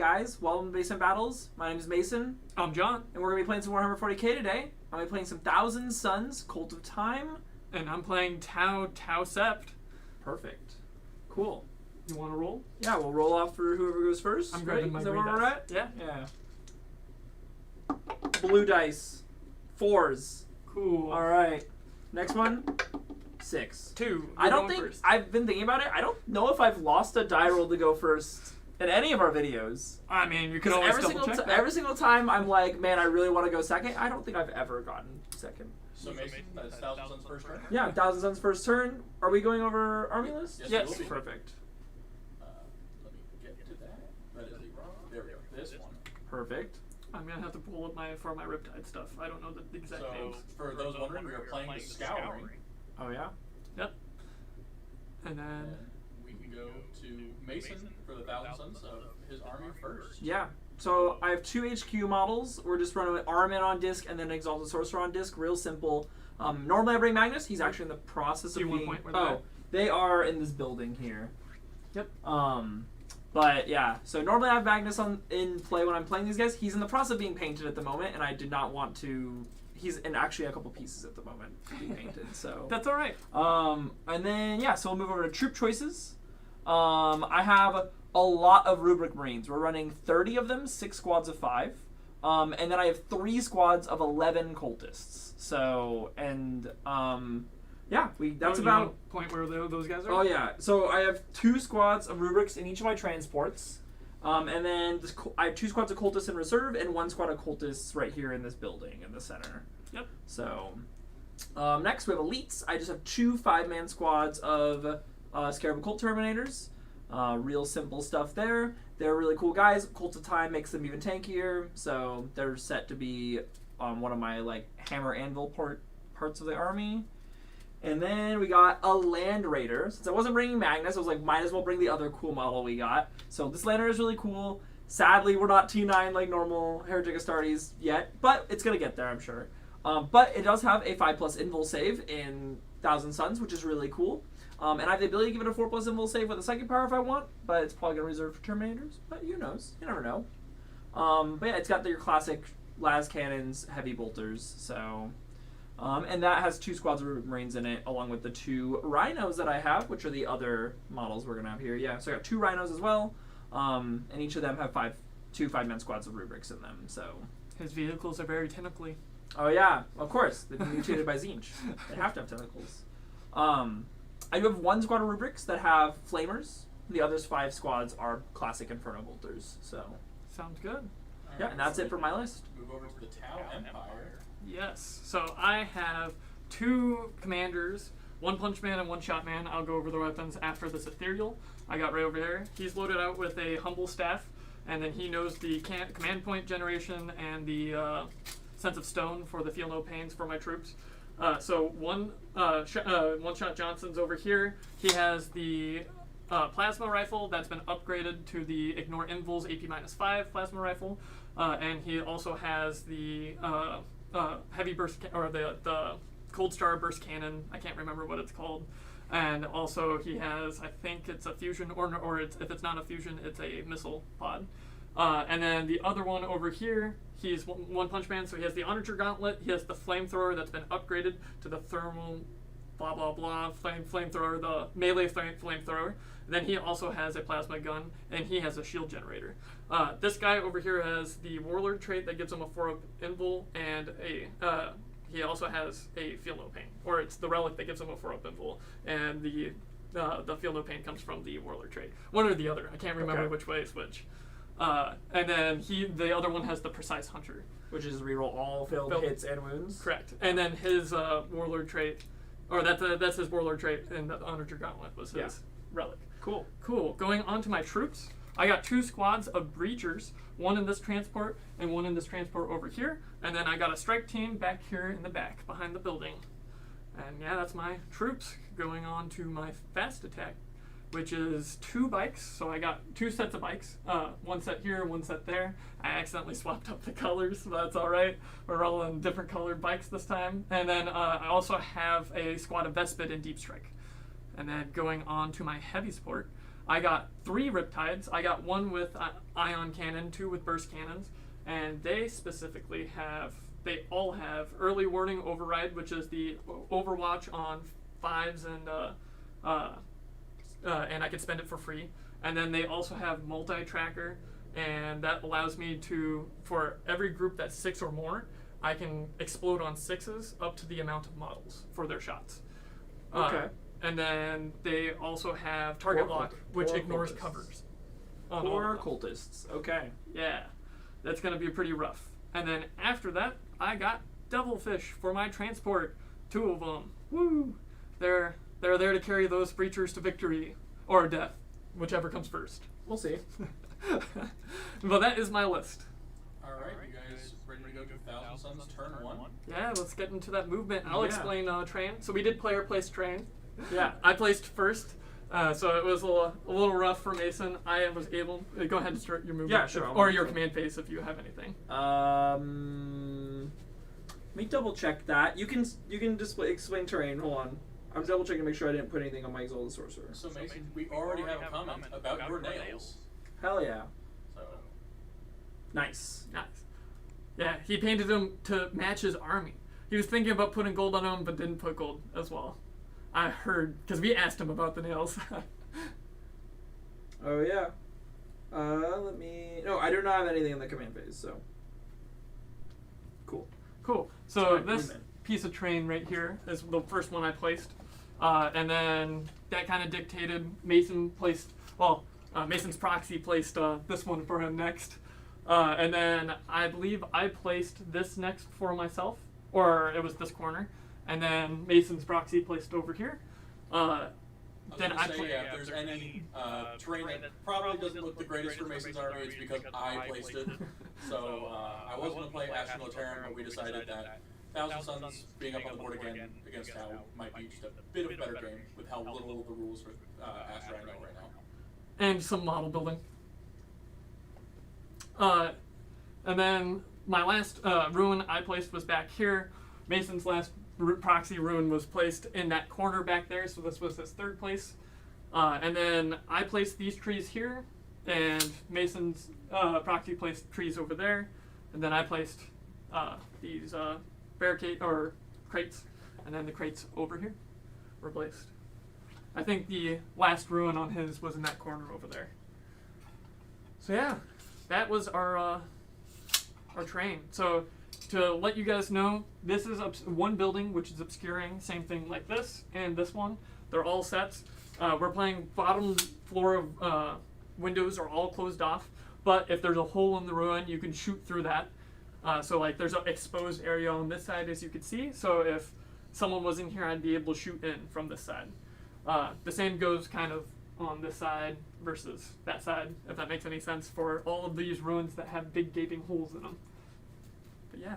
guys, welcome to Basement Battles. My name is Mason. I'm John. And we're going to be playing some Warhammer 40k today. I'm going to be playing some Thousand Suns, Cult of Time. And I'm playing Tau Sept. Perfect. Cool. You want to roll? Yeah, we'll roll off for whoever goes first. I'm grabbing my Is that where green we're dice. at? Yeah. Yeah. Blue dice. 4s. Cool. Alright. Next one. 6. 2. I don't think, first. I've been thinking about it, I don't know if I've lost a die roll to go first in any of our videos. I mean, you can Because always every double check that. every single time I'm like, man, I really want to go second. I don't think I've ever gotten second. So Mason, that's Thousand Suns first turn? Yeah, Thousand Suns first turn. Are we going over army list? Yes, Yes. we will be. Perfect. Let me get to that. That is the wrong. There we go. This one. Perfect. I'm going to have to pull up for my Riptide stuff. I don't know the exact So, names. for those wondering, we are playing the Scouring. Oh, yeah? Yep. And then... And we can go to Mason for the Thousand Suns of his army first. Yeah. So I have 2 HQ models. We're just running with Armin on disc and then Exalted Sorcerer on disc. Real simple. Normally I bring Magnus. He's actually in the process Do of you being... want to point where they're at? They are in this building here. Yep. But yeah, so normally I have Magnus in play when I'm playing these guys. He's in the process of being painted at the moment, and I did not want to... He's in actually a couple pieces at the moment to be painted, so... That's all right. And then, yeah, so we'll move over to troop choices. I have a lot of Rubric Marines. We're running 30 of them, 6 squads of 5. And then I have 3 squads of 11 cultists. So, and, yeah, that's You about... wanna point where those guys are? Oh, yeah. So I have 2 squads of Rubrics in each of my transports. And then I have 2 squads of cultists in reserve and 1 squad of cultists right here in this building in the center. Yep. So, next we have elites. I just have 2 5-man squads of Scarab and Cult Terminators. Real simple stuff there. They're really cool guys. Cult of Time makes them even tankier, so they're set to be one of my like hammer anvil parts of the army. And then we got a Land Raider. Since I wasn't bringing Magnus, I was like, might as well bring the other cool model we got. So this Land Raider is really cool. Sadly, we're not T9 like normal Heretic Astartes yet, but it's going to get there, I'm sure. But it does have a 5+ invul save in Thousand Suns, which is really cool. And I have the ability to give it a 4+ invul save with a psychic power if I want, but it's probably going to reserve for Terminators. But who knows? You never know. But yeah, it's got your classic las cannons, heavy bolters, so... and that has 2 squads of Rubric Marines in it, along with the 2 Rhinos that I have, which are the other models we're going to have here. Yeah, so I got 2 Rhinos as well, and each of them have 2 5-man squads of Rubrics in them, so... His vehicles are very tentacly. Oh yeah, of course. They've been mutated by Zinch. They have to have tentacles. I do have 1 squad of Rubrics that have Flamers. The other 5 squads are classic Inferno Bolters, so... Sounds good. Yeah, and that's it for my list. Move over to the Tau Empire. Yes. So I have 2 commanders, 1 punch man and 1 shot man. I'll go over the weapons after this ethereal. I got right over there. He's loaded out with a humble staff, and then he knows the command point generation and the sense of stone for the feel no pains for my troops. So one shot Johnson's over here. He has the plasma rifle that's been upgraded to the ignore invuls AP-5 plasma rifle, and he also has the heavy burst or the cold star burst cannon. I can't remember what it's called. And also he has, I think it's a fusion, or if it's not a fusion, it's a missile pod. And then the other one over here, he's 1 punch man, so he has the Onager Gauntlet. He has the flamethrower that's been upgraded to the thermal blah blah blah flamethrower, the melee flamethrower. Then he also has a plasma gun, and he has a shield generator. This guy over here has the Warlord trait that gives him a 4-up invul, and he also has a Feel No Pain, or it's the relic that gives him a 4-up invul, and the Feel No Pain comes from the Warlord trait. One or the other. I can't remember which way is which. And then the other one has the Precise Hunter, Which is reroll all failed hits and wounds. Correct. And then his Warlord trait, or that's his Warlord trait, and the Onager Gauntlet was his relic. Cool. Cool. Going on to my troops, I got 2 squads of Breachers, 1 in this transport and 1 in this transport over here, and then I got a strike team back here in the back behind the building. And yeah, that's my troops. Going on to my fast attack, which is 2 bikes. So I got 2 sets of bikes, 1 set here, 1 set there. I accidentally swapped up the colors, but that's all right. We're rolling different colored bikes this time. And then I also have a squad of Vespid and Deep Strike. And then going on to my heavy support, I got 3 Riptides. I got 1 with ion cannon, 2 with burst cannons, and they all have early warning override, which is the overwatch on 5s and I can spend it for free. And then they also have multi-tracker, and that allows me to, for every group that's 6 or more, I can explode on 6s up to the amount of models for their shots. Okay. And then they also have target lock, which ignores cultists. covers. Or cultists. Okay. Yeah, that's going to be pretty rough. And then after that, I got Devilfish for my transport. 2 of them. Woo! They're there to carry those breachers to victory or death, whichever comes first. We'll see. But that is my list. All right, you guys ready to go to Thousand Suns turn 1? Yeah, let's get into that movement. I'll Yeah. explain train. So we did player place train. Yeah. I placed first, so it was a little rough for Mason. I was able. Go ahead and start your movement. Yeah, sure, I'll Or move your forward. command phase if you have anything. Let me double check that. You can explain terrain. Hold on. I'm double checking to make sure I didn't put anything on my Exalted Sorcerer. So Mason, we already have a comment about your nails. Hell yeah. So Nice. Nice. Yeah, he painted them to match his army. He was thinking about putting gold on them, but didn't put gold as well. I heard, because we asked him about the nails. Oh yeah. Let me. No, I do not have anything in the command phase. So. Cool. Cool. So Alright, this movement. piece of train right here is the first one I placed. And then that kind of dictated Mason placed, Mason's proxy placed this one for him next. And then I believe I placed this next for myself, or it was this corner. And then Mason's proxy placed over here. Then I say, if there's any terrain that probably doesn't look the greatest for Mason's army, it's because I placed it. So I was going to play Astronaut Terran, but we decided that Thousand Suns being up on the board again against Tau might be just a bit of a better game with how little of the rules for Astra I know right now. And some model building. And then my last ruin I placed was back here. Mason's last proxy ruin was placed in that corner back there, so this was his 3rd place. And then I placed these trees here, and Mason's proxy placed trees over there, and then I placed these barricade or crates, and then the crates over here were placed. I think the last ruin on his was in that corner over there. So yeah, that was our train. So to let you guys know, this is one building which is obscuring, same thing like this and this one. They're all sets. We're playing bottom floor of windows are all closed off, but if there's a hole in the ruin, you can shoot through that. So like there's an exposed area on this side, as you can see. So if someone was in here, I'd be able to shoot in from this side. The same goes kind of on this side versus that side, if that makes any sense, for all of these ruins that have big gaping holes in them. But yeah.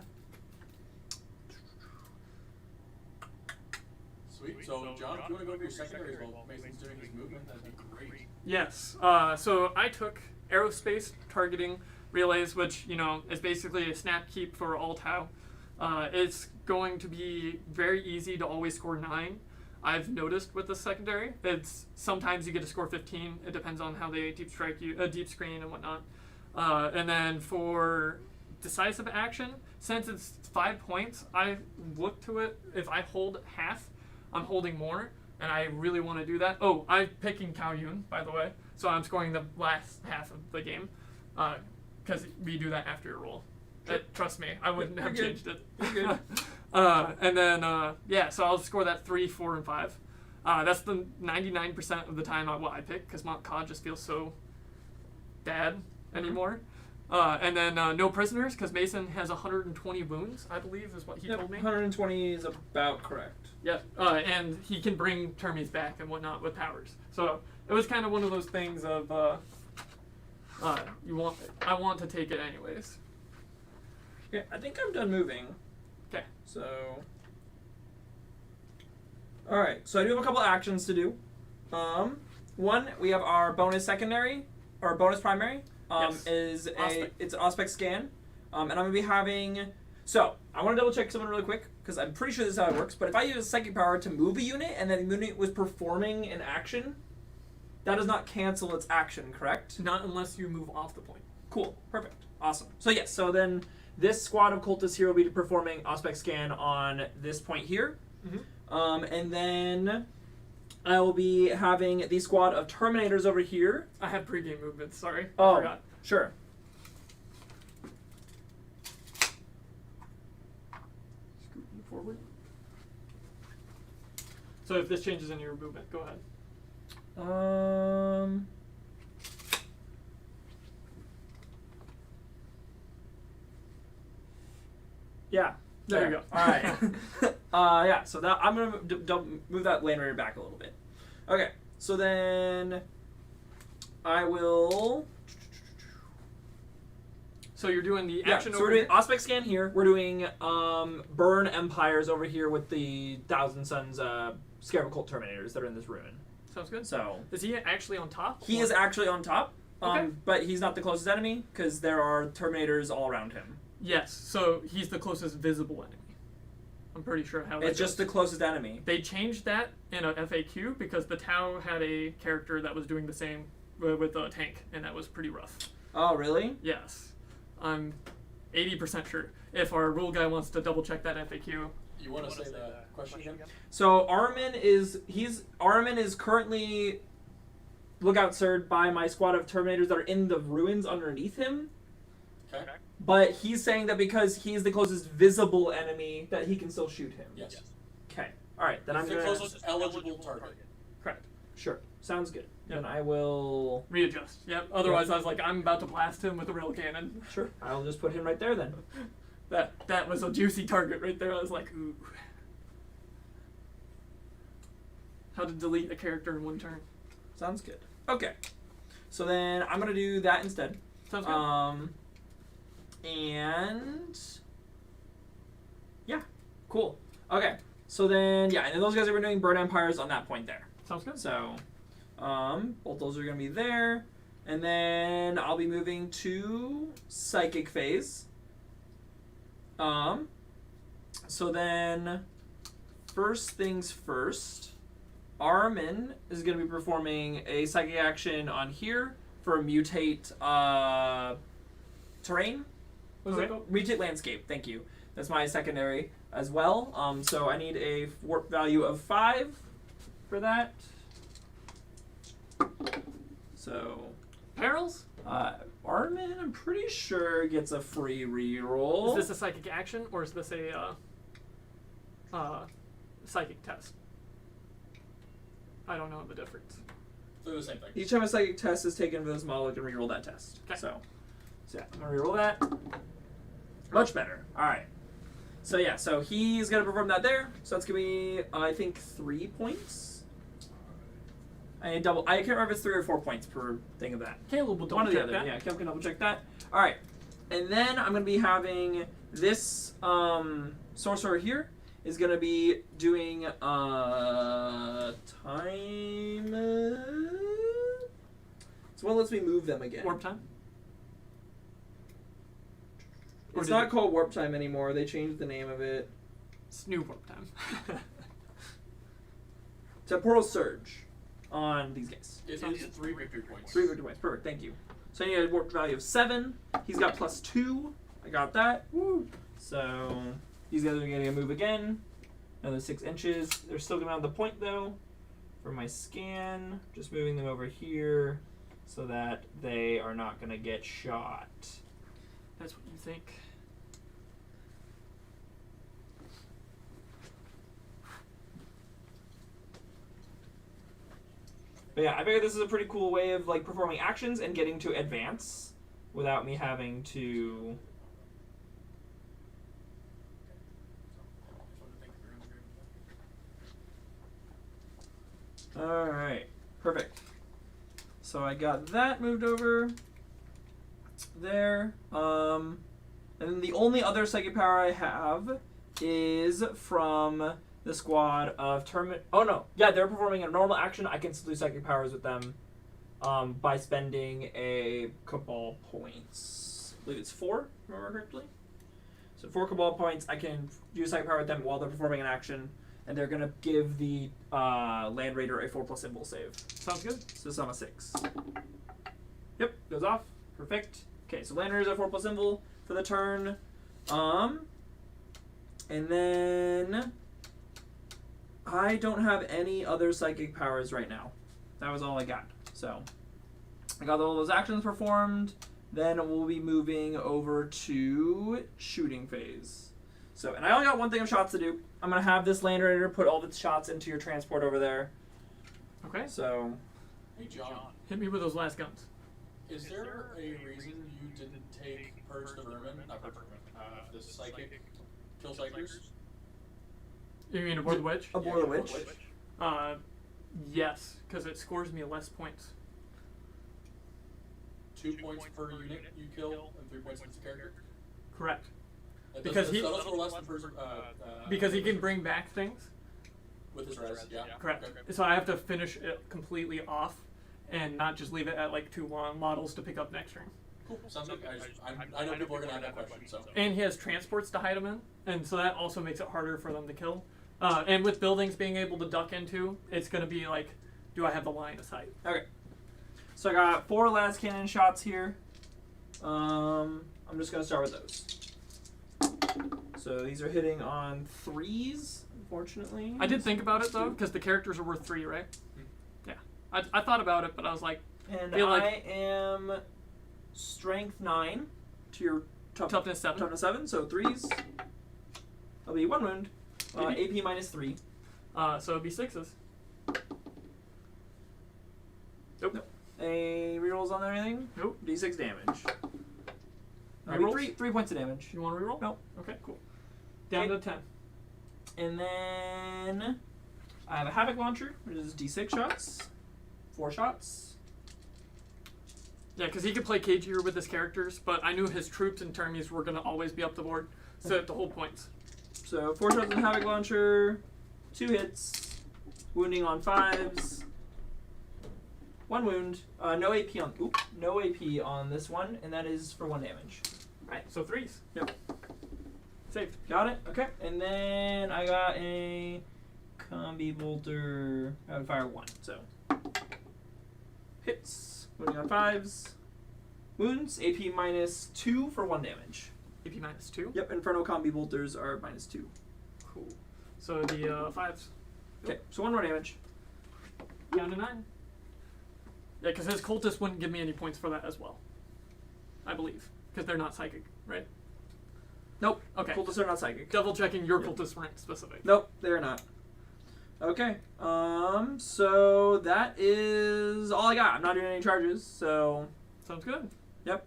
Sweet. So John, if you want to go over your secondaries while Mason's doing his movement, that'd be great. Yes. So I took aerospace targeting relays, which is basically a snap keep for all Tau. It's going to be very easy to always score 9. I've noticed with the secondary, it's sometimes you get to score 15. It depends on how they deep strike you, deep screen and whatnot. And then for decisive action, since it's 5 points, I look to it. If I hold half, I'm holding more, and I really want to do that. Oh, I'm picking Cao Yun, by the way, so I'm scoring the last half of the game, because we do that after your roll. Sure. Trust me, I wouldn't have You're changed it. You're good. And then, so I'll score that 3, 4, and 5. That's the 99% of the time I pick, because Mont Ka just feels so bad anymore. And then no prisoners, because Mason has 120 wounds, I believe, is what he told me. 120 is about correct. Yeah, and he can bring Termies back and whatnot with powers. So it was kind of one of those things of I want to take it anyways. Okay, I think I'm done moving. Okay. So, all right. So I do have a couple actions to do. One, we have our bonus secondary or bonus primary. Yes. It's an Auspex scan, and I'm gonna be having. So I want to double check something really quick because I'm pretty sure this is how it works. But if I use psychic power to move a unit and then the unit was performing an action, that does not cancel its action, correct? Not unless you move off the point. Cool. Perfect. Awesome. So yes, so then this squad of cultists here will be performing Auspex Scan on this point here. Mm-hmm. And then I will be having the squad of Terminators over here. I have pregame movements, sorry. Oh, I forgot. Sure. Scoot you forward. So if this changes in your movement, go ahead. Yeah. There you go. All right. Yeah. So that I'm gonna move that land raider back a little bit. Okay. So then I will. So you're doing the action So over we're doing here? Auspex Scan here. We're doing Burn Empires over here with the Thousand Suns Scarab Cult Terminators that are in this ruin. Sounds good. So Is he actually on top? he is actually on top, Okay. but he's not the closest enemy because there are Terminators all around him. Yes, so he's the closest visible enemy. I'm pretty sure how that It's just the goes. closest enemy. They changed that in a FAQ because the Tau had a character that was doing the same with a tank, and that was pretty rough. Oh, really? Yes. I'm 80% sure. If our rule guy wants to double check that FAQ. You want to say the question again? So Armin is currently lookout served by my squad of Terminators that are in the ruins underneath him. Okay. But he's saying that because he's the closest visible enemy, that he can still shoot him. Yes. Okay. All right. Then I'm It's the gonna. closest eligible target. Correct. Sure. Sounds good. Yep. Then I will. Readjust. Yep. Otherwise, I was like, I'm about to blast him with a rail cannon. Sure. I'll just put him right there then. That was a juicy target right there. I was like, ooh. How to delete a character in one turn. Sounds good. Okay. So then I'm gonna do that instead. Sounds good. And yeah, cool. Okay. So then yeah, and then those guys are doing Bird Empires on that point there. Sounds good. So, both those are gonna be there, and then I'll be moving to Psychic Phase. So then, first things first, Armin is gonna be performing a psychic action on here for mutate terrain. What is Okay. it called? Mutate landscape. Thank you. That's my secondary as well. So I need a warp value of 5 for that. So, Perils? Armin, I'm pretty sure gets a free reroll. Is this a psychic action or is this a psychic test? I don't know the difference. They're the same thing. Each time a psychic test is taken for this model, you can reroll that test. Okay. So yeah, I'm gonna reroll that. Much better. All right. So yeah, so he's gonna perform that there. So that's gonna be, I think, 3 points. I can't remember if it's 3 or 4 points per thing of that. Caleb will One double or the check other. that. Yeah, Caleb can double check that. All right, and then I'm gonna be having this sorcerer here is gonna be doing time. So what lets me move them again? Warp time? Or It's did not it- called warp time anymore. They changed the name of it. It's new warp time. Temporal surge on these guys. It is 3 victory points. 3 victory points. Perfect. Thank you. So I need a warp value of 7. He's got +2. I got that. Woo. So these guys are going to move again. Another 6 inches. They're still going to have the point though. For my scan, just moving them over here so that they are not going to get shot. That's what you think. But yeah, I figure this is a pretty cool way of like performing actions and getting to advance without me having to. All right, perfect. So I got that moved over there. And then the only other psychic power I have is from the squad of Oh no, yeah, they're performing a normal action. I can still do psychic powers with them by spending a cabal points. I believe it's 4, if I remember correctly. So 4 cabal points. I can do psychic power with them while they're performing an action, and they're gonna give the Land Raider a 4+ symbol save. Sounds good. So this is on a 6. Yep, goes off. Perfect. Okay, so Land Raider's a 4+ symbol for the turn. And then I don't have any other psychic powers right now. That was all I got. So I got all those actions performed. Then we'll be moving over to shooting phase. So, and I only got one thing of shots to do. I'm gonna have this Land Raider put all the shots into your transport over there. Okay. So, Hey, John. Hit me with those last guns. Is there a reason you didn't take Purge the Vermin? Not Purge the Vermin. The Psychic Kill Psychers? You mean aboard the witch? aboard the witch. Yes, because it scores me less points. 2 points per unit you kill, and 3 points against the character? Correct. That Because does, he- that does score less than Because he can bring back things. with his res, yeah. Correct. Okay. So I have to finish it completely off, and not just leave it at like 2 models to pick up next turn. Cool. Sounds good. I know people are gonna have that question, so. And he has transports to hide them in, and so that also makes it harder for them to kill. And with buildings being able to duck into, it's going to be like, do I have the line of sight? Okay. So I got 4 las cannon shots here. I'm just gonna start with those. So these are hitting on 3s, unfortunately. I did think about it though, because the characters are worth 3, right? Yeah. I thought about it, but I was like, And feel like- I am strength 9 to your toughness 7. toughness 7, so 3s. That'll be 1 wound. Maybe. AP minus 3. So it'd be 6s. Nope. A rerolls on there or anything? Nope. D6 damage. Rerolls? 3 points of damage. You want to reroll? Nope. Okay, cool. Down Okay. to 10. And then I have a Havoc Launcher, which is D6 shots. 4 shots. Yeah, because he could play cagier with his characters, but I knew his troops and turnies were going to always be up the board, so to hold points. So 4 shots with Havoc Launcher, 2 hits, wounding on 5s, 1 wound, no AP on this one, and that is for 1 damage. Right, so 3s. Yep. Saved. Got it. Okay, and then I got a combi bolter. I would fire 1, so hits, wounding on 5s, wounds, AP minus 2 for 1 damage. AP minus 2. Yep, Inferno combi bolters are minus 2. Cool. So the 5s. Okay, so 1 more damage. Down to 9. Yeah, because his cultist wouldn't give me any points for that as well. I believe. Because they're not psychic, right? Nope. Okay. Cultists are not psychic. Double checking your Yep. cultist rank specific. Nope, they're not. Okay. So that is all I got. I'm not doing any charges, so Sounds good. yep.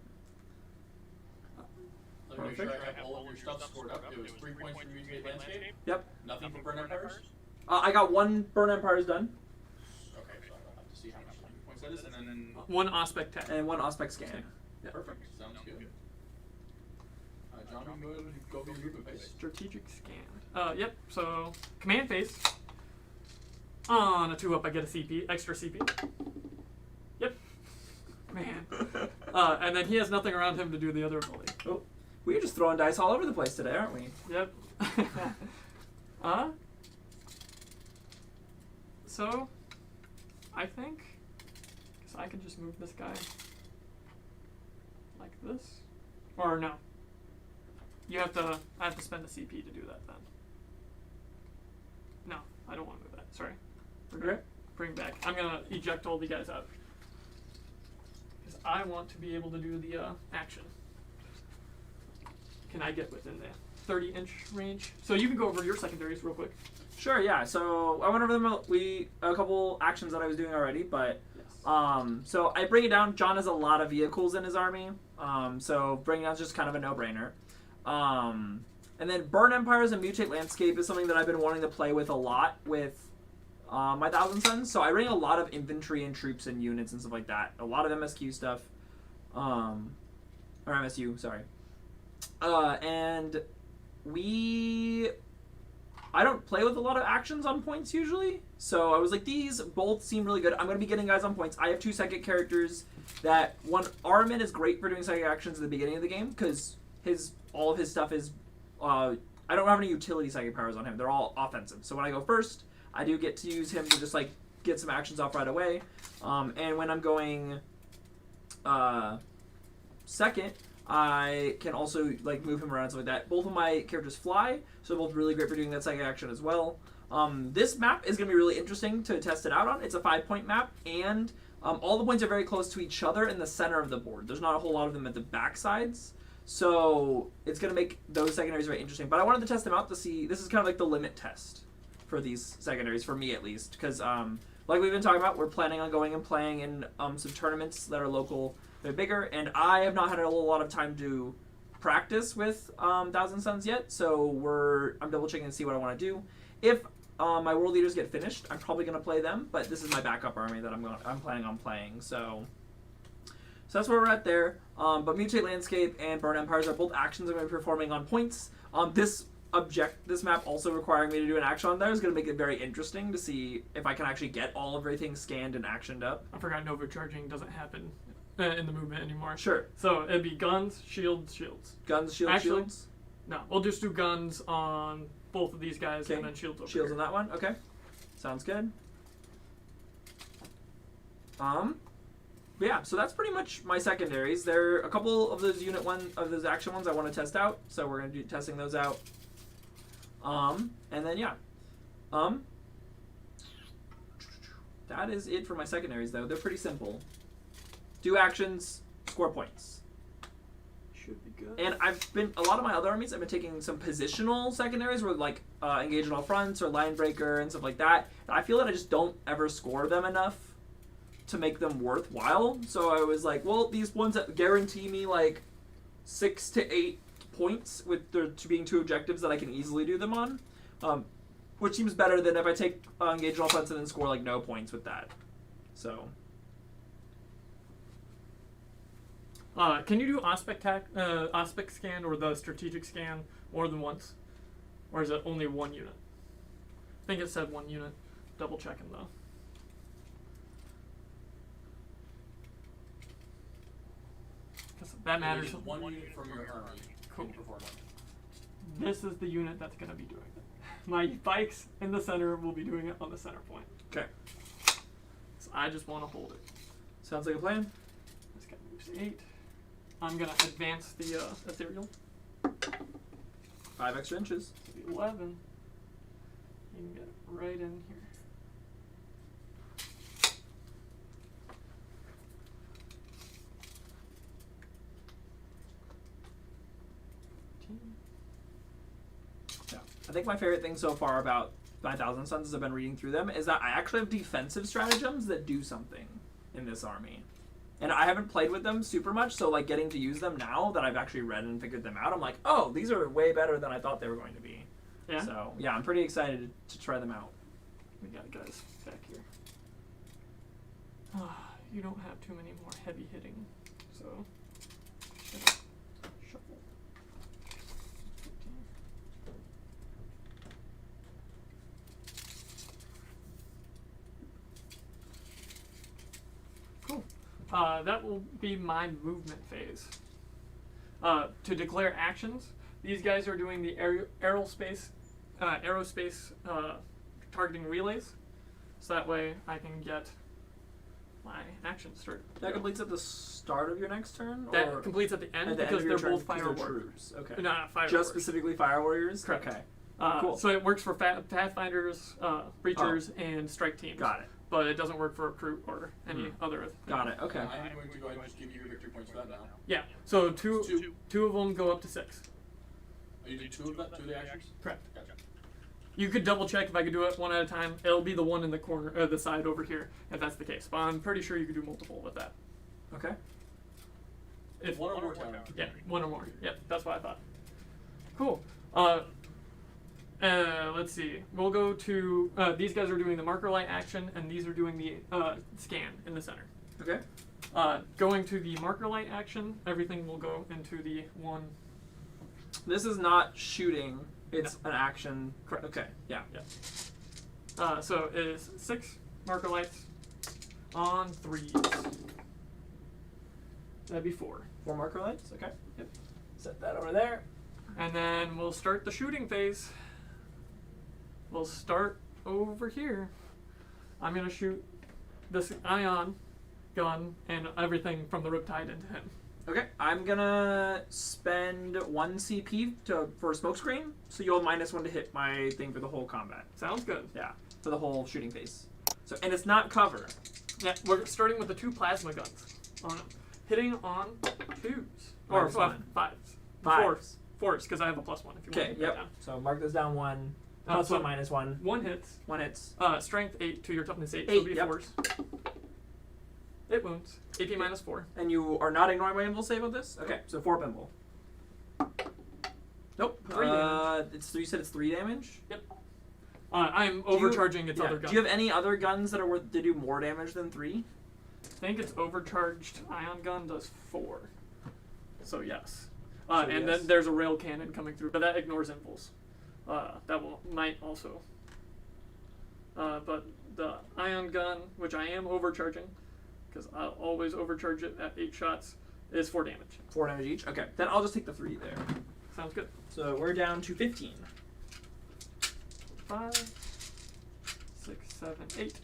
Let me make sure I have all of your stuff scored up. It was 3 points for Mutate Landscape. Yep. Nothing for Burn Empires. I got 1 Burn Empires done, Okay, so I'll have to see how much points that is, and then 1 aspect tech. and 1 Aspect scan. perfect. Sounds good. John, you can go ahead and go over your movement pace. Strategic scan. Yep. So command phase. On a 2-up, I get a CP, extra CP. Yep. Man. And then he has nothing around him to do the other ability. Oh, we're just throwing dice all over the place today, aren't we? Yep. So, I think, because I could just move this guy like this, or no. I have to spend a CP to do that then. No, I don't want to move that. Sorry. We're gonna Okay. bring back. I'm gonna eject all the guys out because I want to be able to do the action. Can I get within the 30-inch range? So you can go over your secondaries real quick. Sure, yeah. So I went over them. A couple actions that I was doing already, but Yes. so I bring it down. John has a lot of vehicles in his army, so bringing down is just kind of a no-brainer. And then Burn Empires and Mutate Landscape is something that I've been wanting to play with a lot with my Thousand Suns. So I bring a lot of infantry and troops and units and stuff like that. A lot of MSQ stuff, or MSU, sorry. And I don't play with a lot of actions on points usually, so I was like, these both seem really good. I'm going to be getting guys on points. I have 2 psychic characters that, one, Armin is great for doing psychic actions at the beginning of the game, because all of his stuff is I don't have any utility psychic powers on him. They're all offensive. So when I go first, I do get to use him to just like get some actions off right away. And when I'm going second, I can also like move him around and stuff like that. Both of my characters fly, so they're both really great for doing that psychic action as well. This map is going to be really interesting to test it out on. It's a 5-point map, and all the points are very close to each other in the center of the board. There's not a whole lot of them at the back sides. So it's going to make those secondaries very interesting. But I wanted to test them out to see. This is kind of like the limit test for these secondaries, for me at least. Because like we've been talking about, we're planning on going and playing in some tournaments that are local, they're bigger. And I have not had a lot of time to practice with Thousand Suns yet. So I'm double checking to see what I want to do. If my world leaders get finished, I'm probably going to play them. But this is my backup army that I'm planning on playing. So that's where we're at there. But Mutate Landscape and Burn Empires are both actions I'm going to be performing on points. This map also requiring me to do an action on there is going to make it very interesting to see if I can actually get all of everything scanned and actioned up. I forgot Nova Charging doesn't happen in the movement anymore. Sure. So it'd be guns, shields. Guns, shields, Actually, shields? No, we'll just do guns on both of these guys and then shields over Shields here. on that one? Okay. Sounds good. Yeah, so that's pretty much my secondaries. There are a couple of those those action ones I want to test out, so we're gonna do testing those out. And then yeah, that is it for my secondaries though. They're pretty simple. Do actions, score points. Should be good. And a lot of my other armies, I've been taking some positional secondaries where like engage in all fronts or line breaker and stuff like that. And I feel that I just don't ever score them enough to make them worthwhile. So I was like, well, these ones that guarantee me like 6 to 8 points with there being 2 objectives that I can easily do them on, which seems better than if I take engage in all fronts and then score like no points with that. So. Can you do aspect scan or the strategic scan more than once? Or is it only 1 unit? I think it said 1 unit. Double checking though. That matters. 1 unit from your army. Cool. Perform it. This is the unit that's going to be doing it. My bikes in the center will be doing it on the center point. Okay. So I just want to hold it. Sounds like a plan. This guy moves 8. I'm going to advance the ethereal. 5 extra inches. 11. You can get it right in here. Yeah. I think my favorite thing so far about my Thousand Suns as I've been reading through them is that I actually have defensive stratagems that do something in this army. And I haven't played with them super much, so like getting to use them now that I've actually read and figured them out, I'm like, oh, these are way better than I thought they were going to be. Yeah? So yeah, I'm pretty excited to try them out. We got guys back here. You don't have too many more heavy hitting, so shuffle. 15. Cool. That will be my movement phase. To declare actions, these guys are doing the aerospace targeting relays, so that way I can get my action started. That completes at the start of your next turn? That or completes at the end at the because end of your they're both turn, fire 'cause they're warriors. troops. Okay. No, not fire Just warriors. specifically fire warriors? Correct. Okay. Cool. So it works for Pathfinders, Breachers, and Strike teams. Got it. But it doesn't work for Recruit or any other. Got it. Okay. I'm going to go ahead and just give you your victory points for that now. Yeah. So two of them go up to 6. Are you doing 2 of that? 2 of the actions? Correct. Gotcha. You could double check if I could do it one at a time. It'll be the one in the corner, the side over here, if that's the case. But I'm pretty sure you could do multiple with that. Okay. If 1 or more town. Yeah, 1 or more. Yeah, that's what I thought. Cool. Let's see. We'll go to these guys are doing the marker light action, and these are doing the scan in the center. Okay. Going to the marker light action, everything will go into the one. This is not shooting. It's an action. Correct. Okay. Yeah. Yeah. So it is 6 marker lights on 3s. That'd be 4. 4 marker lights. Okay. Yep. Set that over there. And then we'll start the shooting phase. We'll start over here. I'm going to shoot this ion gun and everything from the Riptide into him. Okay, I'm gonna spend 1 CP for a smokescreen, so you'll -1 to hit my thing for the whole combat. Sounds good. Yeah, for the whole shooting phase. So, and it's not cover. Yeah, we're starting with the 2 plasma guns on him. Hitting on 2s. Or -1. 5s. Fives. 4s, because I have a +1 if you Okay, want to yep. down. So mark this down 1. Plus so 1, -1. 1 hits. 1 hits. Strength 8 to your toughness 8, so 8, it'll be yep. 4s. It wounds. AP -4. And you are not ignoring my invul save on this? Okay, so 4 invul. Nope. 3 damage. You said it's 3 damage? I'm overcharging its other gun. Do you have any other guns that are worth to do more damage than 3? I think its overcharged ion gun does 4. So yes. So and yes. then there's a rail cannon coming through, but that ignores impulse. Might also. But the ion gun, which I am overcharging, because I'll always overcharge it at 8 shots, is 4 damage. 4 damage each? Okay, then I'll just take the 3 there. Sounds good. So we're down to 15. 5, 6, 7, 8.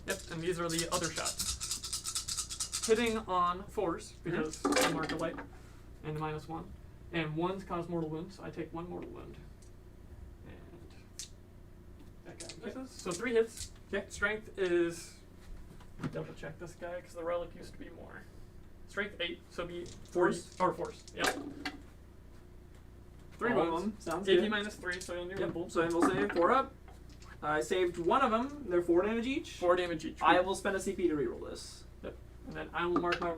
Yep, and these are the other shots. Hitting on 4s, because I mark a light, and a -1. And 1s cause mortal wounds, so I take 1 mortal wound. And that guy misses. So 3 hits. Okay. Strength is, double check this guy, because the relic used to be more. Strength 8, so be 4s? Or 4s, yeah. 3 All of wounds. them. Sounds AP good. -3, so you'll do Yep. impulse. So invul save, 4 up. I saved 1 of them. They're 4 damage each. 4 damage each. I will spend a CP to reroll this. Yep. And then I will mark my.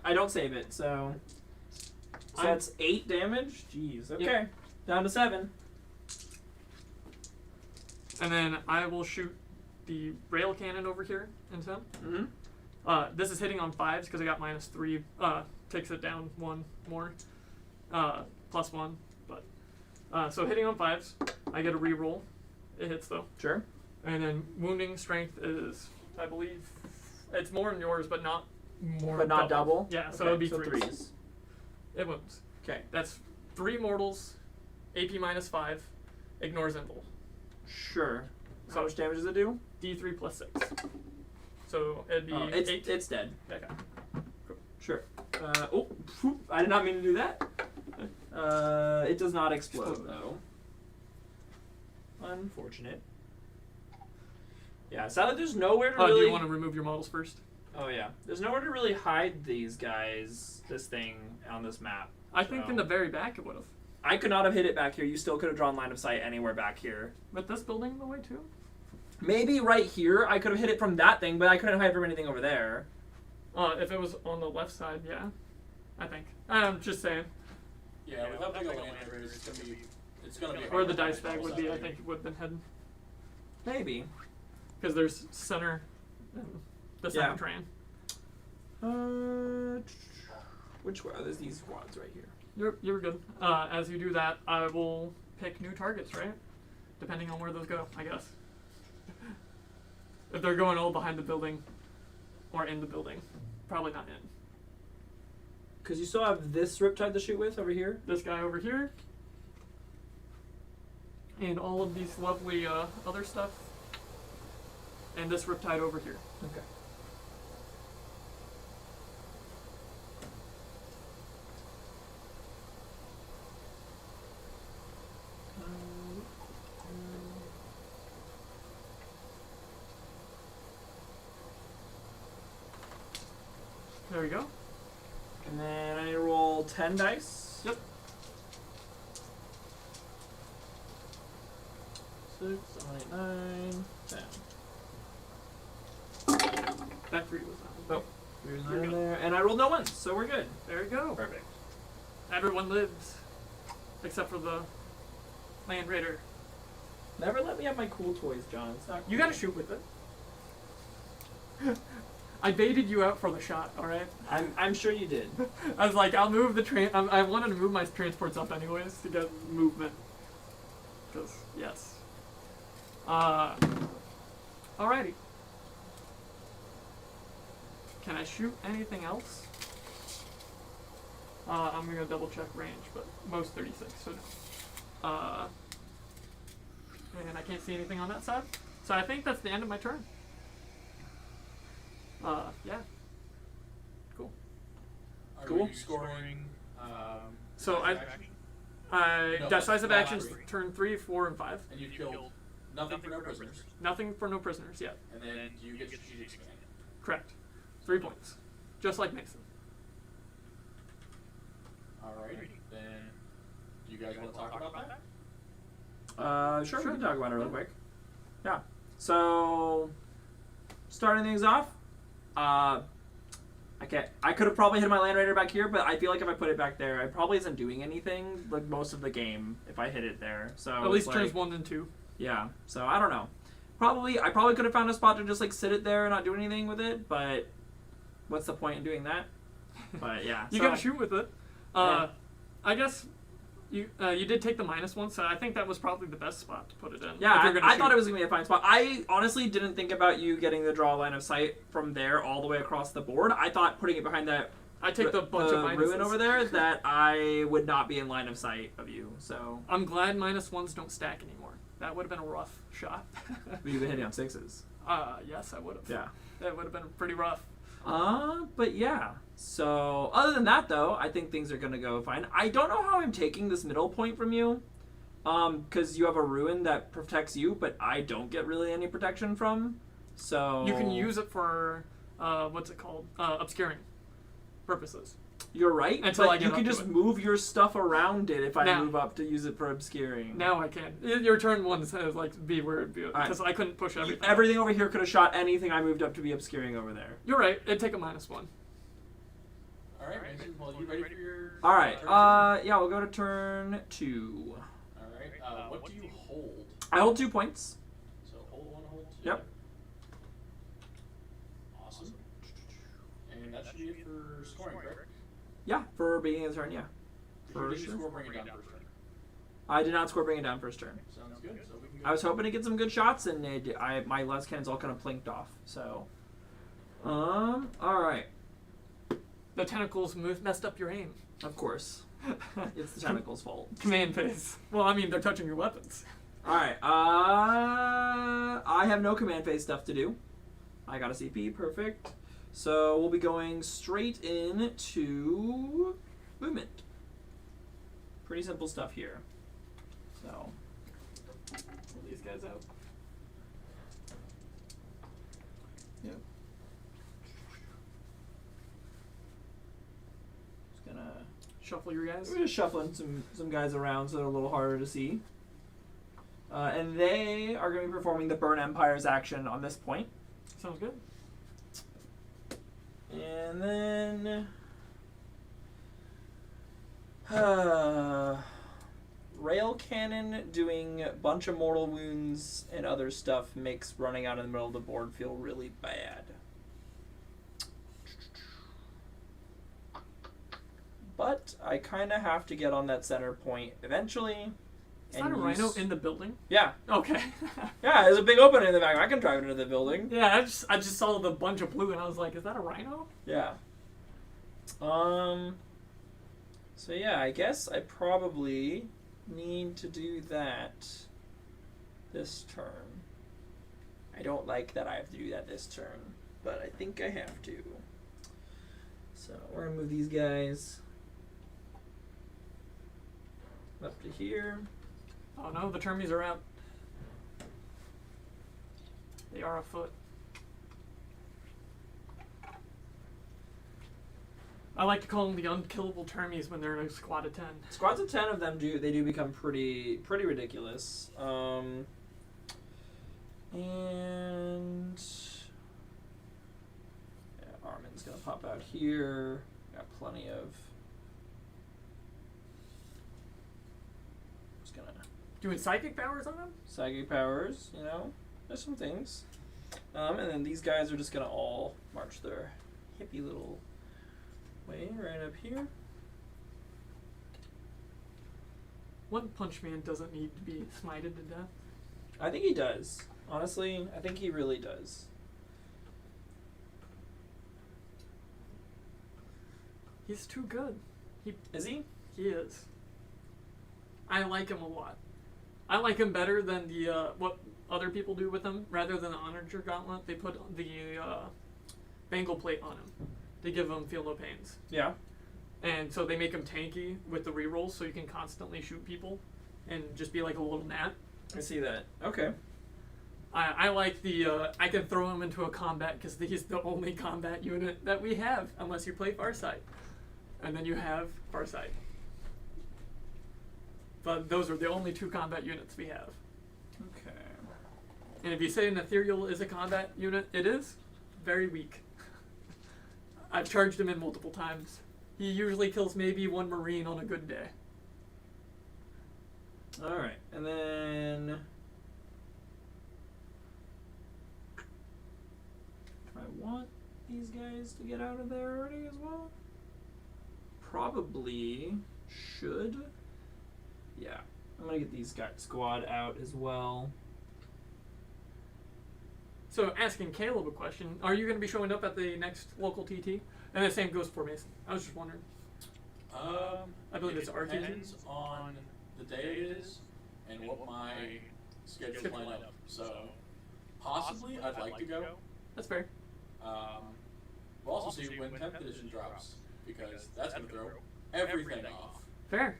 I don't save it, so that's 8 damage. Jeez. Okay. Yep. Down to 7. And then I will shoot the rail cannon over here into him. Mm-hmm. This is hitting on 5s because I got -3. Takes it down 1 more. +1. But so hitting on 5s, I get a reroll. It hits though. Sure. And then wounding strength is, I believe, it's more than yours, but not more. But not double? Yeah, so Okay, it would be so 3s. 3s. It wounds. Okay. That's 3 mortals, AP -5, ignores invul. Sure. So- How much damage does it do? D3 + 6. So it'd be Oh, 8. it's dead. Okay. Sure. I did not mean to do that. It does not explode though. Unfortunate. Yeah, sadly there's nowhere to Do really. you want to remove your models first? Oh yeah, there's nowhere to really hide these guys. This thing on this map. I think So- in the very back it would have. I could not have hit it back here. You still could have drawn line of sight anywhere back here. But this building in the way too? Maybe right here I could have hit it from that thing, but I couldn't hide from anything over there. If it was on the left side, yeah. I think. I'm just saying. Yeah, without big land areas, it's gonna be. Or hard the to dice find bag would models be, out I there. think it would have been hidden. Maybe. Because there's center and the center Yeah. train. Which one? There's these squads right here. You're good. As you do that, I will pick new targets, right? Depending on where those go, I guess. If they're going all behind the building or in the building, probably not in. Because you still have this Riptide to shoot with over here. This guy over here, and all of these lovely other stuff, and this Riptide over here. Okay. There we go. And then I need to roll 10 dice. Yep. 6, 7, 8, 9, 10. That 3 was not. Oh, there's You're 9 good. there. And I rolled no ones, so we're good. There you go. Perfect. Everyone lives, except for the Land Raider. Never let me have my cool toys, John. It's not You cool. gotta shoot with it. I baited you out for the shot, alright? I'm sure you did. I was like, I'll move the I wanted to move my transports up anyways to get movement. Because, yes. Alrighty. Can I shoot anything else? I'm gonna double check range, but most 36. So no. And I can't see anything on that side. So I think that's the end of my turn. Yeah. Cool. Are Cool. you scoring? So action? No, decisive not actions three. turn 3, 4, and 5. And you've killed nothing for no prisoners. Nothing for no prisoners yet. And then you get strategic command. Correct. 3 points. Just like Mason. Alrighty. Then, do you guys want to talk about that? Sure, we Sure. can talk about it really quick. Yeah. So, starting things off, I could have probably hit my Land Raider back here, but I feel like if I put it back there, it probably isn't doing anything like most of the game if I hit it there. So At least it's turns like, 1 and 2. Yeah. So I don't know. I probably could have found a spot to just like sit it there and not do anything with it, but what's the point in doing that? But yeah. You so, gotta shoot with it. Yeah. I guess you did take the -1, so I think that was probably the best spot to put it in. Yeah, if you're gonna I shoot. thought it was going to be a fine spot. I honestly didn't think about you getting the draw line of sight from there all the way across the board. I thought putting it behind that I take the bunch of minuses. ruin over there that I would not be in line of sight of you. So I'm glad -1s don't stack anymore. That would have been a rough shot. you've been hitting on 6s. Yes, I would have. Yeah. That would have been pretty rough. But yeah. So other than that, though, I think things are gonna go fine. I don't know how I'm taking this middle point from you, because you have a ruin that protects you, but I don't get really any protection from. So You can use it for what's it called? Obscuring purposes. You're right, Until I but get you up can to just it. move your stuff around it if I Now. move up to use it for obscuring. Now I can. Your turn 1 says like be where it be Alright. because I couldn't push everything. Everything over here could have shot anything I moved up to be obscuring over there. You're right. It'd take a -1. Alright, Mason, well, you ready for your All right. turn? Yeah, we'll go to turn 2. Alright, what do you hold? I hold 2 points. So hold 1, hold 2. Yep. Awesome. And that should be it for scoring, correct? Yeah, for beginning of the turn. Yeah. If For you didn't sure. score, bring it down first turn. I did not score bringing down first turn. Sounds good. So we can go. I was hoping to get some good shots, and my last cannons all kind of plinked off. So, all right. The tentacles messed up your aim. Of course, it's the tentacles' fault. Command phase. Well, I mean, they're touching your weapons. All right. I have no command phase stuff to do. I got a CP, perfect. So we'll be going straight into movement. Pretty simple stuff here. So Pull these guys out. yep. Just gonna. Shuffle your guys. We're just shuffling some guys around so they're a little harder to see. And they are going to be performing the Burn Empire's action on this point. Sounds good. And then... Rail Cannon doing a bunch of mortal wounds and other stuff makes running out in the middle of the board feel really bad. But I kind of have to get on that center point eventually. Is that a rhino in the building? Yeah. Okay. Yeah, there's a big opening in the back. I can drive it into the building. Yeah, I just saw the bunch of blue and I was like, is that a rhino? Yeah. So yeah, I guess I probably need to do that this turn. I don't like that I have to do that this turn, but I think I have to. So we're gonna move these guys up to here. Oh no, the termies are out. They are afoot. I like to call them the unkillable termies when they're in a squad of 10. Squads of 10 of them do become pretty ridiculous. And yeah, Armin's gonna pop out here. Got plenty of. Just gonna Doing psychic powers on them? psychic powers. You know, there's some things. And then these guys are just gonna all march their hippie little way right up here. One Punch Man doesn't need to be smited to death. I think he does. Honestly, I think he really does. He's too good. Is he? He is. I like him a lot. I like him better than the what other people do with him. Rather than the Onager Gauntlet, they put the Bangle Plate on him to give him Feel No Pains. Yeah. And so they make him tanky with the rerolls, so you can constantly shoot people and just be like a little gnat. I see that. Okay. I like the I can throw him into a combat because he's the only combat unit that we have unless you play Farsight, and then you have Farsight. But those are the only 2 combat units we have. Okay. And if you say an Ethereal is a combat unit, it is very weak. I've charged him in multiple times. He usually kills maybe 1 Marine on a good day. All right, and then do I want these guys to get out of there already as well? Probably should. Yeah, I'm gonna get these guys squad out as well. So asking Caleb a question, are you going to be showing up at the next local TT? And the same goes for Mason. I was just wondering. I believe it's RTT. Depends on the day it is and what my schedule's line up. So possibly I'd like to go. That's fair. We'll also see when 10th edition drops because that's going to throw everything off. Fair.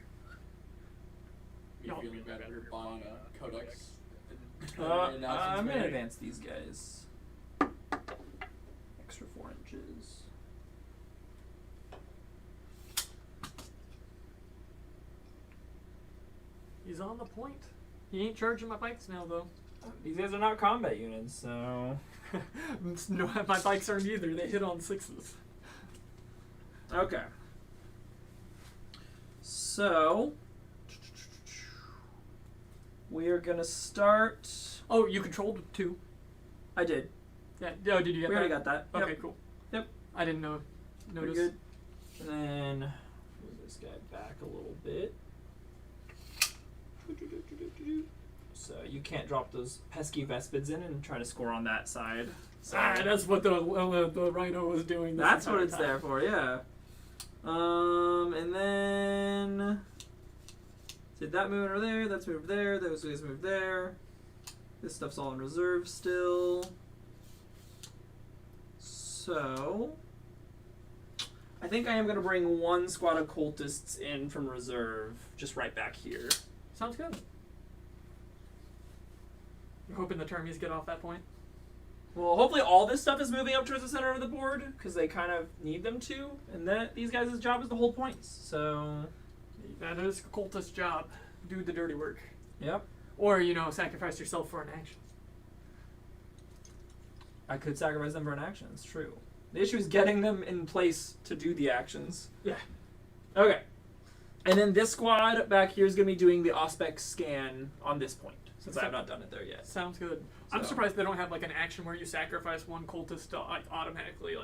Me feeling better buying a codex. I'm gonna advance these guys. Extra 4 inches. He's on the point. He ain't charging my bikes now, though. These guys are not combat units, so. No, my bikes aren't either. They hit on 6s. Okay. So. We are gonna start. Oh, you controlled 2. I did. Yeah. Oh, did you get We that? already got that. Okay, Yep. cool. Yep. I didn't know. Pretty Notice. good. And then move this guy back a little bit. So you can't drop those pesky Vespids in and try to score on that side. So That's what the Rhino was doing. This that's what entire it's time. there for, yeah. And then did that move over there? That's moved there. Those guys moved there. This stuff's all in reserve still. So I think I am going to bring 1 squad of cultists in from reserve, just right back here. Sounds good. You're hoping the Termies get off that point? Well, hopefully all this stuff is moving up towards the center of the board, because they kind of need them to, and then these guys' job is to hold points, so. That is a cultist job. Do the dirty work. Yep. Or, sacrifice yourself for an action. I could sacrifice them for an action, it's true. The issue is getting them in place to do the actions. Yeah. Okay. And then this squad back here is going to be doing the Auspex scan on this point, since I have not done it there yet. Sounds good. I'm So. surprised they don't have like an action where you sacrifice 1 cultist to automatically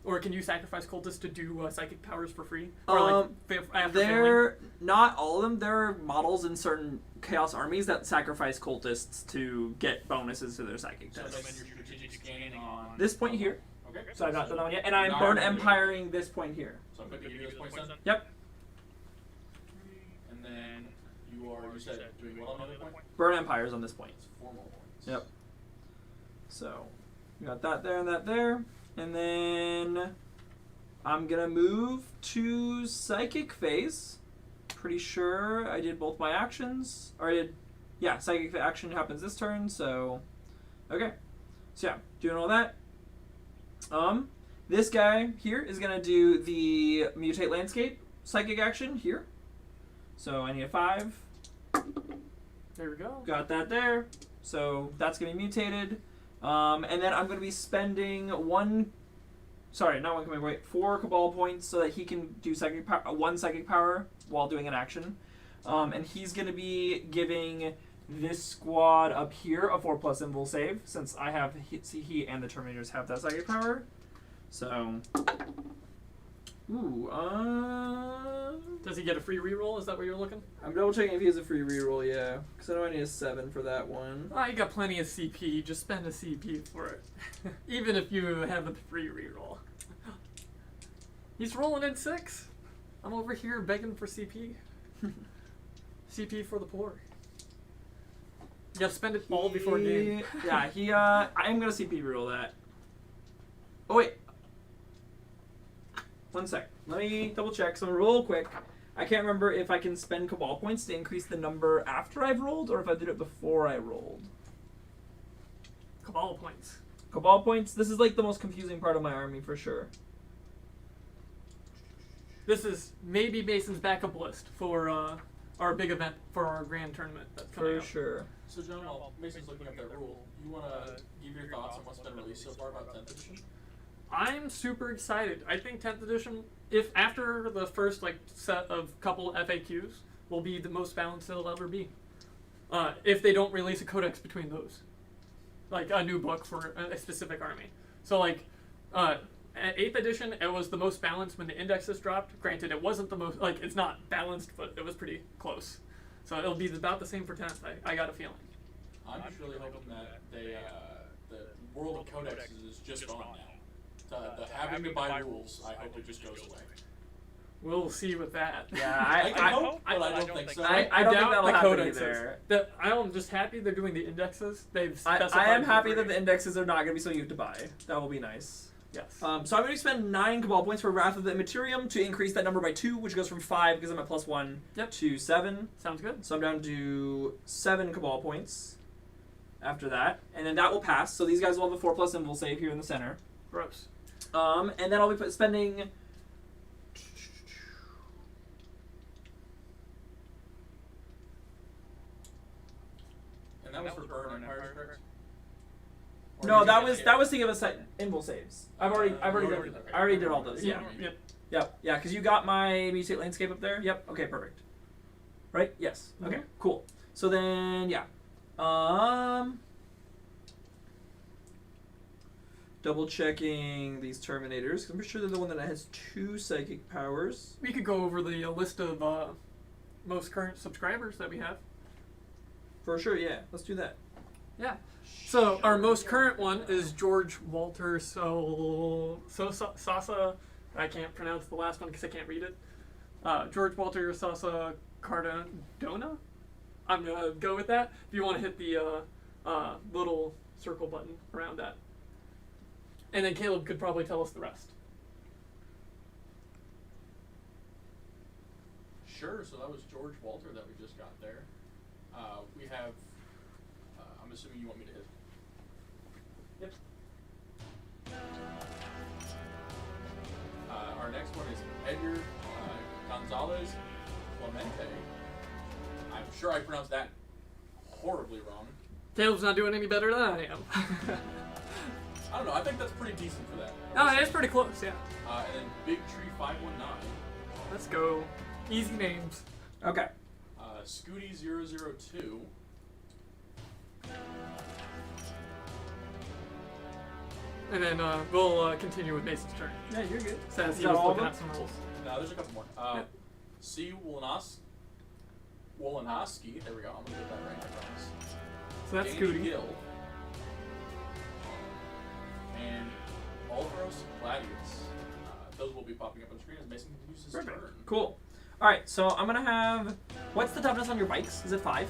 or can you sacrifice cultists to do psychic powers for free? Or after They're not all of them. There are models in certain Chaos armies that sacrifice cultists to get bonuses to their psychic So then tests. your strategic scanning on This point here. Okay. So I've not done that one yet, and I'm Not burn really. empiring this point here. So I'm going to give you those points then. Yep. And then you said doing what on the other point? Burn empires on this point. It's 4 more points. Yep. So we got that there and that there, and then I'm gonna move to psychic phase. Pretty sure I did both my actions, or I did. Yeah, psychic action happens this turn. So okay. So yeah, doing all that. This guy here is gonna do the mutate landscape psychic action here. So I need a 5. There we go. Got that there. So that's gonna be mutated. And then I'm gonna be spending 4 Cabal points so that he can do psychic 1 psychic power while doing an action. And he's gonna be giving this squad up here a 4+ invul save, since I have he and the Terminators have that psychic power. So, Does he get a free reroll? Is that what you're looking? I'm double checking if he has a free reroll, yeah, because I know I need a 7 for that one. Oh, you got plenty of CP. Just spend a CP for it, even if you have a free reroll. He's rolling in 6. I'm over here begging for CP. CP for the poor. You have to spend it all before game. Yeah, I am gonna CP reroll that. Oh wait. One sec. Let me double check. So real quick. I can't remember if I can spend Cabal points to increase the number after I've rolled, or if I did it before I rolled. Cabal points. Cabal points. This is like the most confusing part of my army for sure. This is maybe Mason's backup list for our big event for our grand tournament that's coming For up. sure. So, John, while Mason's looking up that rule, you want to give your thoughts on what's been released so far about 10th edition? I'm super excited. I think 10th edition, if after the first set of couple FAQs, will be the most balanced it'll ever be. If they don't release a codex between those, like a new book for a specific army. So at 8th edition, it was the most balanced when the indexes dropped. Granted, it wasn't the most it's not balanced, but it was pretty close. So it'll be about the same for 10th. I got a feeling. I'm just really hoping that the world of codexes is just gone now. The having to buy rules, I hope it just goes away. We'll see with that. Yeah, I hope, but I don't think so. I doubt don't think that'll the happen codexes. either. I'm just happy they're doing the indexes. They've I specified am for happy free. that the indexes are not going to be something you have to buy. That will be nice. Yes. So I'm going to spend 9 Cabal points for Wrath of the Immaterium to increase that number by 2, which goes from 5 because I'm at +1 to 7. Sounds good. So I'm down to 7 Cabal points after that, and then that will pass. So these guys will have a 4+ symbol save here in the center. Gross. And then I'll be spending. And that was for Burn Empires, correct? Or No, did you that get was to give us invul saves. I already did all those. Yeah. Yep. Yeah, because you got my mutate landscape up there. Yep. Okay, perfect. Right? Yes. Okay. Cool. So then, yeah. Double checking these Terminators. 'Cause I'm pretty sure they're the one that has 2 psychic powers. We could go over the list of most current subscribers that we have. For sure. Yeah. Let's do that. Yeah. So our most current one is George Walter Sasa. I can't pronounce the last one because I can't read it. George Walter Sasa Cardona. I'm gonna go with that. If you want to hit the little circle button around that, and then Caleb could probably tell us the rest. Sure, so that was George Walter that we just got there. We have, I'm assuming you want me to hit. Yep. Our next one is Edgar Gonzalez Clemente. I'm sure I pronounced that horribly wrong. Caleb's not doing any better than I am. I don't know, I think that's pretty decent for that. Oh, it's pretty close, yeah. And then Big Tree 519. Let's go. Easy names. Okay. Scooty 002. And then we'll continue with Mason's turn. Yeah, you're good. Since Is he that was all of looking them? at some rules. No, there's a couple more. C. Wolanoski. There we go. I'm gonna get that right, I promise. So that's Danny Scooty. Gill. And Ultros Gladius. Those will be popping up on the screen as Mason continues his Perfect. turn. Cool. All right. So I'm gonna have. What's the toughness on your bikes? Is it 5?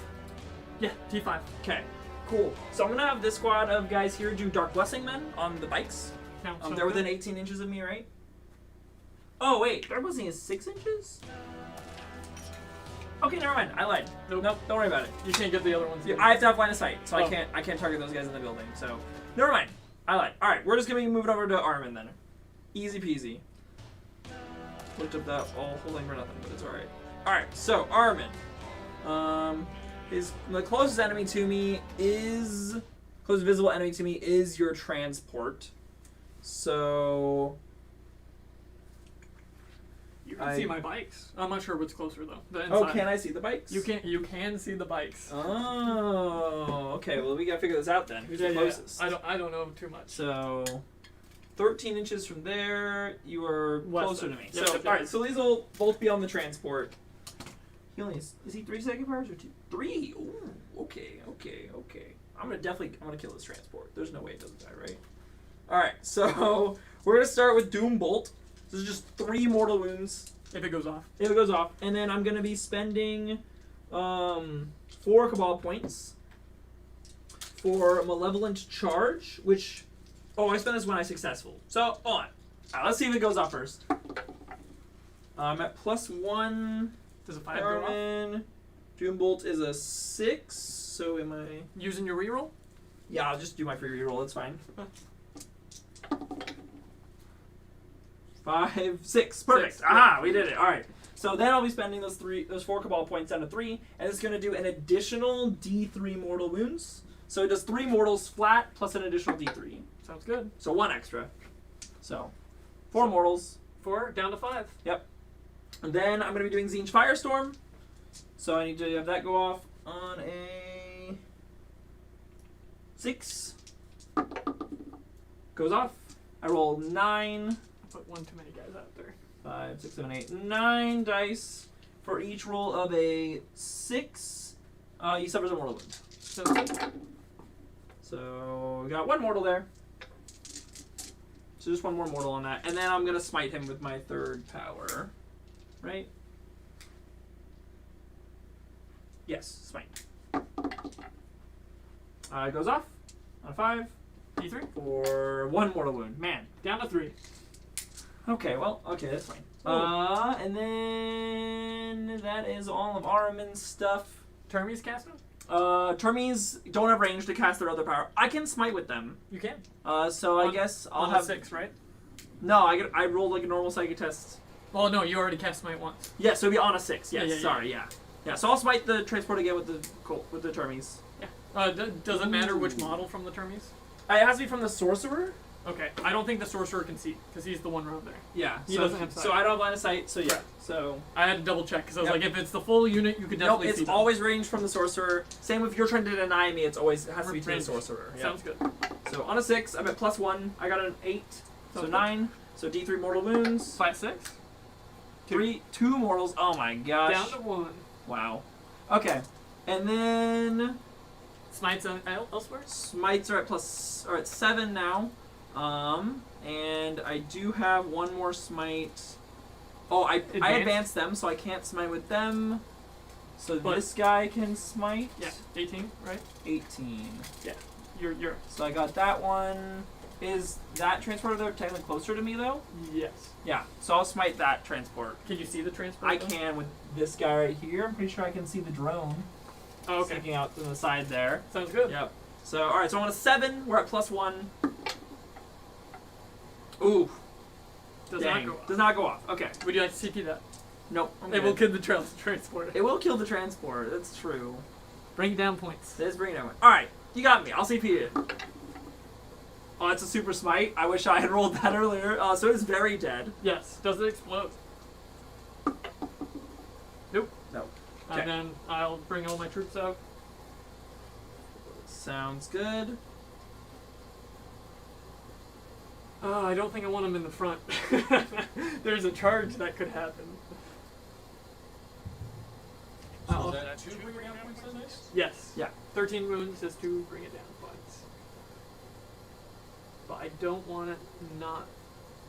Yeah, T5. Okay. Cool. So I'm gonna have this squad of guys here do Dark Blessing Men on the bikes. Counts so They're within good. 18 inches of me, right? Oh wait, Dark Blessing is 6 inches. Okay, never mind. I lied. Nope. Nope. Don't worry about it. You can't get the other ones. Yeah, in. I have to have line of sight, so Oh. I can't target those guys in the building. So never mind. I lied. All right, we're just gonna be moving over to Armin then. Easy peasy. Looked up that whole thing for nothing, but it's all right. All right, so Armin. The closest enemy to me is closest visible enemy to me is your transport. So You can see my bikes. I'm not sure what's closer though. The oh, inside. can I see the bikes? You can see the bikes. Oh, okay. Well, we gotta figure this out then. Who's the closest? I don't know too much. So, 13 inches from there, you are West closer then. to me. Yep, So, yep, yep. all right. So these will both be on the transport. He only is he 3 second powers or 2? 3. Ooh. Okay. I'm gonna kill this transport. There's no way it doesn't die, right? All right. So we're gonna start with Doom Bolt. This is just 3 mortal wounds If it goes off. If it goes off. And then I'm going to be spending 4 Cabal points for Malevolent Charge, which... Oh, I spend this when I'm successful. So, hold on. Alright, let's see if it goes off first. I'm at +1. Does a 5 go off? Doom Bolt is a 6, so am I... Using your reroll? Yeah, I'll just do my free reroll, it's fine. 5, 6, perfect. 6. Aha, we did it. All right. So then I'll be spending those 4 Cabal points down to 3, and it's going to do an additional D3 mortal wounds. So it does 3 mortals flat plus an additional D3. Sounds good. So 1 extra. So 4 mortals. 4 down to 5. Yep. And then I'm going to be doing Zinj Firestorm. So I need to have that go off on a 6. Goes off. I roll 9. Put one too many guys out there. 5, 6, 7, 8, 9 dice. For each roll of a 6, he suffers a mortal wound. So we got 1 mortal there. So just 1 more mortal on that. And then I'm going to smite him with my 3rd power. Right? Yes, smite. It goes off on a 5. D3? For 1 mortal wound. Man. Down to 3. Okay, well, okay, that's fine. Ooh. And then that is all of Aramin's stuff. Termies casting? Termies don't have range to cast their other power. I can smite with them. You can. So I guess I'll on have... a 6, right? No, I rolled like a normal psychic test. Well, no, you already cast smite once. Yeah, so it'd be on a 6. Yes, Yeah. sorry, yeah. Yeah, so I'll smite the transport again with the Termies. Yeah. Does it matter which model from the Termies? It has to be from the Sorcerer. Okay. I don't think the Sorcerer can see, because he's the one row there. Yeah, He doesn't have sight. so I don't have line of sight, so yeah. Right. So I had to double check, because I was Yep. like, if it's the full unit, you could nope, definitely it's see them. always range from the Sorcerer. Same if you're trying to deny me, it has to be to the Range. Sorcerer. Yep. Sounds good. So on a 6, I'm at +1. I got an 8, so Sounds 9. So D3 mortal wounds. 5, 6? 2 mortals. Oh my gosh. Down to 1. Wow. Okay, and then Smites elsewhere? smites are at 7 now. And I do have 1 more smite. Oh, I advanced them, so I can't smite with them. So But- this guy can smite. Yeah. 18, right? 18. Yeah. You're. So I got that one. Is that transporter there technically closer to me though? Yes. Yeah. So I'll smite that transport. Can you see the transport? I though? can with this guy right here. I'm pretty sure I can see the drone Oh, okay. sticking out to the side there. Sounds good. Yep. So alright, so on a 7, we're at +1. Ooh. Does dang. not go off. Does not go off. Okay. Would you like to CP that? Nope. I'm It will good. kill the transport. It will kill the transport. That's true. Bring down points. Let's bring it down. Alright, you got me. I'll CP it. Oh, it's a super smite. I wish I had rolled that earlier. So it's very dead. Yes. Does it explode? Nope. No. Okay. And then I'll bring all my troops out. Sounds good. I don't think I want them in the front. There's a charge that could happen. So is that 2 bring down points then, nice? Yes. Yeah. 13 wounds is to bring it down points. But I don't want it not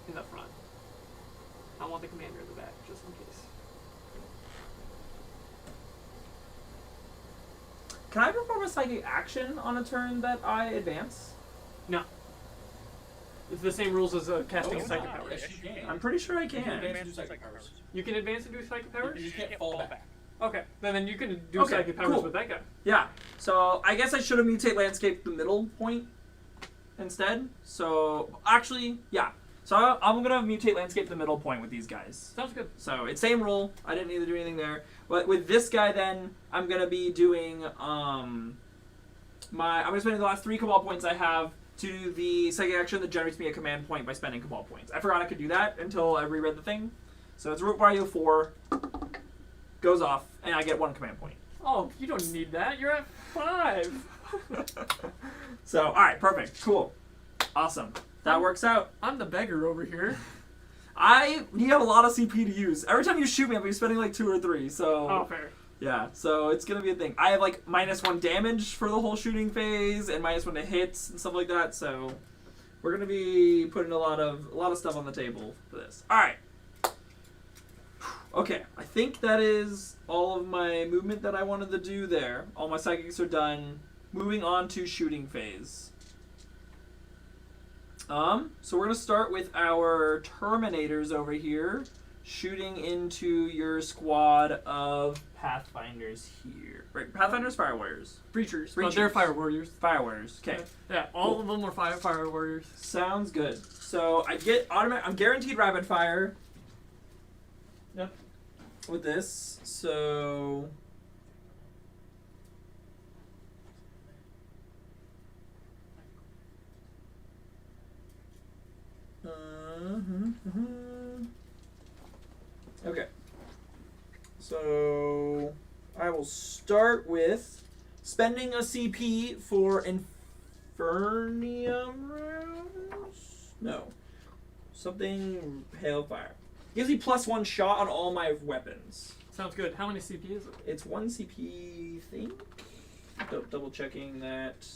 in the front. I want the commander in the back, just in case. Can I perform a psychic action on a turn that I advance? No. It's the same rules as casting Oh, a psychic wow. power. Yes, you can. I'm pretty sure I You can can. advance and do psychic powers. You can advance and do psychic powers? You just can't fall back. Okay. Then you can do Okay, psychic powers cool. with that guy. Yeah. So I guess I should have mutate landscape the middle point instead. So actually, yeah. So I'm gonna mutate landscape the middle point with these guys. Sounds good. So it's same rule. I didn't need to do anything there. But with this guy, then I'm gonna be doing I'm gonna spend the last 3 Cabal points I have to the psychic action that generates me a command point by spending Cabal points. I forgot I could do that until I reread the thing. So it's root value 4, goes off, and I get 1 command point. Oh, you don't need that. You're at 5. So, alright, perfect. Cool. Awesome. That works out. I'm the beggar over here. You have a lot of CP to use. Every time you shoot me, I'll be spending like 2 or 3, so... Oh, fair. Yeah, so it's gonna be a thing. I have like -1 damage for the whole shooting phase, and -1 to hits and stuff like that, so... We're gonna be putting a lot of stuff on the table for this. Alright. Okay, I think that is all of my movement that I wanted to do there. All my psychics are done. Moving on to shooting phase. So we're gonna start with our Terminators over here, shooting into your squad of Pathfinders here. Right, Pathfinders, Fire Warriors. Breachers. Breachers. But they're fire warriors. Fire Warriors. Okay. Yeah, all of them are fire warriors. Sounds good. So I get automatic. I'm guaranteed rapid fire. Yep. With this, so. Okay. So I will start with spending a CP for Infernium rounds? No. Something Hailfire. Gives me +1 shot on all my weapons. Sounds good. How many CP is it? It's 1 CP, think? Double checking that.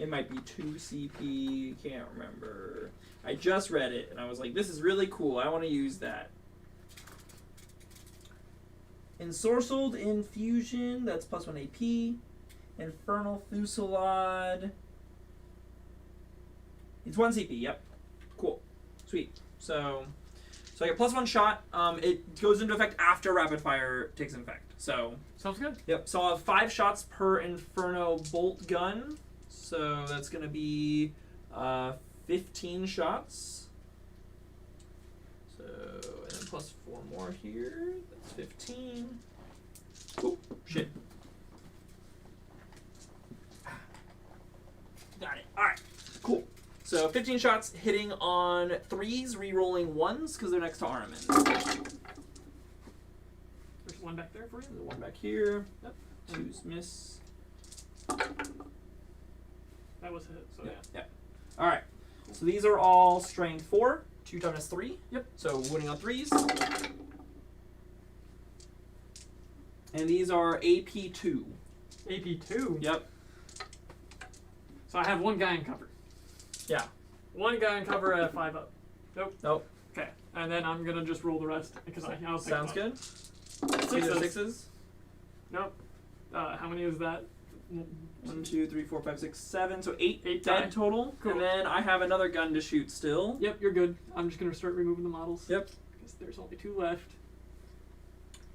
It might be 2 CP. Can't remember. I just read it and I was like, this is really cool. I want to use that. Ensorcelled Infusion, that's +1 AP. Infernal Fusillade. It's 1 CP, yep. Cool. Sweet. So I get +1 shot. It goes into effect after rapid fire takes effect. So sounds good. Yep. So I'll have 5 shots per Inferno bolt gun. So that's gonna be 15 shots. So and then +4 more here. That's 15. Oh shit. Got it. All right. Cool. So 15 shots hitting on 3s, re-rolling 1s because they're next to Armin. There's one back there for you. There's one back here. Yep. 2s miss. That was a hit, so Yeah. All right. So these are all strength 4. 2 toughness 3. Yep. So winning on 3s. And these are AP 2. AP 2? Yep. So I have one guy in cover. Yeah. One guy in cover at 5 up. Nope. Okay. And then I'm going to just roll the rest because I'll pick Sounds them up. good. Sixes. 6s. Nope. How many is that? 1, 2, 3, 4, 5, 6, 7. So 8 Eight dead die. total. Cool. And then I have another gun to shoot still. Yep, you're good. I'm just going to start removing the models. Yep. Because there's only 2 left.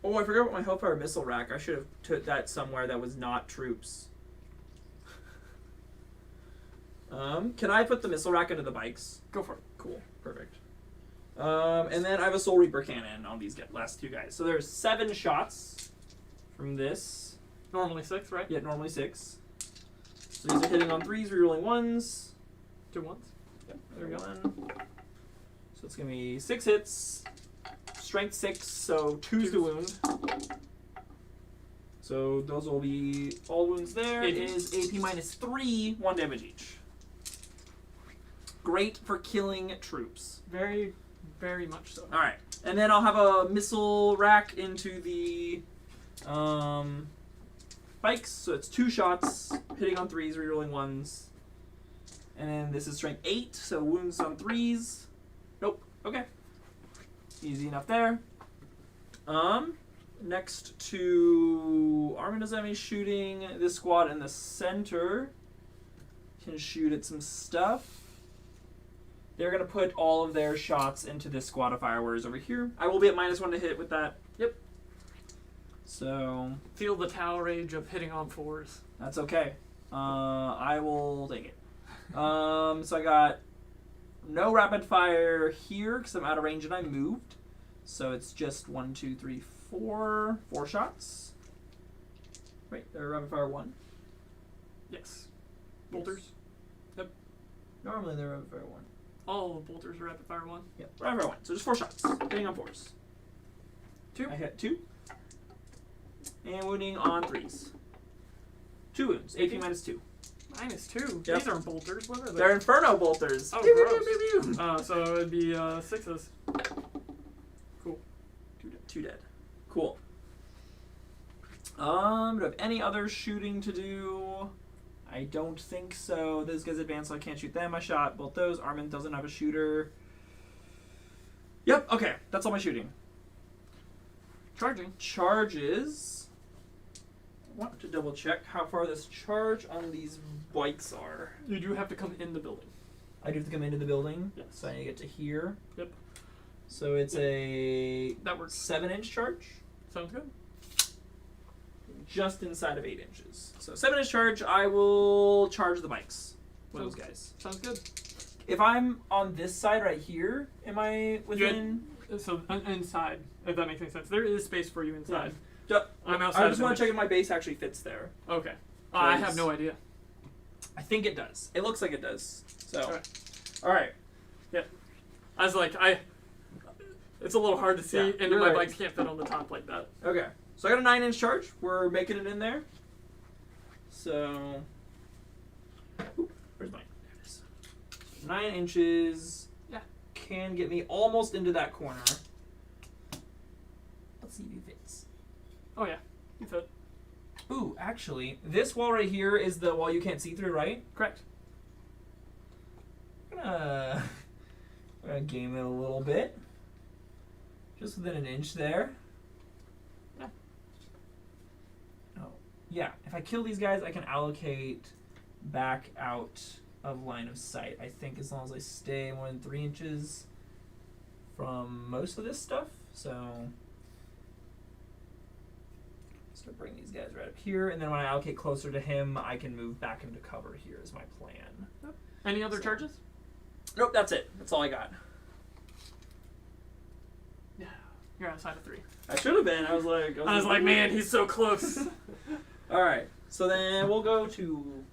Oh, I forgot about my Hellfire missile rack. I should have put that somewhere that was not troops. Can I put the missile rack into the bikes? Go for it. Cool. Perfect. And then I have a Soul Reaper cannon on these last 2 guys. So there's 7 shots from this. Normally 6, right? Yeah, normally 6. So these are hitting on 3s, rerolling 1s. 2 ones. Yep. There we go. 1. So it's going to be 6 hits. Strength 6, so 2's to wound. So those will be all wounds there. It is AP -3, 1 damage each. Great for killing troops. Very, very much so. Alright. And then I'll have a missile rack into the bikes. So it's 2 shots, hitting on 3s, rerolling 1s. And then this is strength 8, so wounds on 3s. Nope. Okay. Easy enough there. Next to Armin doesn't have any shooting. This squad in the center can shoot at some stuff. They're going to put all of their shots into this squad of fire warriors over here. I will be at -1 to hit with that. Yep. So Feel the tower rage of hitting on 4s. that's okay. I will take it. So I got no rapid fire here because I'm out of range and I moved. So it's just 1, 2, 3, 4 shots. Right, they're rapid fire 1. Yes. Bolters. Yep. Normally they're rapid fire 1. All the bolters are rapid fire 1. Yep, rapid fire 1. So just 4 shots. Hitting on 4s. 2. I hit 2. And wounding on 3s. 2 wounds. AP -2. -2. Yep. These aren't bolters. What are they? They're Inferno bolters. Oh, Pew, pew, gross. pew, pew, pew. So it'd be 6s. Cool. 2 dead. Cool. Do I have any other shooting to do? I don't think so. Those guys advanced, so I can't shoot them. I shot both those. Armin doesn't have a shooter. Yep, okay. That's all my shooting. Charging. charges. I want to double check how far this charge on these bikes are. You do have to come in the building. I do have to come into the building. Yes. So I need to get to here. Yep. So it's a That works. 7-inch charge. Sounds good. Just inside of 8 inches. So 7-inch charge, I will charge the bikes with those guys. Sounds good. If I'm on this side right here, am I within? So inside, if that makes any sense. There is space for you inside. Yeah. I'm outside. I just want to check if my base actually fits there. Okay. I have no idea. I think it does. It looks like it does. So, Okay. all right. Yeah. I was like, it's a little hard to see, Yeah, and you're my right. bikes can't fit on the top like that. Okay. So I got a 9-inch charge. We're making it in there. So, where's mine? There it is. 9 inches. Yeah. Can get me almost into that corner. Let's see if it fits. Oh yeah, you fit. Ooh, actually, this wall right here is the wall you can't see through, right? Correct. I'm gonna game it a little bit. Just within an inch there. Yeah. Oh, yeah. If I kill these guys, I can allocate back out of line of sight. I think as long as I stay more than 3 inches from most of this stuff. So, start bringing these guys right up here, and then when I allocate closer to him, I can move back into cover here. Is my plan. Any other charges? Nope, that's it. That's all I got. Yeah. You're outside of 3. I should have been. I was like, man, he's so close. All right. So then we'll go to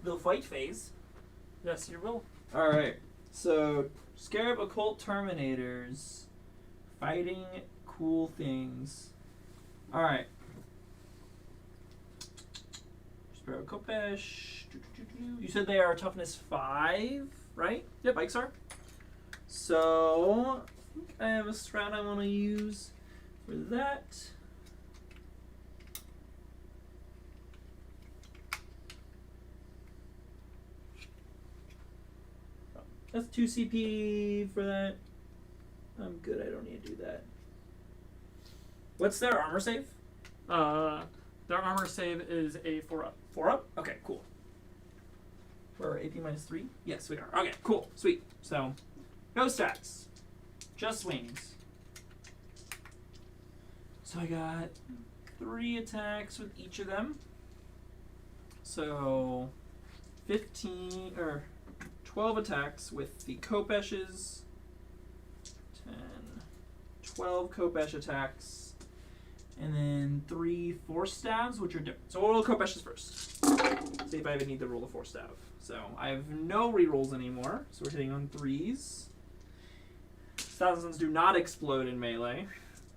the fight phase. Yes, you will. All right. So Scarab Occult Terminators fighting cool things. All right. Sparrow Kopesh. You said they are toughness 5, right? Yep. Bikes are. So I think I have a strat I want to use for that. That's 2 CP for that. I'm good. I don't need to do that. What's their armor save? Their armor save is a 4-up. 4-up? Okay, cool. We're AP -3? Yes, we are. Okay, cool. Sweet. So, no stats. Just swings. So I got 3 attacks with each of them. So, 15, or 12 attacks with the Kopeshes. 10, 12 Kopesh attacks. And then 3 Force Stabs, which are different. So we'll roll Kopeshes first. See if I even need to roll a Force Stab. So I have no rerolls anymore. So we're hitting on 3s. Thousands do not explode in melee.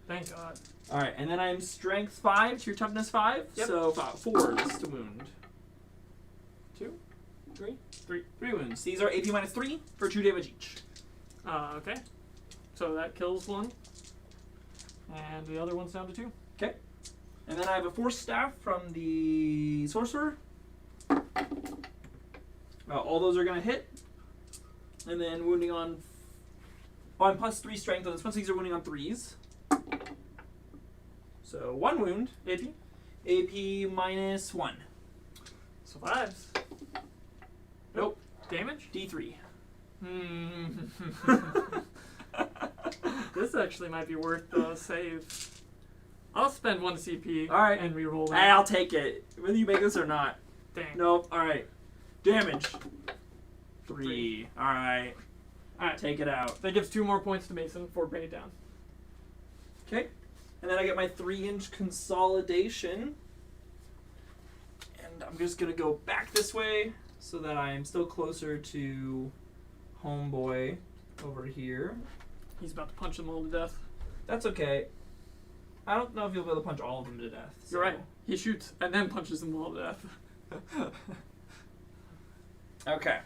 Thank God. Alright, and then I'm Strength 5 to your Toughness 5. Yep. So 4s to wound. 2? 3? 3 wounds. These are AP -3 for 2 damage each. Okay. So that kills 1. And the other one's down to 2. Okay. And then I have a Force Staff from the Sorcerer. All those are going to hit. And then wounding on... Oh, I'm +3 strength on this one, so these are wounding on 3s. So 1 wound. AP? AP -1. Survives. Nope. Damage? D3. This actually might be worth the save. I'll spend 1 CP Alright. and reroll Hey, it. I'll take it. Whether you make this or not. Dang. Nope. Alright. Damage. 3. Alright. Alright. Take it out. That gives 2 more points to Mason for bringing it down. Okay. And then I get my 3-inch consolidation. And I'm just going to go back this way so that I'm still closer to Homeboy over here. He's about to punch them all to death. That's okay. I don't know if you'll be able to punch all of them to death. You're right. He shoots and then punches them all to death. Okay.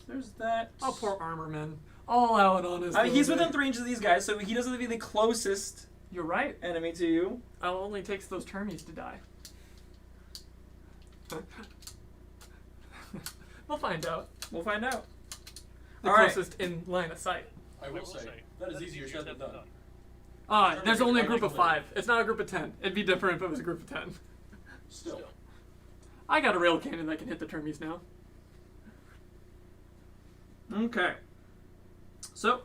There's that. Oh, poor Armorman. All out on his. I mean, he's little within 3 inches of these guys, so he doesn't have to be the closest You're right. enemy to you. It only takes those termies to die. We'll find out. We'll find out. The All right. closest in line of sight. I will say, that is easier said than done. There's only a group of 5. It's not a group of 10. It'd be different if it was a group of 10. Still. I got a rail cannon that can hit the termies now. Okay. So,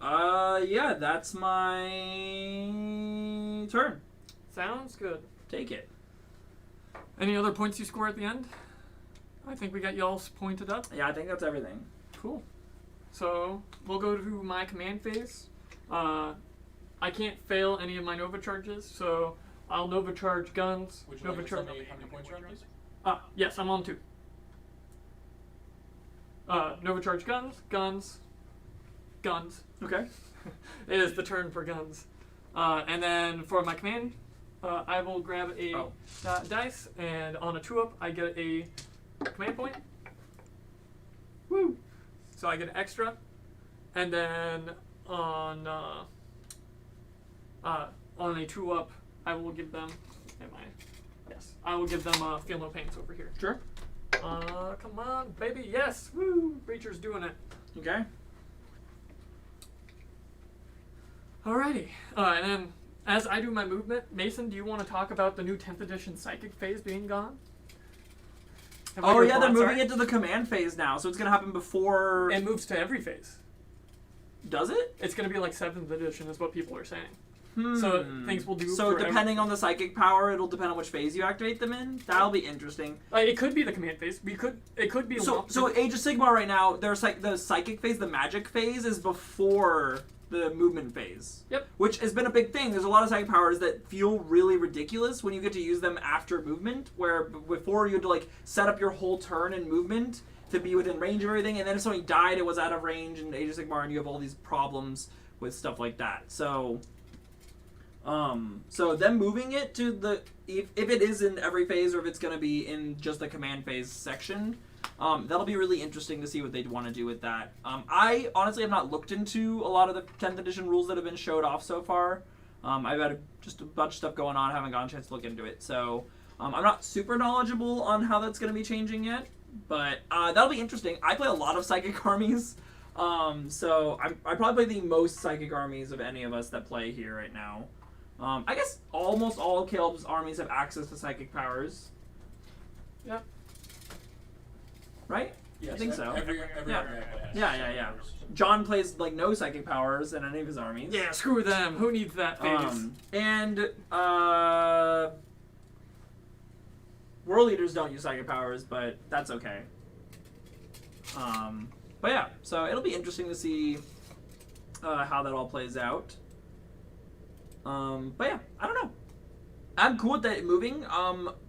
yeah, that's my turn. Sounds good. Take it. Any other points you score at the end? I think we got y'all pointed up. Yeah, I think that's everything. Cool. So, we'll go to my command phase. I can't fail any of my Nova charges, so I'll Nova charge guns. Would you Nova like to tell charge. me how many points you're on, please? Yes, I'm on 2. Nova charge guns, guns. Okay. It is the turn for guns. And then for my command, I will grab a dice, and on a 2-up, I get a command point. Woo! So I get an extra. And then on a 2-up, I will give them. I will give them feel no pains over here. Sure. Come on, baby, yes! Woo! Breacher's doing it. Okay. Alrighty. And then, as I do my movement, Mason, do you want to talk about the new 10th edition psychic phase being gone? And what Oh your yeah, they're thoughts moving are? it to the command phase now, so it's gonna happen before. It moves to every phase. Does it? It's going to be like 7th edition, is what people are saying. So things will do. So for depending on the psychic power, it'll depend on which phase you activate them in. That'll be interesting. It could be the command phase. It could be. So Age of Sigmar right now, there's like the psychic phase, the magic phase is before the movement phase. Yep. Which has been a big thing. There's a lot of psychic powers that feel really ridiculous when you get to use them after movement, where before you had to like set up your whole turn and movement to be within range of everything, and then if somebody died, it was out of range in Age of Sigmar, and you have all these problems with stuff like that. So them moving it to the if it is in every phase or if it's going to be in just the command phase section, that'll be really interesting to see what they'd want to do with that. I honestly have not looked into a lot of the 10th edition rules that have been showed off so far. I've had just a bunch of stuff going on, haven't gotten a chance to look into it. So I'm not super knowledgeable on how that's going to be changing yet, but that'll be interesting. I play a lot of psychic armies, so I probably play the most psychic armies of any of us that play here right now. I guess almost all of Caleb's armies have access to psychic powers. Yep. Right? Yes, I think so. Every Yeah. army I play has Yeah. powers. John plays like no psychic powers in any of his armies. Yeah, screw them. Who needs that phase? And world leaders don't use psychic powers, but that's okay. But yeah, so it'll be interesting to see how that all plays out. But yeah, I don't know. I'm cool with that moving,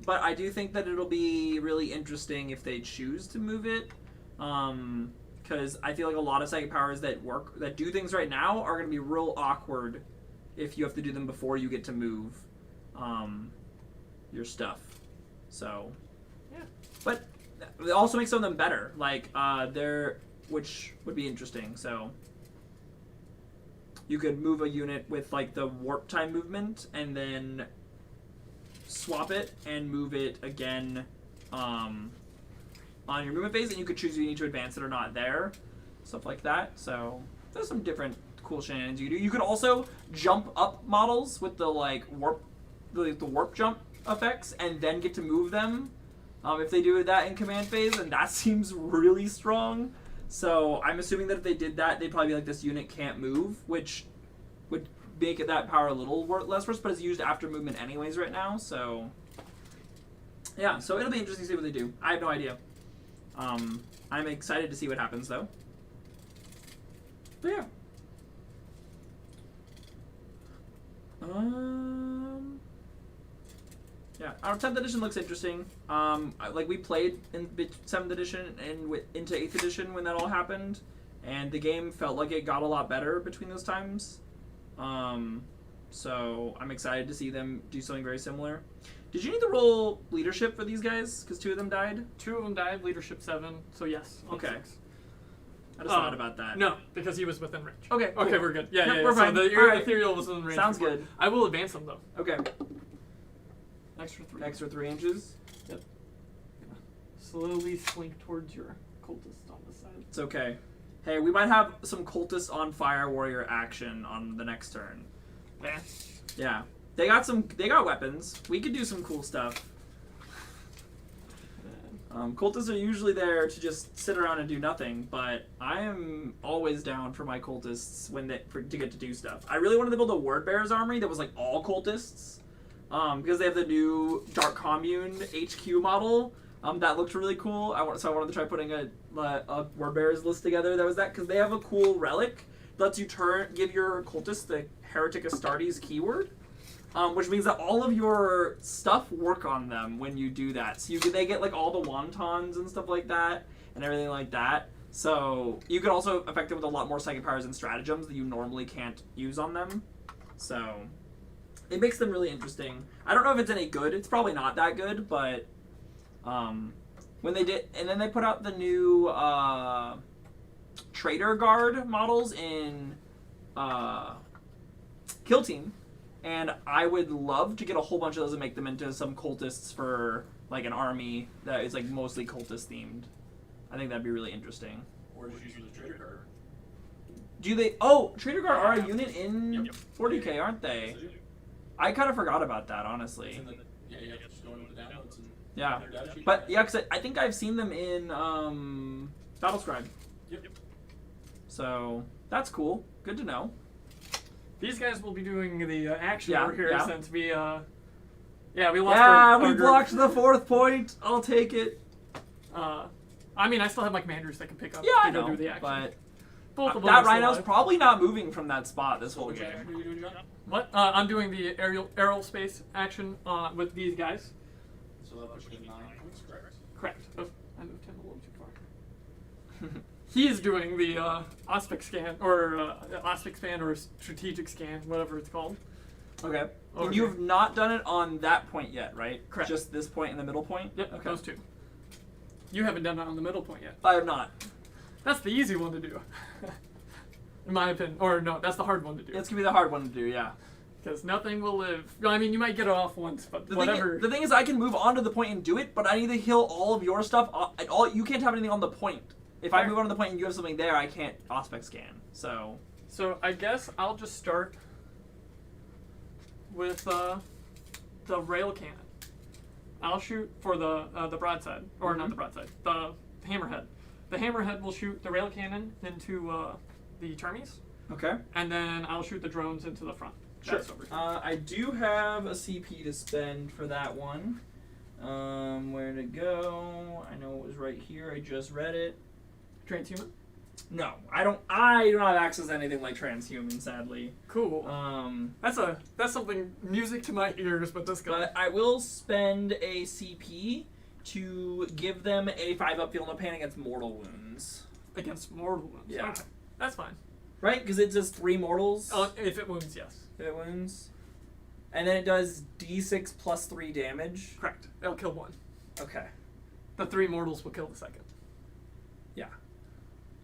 but I do think that it'll be really interesting if they choose to move it, because I feel like a lot of psychic powers that do things right now are going to be real awkward if you have to do them before you get to move your stuff. So, Yeah. But it also makes some of them better, like which would be interesting. So you could move a unit with like the warp time movement and then swap it and move it again on your movement phase, and you could choose if you need to advance it or not there, stuff like that. So there's some different cool shenanigans you can do. You could also jump up models with the like the warp jump effects and then get to move them if they do that in command phase, and that seems really strong. So I'm assuming that if they did that, they'd probably be like, this unit can't move, which would make that power a little less worse, but it's used after movement anyways right now. So yeah, so it'll be interesting to see what they do. I have no idea. I'm excited to see what happens though. But yeah. Yeah, our 10th edition looks interesting. Like we played in 7th edition and into 8th edition when that all happened, and the game felt like it got a lot better between those times. So I'm excited to see them do something very similar. Did you need to roll leadership for these guys? Because 2 of them died? 2 of them died, leadership 7, so yes. On Okay. 6. I just thought about that. No, because he was within range. Okay, cool. Okay, we're good. Yeah, Yep, yeah, we're fine. So All right. ethereal was within range. Sounds before. good. I will advance them though. Okay. Extra 3. Extra 3 inches. Yep. Slowly slink towards your cultist on the side. It's okay. Hey, we might have some cultist on fire warrior action on the next turn. Yeah. Yeah. They got weapons. We could do some cool stuff. Cultists are usually there to just sit around and do nothing, but I am always down for my cultists to get to do stuff. I really wanted to build a Word Bearers army that was like all cultists, because they have the new Dark Commune HQ model that looked really cool. So I wanted to try putting a Word Bearers list together. That was that because they have a cool relic that lets you give your cultists the Heretic Astartes keyword. Which means that all of your stuff work on them when you do that. So they get like all the wontons and stuff like that, and everything like that. So you can also affect them with a lot more psychic powers and stratagems that you normally can't use on them. So it makes them really interesting. I don't know if it's any good. It's probably not that good, but when they did, and then they put out the new Trader Guard models in Kill Team. And I would love to get a whole bunch of those and make them into some cultists for like an army that is like mostly cultist themed. I think that'd be really interesting. Or just use the Trader Guard. Do they? Oh, Trader Guard are a unit in 40k, aren't they? I kind of forgot about that, honestly. Yeah, you have to just go into the downloads and Yeah, their data sheet. but yeah, because I think I've seen them in Battlescribe. Yep. So that's cool. Good to know. These guys will be doing the action Yeah, over here yeah. since we lost We group. blocked the 4th point. I'll take it. I mean, I still have my commanders that can pick up Yeah, I to go know, do the action. but Both of them that are still rhino's alive. probably not moving from that spot this whole Which game. action are you doing, John? What? I'm doing the aerospace action with these guys. So that puts you to 9 points, correct? Correct. Oh, I moved him a little too far. He's doing the Ospic scan, or Ospic scan, or strategic scan, whatever it's called. Okay. Over And you here. have not done it on that point yet, right? Correct. Just this point and the middle point? Yep, Okay. those two. You haven't done that on the middle point yet. I have not. That's the easy one to do. In my opinion. Or no, that's the hard one to do. It's going to be the hard one to do, yeah. Because nothing will live. I mean, you might get it off once, but The whatever. Thing is, I can move on to the point and do it, but I need to heal all of your stuff. You can't have anything on the point. If I Fair. move on to the point and you have something there, I can't Ospec scan. So I guess I'll just start with the rail cannon. I'll shoot for the broadside, or not the broadside, the hammerhead. The hammerhead will shoot the rail cannon into the termies, okay. and then I'll shoot the drones into the front. Sure. That's over here. I do have a CP to spend for that one. Where to go? I know it was right here. I just read it. Transhuman. No, I don't. I do not have access to anything like transhuman, sadly. Cool. That's something music to my ears, but this guy. But I will spend a CP to give them a 5-up feel no pain against mortal wounds. Against mortal wounds. Yeah. Okay. That's fine. Right? Because it does 3 mortals. If it wounds, yes. If it wounds. And then it does D6 plus 3 damage. Correct. It'll kill one. Okay. The 3 mortals will kill the second.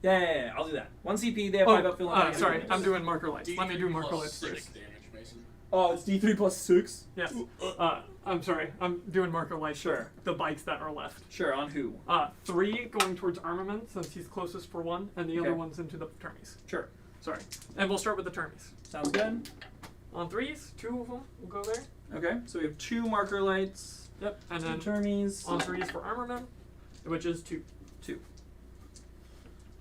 Yeah, I'll do that. 1 CP, they have 5-up feel no pain. against sorry, mortals. I'm doing marker lights. Let me do D3 marker plus lights 6 first. damage, Mason. Oh, it's D3 plus 6? Yes. I'm sorry. I'm doing marker lights. Sure. The bikes that are left. Sure, on who? 3 going towards armament since he's closest for 1, and the Okay. other one's into the termies. Sure. Sorry. And we'll start with the termies. Sounds good. On 3s, 2 of them will go there. Okay, so we have 2 marker lights. Yep. And 2 then termies. on 3s for armament, which is 2. 2.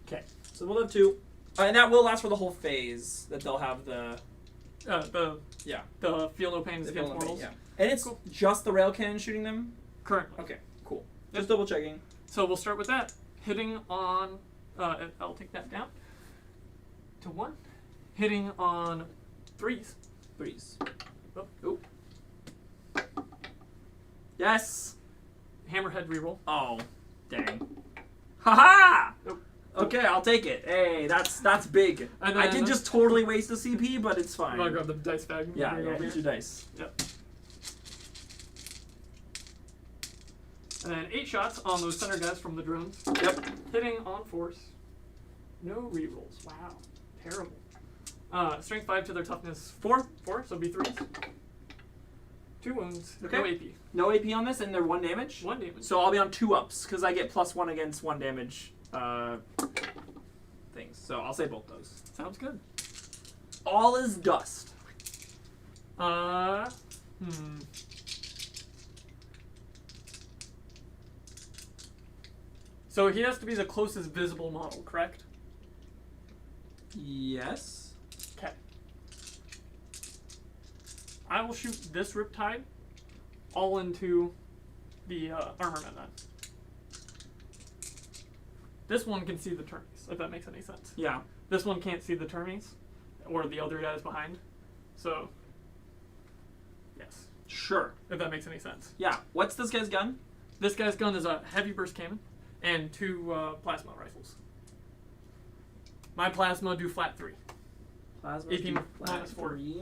Okay, so we'll have 2. And that will last for the whole phase, that they'll have the... Yeah. The feel no pain the against fill-in mortals. thing, yeah. And it's Cool. just the rail cannon shooting them? Currently. Okay, cool. Just double checking. So we'll start with that. Hitting on, I'll take that down to 1. Hitting on 3s. 3s. Oh. Oop. Yes! Hammerhead reroll. Oh, dang. Haha! Nope. Okay, I'll take it. Hey, that's big. And I then- did just totally waste a CP, but it's fine. I'm gonna grab the dice bag. Yeah, Bring it yeah, over hit here. your dice. Yep. And then 8 shots on those center guys from the drones. Yep. Hitting on force. No rerolls. Wow. Terrible. Strength 5 to their toughness 4. 4, so it'll be 3s. 2 wounds. Okay. No AP. No AP on this, and they're 1 damage? 1 damage. So I'll be on 2 ups, because I get +1 against 1 damage things. So I'll say both those. Sounds good. All is dust. So he has to be the closest visible model, correct? Yes. Okay. I will shoot this Riptide all into the armorman then. This one can see the Termies, if that makes any sense. Yeah. This one can't see the Termies, or the other guys behind. So, yes, Sure. if that makes any sense. Yeah. What's this guy's gun? This guy's gun is a heavy burst cannon and 2 plasma rifles. My plasma do flat 3. Plasma. AP do minus 4. 3.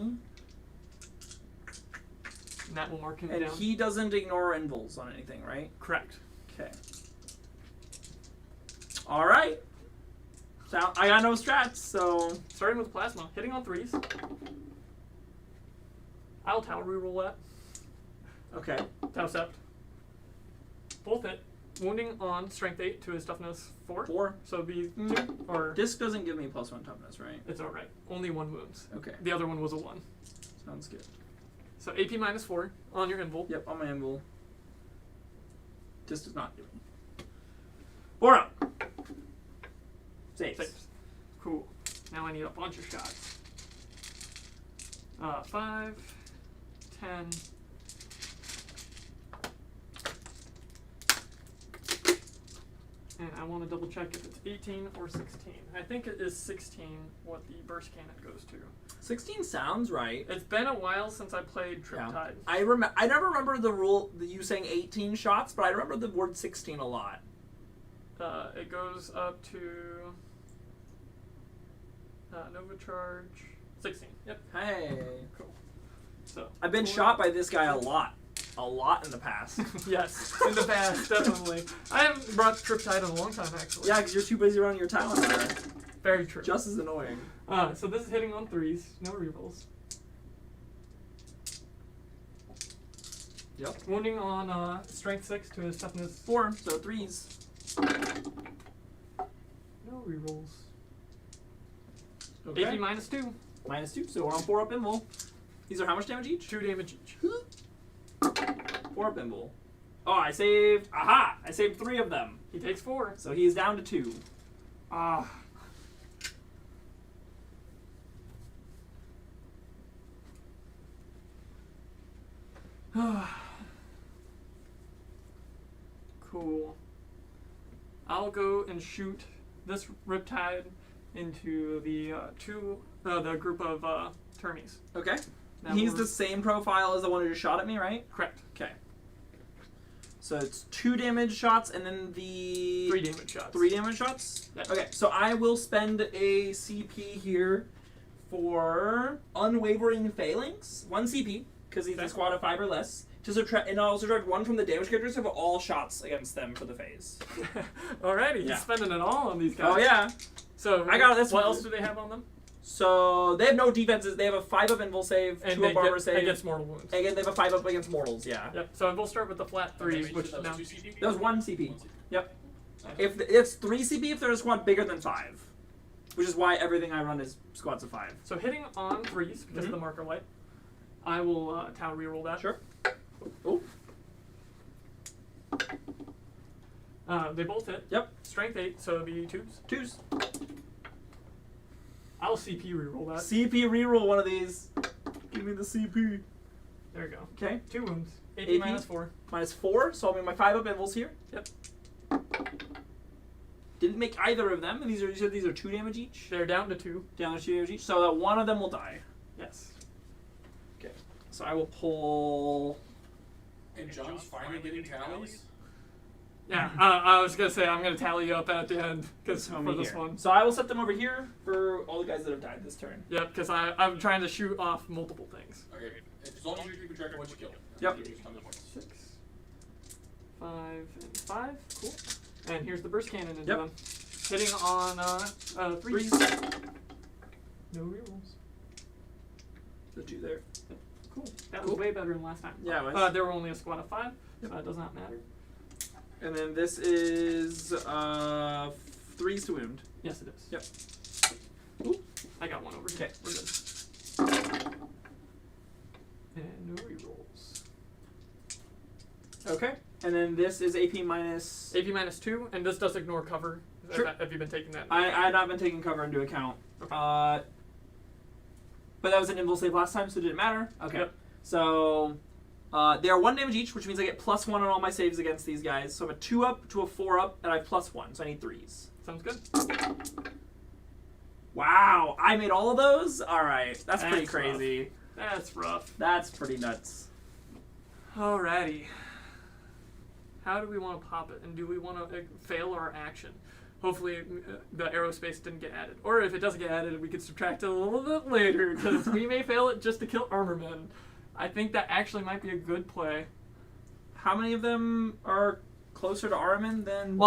And that will mark him And down. he doesn't ignore invuls on anything, right? Correct. Okay. All right. So I got no strats, so Starting with plasma, hitting on 3s. I'll Tau reroll that. okay. Tau Sept. Both hit. Wounding on strength 8 to his toughness 4. 4. So it'd be 2. Or Disc doesn't give me +1 toughness, right? it's alright. Only 1 wounds. Okay. The other one was a 1. Sounds good. So AP minus 4 on your invul. Yep, on my invul. Disc does not give me. 4 up. Saves. Saves. Cool. Now I need a bunch of shots. 5, 10. And I want to double check if it's 18 or 16. I think it is 16 what the burst cannon goes to. 16 sounds right. It's been a while since I played Triptide. I never remember the rule, you saying 18 shots, but I remember the word 16 a lot. It goes up to Nova Charge 16. Yep. Hey. Cool. So I've been shot by this guy a lot. A lot in the past. yes, in the past, definitely. I haven't brought Triptide in a long time, actually. Yeah, because you're too busy running your talent there. Very true. Just as annoying. So this is hitting on 3s, no rerolls. Yep. Wounding on strength 6 to his toughness 4, so 3s. No rerolls. Okay. AP minus 2. -2, so we're on 4 up invul. These are how much damage each? 2 damage each. 4 up invul. Oh, I saved. Aha! I saved 3 of them. He takes 4. So he's down to 2. Ah. Cool. I'll go and shoot this Riptide into the the group of Termies. Okay. Now He's we're- the same profile as the one who just shot at me, right? Correct. Okay. So it's 2 damage shots and then the 3 damage shots. 3 damage shots? Yes. Okay, so I will spend a CP here for Unwavering Phalanx. 1 CP, because he's a Okay. squad of 5 or less. To subtract, and I'll also subtract 1 from the damage characters of all shots against them for the phase. Alrighty, he's Yeah. spending it all on these guys. Oh yeah. So I got this What one. else do they have on them? So they have no defenses. They have a 5 up invul save, 2 up armor save. against mortal wounds. Again, they have a 5 up against mortals. Yeah. Yep. So we'll start with the flat 3s, Okay, which that was now 2 CP? That was 1 CP. 1 CP. Yep. Okay. If it's 3 CP if they're a squad bigger than 5, which is why everything I run is squads of 5. So hitting on 3s because of the Mhm. marker light, I will Tau reroll that. Sure. Oh. They both hit. Yep. Strength 8, so it'll be 2s. 2s. I'll CP reroll that. CP reroll one of these. Give me the CP. There we go. Okay. 2 wounds. AP, AP? minus 4. -4, so I'll make my 5 up invuls here. Yep. Didn't make either of them. These are, you said these are 2 damage each? They're down to 2. Down to 2 damage each, so that one of them will die. Yes. Okay. So I will pull. And John's finally getting tallies? Yeah, I was gonna say I'm gonna tally you up at the end because Tell for me this here. one. So I will set them over here for all the guys that have died this turn. Yep, because I'm trying to shoot off multiple things. Okay, as long as you're keeping track of what you killed. Yep. You just tell me what. 6, 5, and 5. Cool. And here's the burst cannon into Yep. them. Hitting on 3s. 3s. No rerolls. The 2 there. Cool. That Cool. was way better than last time. Yeah, it was. There were only a squad of 5, Yep. so it does not matter. And then this is 3s to wound. Yes, it is. Yep. Ooh. I got one over here. Okay. We're good. And no rerolls. Okay. And then this is AP minus. AP minus 2, and this does ignore cover. Sure. Have you been taking that? I had not been taking cover into account. Okay. But that was an invul save last time, so it didn't matter. Okay. Yep. So they are 1 damage each, which means I get +1 on all my saves against these guys. So I'm a 2 up to a 4 up, and I have +1, so I need 3s. Sounds good. Wow, I made all of those? Alright, that's pretty crazy. That's rough. That's pretty nuts. Alrighty. How do we want to pop it? And do we want to fail our action? Hopefully the aerospace didn't get added. Or if it doesn't get added, we could subtract it a little bit later, because we may fail it just to kill Armormen. I think that actually might be a good play. How many of them are closer to Armin than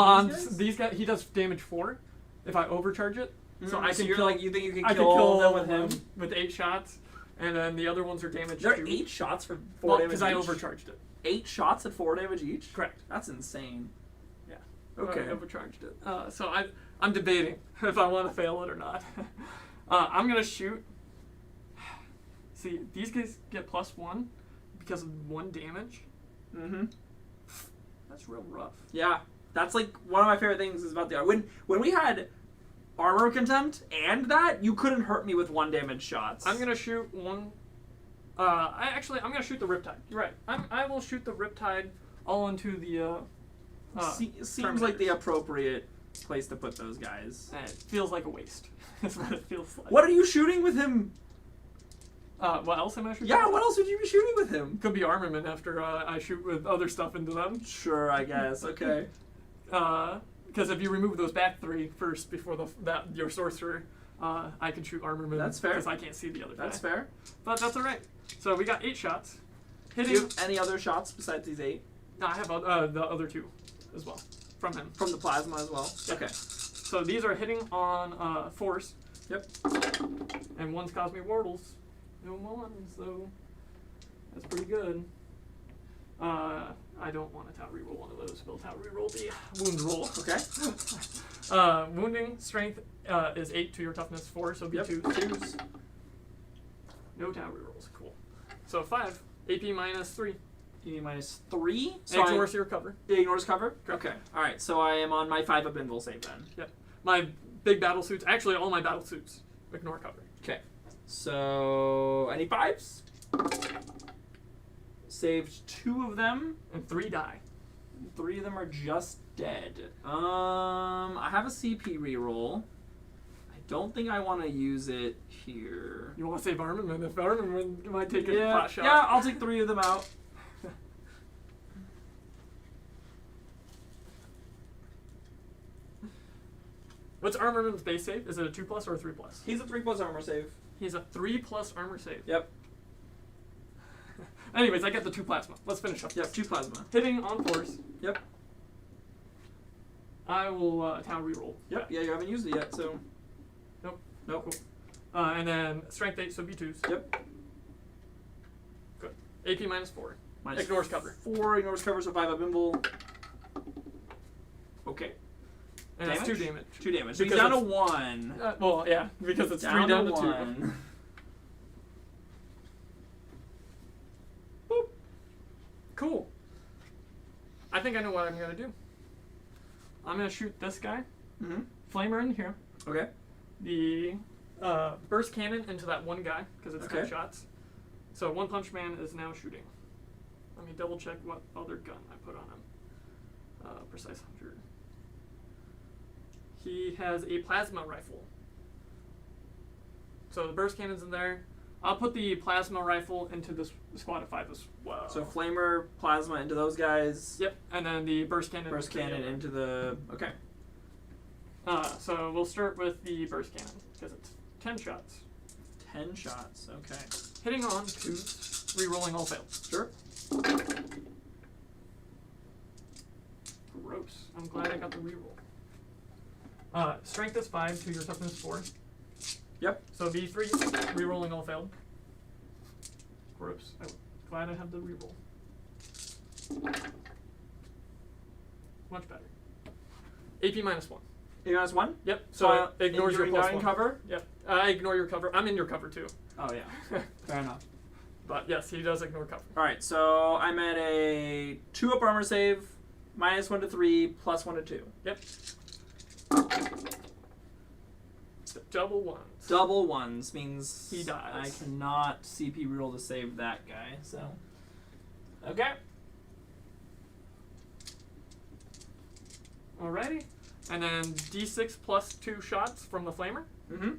these guys? He does damage 4 if I overcharge it. So I can you're kill, like, you think you can I kill all of them with him? with 8 shots, and then the other ones are damage There are 2. 8 shots for 4 damage because each? I overcharged it. 8 shots at 4 damage each? Correct. That's insane. Yeah. Okay. I overcharged it. So I'm debating if I want to fail it or not. I'm gonna shoot. See, these guys get +1 because of 1 damage. Mm-hmm. That's real rough. Yeah. That's like one of my favorite things is about the when we had armor contempt and that, you couldn't hurt me with 1 damage shots. I'm gonna shoot 1. I'm gonna shoot the Riptide. You're right. I will shoot the Riptide all into the. Seems like the appropriate place to put those guys. It feels like a waste. That's what it feels like. What are you shooting with him? What else am I shooting? Yeah, what else would you be shooting with him? Could be Armament after I shoot with other stuff into them. Sure, I guess. Okay. Because if you remove those back 3 first before your sorcerer, I can shoot Armament. That's fair. Because I can't see the other guy. That's fair. But that's alright. So we got 8 shots. Do you have any other shots besides these 8? No, I have the other 2 as well from him. From the plasma as well? Yep. Okay. So these are hitting on force. Yep. And one's caused me wardles. No ones, though. That's pretty good. I don't want to tau reroll one of those. We'll tau reroll the wound roll. Okay. Wounding strength is 8 to your toughness 4, so be 2. Twos. No tau rerolls. Cool. So 5. AP minus 3. AP minus 3. So ignores your cover. It ignores cover? Correct. Okay. Alright, so I am on my 5 up invul save then. Yep. My big battle suits, actually all my battle suits, ignore cover. Okay. So, any 5s? Saved 2 of them. And 3 die. 3 of them are just dead. I have a CP reroll. I don't think I want to use it here. You want to save Armament? If Armament might take a pot shot. Yeah, I'll take 3 of them out. What's Armament's base save? Is it a 2+ or a 3+? He's a 3+ armor save. He's a 3+ armor save. Yep. Anyways, I get the 2 plasma. Let's finish up. Yep, 2 plasma. Hitting on force. Yep. I will tau reroll. Yep. Yeah, you haven't used it yet, so. Nope. Nope. Cool. And then strength 8, so B2s. Yep. Good. AP minus 4. Minus Ignores cover. 4 ignores cover, so 5 up invul. Okay. And that's 2 damage. 2 damage. So he's Because down to it's- 1. Well, yeah, because it's 3 down to 2. 1. Boop. Cool. I think I know what I'm going to do. I'm going to shoot this guy. Mm-hmm. Flamer in here. Okay. The burst cannon into that one guy, because it's 10 Okay. shots. So One Punch Man is now shooting. Let me double check what other gun I put on him. Precise 100. He has a plasma rifle. So the burst cannon's in there. I'll put the plasma rifle into this squad of 5 as well. So flamer, plasma into those guys. Yep, and then the burst cannon. Burst cannon into the. Okay. So we'll start with the burst cannon because it's 10 shots. 10 shots. Okay. Hitting on 2s, re-rolling all fails. Sure. Gross. I'm glad I got the reroll. Strength is 5 to your toughness 4. Yep. So B3, rerolling all failed. Gross. I'm glad I have the reroll. Much better. AP minus 1. You guys 1? Yep. So So ignores your you're plus in 1. cover? Yep. I ignore your cover. I'm in your cover too. Oh, yeah. Fair enough. But yes, he does ignore cover. All right, so I'm at a 2-up armor save, -1 to 3, +1 to 2. Yep. Double ones. Double ones means He dies. I cannot CP reroll to save that guy. So, okay. Alrighty. And then D6 plus 2 shots from the flamer. Mm-hmm.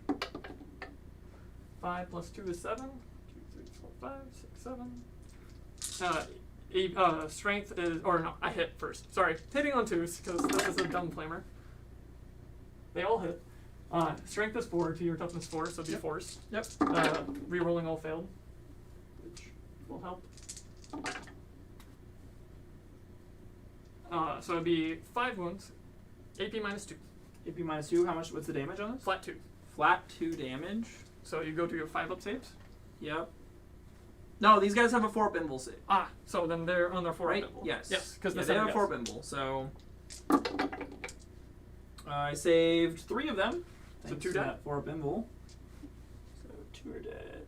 5 plus 2 is 7. 2, 3, 4, 5, 6, 7. Strength is, or no, I hit first. Sorry, hitting on 2s because this is a dumb flamer. They all hit. Strength is 4 to your toughness 4, so it'd be Yep. force. Yep. Rerolling all failed, which will help. So it'd be 5 wounds, AP -2, AP -2. How much? What's the damage on this? flat 2. Flat 2 damage. So you go to your 5-up saves. Yep. No, these guys have a 4-up invul save. So then they're on their 4-up Right? level. Yes. Yes, because they have a 4-up invul. So I saved 3 of them. So Thanks 2 to dead. that 4-up invul. So 2 are dead.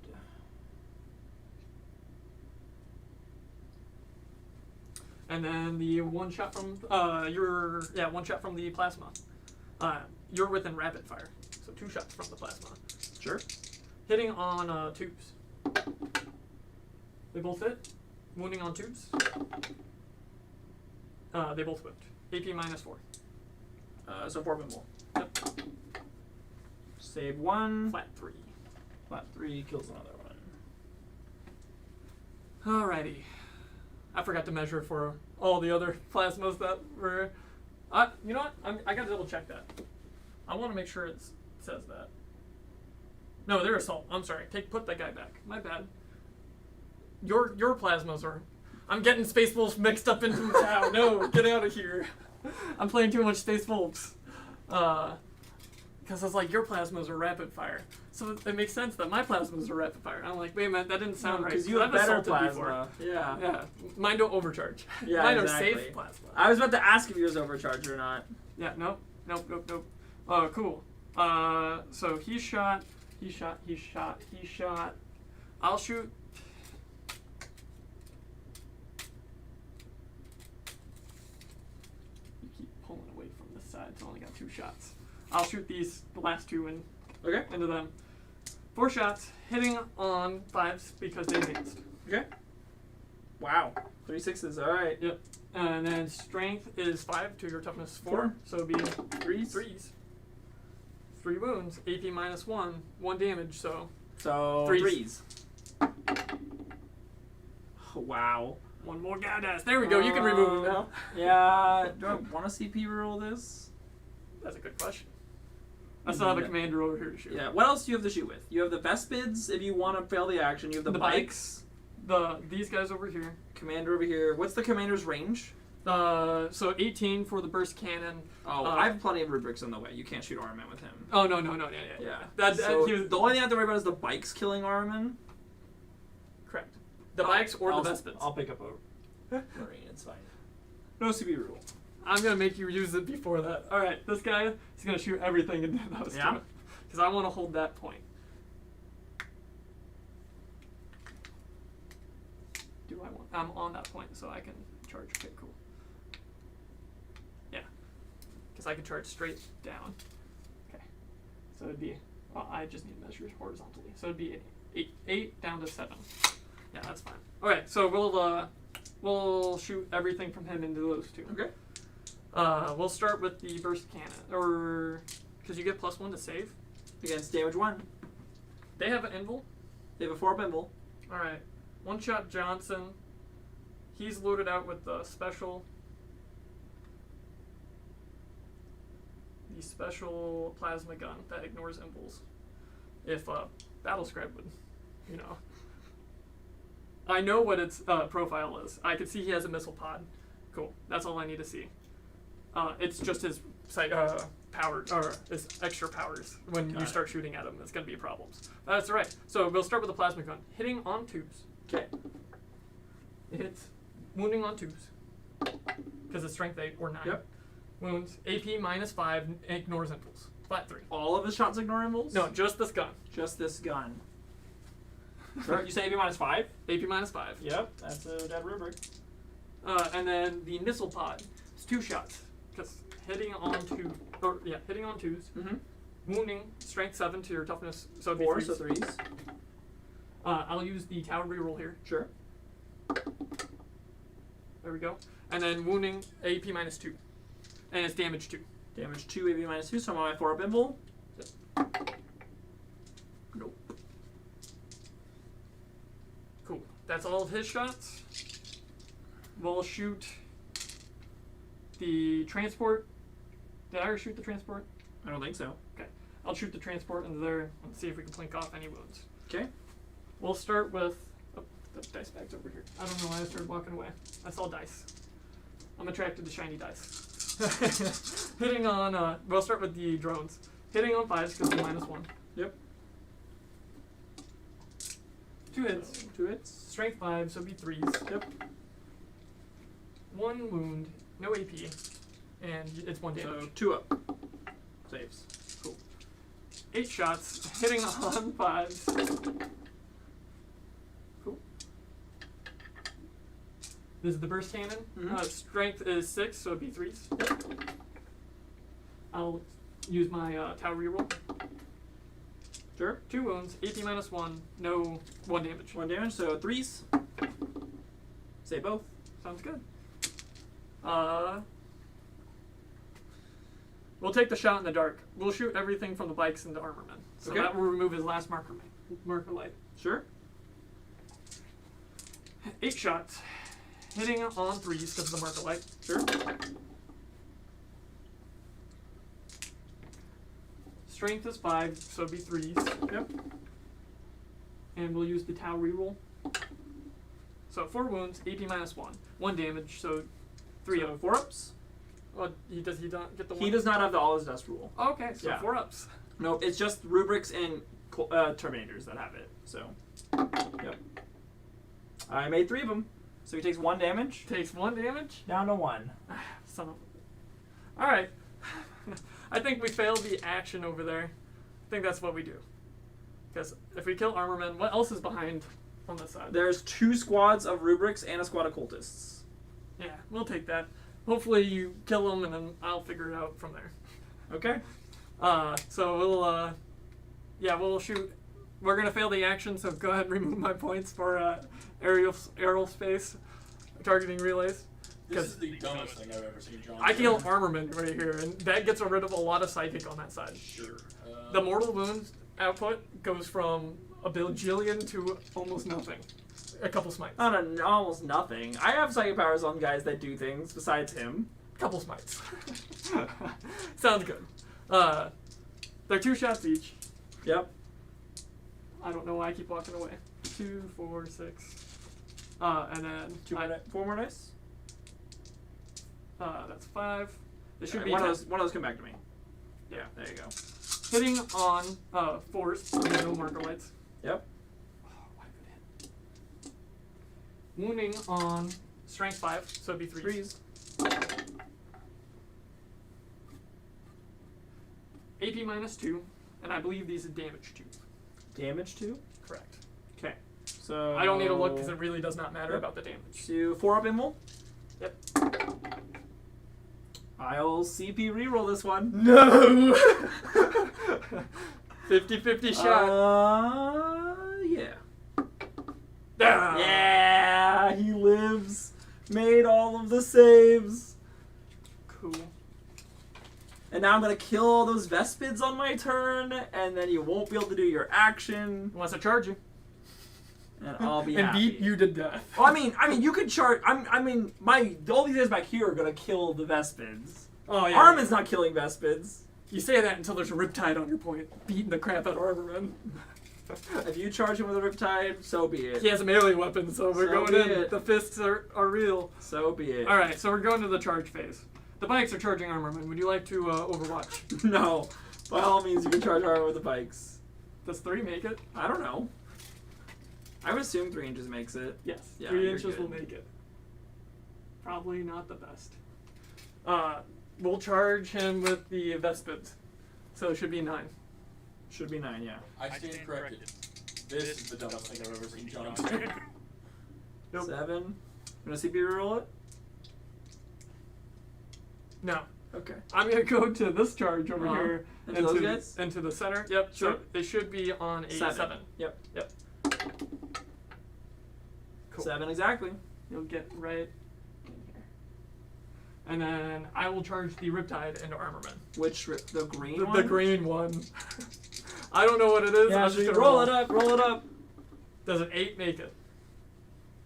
And then the one shot from one shot from the plasma. You're within rapid fire, so 2 shots from the plasma. Sure. Hitting on tubes. They both hit. Wounding on tubes. They both whipped. AP -4. So 4-up invul. Yep. Save 1. Flat 3. Flat 3 kills another one. Alrighty. I forgot to measure for all the other plasmas that were. You know what? I gotta double check that. I want to make sure it says that. No, they're assault. I'm sorry. Put that guy back. My bad. Your plasmas are. I'm getting Space Wolves mixed up into town. No, get out of here. I'm playing too much Space Wolves. Because it's like your plasmas are rapid fire. So it makes sense that my plasmas are rapid fire. I'm like, wait a minute, that didn't sound right. Because you have I've better assaulted plasma. before. Yeah. Yeah. Mine don't overcharge. Yeah, Mine exactly. are safe plasma. I was about to ask if yours overcharged or not. Yeah, nope. Oh, cool. So he shot. I'll shoot. You keep pulling away from this side. It's only got 2 shots. I'll shoot the last 2 Okay. into them. 4 shots, hitting on 5s because they advanced. Okay. Wow. 3 6s. All right. Yep. And then strength is 5 to your toughness 4. 4. So it'd be 3s. 3 wounds, AP -1, 1 damage, so So Threes. 3s. Wow. 1 more goddess. There we go, you can remove him now. Yeah. Do I want to CP roll this? That's a good question. I still have a commander over here to shoot. Yeah. What else do you have to shoot with? You have the best bids if you want to fail the action. You have the bikes. These guys over here. Commander over here. What's the commander's range? So 18 for the burst cannon. Oh, I have plenty of rubrics on the way. You can't shoot Armin with him. Oh no, yeah. So He was, the only thing I have to worry about is the bikes killing Armin. correct. The bikes or the Vespins. I'll pick up a Marine. It's fine. No CP rule. I'm gonna make you use it before that. All right, this guy is gonna shoot everything into those Yeah? because I want to hold that point. Do I want? I'm on that point, so I can charge. Okay, cool. Yeah, because I can charge straight down. Okay, so it'd be. Well, I just need to measure horizontally, so it'd be 8 down to 7. Yeah, that's fine. All right, so we'll shoot everything from him into those 2. Okay. We'll start with the burst cannon, or because you get +1 to save. Against damage 1. They have an invul. They have a 4-up invul. All right, 1 shot Johnson. He's loaded out with the special plasma gun that ignores invuls. If Battle Scribe would, I know what its profile is. I can see he has a missile pod. Cool. That's all I need to see. It's just his power or his extra powers. When you start shooting at him, it's going to be problems. That's right. So we'll start with the plasma gun. Hitting on tubes. Okay. It hits. Wounding on tubes. Because it's strength 8 or 9. Yep. Wounds. AP -5. Ignores invuls. Flat 3. All of his shots ignore invuls? No, just this gun. Just this gun. Sure. You say AP minus 5? AP minus 5. Yep, that's a dead rubric. And then the missile pod. It's 2 shots. Just hitting on 2, hitting on 2s. Mm-hmm. Wounding, strength 7 to your toughness, so it'd be 4, 3s. so 3s. I'll use the tower reroll here. Sure. There we go. And then wounding, AP minus 2. And it's damage 2. Damage 2, AP minus 2, so I'm on my 4-up invul. Nope. Cool. That's all of his shots. We'll shoot the transport. Did I already shoot the transport? I don't think so. Okay. I'll shoot the transport into there and see if we can blink off any wounds. Okay. We'll start with... Oh, the dice bag's over here. I don't know why I started walking away. I saw dice. I'm attracted to shiny dice. Hitting on... we'll start with the drones. Hitting on 5s because they're -1. Yep. 2 hits. So, 2 hits. Strength 5, so it'd be 3s. Yep. 1 wound, no AP, and it's 1 damage. So 2 up. Saves. Cool. 8 shots, hitting on 5s. Cool. This is the burst cannon. Mm-hmm. Strength is 6, so it'd be 3s. I'll use my tower reroll. Sure. 2 wounds, AP minus 1, no 1 damage. 1 damage, so 3s. Save both. Sounds good. We'll take the shot in the dark. We'll shoot everything from the bikes into Armorman. So Okay. that will remove his last marker light. Sure. 8 shots. Hitting on 3s because of the marker light. Sure. Strength is 5, so it'd be 3s. Yep. And we'll use the Tau reroll. So 4 wounds, AP minus 1. 1 damage, so 3 So up. 4 ups. Oh, does he not get the 1? He does not have the all is dust rule. Okay, so Yeah. 4 ups. Nope, it's just rubrics and Terminators that have it. So, yep. I made 3 of them. So he takes 1 damage. Takes 1 damage? Down to 1. Son of... Alright. I think we failed the action over there. I think that's what we do. Because if we kill Armormen, what else is behind on this side? There's 2 squads of rubrics and a squad of cultists. Yeah, we'll take that. Hopefully you kill them and then I'll figure it out from there. Okay. So we'll shoot. We're gonna fail the action, so go ahead and remove my points for aerospace targeting relays. This is the dumbest thing I've ever seen, John. I kill Armorman right here, and that gets rid of a lot of psychic on that side. Sure. The mortal wounds output goes from a bajillion to almost nothing. A couple smites. Almost nothing. I have psychic powers on guys that do things besides him. Couple smites. Sounds good. They're 2 shots each. Yep. I don't know why I keep walking away. 2, 4, 6. And then 4 more dice. that's 5. This should Alright, be one 10. of those come back to me. Yeah, there you go. Hitting on 4s, no marker lights. Yep. Oh, what a good hit. Wounding on strength 5, so it'd be 3s. 3s. AP minus 2, and I believe these are damage 2. Damage 2. Correct. Okay. So I don't need to look because it really does not matter about the damage. to 4 up invul. Yep. I'll CP reroll this one. No! 50-50 shot. Yeah. Ah! Yeah, he lives. Made all of the saves. Cool. And now I'm gonna kill all those Vespids on my turn, and then you won't be able to do your action, Unless I charge you. and I'll be and happy. beat you to death. Well, I mean, you could charge. All these guys back here are gonna kill the Vespids. Oh yeah. Armin's not killing Vespids. You say that until there's a Riptide on your point, beating the crap out of Armorman. If you charge him with a Riptide, so be it. He has a melee weapon, so we're So going be in. it. The fists are real. So be it. Alright, so we're going to the charge phase. The bikes are charging Armorman. Would you like to Overwatch? No. By all means, you can charge Armin with the bikes. Does 3 make it? I don't know. I would assume 3 inches makes it. Yes. Yeah, 3 you're inches good. will make it. Probably not the best. We'll charge him with the Vespids. So it should be 9. Should be 9, yeah. I stand corrected. This is the dumbest thing I've ever seen John do. Nope. 7. Gonna CP reroll it? No. Okay. I'm gonna go to this charge over here Into those guys? into the center. Yep. Sure. So they should be on a 7. Yep. Yep. Cool. 7 exactly. You'll get right in here. And then I will charge the Riptide into Armorman. The green The, one? the green one. I don't know what it is. Yeah, I'm so just you gonna roll it up, roll it up. Does an 8 make it?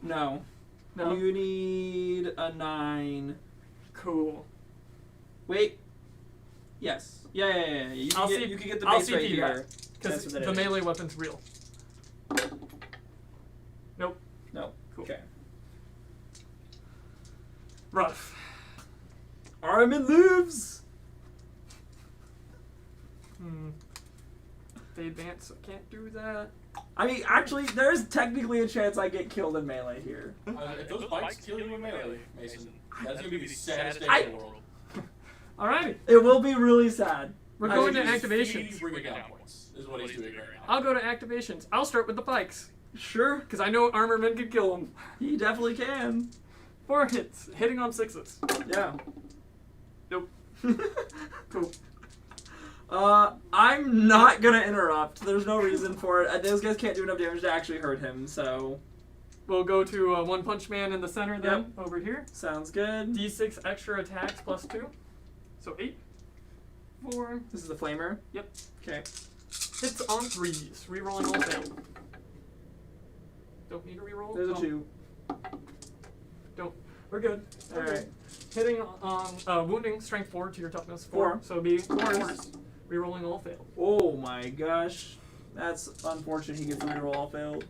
No. No. You need a 9. Cool. Wait. Yes. Yeah. You can, you can get the I'll base right CP here. Because That's what that the is. melee weapon's real. Nope. No. Cool. Okay. Rough. Armin lives! They advance, so I can't do that. I mean, actually, there's technically a chance I get killed in melee here. If those bikes kill you in melee, Mason, that's gonna be the saddest day in the world. Alrighty. It will be really sad. We're I going mean, to He's activations. bringing down points, is what he's doing right now. I'll go to activations. I'll start with the bikes. Sure, Because I know Armorman could kill them. he definitely can. 4 hits. Hitting on 6s. Yeah. Nope. Cool. I'm not gonna interrupt. There's no reason for it. Those guys can't do enough damage to actually hurt him, so... We'll go to One Punch Man in the center then, over here. Sounds good. D6 extra attacks plus 2. So 8. 4. This is the flamer? Yep. Okay. Hits on 3s. Rerolling all failed. Don't need a reroll? There's a Oh, 2. Don't. We're good. We're Alright. good. Hitting on wounding, strength 4 to your toughness 4. 4. So it'd be 4s. Rerolling all failed. Oh my gosh. That's unfortunate he gets the reroll all failed.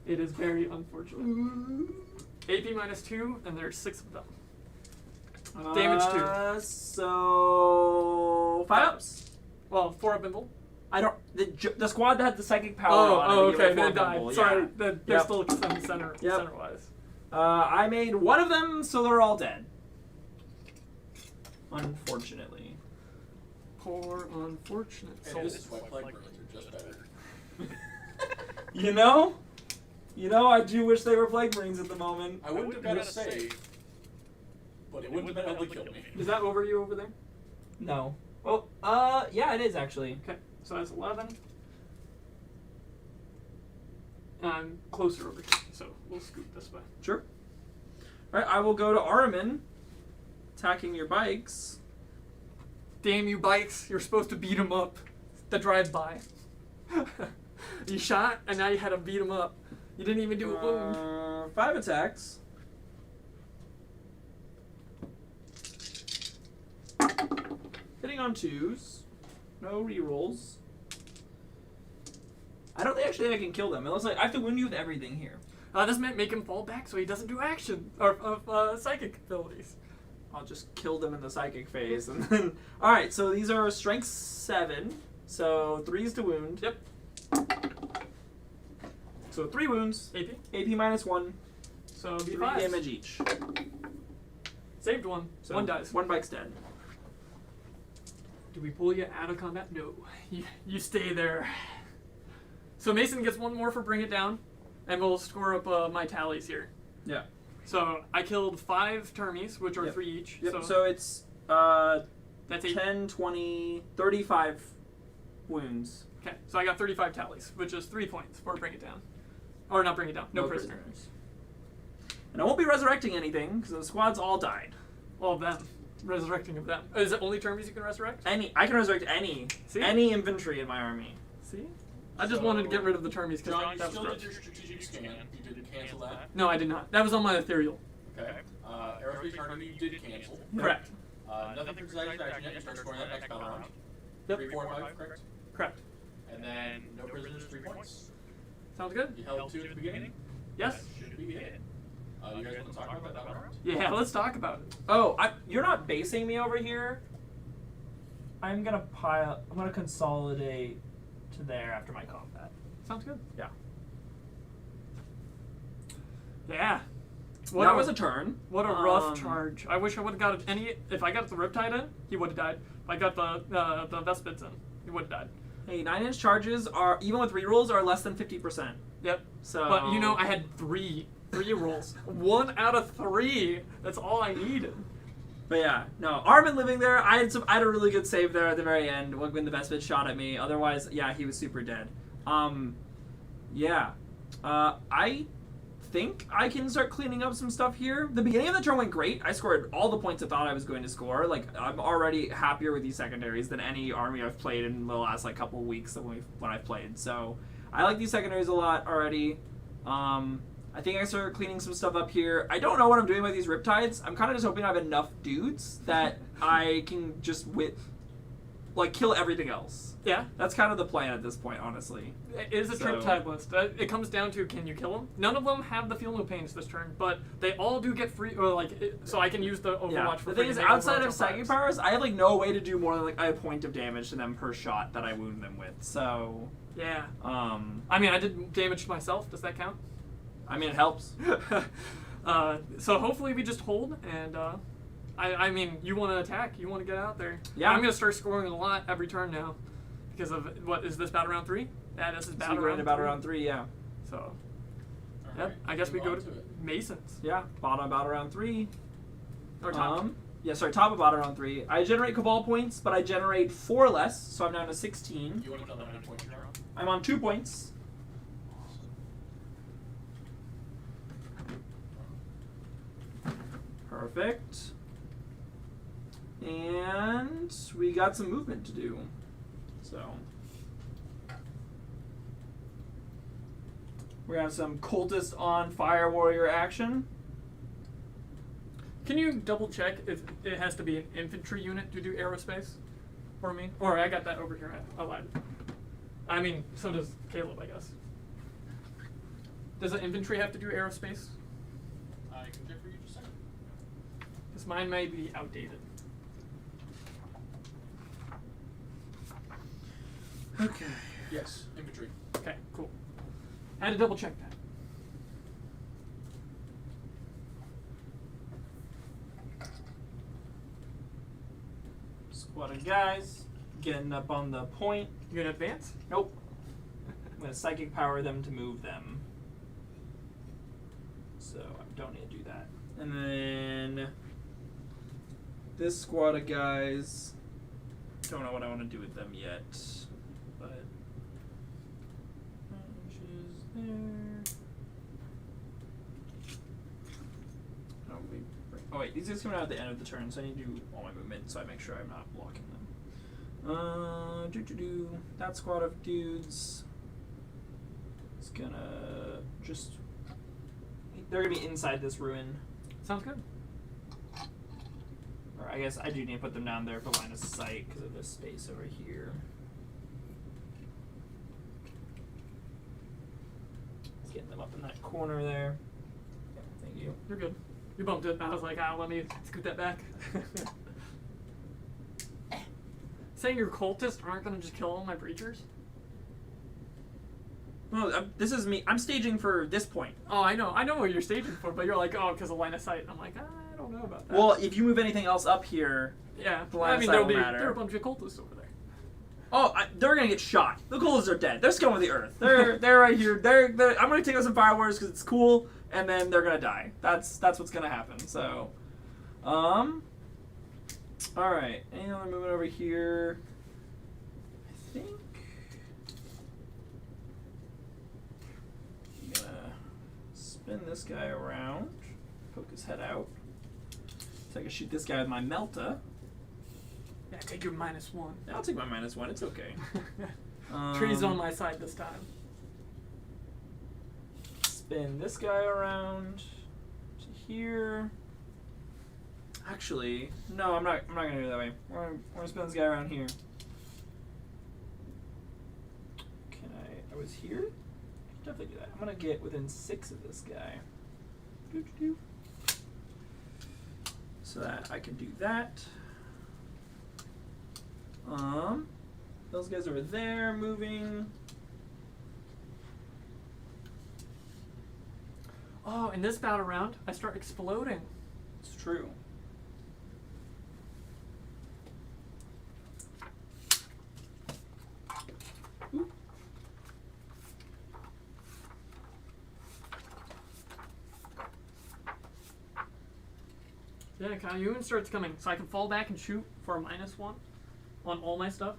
It is very unfortunate. AP minus 2, and there's 6 of them. Damage 2. So... 5 ups. Well, 4 up Bimble. I don't... The squad that had the psychic power on it, you Okay, get 4 they died. Bimble, Sorry, yeah. they're Yep. still center-wise. I made 1 of them, so they're all dead. Unfortunately. Poor unfortunate And souls. this is why Plague Ruins are just better. You know? I do wish they were Plague Marines at the moment. I wouldn't have got a save, but it wouldn't have been able to kill me. Is that over you over there? No. Oh, yeah, it is actually. Okay, so that's 11. I'm closer over here, so we'll scoot this way. Sure. Alright, I will go to Armin, attacking your bikes. Damn you bikes, you're supposed to beat him up. The drive-by. You shot, and now you had to beat him up. You didn't even do a wound. 5 attacks. Hitting on 2s. No rerolls. I don't actually think I can kill them. It looks like I have to wound you with everything here. This might make him fall back so he doesn't do action or psychic abilities. I'll just kill them in the psychic phase. And then, alright, so these are strength 7. So 3s to wound. Yep. So 3 wounds. AP. AP minus 1. So it'd be 3 5. damage each. Saved one. So 1 dies. 1 bike's dead. Do we pull you out of combat? No. You stay there. So Mason gets 1 more for Bring It Down, and we'll score up my tallies here. Yeah. So I killed 5 termies, which are Yep. 3 each. Yep. So So it's that's 8. 10, 20, 35 wounds. Okay, so I got 35 tallies, which is 3 points for Bring It Down. Or not Bring It Down, no prisoner. prisoners. And I won't be resurrecting anything because the squad's all died. All of them. Resurrecting of them. Is it only termies you can resurrect? I can resurrect any See? infantry in my army. See? I just wanted to get rid of the termies because John, you that was still gross. did your strategic scan. You didn't cancel that. No, I did not. That was on my ethereal. Okay. Aerospace Eternity you did cancel. Correct. Nothing for decided action yet. You start scoring that next battle round. Yep. 3, 4, and 5, correct? Correct. And then no prisoners, 3 points. Sounds good? You held 2 at the beginning. Yes? That should be it. You guys want to talk about that battle round? Yeah, let's talk about it. Oh, you're not basing me over here. I'm gonna consolidate to there after my combat. Sounds good. Yeah. Yeah. That was a turn. What a rough charge. I wish I would have got if I got the Riptide in, he would have died. If I got the Vespids in, he would have died. Hey, 9-inch charges are, even with rerolls, are less than 50%. Yep. So. But you know, I had three rolls. 1 out of 3. That's all I needed. But yeah, no. Armin living there, I had a really good save there at the very end when the best bit shot at me. Otherwise, yeah, he was super dead. Yeah. I think I can start cleaning up some stuff here. The beginning of the turn went great. I scored all the points I thought I was going to score. Like, I'm already happier with these secondaries than any army I've played in the last like couple of weeks when I've played. So I like these secondaries a lot already. I think I started cleaning some stuff up here. I don't know what I'm doing with these Riptides. I'm kind of just hoping I have enough dudes that I can just kill everything else. Yeah. That's kind of the plan at this point, honestly. It is a Riptide list. It comes down to, can you kill them? None of them have the Feel No Pains this turn, but they all do get free, or so I can use the Overwatch for the free. thing is, outside of Psychic Powers, I have like no way to do more than like a point of damage to them per shot that I wound them with, so... Yeah. I mean, I did damage to myself. Does that count? I mean, it helps. So hopefully we just hold, and I mean, you want to attack, you want to get out there. Yeah. I'm going to start scoring a lot every turn now, because of, what, is this battle round 3? Yeah, this is battle round 3, yeah. So, All yep, right, I guess we go to it. Masons. Yeah, bottom of battle round 3. Or top. Top of battle round 3. I generate Cabal points, but I generate 4 less, so I'm down to 16. You want to tell them how many points you're on? I'm on 2 points. Perfect. And we got some movement to do. So we're gonna have some cultist on fire warrior action. Can you double check if it has to be an infantry unit to do aerospace for me? Or I got that over here. I lied. I mean, so does Caleb, I guess. Does the infantry have to do aerospace? I can check for you just a second. Because mine may be outdated. Okay. Yes, infantry. Okay, cool. I had to double check that. Squad of guys getting up on the point. You gonna advance? Nope. I'm gonna psychic power them to move them. So I don't need to do that. And then this squad of guys, don't know what I want to do with them yet, but inches there. Oh wait, these guys coming out at the end of the turn, so I need to do all my movement so I make sure I'm not blocking them. That squad of dudes is gonna just... They're gonna be inside this ruin. Sounds good. Or I guess I do need to put them down there for line of sight because of this space over here. Just getting them up in that corner there. Yeah, thank you. You're good. You bumped it. I was like, let me scoot that back. Saying your cultists aren't gonna just kill all my breachers? Well, this is me. I'm staging for this point. Oh, I know what you're staging for, but you're like, oh, because of line of sight. I'm like, I don't know about that. Well, if you move anything else up here, yeah, the line of sight there will matter. are a bunch of cultists over there. Oh, they're gonna get shot. The cultists are dead. They're scum of the earth. They're right here. They're I'm gonna take out some fire warriors because it's cool, and then they're gonna die. That's what's gonna happen. So, all right. Any other movement over here? I think I'm gonna spin this guy around, poke his head out, so I can shoot this guy with my Melta. Yeah, take your -1. I'll take my -1. It's okay. Tree's on my side this time. Spin this guy around to here. Actually, no, I'm not gonna do it that way. We're gonna spin this guy around here. Can I was here? Definitely do that. I'm gonna get within 6 of this guy. So that I can do that. Those guys over there moving. Oh, in this battle round, I start exploding. It's true. Yeah, Kayun starts coming, so I can fall back and shoot for a -1 on all my stuff.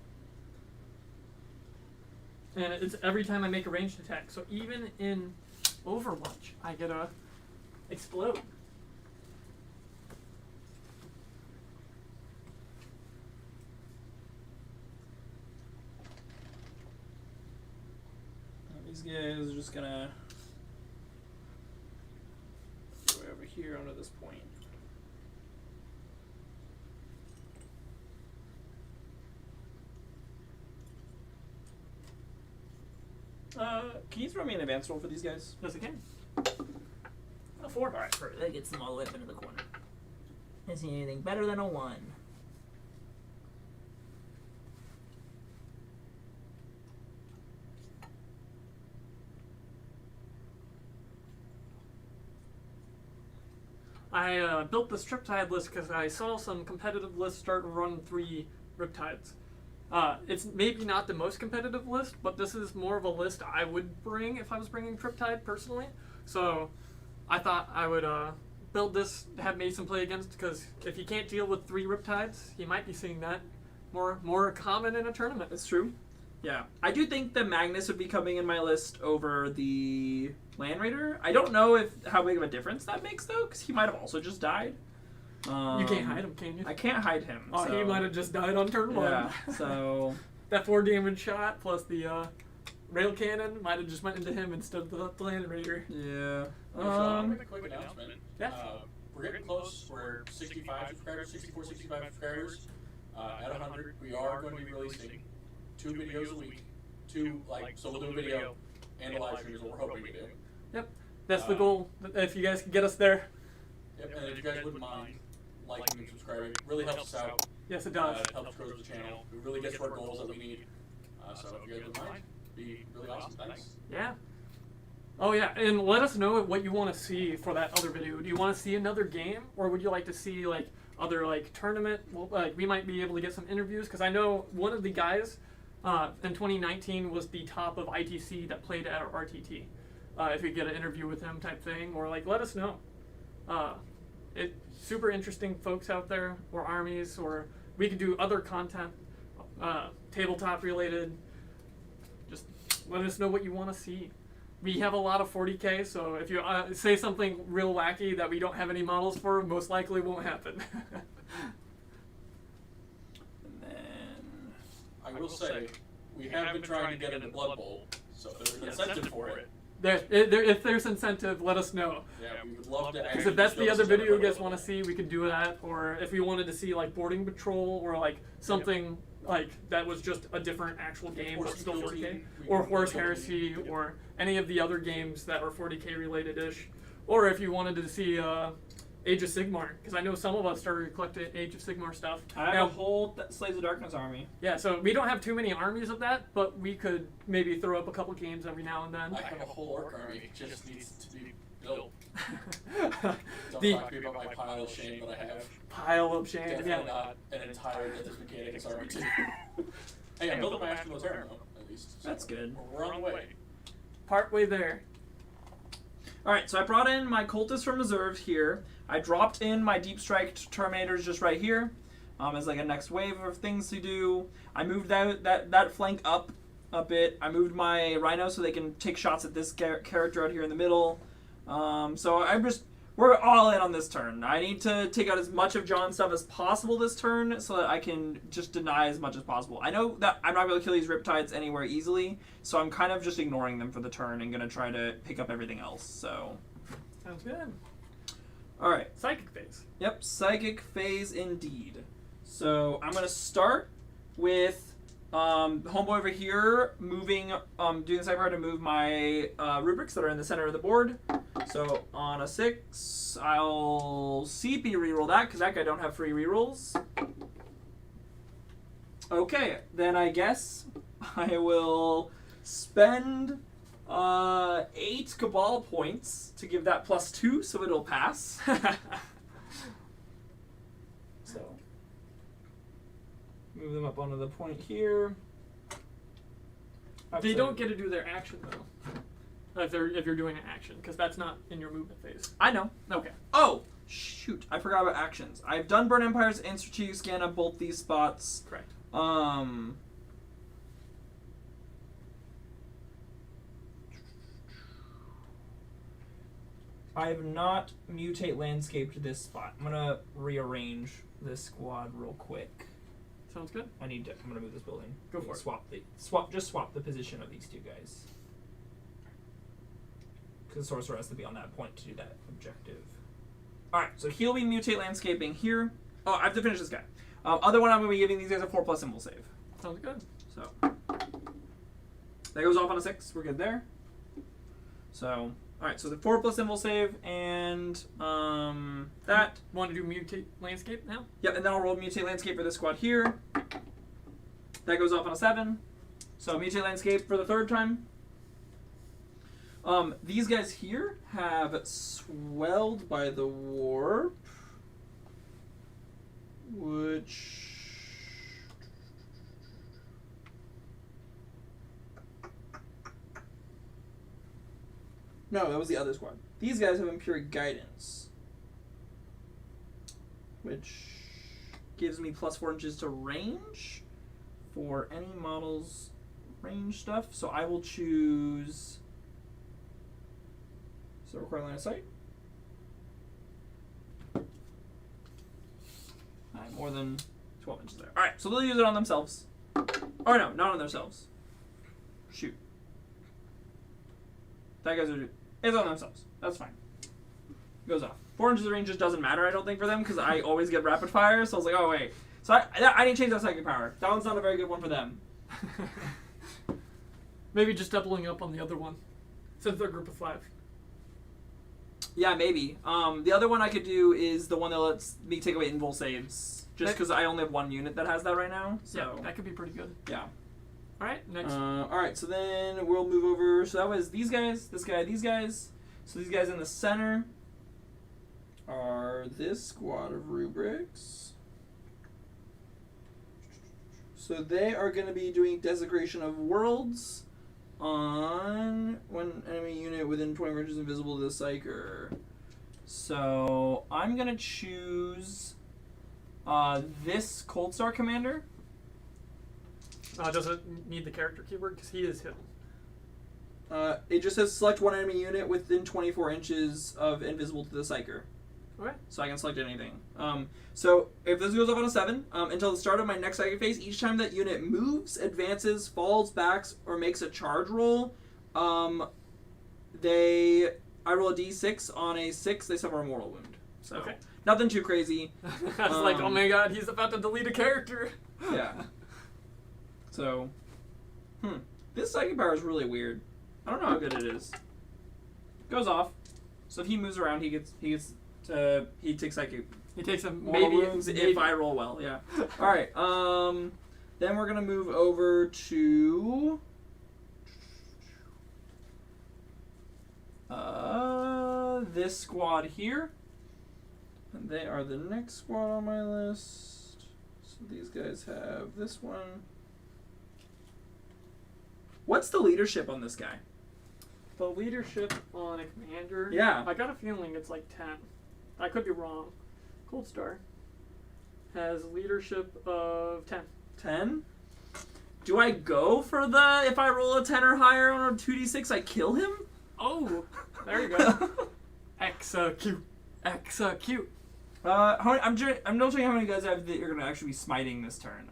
And it's every time I make a ranged attack. So even in Overwatch, I get a explode. These guys are just gonna go over here onto this point. Can you throw me an advance roll for these guys? Yes, I can. A 4. Alright, perfect. That gets them all the way up into the corner. Isn't anything better than a 1. I built this Triptide list because I saw some competitive lists start to run 3 Riptides. It's maybe not the most competitive list, but this is more of a list I would bring if I was bringing Triptide personally. So I thought I would build this to have Mason play against, because if he can't deal with 3 Riptides, he might be seeing that more common in a tournament. That's true. Yeah. I do think the Magnus would be coming in my list over the Land Raider. I don't know how big of a difference that makes, though, because he might have also just died. You can't hide him, can you? I can't hide him. Oh, so. he might have just died on turn 1. Yeah, so... That 4 damage shot plus the rail cannon might have just went into him instead of the Land Raider. Yeah. I'll make a quick announcement. Yeah. We're getting close. We're 64, 65 subscribers. At 100, we are going to be releasing 2 videos a week. So we'll do a video and a live stream is what we're hoping to do. Yep. That's the goal. If you guys can get us there. Yep, and if you guys wouldn't mind liking and subscribing, it really helps us out. Yes, it does. It helps grow the channel. It really gets to our goals that we need. So if you guys wouldn't mind, it'd be really awesome. Thanks. Yeah. Oh yeah, and let us know what you want to see for that other video. Do you want to see another game, or would you like to see like other like tournament? Well, like we might be able to get some interviews, because I know one of the guys in 2019 was the top of ITC that played at our RTT. If we get an interview with him type thing, or like let us know. It's super interesting folks out there, or armies, or we could do other content, tabletop related. Just let us know what you want to see. We have a lot of 40K, so if you say something real wacky that we don't have any models for, most likely won't happen. And then... I will say, we have been trying to get into Blood Bowl, so there's an incentive for it. If there's incentive, let us know. Yeah, we would love to. Because if that's the other video you guys want to see, we could do that. Or if we wanted to see like Boarding Patrol, or like something like that was just a different actual game but still 40K, or Horse Heresy, or any of the other games that are 40K related-ish. Or if you wanted to see Age of Sigmar, because I know some of us started collecting Age of Sigmar stuff. I have a whole Slaves of Darkness army. Yeah, so we don't have too many armies of that, but we could maybe throw up a couple games every now and then. I have a whole orc army. It just needs to be built. Don't talk to me about my pile of shame that I have. Pile of shame. Definitely Yeah. not an entire Death Mechanics army too. Hey, I'm building my Astral Terran though, at least. So That's good. We're on the way. Partway there. Alright, so I brought in my Cultists from Reserve here. I dropped in my Deep Strike Terminators just right here as like a next wave of things to do. I moved that flank up a bit. I moved my Rhino so they can take shots at this character out here in the middle. So we're all in on this turn. I need to take out as much of John's stuff as possible this turn so that I can just deny as much as possible. I know that I'm not going to kill these Riptides anywhere easily, so I'm kind of just ignoring them for the turn and going to try to pick up everything else. So Sounds good. all right. Psychic phase. Yep, Psychic phase indeed. So I'm going to start with homeboy over here moving, doing the second part to move my rubrics that are in the center of the board. So on a 6, I'll CP reroll that because that guy don't have free rerolls. Okay, then I guess I will spend 8 Cabal points to give that +2, so it'll pass. So move them up onto the point here. They don't get to do their action though. If you're doing an action, because that's not in your movement phase. I know. Okay. Oh, Shoot, I forgot about actions. I've done Burn Empires and Strategic Scan at both these spots. Correct. I have not mutate landscape to this spot. I'm gonna rearrange this squad real quick. Sounds good. I'm gonna move this building. Go for it. Swap the position of these two guys. Because the sorcerer has to be on that point to do that objective. Alright, so he'll be mutate landscaping here. Oh, I have to finish this guy. Other one I'm gonna be giving these guys a 4+ symbol save. Sounds good. So that goes off on a 6. We're good there. So alright, so the 4+ symbol save and that. Want to do mutate landscape now? Yep, and then I'll roll mutate landscape for this squad here. That goes off on a 7. So mutate landscape for the 3rd time. These guys here have swelled by the warp, which no, that was the other squad. These guys have impure guidance, which gives me +4 inches to range for any model's range stuff. So I will choose. So require line of sight. More than 12 inches there. Alright, so they'll use it on themselves. Or no, not on themselves. Shoot. That guy's it's on themselves. That's fine. Goes off. 4 inches of range just doesn't matter, I don't think, for them, because I always get rapid fire, so I was like, oh wait. So I need to change that psychic power. That one's not a very good one for them. Maybe just doubling up on the other one, since they're a group of 5. Yeah, maybe. The other one I could do is the one that lets me take away invul saves. Just because I only have 1 unit that has that right now. So. Yeah, that could be pretty good. Yeah. Alright, next. Alright, so then we'll move over. So that was these guys, this guy, these guys. So these guys in the center are this squad of rubrics. So they are going to be doing Desecration of Worlds on one enemy unit within 20 ranges invisible to the Psyker. So I'm going to choose this Cold Star Commander. Does it need the character keyword? Because he is hidden. It just says select one enemy unit within 24 inches of invisible to the Psyker. Okay. So I can select anything. So if this goes up on a 7, until the start of my next psychic phase, each time that unit moves, advances, falls, backs, or makes a charge roll, I roll a d6. On a 6, they suffer a mortal wound. So okay. Nothing too crazy. I was like, oh my god, he's about to delete a character. Yeah. So, this psychic power is really weird. I don't know how good it is. Goes off. So if he moves around, he takes psychic. He takes a maybe wounds if I roll well. Yeah. All right. Then we're gonna move over to this squad here, and they are the next squad on my list. So these guys have this one. What's the leadership on this guy? The leadership on a commander? Yeah. I got a feeling it's like 10. I could be wrong. Cold Star has leadership of 10. 10? Do I go for the, if I roll a 10 or higher on a 2d6, I kill him? Oh, there you go. Execute. Execute. I'm not sure how many guys I have that you're going to actually be smiting this turn.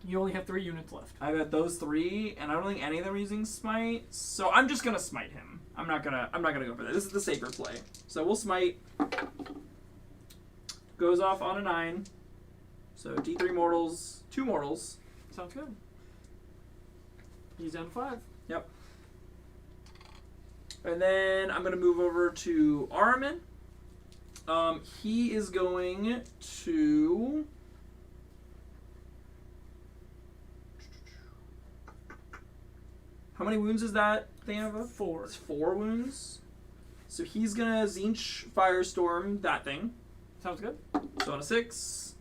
You only have 3 units left. I've got those 3, and I don't think any of them are using smite, so I'm just gonna smite him. I'm not gonna go for that. This is the safer play. So we'll smite. Goes off on a 9. So D3 mortals, 2 mortals. Sounds good. He's down to 5. Yep. And then I'm gonna move over to Aramin. He is going to. How many wounds is that thing of? 4. It's 4 wounds. So he's gonna Zinch Firestorm that thing. Sounds good. So on a 6,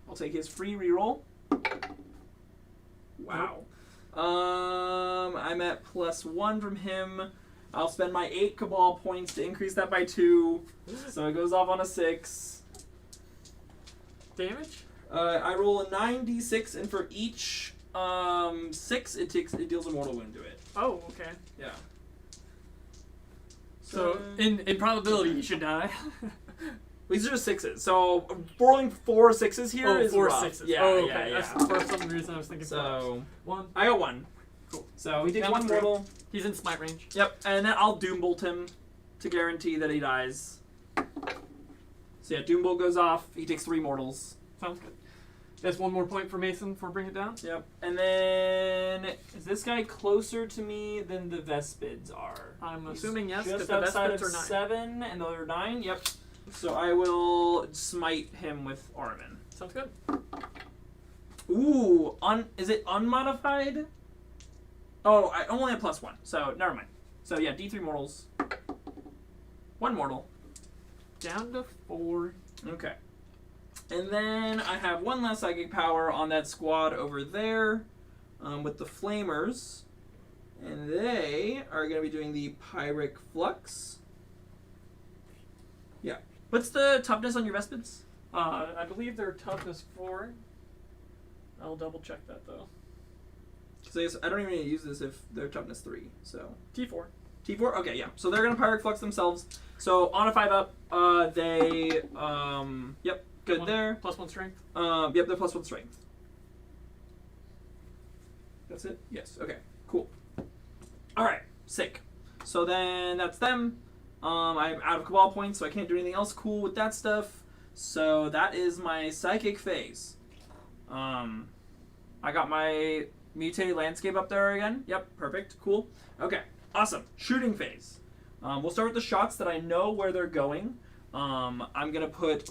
I'll take his free reroll. Wow. I'm at +1 from him. I'll spend my 8 Cabal points to increase that by 2. So it goes off on a 6. Damage? I roll a 9d6, and for each 6, it deals a mortal wound to it. Oh, okay. Yeah. So in probability, you should die. These are just 6s. So rolling 4 6s here is 4 rough. 6s. Yeah, Oh, okay. yeah. That's for some reason I was thinking. So 1. I got 1. Cool. So he takes Down 1 to 3. mortal. He's in smite range. Yep, and then I'll Doombolt him to guarantee that he dies. So yeah, Doombolt goes off. He takes 3 mortals. Sounds good. That's 1 more point for Mason for bring it down. Yep, and then is this guy closer to me than the Vespids are? I'm He's assuming yes, because just the outside Vespids of are 9. 7 and the other 9. Yep. So I will smite him with Armin. Sounds good. Ooh, is it unmodified? Oh, I only have +1, so never mind. So yeah, D3 mortals. 1 mortal. Down to 4. Okay. And then I have 1 less psychic power on that squad over there with the Flamers. And they are going to be doing the Pyric Flux. Yeah. What's the toughness on your Vespids? I believe their toughness 4. I'll double check that though. Because I don't even need to use this if their toughness 3. So T4. T4? Okay, yeah. So they're going to Pyric Flux themselves. So on a 5-up, they... yep, good there. +1 strength. Yep, they're +1 strength. That's it? Yes. Okay, cool. Alright, sick. So then that's them. I'm out of Cabal points, so I can't do anything else cool with that stuff. So that is my Psychic phase. I got my Mutated Landscape up there again. Yep, perfect. Cool. Okay, awesome. Shooting phase. We'll start with the shots that I know where they're going. I'm going to put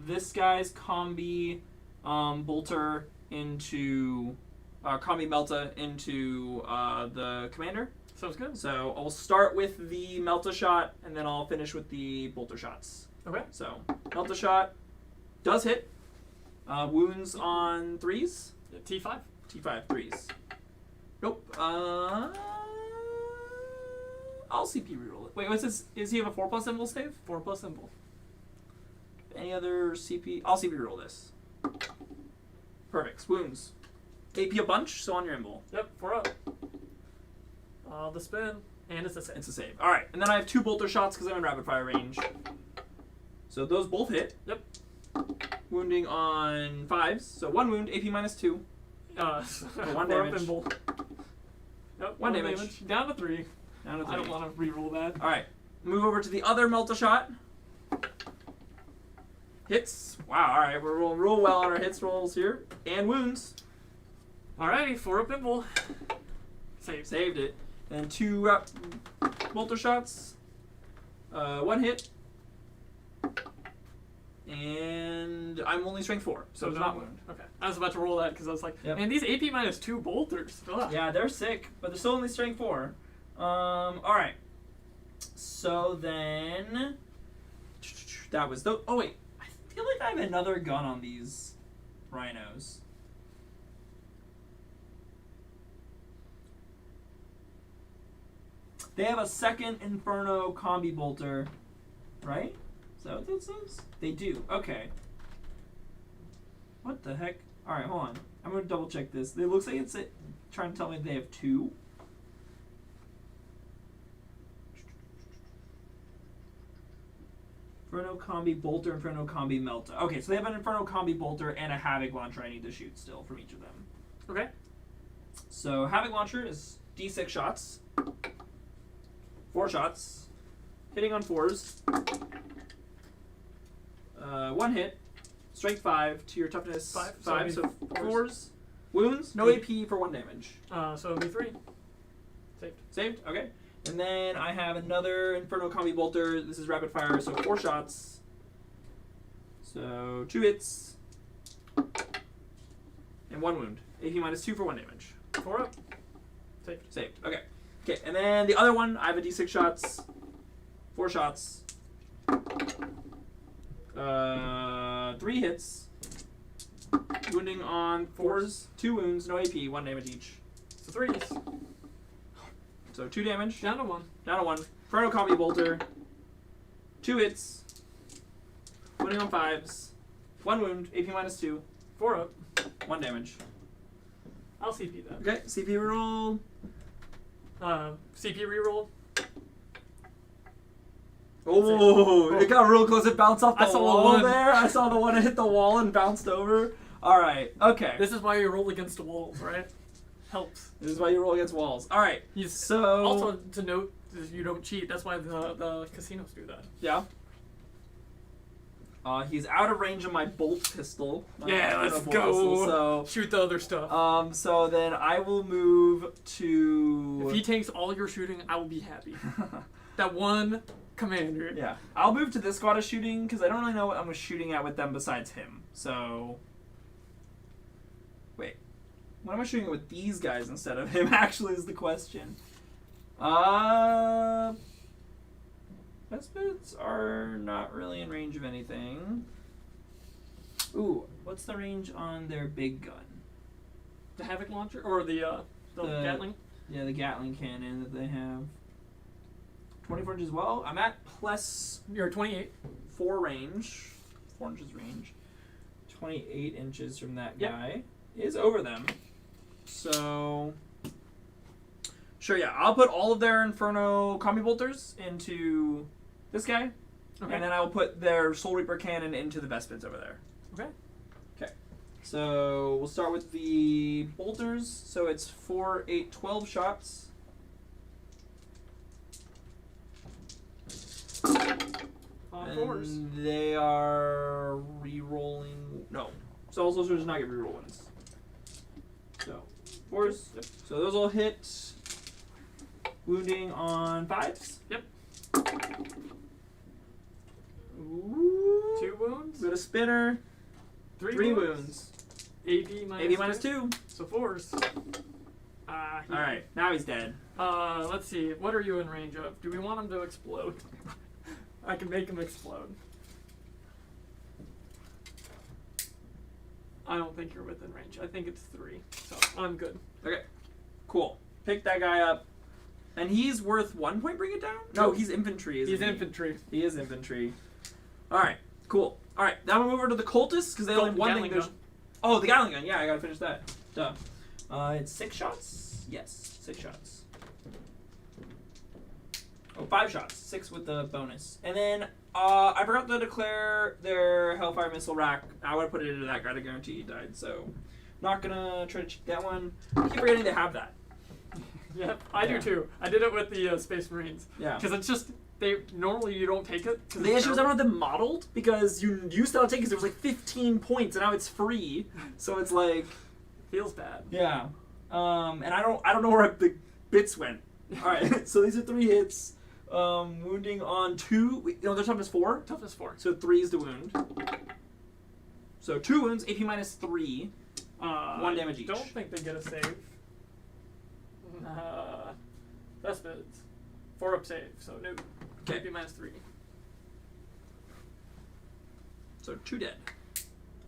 this guy's Combi Bolter into... Combi Melta into the Commander. Sounds good. So I'll start with the Melta shot, and then I'll finish with the Bolter shots. Okay. So Melta shot does hit. Wounds on 3s. T5. T5 3s. Nope. I'll CP reroll it. Wait, what's this? Is he have a 4+ symbol save? 4+ symbol. Any other CP? I'll CP reroll this. Perfect. Wounds. AP a bunch, so on your invul. Yep, 4 up. The spin, and it's a save. It's a save. Alright, and then I have 2 bolter shots because I'm in rapid fire range. So those both hit. Yep. Wounding on 5s. So 1 wound, AP -2. 1 damage. Yep, 1 damage. Down to 3. Down to 3. I don't want to reroll that. Alright, move over to the other Melta shot. Hits. Wow, alright, we're rolling real well on our hits rolls here. And wounds. Alrighty, 4 up invul. Save. Saved it. And 2 bolter shots. 1 hit. And I'm only strength 4, so it's not wound. Okay. I was about to roll that because I was like, Yep. man, these AP -2 bolters. Ugh. Yeah, they're sick, but they're still only strength 4. Alright. So then... That was the... Oh, wait. I feel like I have another gun on these rhinos. They have a second Inferno Combi Bolter, right? Is that what that says? They do. Okay. What the heck? Alright, hold on. I'm going to double check this. It looks like it's trying to tell me they have 2. Inferno Combi Bolter, Inferno Combi Melta. Okay, so they have an Inferno Combi Bolter and a Havoc Launcher I need to shoot still from each of them. Okay. So Havoc Launcher is D6 shots. 4 shots. Hitting on 4s. 1 hit. Strength 5 to your toughness 5. So 4s. Wounds. No AP for 1 damage. So it'll be 3. Saved. Saved? Okay. And then I have another Inferno Combi Bolter. This is rapid fire, so 4 shots. So 2 hits. And 1 wound. AP -2 for 1 damage. 4 up. Saved. Saved. Okay. Okay, and then the other one, I have a D6 shots. 4 shots. 3 hits. Wounding on 4s. 2 wounds, no AP, 1 damage each. So 3s. So 2 damage. Down to 1. Down to 1. Inferno Combi Bolter. 2 hits. Wounding on 5s. 1 wound. AP minus 2. 4 up. 1 damage. I'll CP that. Okay, CP reroll. CP reroll. Oh, it got real close. It bounced off the I saw wall one. there. I saw the one that hit the wall and bounced over. All right. Okay. This is why you roll against the walls, right? Helps. This is why you roll against walls. All right. So Also to note, is you don't cheat. That's why the casinos do that. yeah. He's out of range of my bolt pistol. Yeah, let's bolt go. pistol, so Shoot the other stuff. so then I will move to. If he takes all your shooting, I will be happy. That one commander. Yeah, I'll move to this squad of shooting because I don't really know what I'm shooting at with them besides him. So, wait, what am I shooting at with these guys instead of him? Actually, is the question. Vespids are not really in range of anything. Ooh, what's the range on their big gun? The Havoc launcher or the Gatling. Yeah, the Gatling cannon that they have. 24 inches. Well, I'm at plus You're 28. 4 range. 4 inches range. 28 inches from that Yep. guy is over them. So, sure, yeah. I'll put all of their Inferno Combi Bolters into this guy. Okay. And then I'll put their Soul Reaper cannon into the Vespids over there. Okay. Okay. So, we'll start with the bolters. So, it's 4, 8, 12 shots. Fours. And they are re-rolling. No. Soul Sorcerer does not get re-roll ones. So, 4s. Yep. So those will hit. Wounding on 5s. Yep. Ooh. 2 wounds. Got a spinner. 3 wounds. AP minus AP minus 2. So 4s. Alright, now he's dead. Let's see. What are you in range of? Do we want him to explode? I can make him explode. I don't think you're within range. I think it's 3. So I'm good. Okay. Cool. Pick that guy up. And he's worth 1 point, bring it down? No, he's infantry, isn't He's he? infantry. He is infantry. Alright, cool. Alright, now we'll move over to the cultists, because they only have one thing. Gatling gun. Oh, the Gatling gun. Yeah, I gotta finish that. Duh. It's 6 shots? Yes, 6 shots. Oh, 5 shots. 6 with the bonus. And then, I forgot to declare their Hellfire Missile rack. I would have put it into that guy to guarantee he died, so not gonna try to cheat that one. I keep forgetting they have that. Yep, I do too. I did it with the Space Marines. Yeah. Because it's just, normally you don't take it. The issue is I don't have them modeled because you used to take it because it was like 15 points and now it's free. So it's like Feels bad. yeah. And I don't know where the bits went. All right. So these are 3 hits. Wounding on 2. Their toughness 4. Toughness 4. So 3 is the wound. So 2 wounds. AP minus 3. 1 damage each. Don't think they get a save. Vespids. 4 up save. So no. Okay. AP minus 3. So 2 dead.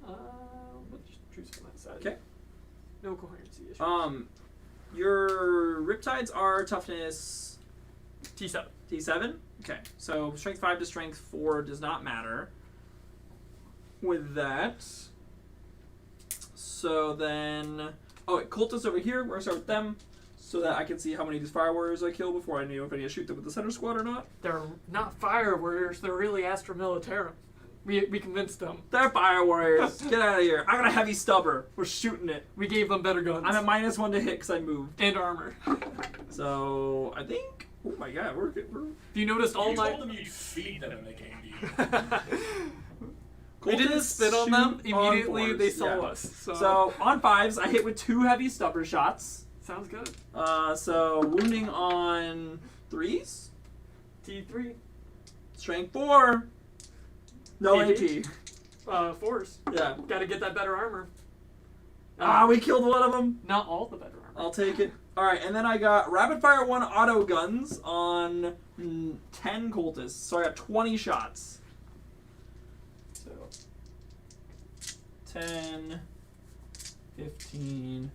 Let's choose from that side. Okay. No coherency issues. Your Riptides are toughness T7. T7. Okay. So strength 5 to strength 4 does not matter. With that. So then, cultists over here. We're gonna start with them, so that I can see how many of these fire warriors I kill before I know if I need to shoot them with the center squad or not. They're not fire warriors. They're really Astra Militarum. We convinced them. They're fire warriors. Get out of here. I got a heavy stubber. We're shooting it. We gave them better guns. I'm at -1 to hit because I moved. and armor. So I think. Oh my god, we're good. If you noticed all You my... told them you'd feed them when they came to you. We didn't spit on them. Immediately they saw us. So on 5s, I hit with 2 heavy stubber shots. Sounds good. So wounding on 3s. T3. Strength 4. No AP. AP. 4s. Yeah. Gotta get that better armor. We killed one of them. Not all the better armor. I'll take it. Alright, and then I got rapid fire 1 auto guns on 10 cultists. So I got 20 shots. So 10, 15,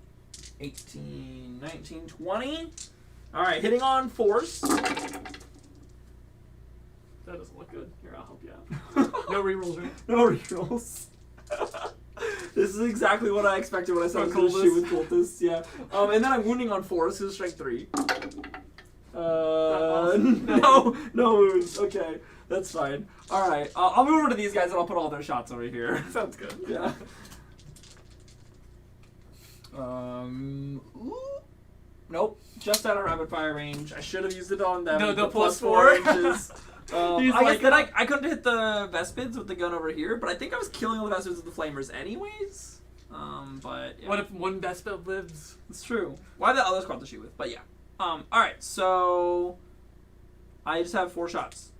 18, 19, 20. All right, hitting on force. That doesn't look good. Here, I'll help you out. No rerolls, right? No rerolls. This is exactly what I expected when I said I was going to shoot with Cultist. Yeah. And then I'm wounding on force. This is strength 3. No wounds. Okay, that's fine. All right, I'll move over to these guys and I'll put all their shots over here. Sounds good. Yeah. Ooh. Nope. Just out of rapid fire range. I should have used it on them. No, the plus +4 inches. I guess like- that I couldn't hit the Vespids with the gun over here, but I think I was killing all the Vespids with the Flamers anyways. But yeah. What if one Bespid lives? It's true. Why the other squad to shoot with? But yeah. Alright, so I just have 4 shots.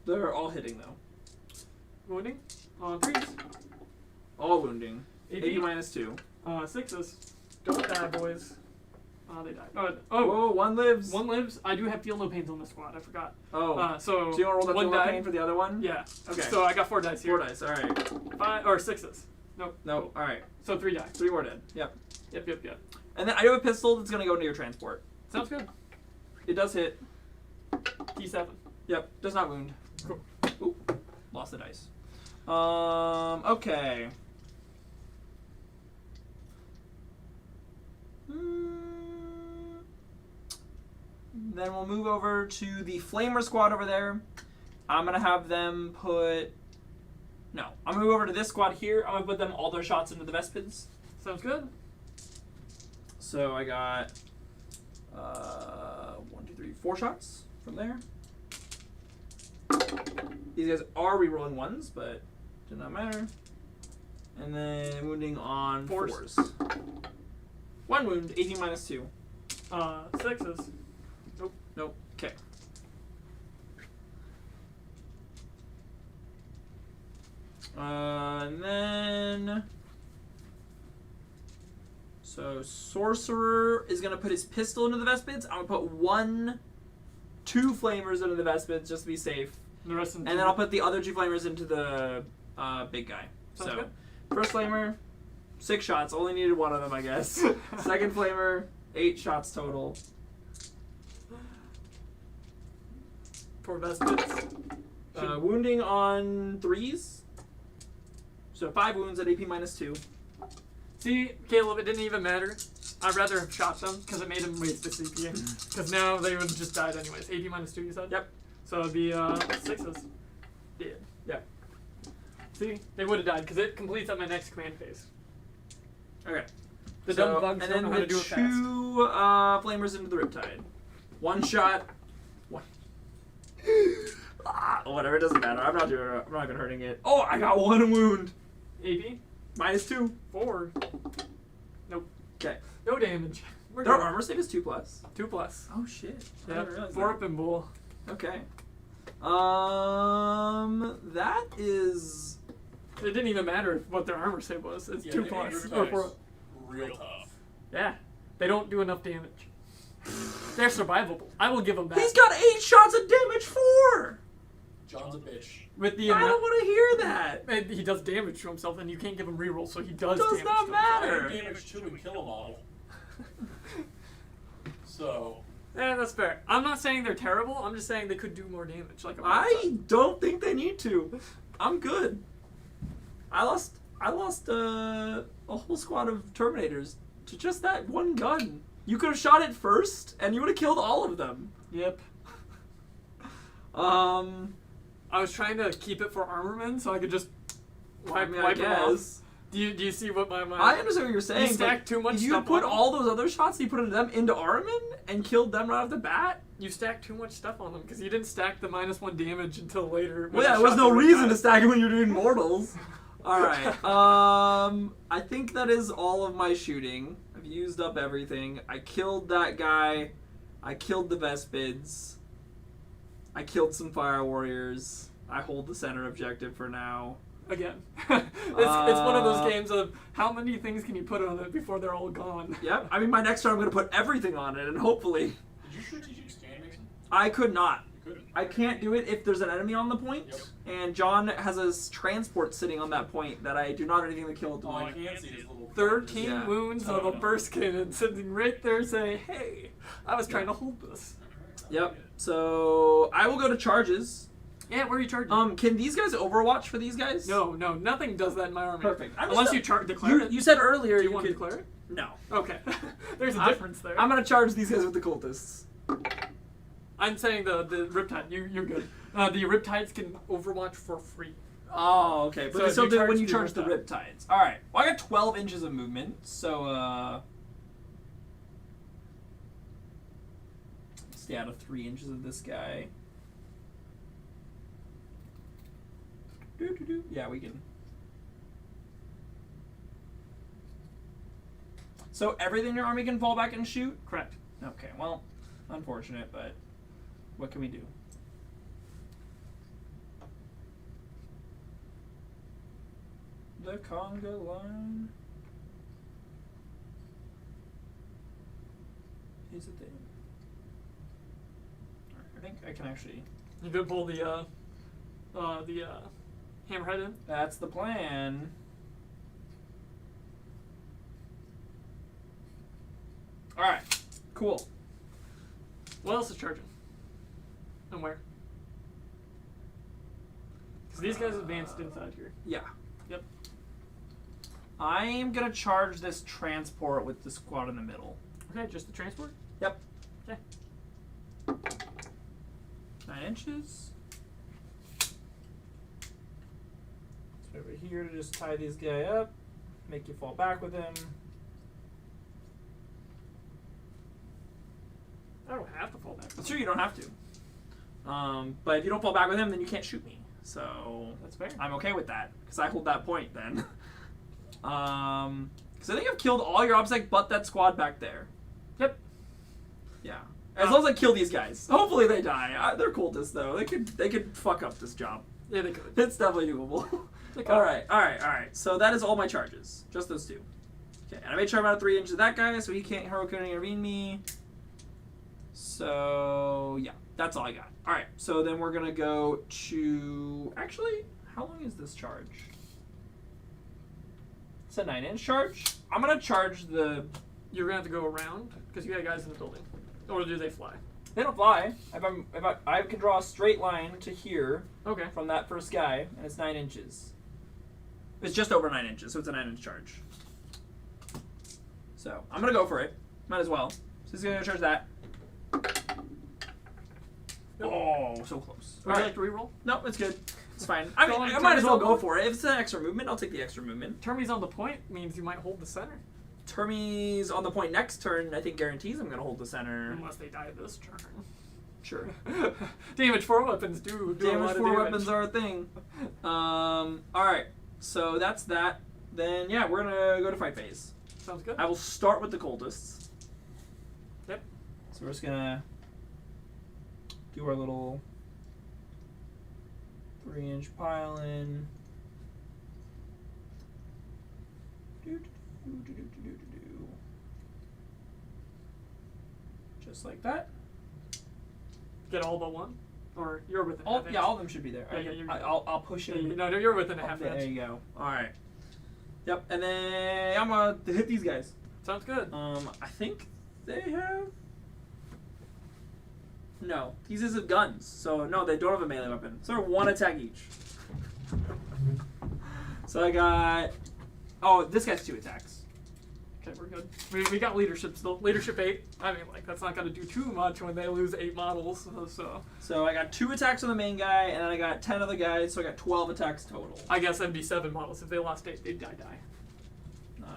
They're all hitting though. Wounding? On 3s. All wounding. 80 AP. minus 2. 6s. Don't die, boys. They died. Oh, 1 lives. 1 lives. I do have feel no pains on this squad. I forgot. Oh. So Do you want to roll that 1 feel no die. pain for the other one? Yeah. Okay. So I got 4 dice here. 4 dice, alright. 5 or 6s. Nope. No, alright. So 3 die. 3 more dead. Yep. Yep. And then I do have a pistol that's going to go into your transport. Sounds good. It does hit. T7. Yep, does not wound. Cool. Ooh, lost the dice. Okay. Then we'll move over to the Flamer squad over there. I'm going to have them put... No, I'm going to move over to this squad here. I'm going to put them all their shots into the Vespids. Sounds good. So I got 4 shots from there. These guys are rerolling 1s, but did not matter. And then wounding on 4s. 1 wound, 18 minus 2. 6s. Nope. Okay. And then... So, Sorcerer is going to put his pistol into the Vespids. I'm going to put 2 Flamers into the Vespids just to be safe. The rest And then I'll put the other 2 Flamers into the big guy. Sounds So, good. first Flamer, 6 shots. Only needed 1 of them, I guess. Second Flamer, 8 shots total. For Vespids. Wounding on 3s. So 5 wounds at AP minus 2. See, Caleb, it didn't even matter. I'd rather have shot them because it made them waste the CP. Because now they would have just died anyways. 80 minus 2, you said? Yep. So it'd be 6s. Dead. Yep. See, they would have died because it completes at my next command phase. Okay. The dumb bugs and don't then know how to do it the fast. 2 Flamers into the Riptide. 1 shot. 1. Whatever, it doesn't matter. I'm not gonna hurting it. Oh, I got 1 wound. AP? Minus 2. 4. Nope. Okay. No damage. We're Their good. armor save is 2+. 2+. Oh shit. I Yeah. didn't realize 4 that. up and bull. Okay. That is... It didn't even matter what their armor save was. It's Yeah, 2+. your Or guy's 4. real tough. Yeah. They don't do enough damage. They're survivable. I will give them that. He's got 8 shots of damage 4! John's a bitch. With the I don't want to hear that! and he does damage to himself, and you can't give him rerolls, so he does Does damage not to matter. I do damage to and kill them all. So, Yeah, that's fair. I'm not saying they're terrible. I'm just saying they could do more damage. Like I don't think they need to. I'm good. I lost a whole squad of Terminators to just that one gun. You could have shot it first, and you would have killed all of them. Yep. I was trying to keep it for armormen, so I could just wipe them off. Do you see what my I understand what you're saying. You stacked too much You stuff put on them? all those other shots that you put into them into Armin and killed them right off the bat. You stacked too much stuff on them because you didn't stack the -1 damage until later. Well, yeah, there was no reason to stack it when you're doing mortals. All right. I think that is all of my shooting. I've used up everything. I killed that guy. I killed the Vespids. I killed some Fire Warriors. I hold the center objective for now. Again. It's one of those games of how many things can you put on it before they're all gone. Yep. I mean, my next turn I'm going to put everything on it, and hopefully... did you strategic scan, Mason? I could not. You Couldn't. I can't do it if there's an enemy on the point. Yep. And John has a transport sitting on that point that I do not have anything to kill at the All I moment. can see is little 13 Yeah. wounds on Oh, a no. burst cannon sitting right there saying, hey, I was trying to hold this. Yep. So I will go to charges. Yeah, where are you charging? Can these guys overwatch for these guys? No, nothing does that in my army. Perfect. I'm Unless just- you declare it. You said earlier Do you you want to could. declare it? No. Okay. There's a I'm- difference there. I'm gonna charge these guys with the cultists. I'm saying the Riptide. You're good. The Riptides can overwatch for free. Oh, okay. So But if so you then charge when you the charge the Riptide. riptides. All right. Well, I got 12 inches of movement, so stay out of 3 inches of this guy. Doo-doo-doo. Yeah, we can. So everything in your army can fall back and shoot? Correct. Okay, well, unfortunate, but what can we do? The conga line is a thing. Alright, I think I can actually. You could pull the hammerhead in. That's the plan. Alright, cool. What else is charging? And where? Because these guys advanced inside here. Yeah. Yep. I'm gonna charge this transport with the squad in the middle. Okay, just the transport? Yep. Okay. 9 inches. So over here to just tie these guy up, make you fall back with him. I don't have to fall back. That's true, you don't have to. But if you don't fall back with him, then you can't shoot me. So That's fair. I'm okay with that because I hold that point then. Because I think I've killed all your obsec but that squad back there. Yep. Yeah. As long as I kill these guys. Hopefully they die. They're cultists though. They could fuck up this job. Yeah, they could. It's definitely doable. They could. all right. So that is all my charges. Just those two. Okay, and I made sure I'm out of 3 inches of that guy, so he can't Heroically intervene me. So yeah, that's all I got. All right, so then we're gonna go to. Actually, how long is this charge? It's a 9-inch charge. I'm gonna charge the. You're gonna have to go around because you got guys in the building, or do they fly? They don't fly. I can draw a straight line to here Okay. from that first guy, and it's 9 inches. It's just over 9 inches, so it's a 9-inch charge. So I'm gonna go for it. Might as well. So he's gonna charge that. Yep. Oh, so close. Would you like to reroll? No, it's good. It's fine. I mean, Don't I might as well turn go it for it. If it's an extra movement, I'll take the extra movement. Termies on the point means you might hold the center, Termies on the point next turn, I think guarantees I'm gonna hold the center. unless they die this turn. Sure. Damage 4 weapons do a Damage lot 4 of damage. weapons are a thing. Alright. So that's that. Then, yeah, we're gonna go to fight phase. Sounds good. I will start with the cultists. Yep. So we're just gonna do our little 3-inch pile in. Just like that. Get all but one, or you're within. All, half yeah, inch. all of them should be there. Yeah, yeah, you're good. I'll push Yeah, it. no, you're within a up half there. There inch. you go. All right. Yep, and then I'm gonna hit these guys. Sounds good. I think they have. No, these isn't guns, so no, they don't have a melee weapon. So they're 1 attack each. So I got. Oh, this guy's 2 attacks. Okay, we're good. We got leadership still. Leadership 8. I mean, like, that's not going to do too much when they lose 8 models, so. So I got 2 attacks on the main guy, and then I got 10 other guys, so I got 12 attacks total. I guess that'd be 7 models. If they lost 8, they'd die. 9,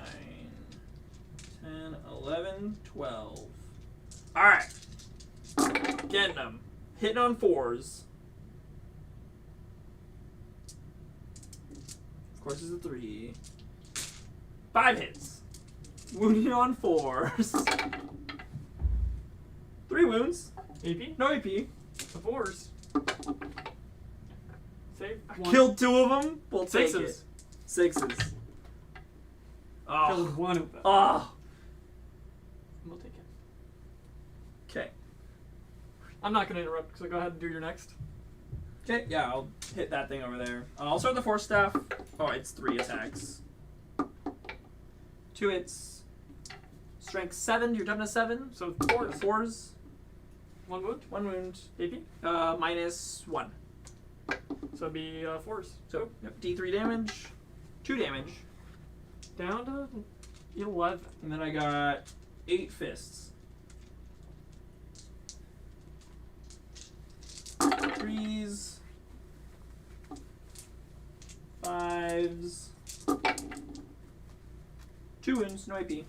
10, 11, 12. Alright. Getting them. Hitting on 4s. Of course, it's a 3. 5 hits. Wounding on 4s. 3 wounds. AP? No AP. The 4s. Save. One. Killed 2 of them. We'll take Sixes. it. 6s. Oh. Killed 1 of them. Oh. We'll take it. Okay. I'm not gonna interrupt, so go ahead and do your next. Okay, yeah, I'll hit that thing over there. I'll start the Force Staff. Oh, it's 3 attacks. 2 hits. Strength 7, your toughness 7. So Four 4s. 4s. 1 wound. 1 wound. AP. -1. So it'd be 4s. So, yep, D3 damage. 2 damage. Down to 11. And then I got 8 fists. 3s. 5s. 2 wounds, no AP.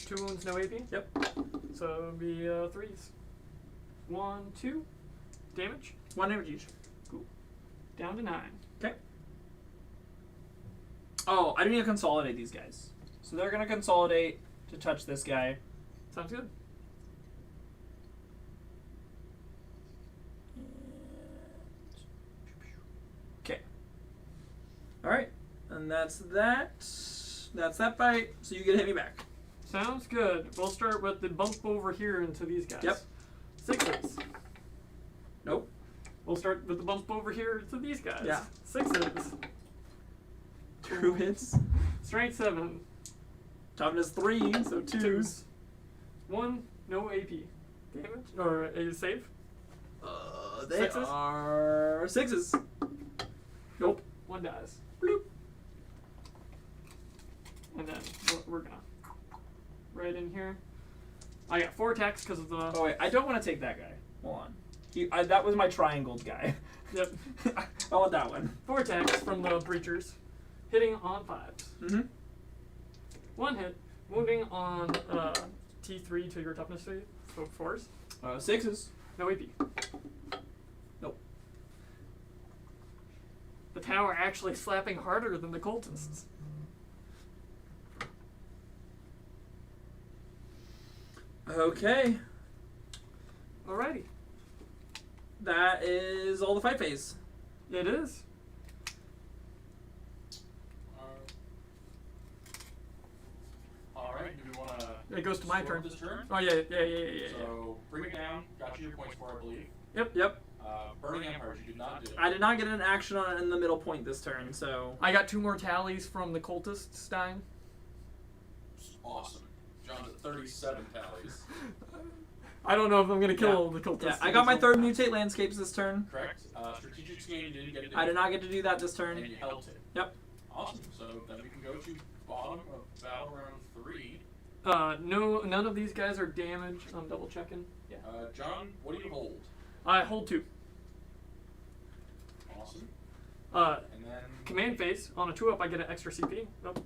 2 wounds, no AP. Yep. So it'd be 3s. 1, 2. Damage. 1 damage each. Down to 9. Okay. Oh, I do need to consolidate these guys. So they're going to consolidate to touch this guy. Sounds good. Okay. Alright. And that's that. That's that fight. So you get to hit me back. Sounds good. We'll start with the bump over here into these guys. Yep. 6s. Nope. We'll start with the bump over here to these guys. Yeah. 6s. 2 hits. Strength 7. Toughness 3, so 2s. 1, no AP. Damage? Or a save? They 6s? are 6s. Nope. 1 dies. Bloop. And then we're gonna right in here. I got 4 attacks because of the. Oh wait, I don't want to take that guy. Hold on. That was my triangled guy. Yep. I want that one. 4 attacks from the breachers, hitting on 5s. Mm-hmm. 1 hit, wounding on T3 to your toughness save, so 4s. 6s. No AP. Nope. The tower actually slapping harder than the cultists. Okay. Alrighty. That is all the fight phase. It is. Alright, do we want to... It goes to my turn. This turn? Oh, yeah. So, bring it down. Got you your points for, I believe. Yep. Burning Empires, you did not do. I did not get an action on it in the middle point this turn, so... I got 2 more tallies from the cultists dying. Awesome. John's at 37 tallies. I don't know if I'm going to kill the cultists. Yeah, I got my 3rd mutate landscapes this turn. Correct. Strategic scheme, you didn't get to do. I did not get to do that this turn. And you held it. Yep. Awesome. So then we can go to bottom of battle round 3. No, none of these guys are damaged. I'm double checking. Yeah. John, what do you hold? I hold 2. Awesome. And then command phase on a 2-up, I get an extra CP. Nope.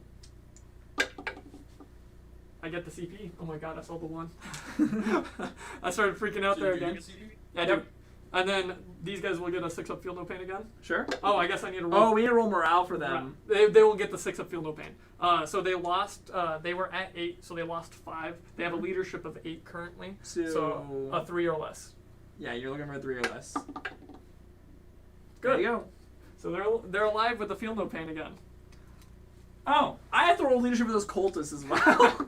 I get the CP. Oh my god, I saw the 1. I started freaking out So there you do again. get CP? Yeah, I do. And then these guys will get a 6-up feel no pain again. Sure. Oh, I guess I need to roll. Oh, we need to roll morale for them. They will get the 6-up feel no pain. So they lost. They were at 8, so they lost 5. They have a leadership of 8 currently. So a 3 or less. Yeah, you're looking for a 3 or less. Good. There you go. So they're alive with the feel no pain again. Oh, I have to roll leadership for those cultists as well.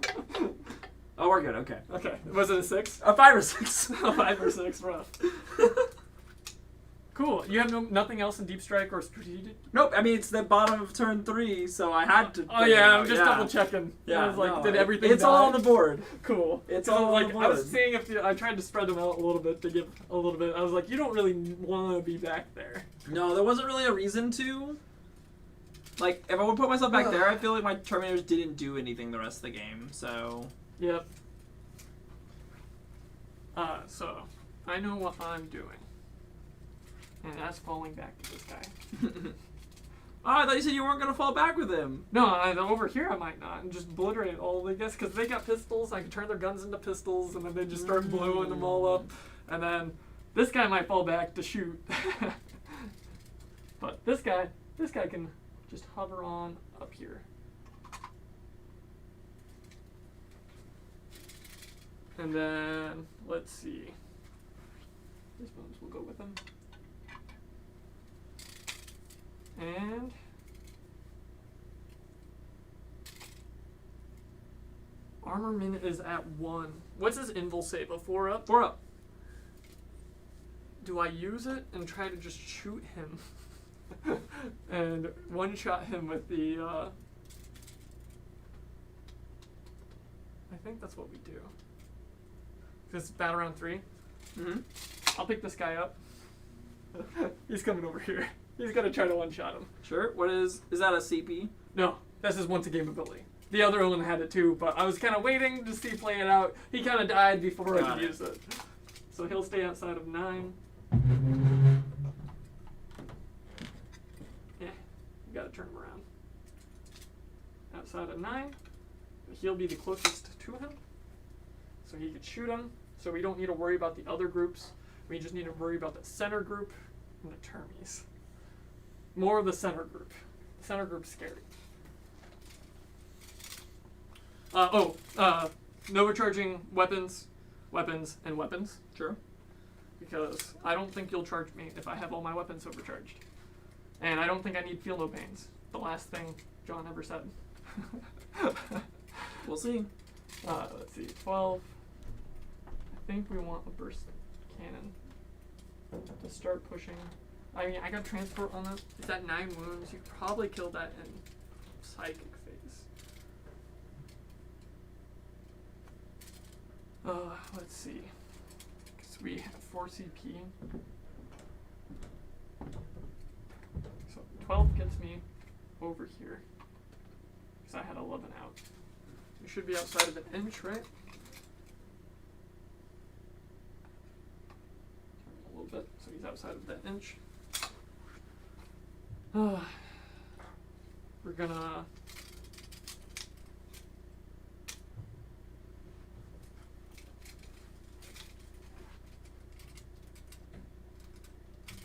Oh, we're good. Okay. Okay. Was it a 6? A 5 or 6. A 5 or 6, rough. Cool. You have nothing else in deep strike or strategic? Nope. I mean, it's the bottom of turn 3, so I had to. Oh yeah, I'm just double checking. Yeah. I was like, no, did everything? It's die? all on the board. Cool. It's 'Cause all I on was the like, I was board. seeing if I tried to spread them out a little bit to give a little bit. I was like, you don't really want to be back there. No, there wasn't really a reason to. Like, if I would put myself back there, I feel like my Terminators didn't do anything the rest of the game, so... Yep. So, I know what I'm doing. And that's falling back to this guy. Oh, I thought you said you weren't going to fall back with him. No, over here I might not. And just obliterate all, I guess, because they got pistols. I can turn their guns into pistols, and then they just start blowing them all up. And then this guy might fall back to shoot. But this guy can just hover on up here. And then, let's see. These bones will go with him. Armorman is at 1. What's his invul save? A 4 up? 4 up. Do I use it and try to just shoot him? And one-shot him with the, I think that's what we do. This is battle round 3. Mm-hmm. I'll pick this guy up. He's coming over here. He's gonna try to one-shot him. Sure. What is that a CP? No, that's his once-a-game ability. The other one had it too, but I was kind of waiting to see play it out. He kind of died before I could use it. So he'll stay outside of 9. Yeah, you gotta turn him around. Outside of 9, he'll be the closest to him, so he could shoot him. So we don't need to worry about the other groups. We just need to worry about the center group and the termies. More of the center group. The center group's scary. No recharging weapons, and weapons. Sure. Because I don't think you'll charge me if I have all my weapons overcharged. And I don't think I need feel no pains. The last thing John ever said. We'll see. Let's see, 12. I think we want a burst cannon to start pushing. I mean, I got transport on it. It's at 9 wounds. You could probably kill that in psychic phase. Let's see. Because we have 4 CP. So 12 gets me over here. Because I had 11 out. You should be outside of an inch, right? A little bit, so he's outside of that inch. We're gonna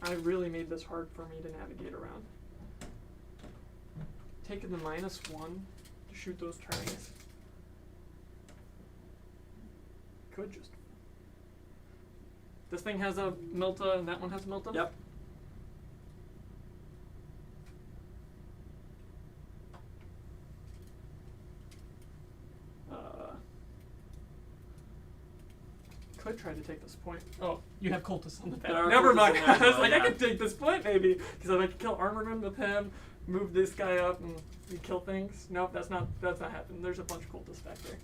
I really made this hard for me to navigate around. Taking the -1 to shoot those turnies. Could just. This thing has a Milta and that one has a Milta? Yep. Could try to take this point. Oh, you have cultists on the There back. are Never cultists mind. in there as I was well, like, yeah. I could take this point maybe because I could kill Armorman with him, move this guy up, and we kill things. Nope, that's not happening. There's a bunch of cultists back there.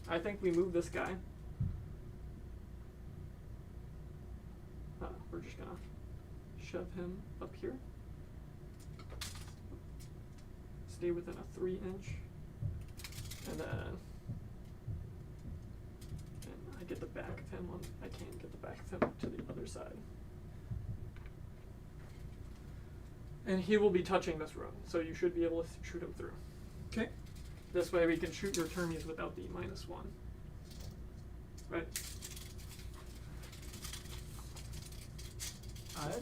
I think we move this guy. We're just gonna shove him up here. Stay within a 3-inch, and then. I get the back of him on. I can't get the back of him to the other side. And he will be touching this room, so you should be able to shoot him through. Okay. This way we can shoot your termies without the -1. Right? I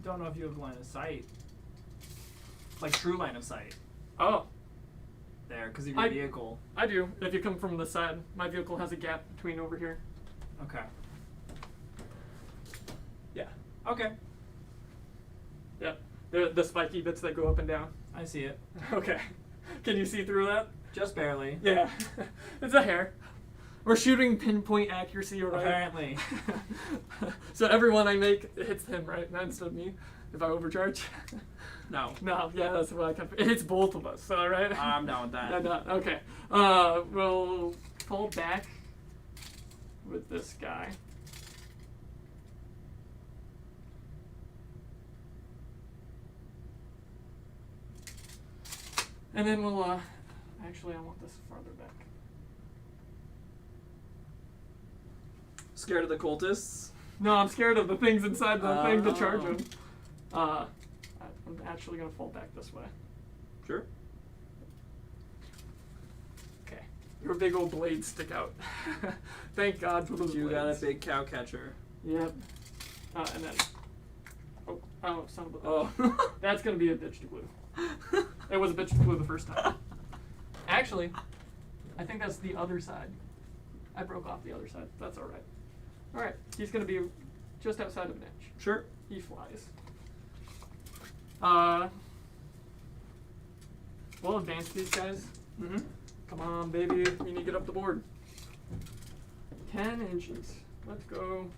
don't know if you have line of sight. Like true line of sight. Oh, There, because of your vehicle. I do. If you come from the side, my vehicle has a gap between over here. Okay. Yeah. Okay. Yep. The spiky bits that go up and down. I see it. Okay. Can you see through that? Just barely. Yeah. It's a hair. We're shooting pinpoint accuracy, right? Apparently. So every one I make hits him, right? Not instead of me. If I overcharge. No. No, yeah, that's what I can. It hits both of us, all right? I'm down with that. Yeah, no, okay. We'll pull back with this guy. And then we'll, actually I want this farther back. Scared of the cultists? No, I'm scared of the things inside the thing to charge Oh. him. I'm actually gonna fall back this way. Sure. Okay. Your big old blades stick out. Thank God for those You got a blades. big cow catcher. Yep. And then. Oh, son of a bitch. Oh. That's gonna be a bitch to glue. It was a bitch to glue the first time. Actually, I think that's the other side. I broke off the other side. That's alright. Alright, he's gonna be just outside of an inch. Sure. He flies. We'll advance these guys. Mm-hmm. Come on, baby. We need to get up the board. 10 inches. Let's go.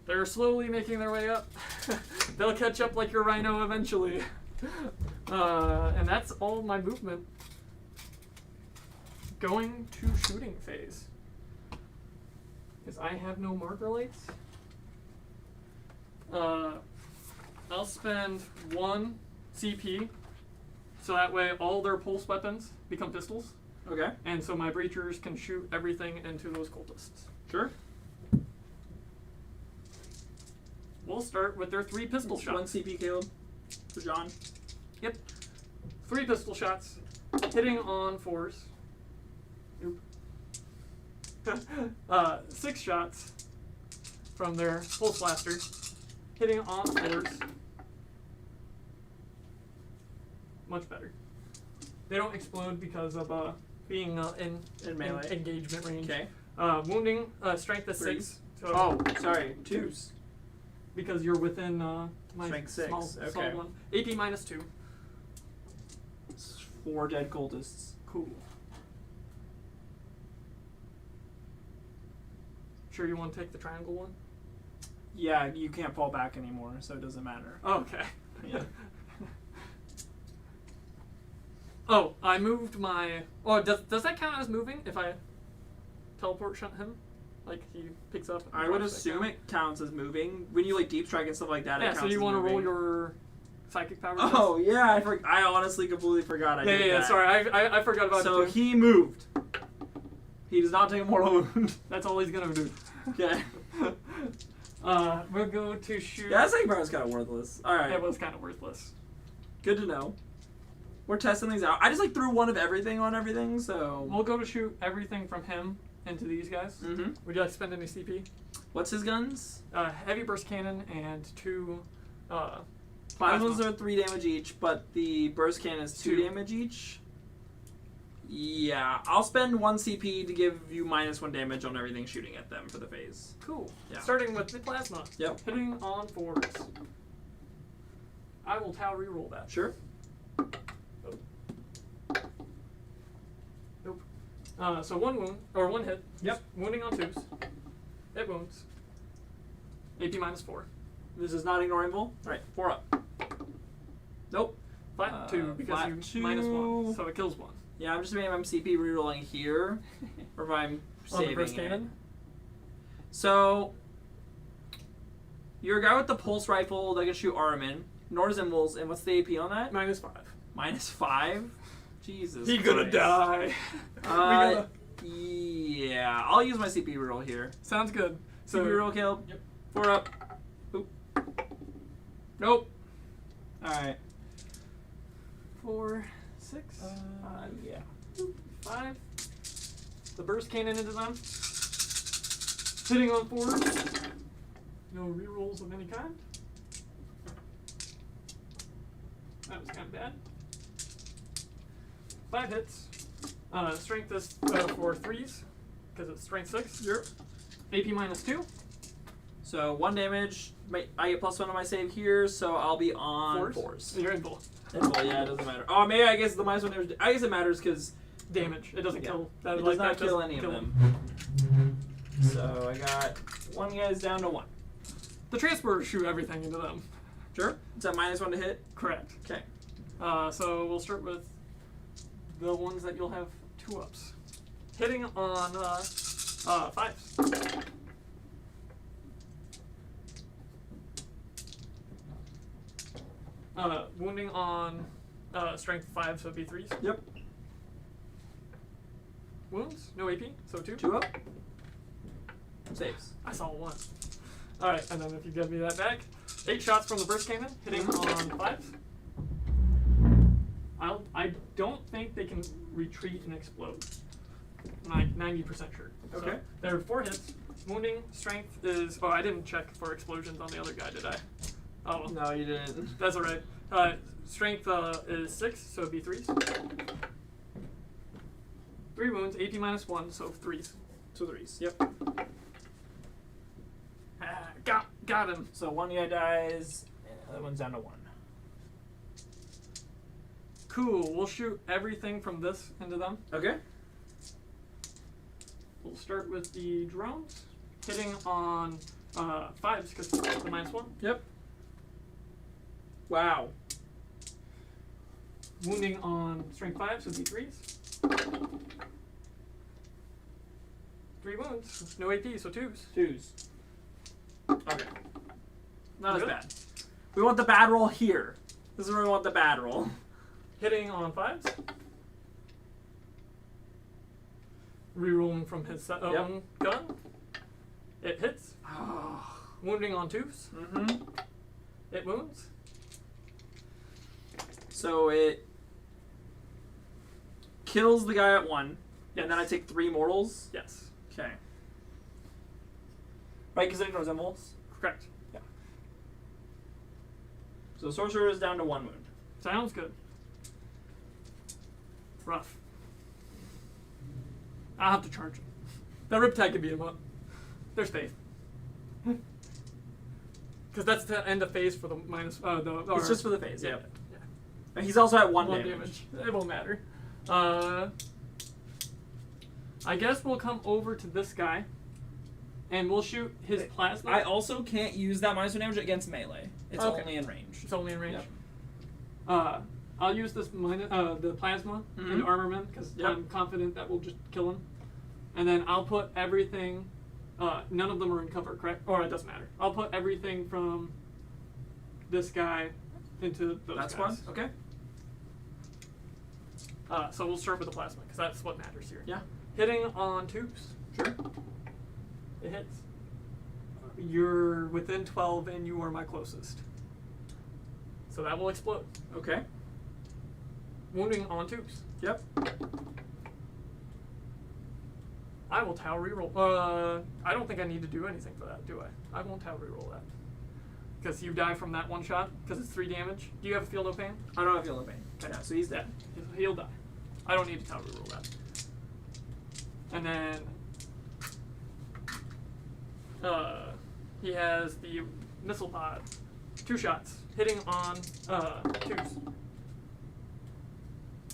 They're slowly making their way up. They'll catch up like your rhino eventually. And that's all my movement. Going to shooting phase. Because I have no marker lights. I'll spend 1 CP. So that way all their pulse weapons become pistols. Okay. And so my breachers can shoot everything into those cultists. Sure. We'll start with their 3 pistol shots. 1 CP, Caleb. For John. Yep. 3 pistol shots. Hitting on 4s. Oop. 6 shots from their pulse blaster. Hitting on 4s. Much better. They don't explode because of being in melee. engagement range. Okay. Wounding strength is 3. 6. So Oh, sorry. 2s. because you're within my Strength 6, small okay. one. AP -2. 4 dead cultists. Cool. Sure you want to take the triangle one? Yeah, you can't fall back anymore, so it doesn't matter. Okay. Yeah. Oh, I moved my... Oh, does that count as moving if I teleport shot him? Like, he picks up... I would assume it counts as moving. When you like deep strike and stuff like that, it Yeah, counts so you as want to roll moving. your psychic power? Oh, yeah, I honestly completely forgot I did that. Yeah, sorry, I forgot about So it too. he moved. He does not take a mortal wound. That's all he's gonna do. Okay. We'll go to shoot... Yeah, that second part was kind of worthless. Alright. It was kind of worthless. Good to know. We're testing these out. I just like threw 1 of everything on everything, so... We'll go to shoot everything from him into these guys. Mm-hmm. Would you like to spend any CP? What's his guns? Heavy burst cannon and 2 Plasmas are 3 damage each, but the burst cannon is 2 2. damage each. Yeah, I'll spend 1 CP to give you -1 damage on everything shooting at them for the phase. Cool. Yeah. Starting with the plasma. Yep. Hitting on 4s. I will Tau reroll that. Sure. Nope. So 1 wound, or 1 hit. Yep. Wounding on 2s. It wounds. AP -4. This is not ignorable. Alright, 4 up. Nope. Flat 2 because flat you 2. -1, so it kills 1. Yeah, I'm just making my CP rerolling here, or if I'm On saving the burst it. cannon? So, you're a guy with the pulse rifle that can shoot Armin, nor symbols, and what's the AP on that? -5. -5? Jesus He's gonna Christ. die. Yeah, I'll use my CP reroll here. Sounds good. So CP reroll, Caleb. Yep. 4 up. Oop. Nope. Alright. 4, 6, 5. Yeah. 5. The burst cannon into them. Hitting on 4. No rerolls of any kind. That was kind of bad. 5 hits. Strength is for 3s, because it's strength 6. Yep. AP -2. So 1 damage. I get +1 on my save here, so I'll be on 4s. You're in full. Well, yeah, it doesn't matter. Oh, maybe I guess the -1 damage. I guess it matters because Damage. It doesn't kill. That, it like, does not that kill doesn't any kill of him. them. So I got 1 guy's down to 1. The transporters shoot everything into them. Sure. Is that -1 to hit? Correct. Okay. So we'll start with the ones that you'll have 2-ups. Hitting on 5s. Wounding on strength 5, so it'd be 3s. Yep. Wounds, no AP, so 2. 2 up. Saves. I saw 1. Alright, and then if you give me that back, 8 shots from the burst cannon, hitting on 5s. I don't think they can retreat and explode. I'm like 90% sure. Okay. So there are 4 hits. Wounding strength is... Oh, I didn't check for explosions on the other guy, did I? Oh, No, you didn't. that's alright. Strength is 6, so it'd be 3s. 3 wounds, AP -1, so 3s. So 3s. Yep. Got him. So one guy dies, and the other one's down to 1. Cool. We'll shoot everything from this into them. Okay. We'll start with the drones, hitting on 5s because the -1. Yep. Wow. Wounding on strength 5s would be 3s. 3 wounds, no AP, so 2s. 2s. Okay. Not as Good. bad. We want the bad roll here. This is where we want the bad roll. Hitting on 5s. Rerolling from his own gun. It hits. Wounding on 2s. Mm-hmm. It wounds. So it kills the guy at 1, and then I take 3 mortals. Yes. Okay. Right, because it ignores impulse. Correct. Yeah. So the sorcerer is down to 1 wound. Sounds good. Rough. I'll have to charge him. That Riptide can beat him up. There's faith. Because that's the end of phase for the minus. It's just for the phase. Yeah. Yep. Yeah. And he's also at 1 1 damage. It won't matter. I guess we'll come over to this guy, and we'll shoot his plasma. I also can't use that -1 damage against melee. It's Okay. only in range. It's only in range. Yep. I'll use this the plasma Mhm. into Armorman because Yep. I'm confident that will just kill him. And then I'll put everything. None of them are in cover, correct? Or it doesn't matter. I'll put everything from this guy into those That's guys. fun. Okay. So we'll start with the plasma because that's what matters here. Yeah. Hitting on 2s. Sure. It hits. You're within 12 and you are my closest. So that will explode. Okay. Wounding on 2s. Yep. I will Tau reroll. I don't think I need to do anything for that, do I? I won't Tau reroll that. Because you die from that 1 shot, because it's 3 damage. Do you have Feel No Pain? I don't feel no pain. Yeah, so he's dead. He'll die. I don't need to Tau reroll that. And then he has the missile pod. 2 shots. Hitting on 2s.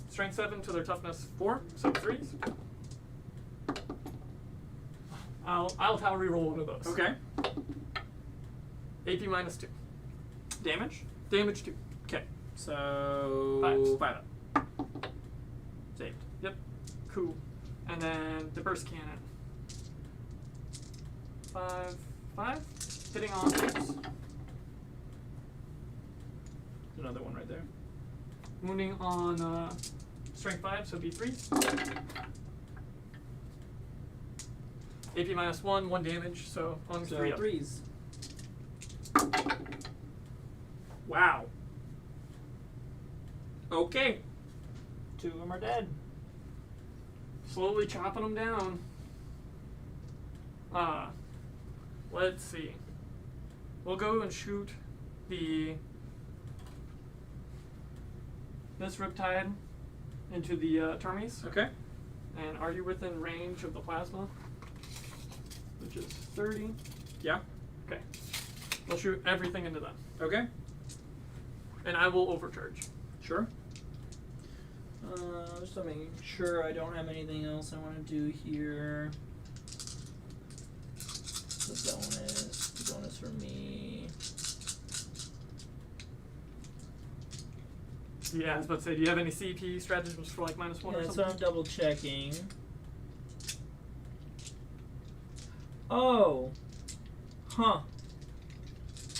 Strength 7 to their toughness 4, so 3s. I'll Tau reroll one of those. Okay. AP -2. Damage? Damage 2. Okay. So 5 up. Saved. Yep. Cool. And then the burst cannon. 5. Hitting on 2s. Another one right there. Wounding on strength 5, so it'd be 3. AP -1, 1 damage, so on 3 up. 3s. Wow. Okay. 2 of them are dead. Slowly chopping them down. Let's see. We'll go and shoot this Riptide into the Termies. Okay. And are you within range of the plasma? Which is 30. Yeah. Okay. We'll shoot everything into them. Okay. And I will overcharge. Sure. Just to make sure I don't have anything else I want to do here. The bonus for me. Yeah, I was about to say, do you have any CP stratagems for like -1 or That's something? what I'm double checking. Oh. Huh.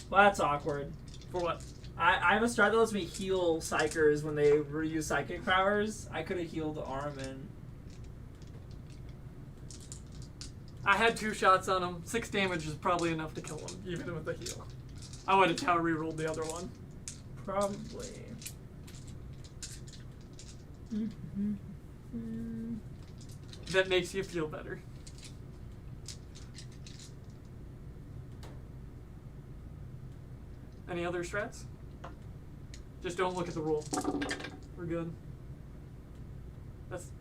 Well, that's awkward. For what? I have a strat that lets me heal psychers when they reuse psychic powers. I could have healed Armin. I had 2 shots on him. 6 damage is probably enough to kill him, even with the heal. I would have Tau rerolled the other one. Probably. That makes you feel better. Any other strats? Just don't look at the roll. We're good. That's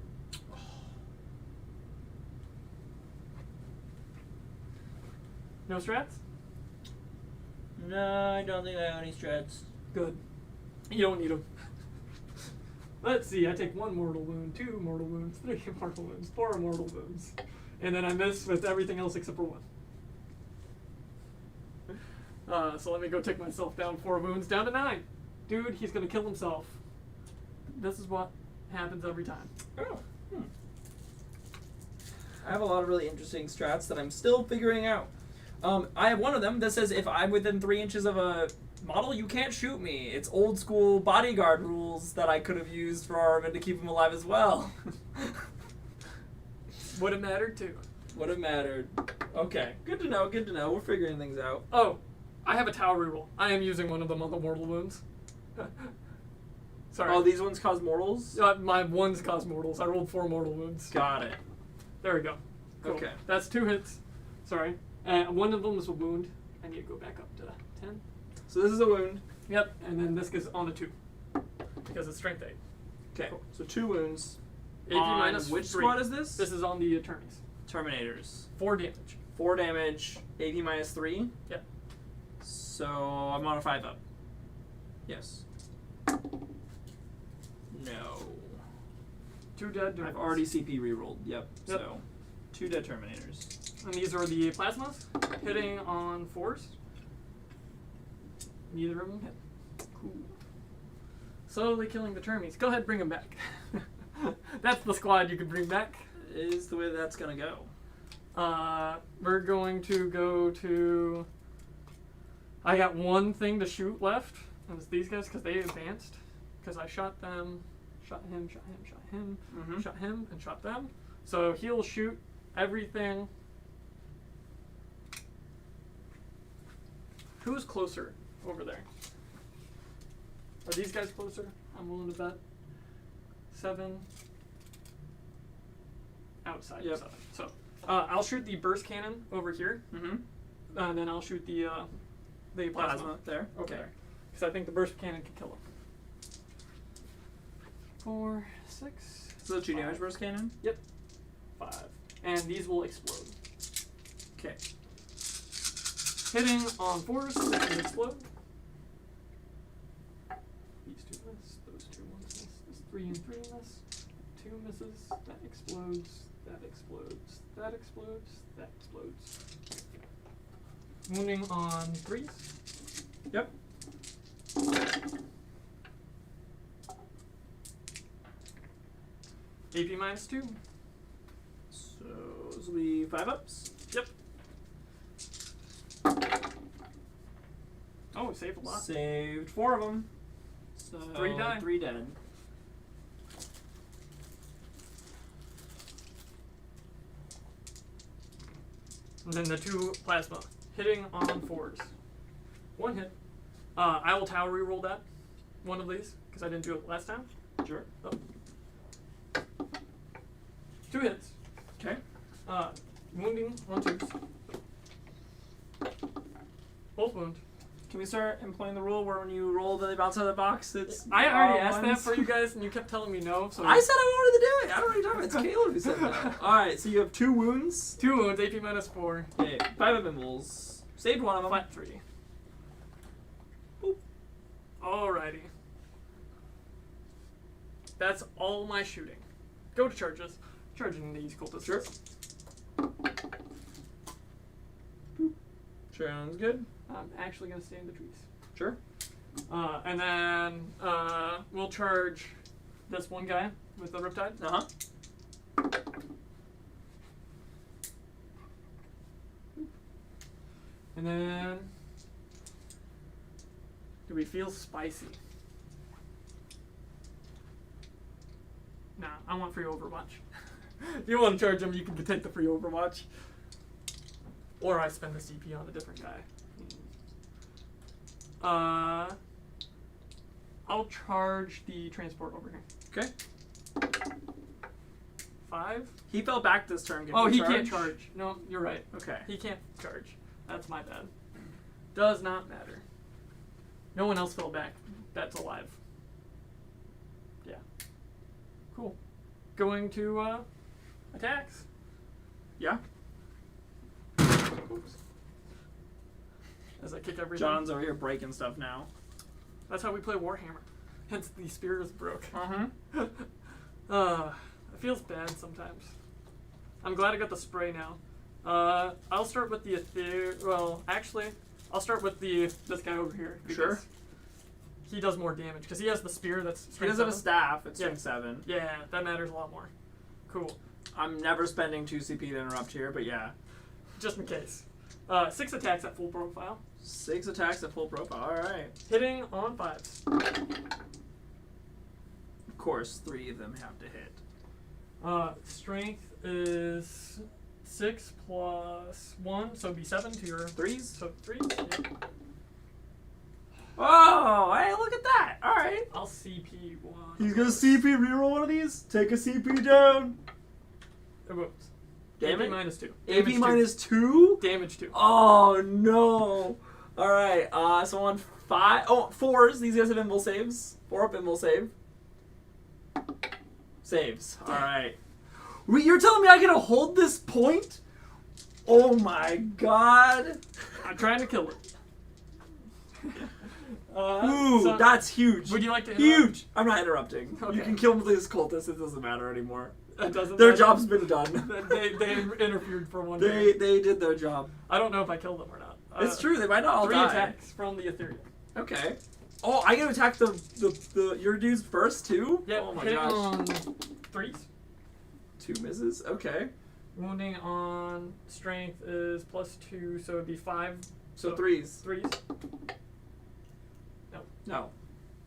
No strats? No, I don't think I have any strats. Good. You don't need them. Let's see, I take 1 mortal wound, 2 mortal wounds, 3 mortal wounds, 4 mortal wounds. And then I miss with everything else except for 1. So let me go take myself down 4 wounds, down to 9. Dude, he's gonna kill himself. This is what happens every time. Oh. I have a lot of really interesting strats that I'm still figuring out. I have one of them that says if I'm within 3 inches of a model, you can't shoot me. It's old school bodyguard rules that I could have used for Armin to keep him alive as well. Would have mattered too. Would have mattered. Okay, good to know, good to know. We're figuring things out. Oh, I have a tower reroll. I am using one of them on the mortal wounds. Sorry. Oh, these ones cause mortals? My ones cause mortals. I rolled 4 mortal wounds. Got it. There we go. Cool. Okay. That's 2 hits. Sorry. One of them was a wound. I need to go back up to 10. So this is a wound. Yep. And then this goes on a 2. Because it's strength 8. Okay, Cool. so 2 wounds. AP On minus which 3. squad is this? This is on the attorneys. Terminators. 4 damage. 4 damage, AP minus 3. Yep. So I'm on a 5 up. Yes. No. 2 dead. I've already CP rerolled. Yep. Yep. So 2 dead Terminators. And these are the plasmas hitting on 4s. Neither of them hit. Cool. Slowly killing the termies. Go ahead, bring them back. That's the squad you can bring back. Is the way that's gonna go. We're going to go to. I got 1 thing to shoot left, and it's these guys because they advanced. Because I shot them, shot him, shot him, shot him, Mhm. shot him, and shot them. So he'll shoot everything. Who's closer over there? Are these guys closer? I'm willing to bet. 7. Outside. Yep. 7. So I'll shoot the burst cannon over here, Mm-hmm. and then I'll shoot the plasma Plasma there. over there, because I think the burst cannon can kill him. 4, 6. So the 2 damage 5. burst cannon. Yep. 5. And these will explode. Okay. Hitting on 4s, they can explode. These 2 miss, those 2 ones miss, this 3 and 3 miss. 2 misses, that explodes, that explodes, that explodes, that explodes. Wounding on 3s. Yep. AP minus 2. So this will be 5 ups. Yep. Oh, we saved a lot. Saved 4 of them. So 3 die. 3 dead. And then the 2 plasma hitting on 4s. 1 hit. I will tower reroll that. One of these, because I didn't do it last time. Sure. Oh. 2 hits. Okay. Wounding on 2s. Both wound. Can we start employing the rule where when you roll the outside of the box, it's I already all asked that ones? for you guys, and you kept telling me no. So I said I wanted to do it. I don't know what you're talking about. It's Caleb who said that. All right, so you have 2 wounds. 2 wounds, AP minus 4. Okay, 5 of immols. Saved 1 of them. Flat 3. Boop. Alrighty. That's all my shooting. Go to charges. Charging these cultists. Sure. Sounds good. I'm actually going to stay in the trees. Sure. And then we'll charge this one guy with the Riptide. Uh huh. And then, do we feel spicy? Nah, I want free Overwatch. If you want to charge him, you can take the free Overwatch. Or I spend the CP on a different guy. I'll charge the transport over here. Okay. 5. He fell back this turn. Can Oh, he charge? can't charge. No, you're right. Okay. He can't charge. That's my bad. Does not matter. No one else fell back. That's alive. Yeah. Cool. Going to attacks. Yeah. Oops. as I kick everything. John's over here breaking stuff now. That's how we play Warhammer. Hence the spear is broke. Mm-hmm. It feels bad sometimes. I'm glad I got the spray now. I'll start with the well, actually, I'll start with this guy over here. Sure. He does more damage because he has the spear that's He strength does have a 7. staff. It's strength 7. Yeah, that matters a lot more. Cool. I'm never spending 2 CP to interrupt here, but yeah. Just in case. 6 attacks at full profile. 6 attacks at full profile. All right. Hitting on 5s. Of course, 3 of them have to hit. Strength is 6 plus 1, so it'd be 7 to your 3s? So 3s. Yeah. Oh, hey, look at that. All right. I'll CP 1. He's going to CP reroll one of these. Take a CP down. Whoops. Damn AP it. minus 2. AP Damage minus 2? 2. Damage 2. Oh, no. All right. So on 5. Oh, 4s. These guys have invul saves. 4 up invul save. Saves. All right. Wait, you're telling me I get to hold this point? Oh, my God. I'm trying to kill it. Ooh, so that's huge. would you like to interrupt? Huge. I'm not interrupting. Okay. You can kill these cultists. It doesn't matter anymore. It doesn't Their matter. job's been done. they interfered for one They turn. did their job. I don't know if I killed them or not. It's true. They might not all 3 die. attacks from the ethereal. Okay. Oh, I get to attack the your dudes first too? Yep, Oh my hitting gosh. on 3s. 2 misses. Okay. Wounding on strength is plus 2, so it'd be 5. So 3s. 3s. No.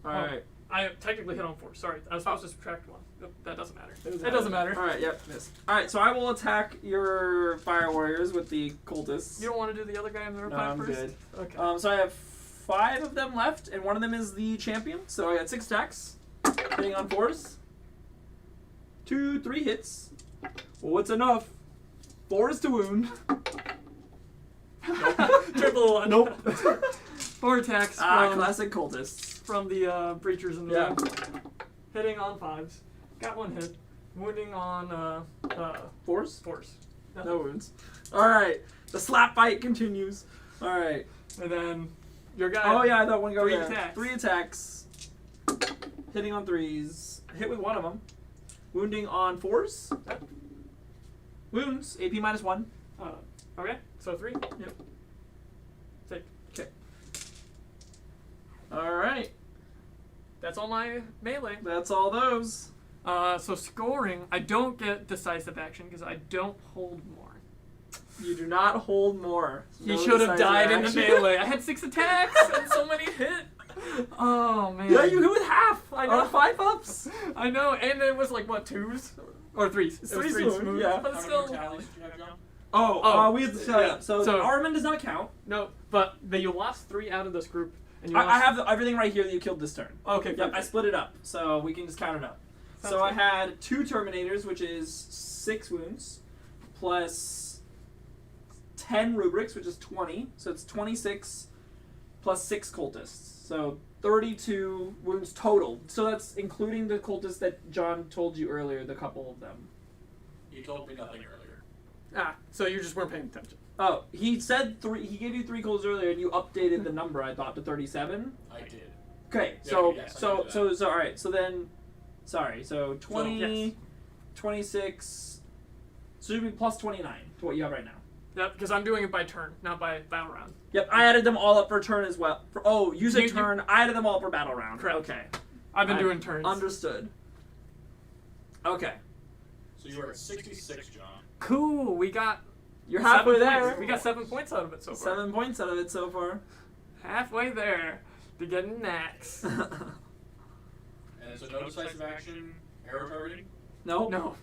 All right. I technically hit on 4. Sorry, I was supposed to subtract 1. Nope, that doesn't matter. It It doesn't matter. All right. Yep. Miss. All right. So I will attack your fire warriors with the cultists. You don't want to do the other guy in the No, revive I'm first? good. Okay. So I have 5 of them left, and one of them is the champion. So I got 6 attacks, hitting on 4s. 2, 3 hits. Well, what's enough? 4 is to wound. Triple 1. Nope. 4 attacks Classic cultists. from the breachers in the Yeah. room. Hitting on 5s. Got 1 hit. Wounding on 4s? 4s. No wounds. All right. The slap fight continues. All right. And then your guy. Oh yeah, I thought one go 3 there. attacks. 3 attacks. Hitting on 3s. Hit with one of them. Wounding on 4s. Wounds. AP minus 1. Okay, so 3. Yep. Take. Okay. All right. That's all my melee. That's all those. So scoring, I don't get decisive action because I don't hold more. You do not hold more. He No should have decisive died in the action. melee. I had 6 attacks and so many hit. Oh man. Yeah, you hit with half. I know. Or 5 ups. I know, and it was like what 2s or 3s. It was 3s 3s smooth, smooth, yeah. but How still. many tallies do you have, John? We have to tell yeah. you. So, So- Armin does not count. No, but you lost 3 out of this group, and you I lost. have everything right here that you killed this turn. Okay. Yep, perfect. I split it up, so we can just count it up. Sounds So I good. had 2 Terminators, which is 6 wounds, plus 10 Rubrics, which is 20. So it's 26 plus 6 Cultists. So 32 wounds total. So that's including the Cultists that John told you earlier, the couple of them. You told me nothing earlier. So you just weren't paying attention. Oh, he said 3. He gave you 3 Cultists earlier, and you updated the number, I thought, to 37. I did. Okay, Yeah, so yes, I so knew that. so all right. So then, sorry. So 20, yes. 26. So it should be plus 29 to what you have right now. Yep, because I'm doing it by turn, not by battle round. Yep, I added them all up for turn as well. You said You- turn. I added them all for battle round. Correct. Okay, I've been I doing turns. understood. Okay, So you are at 66, John. Cool. We got. you're 7 halfway points. there. We got 7 points out of it so far. 7 points out of it so far. Halfway there to getting Nax. And so no decisive action, arrow targeting. no. No.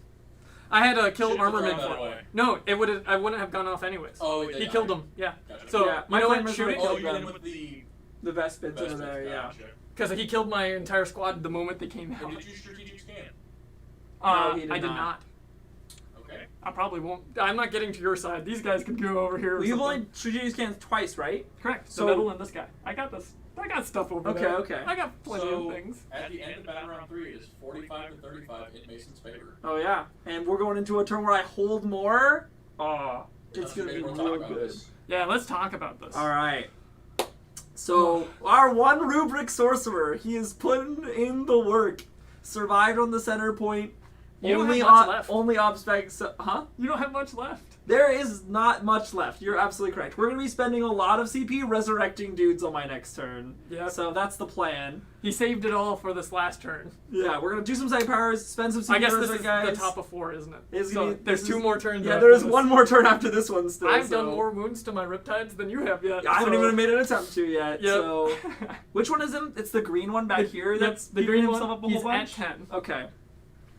I had to kill Should've Armorman thrown that for away. it. No, it would. I wouldn't have gone off anyways. Oh, He killed him. Yeah. Gotcha. So Yeah, you my know what? flamers Shoot would've it. Oh, killed you did them. with the The best bits over best there. Yeah. Gotcha. Because he killed my entire squad the moment they came And out. did you strategic scan? No, he did I did not. not. Okay. I probably won't. I'm not getting to your side. These guys could go over here. Or Well, you've something. only strategic scans twice, right? Correct. So- The middle and this guy. I got this. I got stuff over Okay, there. okay. I got plenty So of things. at the end of battle round 3 is 45 to 35 in Mason's favor. Oh yeah, and we're going into a turn where I hold more. Oh, it's Unless you gonna be guys wanna talk real about good. this. Yeah, let's talk about this. All right. So our one rubric sorcerer, he is putting in the work. Survived on the center point. You don't only have much left. Only obspects. Huh? You don't have much left. There is not much left. You're absolutely correct. We're going to be spending a lot of CP resurrecting dudes on my next turn. Yep. So that's the plan. He saved it all for this last turn. Yeah, we're going to do some side powers, spend some CP I guess this is guys. the top of 4, isn't it? Is So gonna- there's this 2 is- more turns. Yeah, after there's this. one more turn after this one still. I've so. done more wounds to my Riptides than you have yet. Yeah, I haven't so- even made an attempt to yet. Yep. So, which one is him? It's the green one back here. Yep, That's the beating green himself one. up a He's whole bunch. at 10. Okay,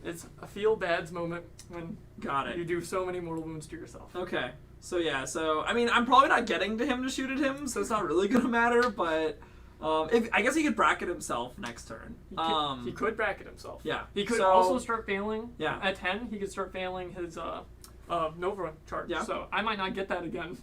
It's a feel bad's moment when got it. you do so many mortal wounds to yourself. Okay, so yeah, so I mean, I'm probably not getting to him to shoot at him, so it's not really gonna matter. But if I guess he could bracket himself next turn. He could bracket himself. Yeah. He could So- also start failing. Yeah. At 10, he could start failing his Nova charge. Yeah. So I might not get that again.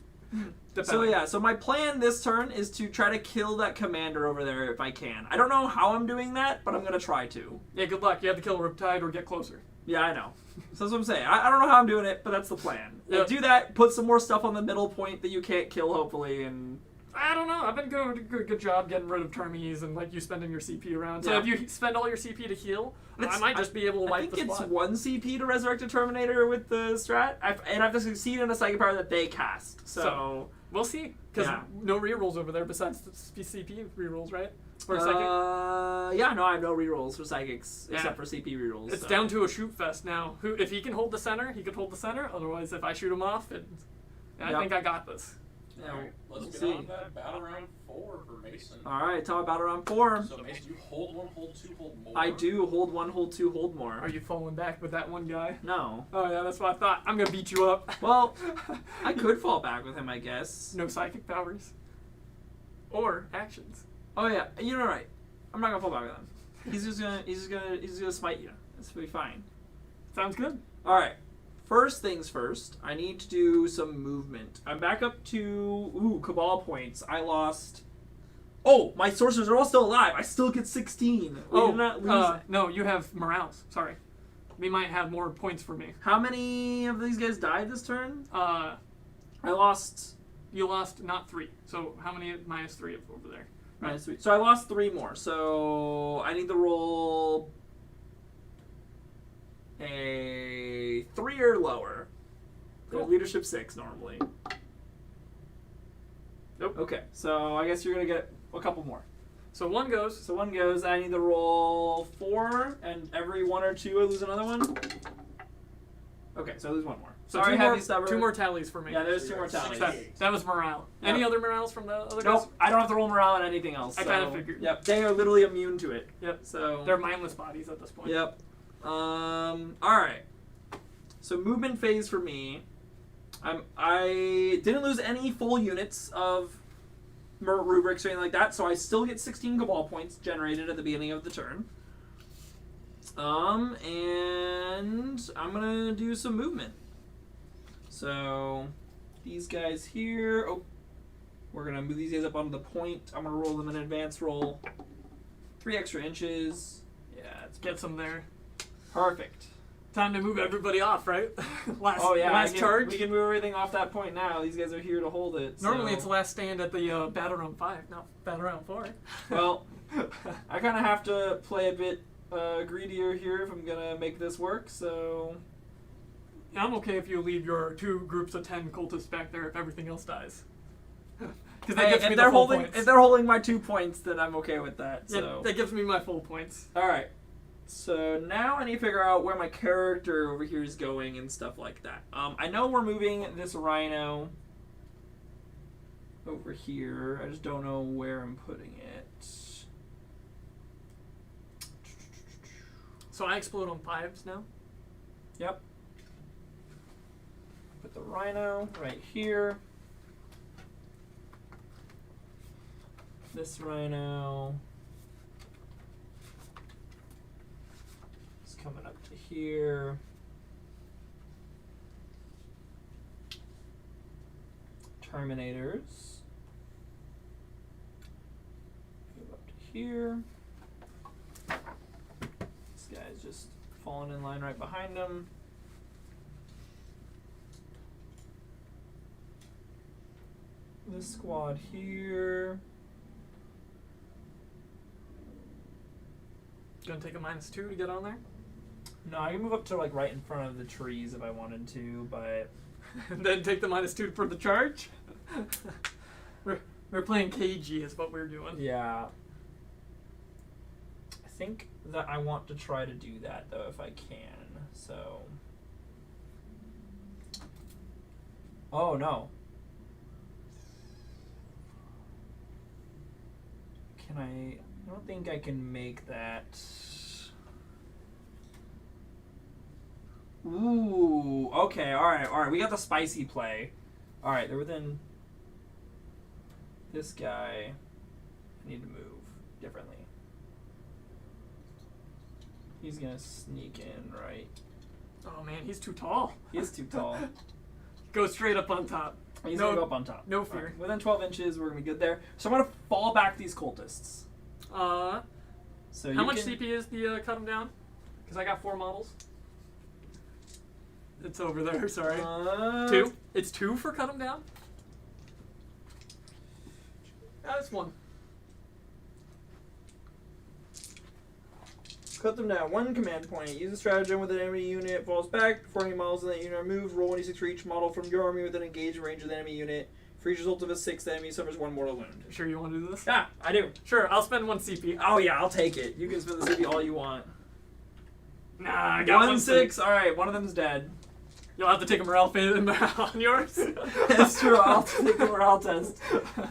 So depending. yeah, so my plan this turn is to try to kill that commander over there if I can. I don't know how I'm doing that, but I'm gonna try to. Yeah, good luck. You have to kill a Riptide or get closer. Yeah, I know. So that's what I'm saying. I don't know how I'm doing it, but that's the plan. Yeah. Do that, put some more stuff on the middle point that you can't kill, hopefully, and I don't know. I've been doing a good job getting rid of Termies and like you spending your CP around. So Yeah. if you spend all your CP to heal, I It's- might just be able to I wipe think the it's spot. 1 CP to resurrect a Terminator with the strat, and I have to succeed in a psychic power that they cast. So We'll see. Because Yeah. no rerolls over there besides the CP rerolls, right? Or psychic. yeah, no, I have no rerolls for psychics Yeah. except for CP rerolls. It's so. down to a shoot fest now. Who, if he can hold the center, he could hold the center. Otherwise, if I shoot him off, I Yep. think I got this. Yeah, Alright, let's we'll get see. on to that battle round 4 for Mason. All right, tell me about round 4. So Mason, you hold 1, hold 2, hold more. I do hold 1, hold 2, hold more. Are you falling back with that one guy? No. Oh yeah, that's what I thought. I'm gonna beat you up. Well, I could fall back with him, I guess. No psychic powers. Or actions. Oh yeah, you're right. I'm not gonna fall back with him. He's just gonna smite you. That's gonna be fine. Sounds good. All right. First things first. I need to do some movement. I'm back up to Cabal points. I lost. Oh, my sorcerers are all still alive. I still get 16. We did not lose. No, you have morales. Sorry. We might have more points for me. How many of these guys died this turn? Uh, I lost you lost not 3. So how many minus 3 over there? -3. So I lost 3 more. So I need to roll a 3 or lower. Cool. Leadership 6 normally. Nope. Okay, so I guess you're gonna get a couple more. So one goes. So one goes. I need to roll 4, and every 1 or 2 I lose another one. Okay, so I lose 1 more. So Sorry, two more, Happy Stubborn. 2 more tallies for me. Yeah, there's So 2 you're more at tallies. 68. That was morale. Yep. Any other morales from the other guys? Nope, I don't have to roll morale on anything else. I so- kinda figured. Yep, they are literally immune to it. Yep. So They're mindless bodies at this point. Yep. All right. So movement phase for me. I didn't lose any full units of rubrics or anything like that, so I still get 16 Cabal points generated at the beginning of the turn. And I'm gonna do some movement. So these guys here. Oh, we're gonna move these guys up onto the point. I'm gonna roll them an advance roll. 3 extra inches. Yeah, let's get some there. Perfect. Time to move everybody off, right? last We charge. can move everything off that point now. These guys are here to hold it. Normally so- it's last stand at the battle round 5, not battle round 4. Well, I kind of have to play a bit greedier here if I'm gonna make this work. So I'm okay if you leave your 2 groups of 10 cultists back there if everything else dies. Because that gives me if the they're full holding points. if they're holding my 2 points, then I'm okay with that. Yeah, So that gives me my full points. all right. So now I need to figure out where my character over here is going and stuff like that. I know we're moving this rhino over here. I just don't know where I'm putting it. So I explode on 5s now. Yep. Put the rhino right here. This rhino is coming up to here. Terminators. Move up to here. This guy's just falling in line right behind him. This squad here. Gonna take a -2 to get on there. No, I can move up to like right in front of the trees if I wanted to, but And then take the -2 for the charge. we're playing KG is what we're doing. yeah. I think that I want to try to do that though if I can. So. Oh no. Can I don't think I can make that. Ooh, okay, alright. We got the spicy play. Alright, they're within this guy. I need to move differently. He's gonna sneak in, right? Oh man, he's too tall. He is too tall. Go straight up on top. He's No- gonna go up on top. no fear. Alright, within 12 inches, we're gonna be good there. So I'm gonna fall back these cultists. How So you much can, CP is the cut 'em down? Because I got 4 models. It's over there. Sorry. 2. It's 2 for cut 'em down. That's 1. Cut them down. 1 command point. Use a stratagem with an enemy unit. Falls back. Before any models in that unit are moved, roll 1d6 for each model from your army within engaged range of the enemy unit. For each result of a 6, the enemy suffers 1 mortal wound. Sure you want to do this? Yeah, I do. Sure. I'll spend 1 CP. Oh yeah, I'll take it. You can spend the CP all you want. Nah, I got 1 6. All right, one of them's dead. You'll have to take a morale phase on yours. That's true. I'll take the morale test.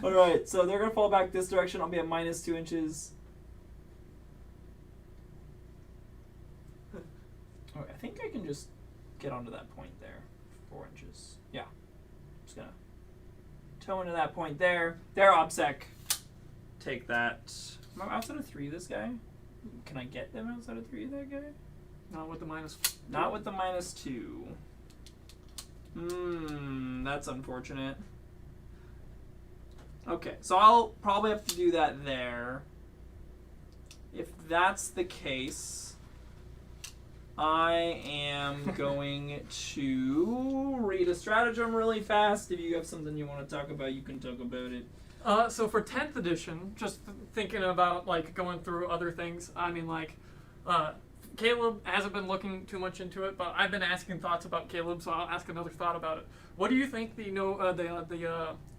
All right, so they're gonna fall back this direction. I'll be at -2 inches. Okay, I think I can just get onto that point there. 4 inches. Yeah. Just gonna toe into that point there. There, OBSEC. Take that. Am I outside of 3, this guy? Can I get them outside of 3, that guy? Not with the -2. Not with the -2. That's unfortunate. Okay, so I'll probably have to do that there. If that's the case, I am going to read a stratagem really fast. If you have something you want to talk about, you can talk about it. So for 10th edition, just thinking about like going through other things. I mean, like, Caleb hasn't been looking too much into it, but I've been asking thoughts about Caleb, so I'll ask another thought about it. What do you think the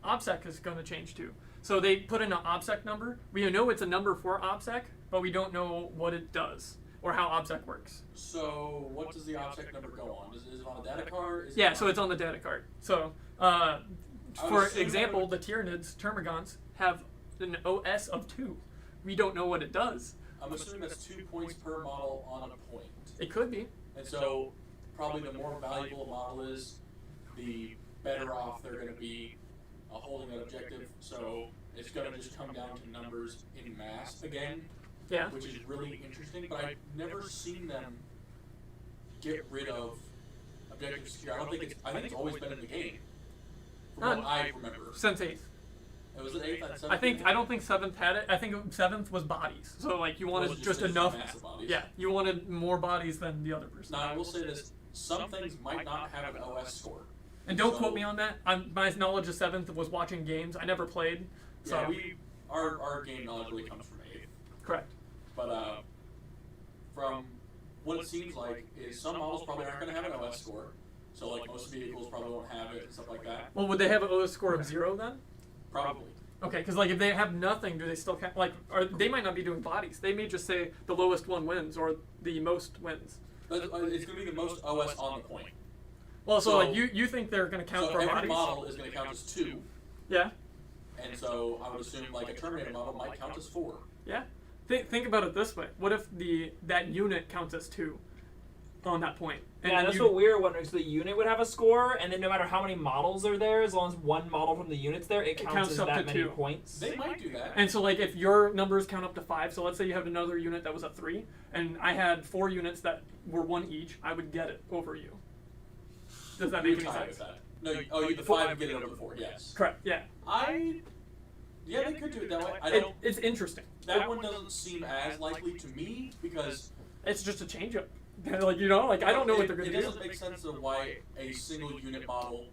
OBSEC is going to change to? So they put in an OBSEC number. We know it's a number for OBSEC, but we don't know what it does or how OBSEC works. So what does the OBSEC number go on? Is it on a data card? Yeah, so it's on the data card. So, for example, the Tyranids, Termagants, have an OS of 2. We don't know what it does. I'm assuming that's 2 points per model on a point. It could be. And so probably the more valuable a model is, the better off they're going to be holding that objective. So it's going to just come down to numbers in mass again. Yeah. Which is really interesting, but I've never seen them get rid of objective security. I think it's always been in the game. From what I remember. Since 8th. It was an 8th and 7th. I don't think 7th had it. I think 7th was bodies. So like you wanted just enough. Bodies. Yeah, you wanted more bodies than the other person. Now I will say this: some things might not have an OS score. And don't quote me on that. My knowledge of 7th was watching games. I never played. So Yeah, our game knowledge really comes from 8th. correct. But from what it seems like is some models probably aren't going to have an OS score. So like most vehicles probably won't have it and stuff like that. Well, would they have an OS score of 0 then? Probably. Okay, because like if they have nothing, do they still like? Or they might not be doing bodies. They may just say the lowest one wins or the most wins. But it's going to be the most OS on the point. Well, so So- like you think they're going to count So for every bodies? model is going to count as 2. Yeah, And so I would assume like a Terminator model might count as 4. yeah. Think about it this way: what if that unit counts as 2 on that point? And Yeah, then that's what we were wondering. So the unit would have a score, and then no matter how many models are there, as long as one model from the unit's there, it counts as up that to many 2. points. They might do that. And so, like, if your numbers count up to 5, so let's say you have another unit that was a 3, and I had 4 units that were 1 each, I would get it over you. Does that make any sense? That. No, you the 5 and get it over the 4. Yes. Correct. Yeah. Yeah, they could do it that way. It's interesting. That one doesn't seem as likely to me because It's just a change up. Like, you know, like I don't know what they're going to It do. doesn't make sense of why a single unit model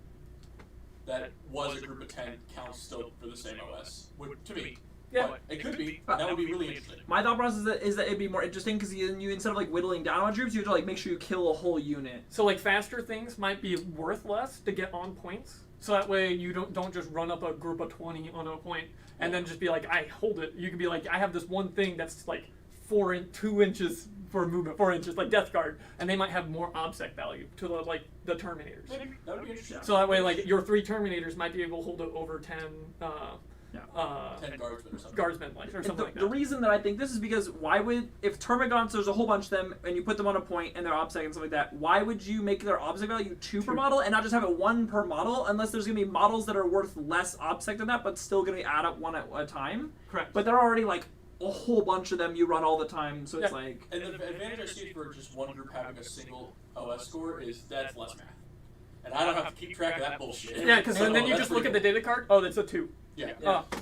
that was a group of 10 counts still for the same OS. To me. Yeah. But it could be. That would be really interesting. My thought process is that it'd be more interesting because you instead of like whittling down on troops, you have to like make sure you kill a whole unit. So like faster things might be worth less to get on points. So that way you don't just run up a group of 20 on a point and then just be like, I hold it. You can be like, I have this one thing that's like 2 inches for movement, 4 inches, like Death Guard, and they might have more obsec value to the Terminators. Maybe. That would be interesting. So that way, like your 3 Terminators might be able to hold it over 10. 10 guardsmen or something. Guardsmen, or something like that. The reason that I think this is because why would, if Termagants, there's a whole bunch of them, and you put them on a point and they're obsec and stuff like that, why would you make their obsec value 2 per model and not just have it 1 per model, unless there's going to be models that are worth less obsec than that, but still going to add up 1 at a time? Correct. But they're already like a whole bunch of them you run all the time, so it's like... And the advantage I see for just one group having a single OS score is that's less math. And I don't have to keep track of that bullshit. Yeah, because then you just look at the data card. Oh, that's a 2. Yeah.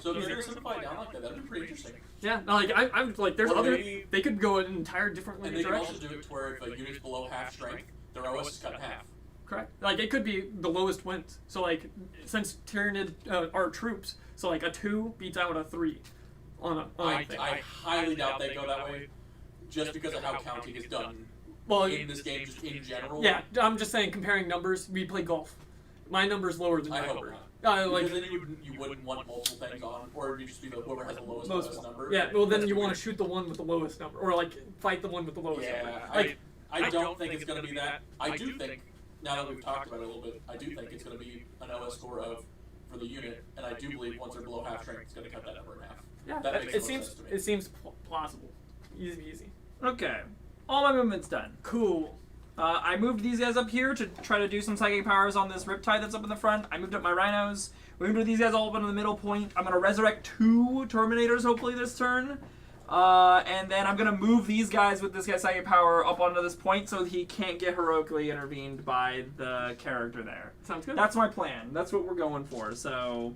So if they're gonna simplify it down like that, that'd be pretty interesting. Yeah, no, like I'm like, there's Or other. maybe- They could go an entire different And they can also direction. do it to where if a unit's below half strength, their OS is cut in half. Correct. Like it could be the lowest wins. So like, since Tyranid are troops, so like a 2 beats out a 3 on a thing. I highly doubt they go that way, just because of how counting is done Well, in this game, just in general. yeah, I'm just saying, comparing numbers. We play golf. My number's lower than I your hope number. not. Like Because then you wouldn't want multiple things on, or you just be whoever has the lowest most. number. Yeah. Well, then That's you pretty want to shoot the one with the lowest number, or like fight the one with the lowest Yeah, number. Like I don't think it's going to be that. I do think, now that we've talked about it a little bit, I do think it's going to be an OS score of for the unit, and I do believe once they're below half strength, it's going to cut that number in half. yeah, That makes it the seems most sense to me. it seems plausible. Easy. Okay. All my movement's done. Cool. I moved these guys up here to try to do some psychic powers on this Riptide that's up in the front. I moved up my Rhinos. We moved these guys all up into the middle point. I'm going to resurrect 2 Terminators hopefully this turn. And then I'm going to move these guys with this guy's psychic power up onto this point so he can't get heroically intervened by the character there. Sounds good. That's my plan. That's what we're going for. So,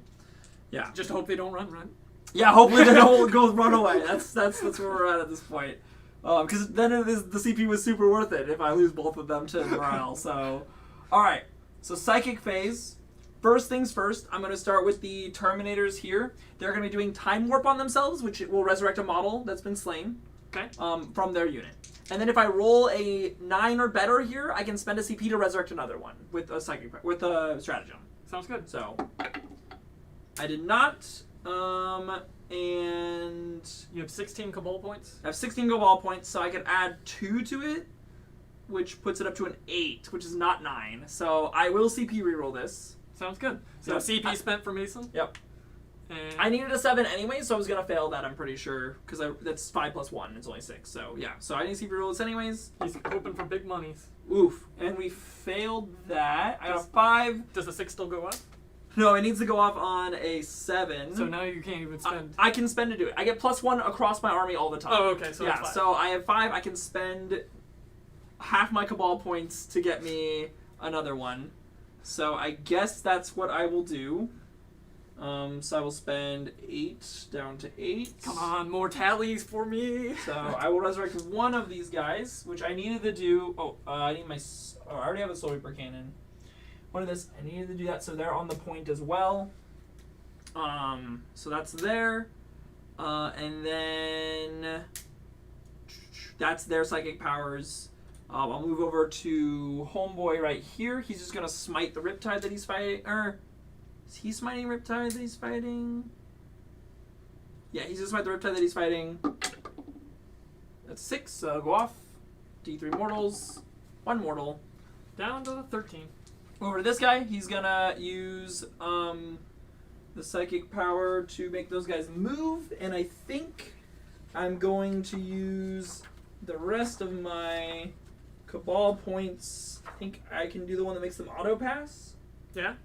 yeah. Just hope they don't run. Yeah, hopefully they don't go run away. That's where we're at this point. Because then the CP was super worth it if I lose both of them to morale. So, all right. So psychic phase. First things first, I'm going to start with the Terminators here. They're going to be doing Time Warp on themselves, which will resurrect a model that's been slain. Okay. From their unit. And then if I roll a 9 or better here, I can spend a CP to resurrect another one with a stratagem. Sounds good. So I did not. And You have 16 Cabal points. I have 16 Cabal points, so I could add 2 to it, which puts it up to an 8, which is not 9. So I will CP reroll this. Sounds good. So Yep. CP spent for Mason. Yep. And I needed a 7 anyway, so I was going to fail that, I'm pretty sure, because that's 5 plus 1, it's only 6. So yeah, so I need to CP reroll this anyways. he's hoping for big monies. Oof. And we failed that. I got a 5. Does the 6 still go up? No, it needs to go off on a 7. So now you can't even spend. I can spend to do it. I get plus 1 across my army all the time. Oh, okay. So yeah, it's fine. so I have 5. I can spend half my Cabal points to get me another one. So I guess that's what I will do. So I will spend 8 down to 8. Come on, more tallies for me. So I will resurrect one of these guys, which I needed to do. I need my. I already have a Soul Reaper cannon. One of this, I needed to do that, so they're on the point as well. So that's there. And then that's their psychic powers. I'll move over to Homeboy right here. He's just gonna smite the Riptide that he's fighting. Or is he smiting Riptide that he's fighting? Yeah, he's gonna smite the Riptide that he's fighting. That's 6. So go off. D3 mortals. 1 mortal. Down to 13. Over to this guy, he's gonna use the psychic power to make those guys move, and I think I'm going to use the rest of my Cabal points. I think I can do the one that makes them auto pass. Yeah.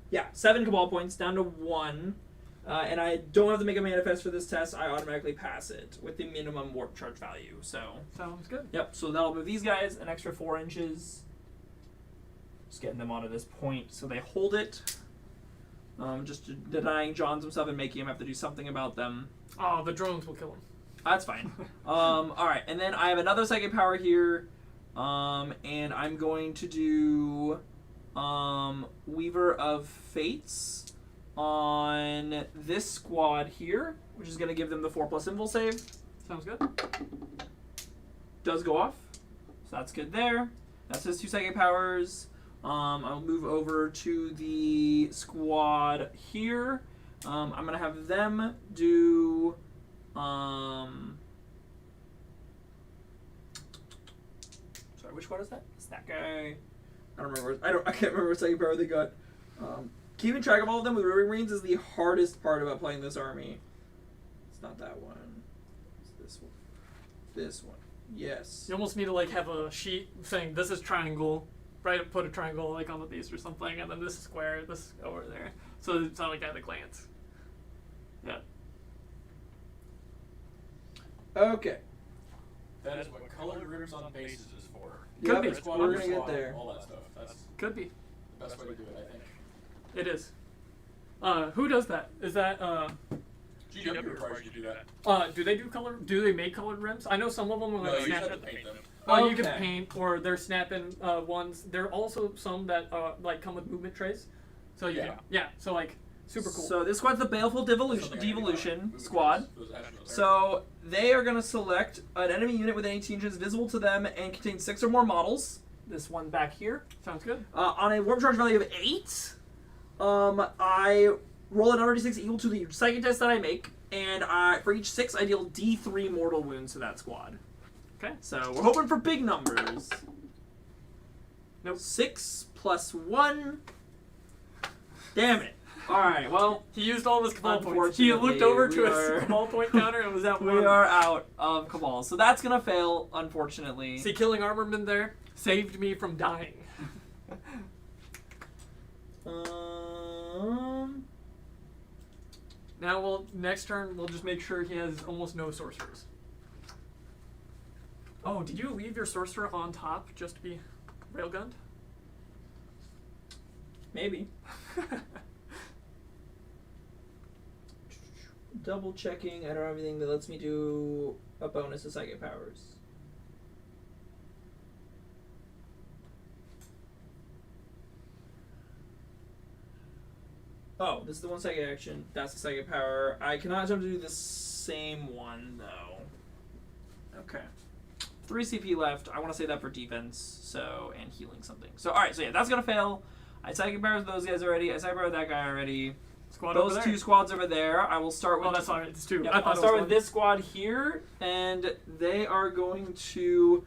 Yeah, 7 Cabal points down to 1, and I don't have to make a manifest for this test. I automatically pass it with the minimum warp charge value. So Sounds good. yep, so that'll move these guys an extra 4 inches. Just getting them onto this point so they hold it. Just denying Johns himself and making him have to do something about them. Oh, the drones will kill him. That's fine. Alright, and then I have another psychic power here. And I'm going to do Weaver of Fates on this squad here. which is going to give them the 4+ invul save. Sounds good. Does go off, so that's good there. That's his 2 psychic powers. I'll move over to the squad here. I'm going to have them do... sorry, which squad is that? It's that guy. I don't remember. I can't remember what psychic power they got. Keeping track of all of them with Roving Marines is the hardest part about playing this army. It's not that one. It's this one. This one. Yes. You almost need to like have a sheet saying this is triangle, right? Put a triangle like on the beast or something, and then this is square, this is over there. So it's not like at a glance. Yeah. Okay. That is what colored rims on bases is for. Could be. Red squad, We're blue gonna get squad, there. all that stuff. That's Could be. the best way to do it, I think. It is. Who does that? Is that GW requires you to do that. do they do color? Do they make colored rims? I know some of them are No, like you just snap. have to paint them. Oh, you can Okay. paint, or they're snapping ones. There are also some that like come with movement trays, so you can so like super cool. So this squad's the Baleful Something I Devolution think squad. about. Those actual terms. So they are going to select an enemy unit within 18 inches visible to them and contains 6 or more models. This one back here. Sounds good. On a warp charge value of 8, I roll a number d6 equal to the psychic test that I make, and for each 6, I deal d3 mortal wounds to that squad. Okay. So we're hoping for big numbers. Nope. 6 plus 1. Damn it. Alright, well, He used all of his cabal points. He looked over to Unfortunately, his cabal point counter and was at we one. are out of Cabal. So that's going to fail, unfortunately. See, killing Armorman there saved me from dying. Now, next turn, we'll just make sure he has almost no sorcerers. Oh, did you leave your sorcerer on top just to be railgunned? Maybe. Double checking. I don't have anything that lets me do a bonus to psychic powers. Oh, this is the one psychic action. That's the psychic power. I cannot attempt to do the same one though. Okay. 3 CP left. I want to save that for defense, so and healing something. So alright, so yeah, that's gonna fail. I psychic powers those guys already. I psychic power that guy already. Squad over Those there. 2 squads over there. I will start with. Oh, that's alright. It's 2. Yep, I thought I'll it start was with one. this squad here, and they are going to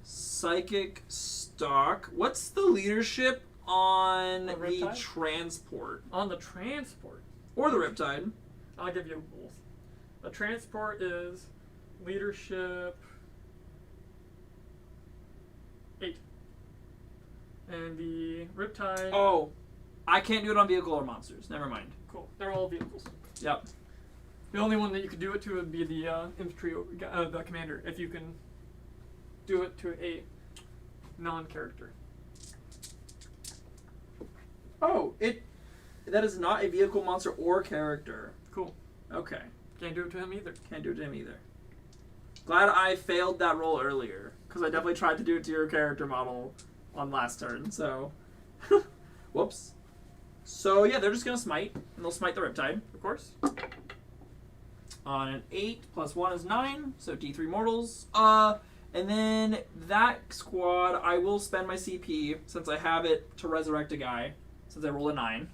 psychic stock. What's the leadership on The the Riptide? transport On the transport, or the Riptide? I'll give you both. The transport is leadership 8. And the Riptide. Oh, I can't do it on vehicle or monsters. Never mind. Cool. They're all vehicles. Yep. The only one that you could do it to would be the infantry, the commander, if you can do it to a non-character. Oh, that is not a vehicle, monster, or character. Cool. Okay. Can't do it to him either. Can't do it to him either. Glad I failed that roll earlier, because I definitely tried to do it to your character model on last turn, so... Whoops. So, yeah, they're just going to smite, and they'll smite the Riptide, of course. On an 8 plus 1 is 9, so D3 mortals. And then that squad, I will spend my CP, since I have it, to resurrect a guy, since I rolled a 9.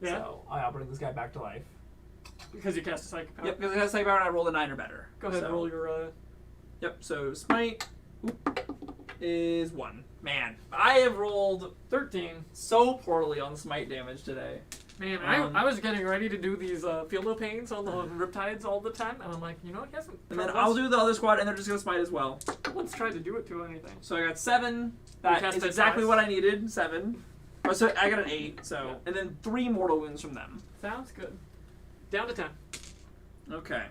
Yeah. So, I'll bring this guy back to life. Because you cast a psychic power. Yep, because I got psychic power and I rolled a 9 or better. Go ahead, So- roll your. Yep, so smite is 1. Man, I have rolled 13. so poorly on smite damage today. Man, I Um, was getting ready to do these field of pains on the Riptides all the time, and I'm like, you know, he hasn't. And then I'll do the other squad, and they're just going to smite as well. Once tried to do it to anything. So I got 7. That cast is it exactly twice? what I needed, 7. Oh, so I got an 8, so. Yeah. And then 3 mortal wounds from them. Sounds good. Down to 10. Okay.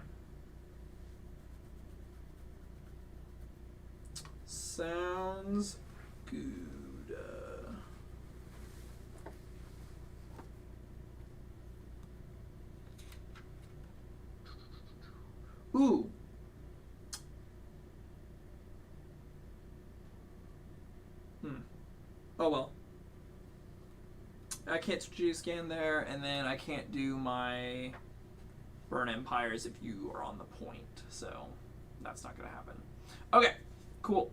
Sounds good. Ooh. Oh well. I can't strategic scan there, and then I can't do my burn empires if you are on the point. So that's not going to happen. Okay, cool.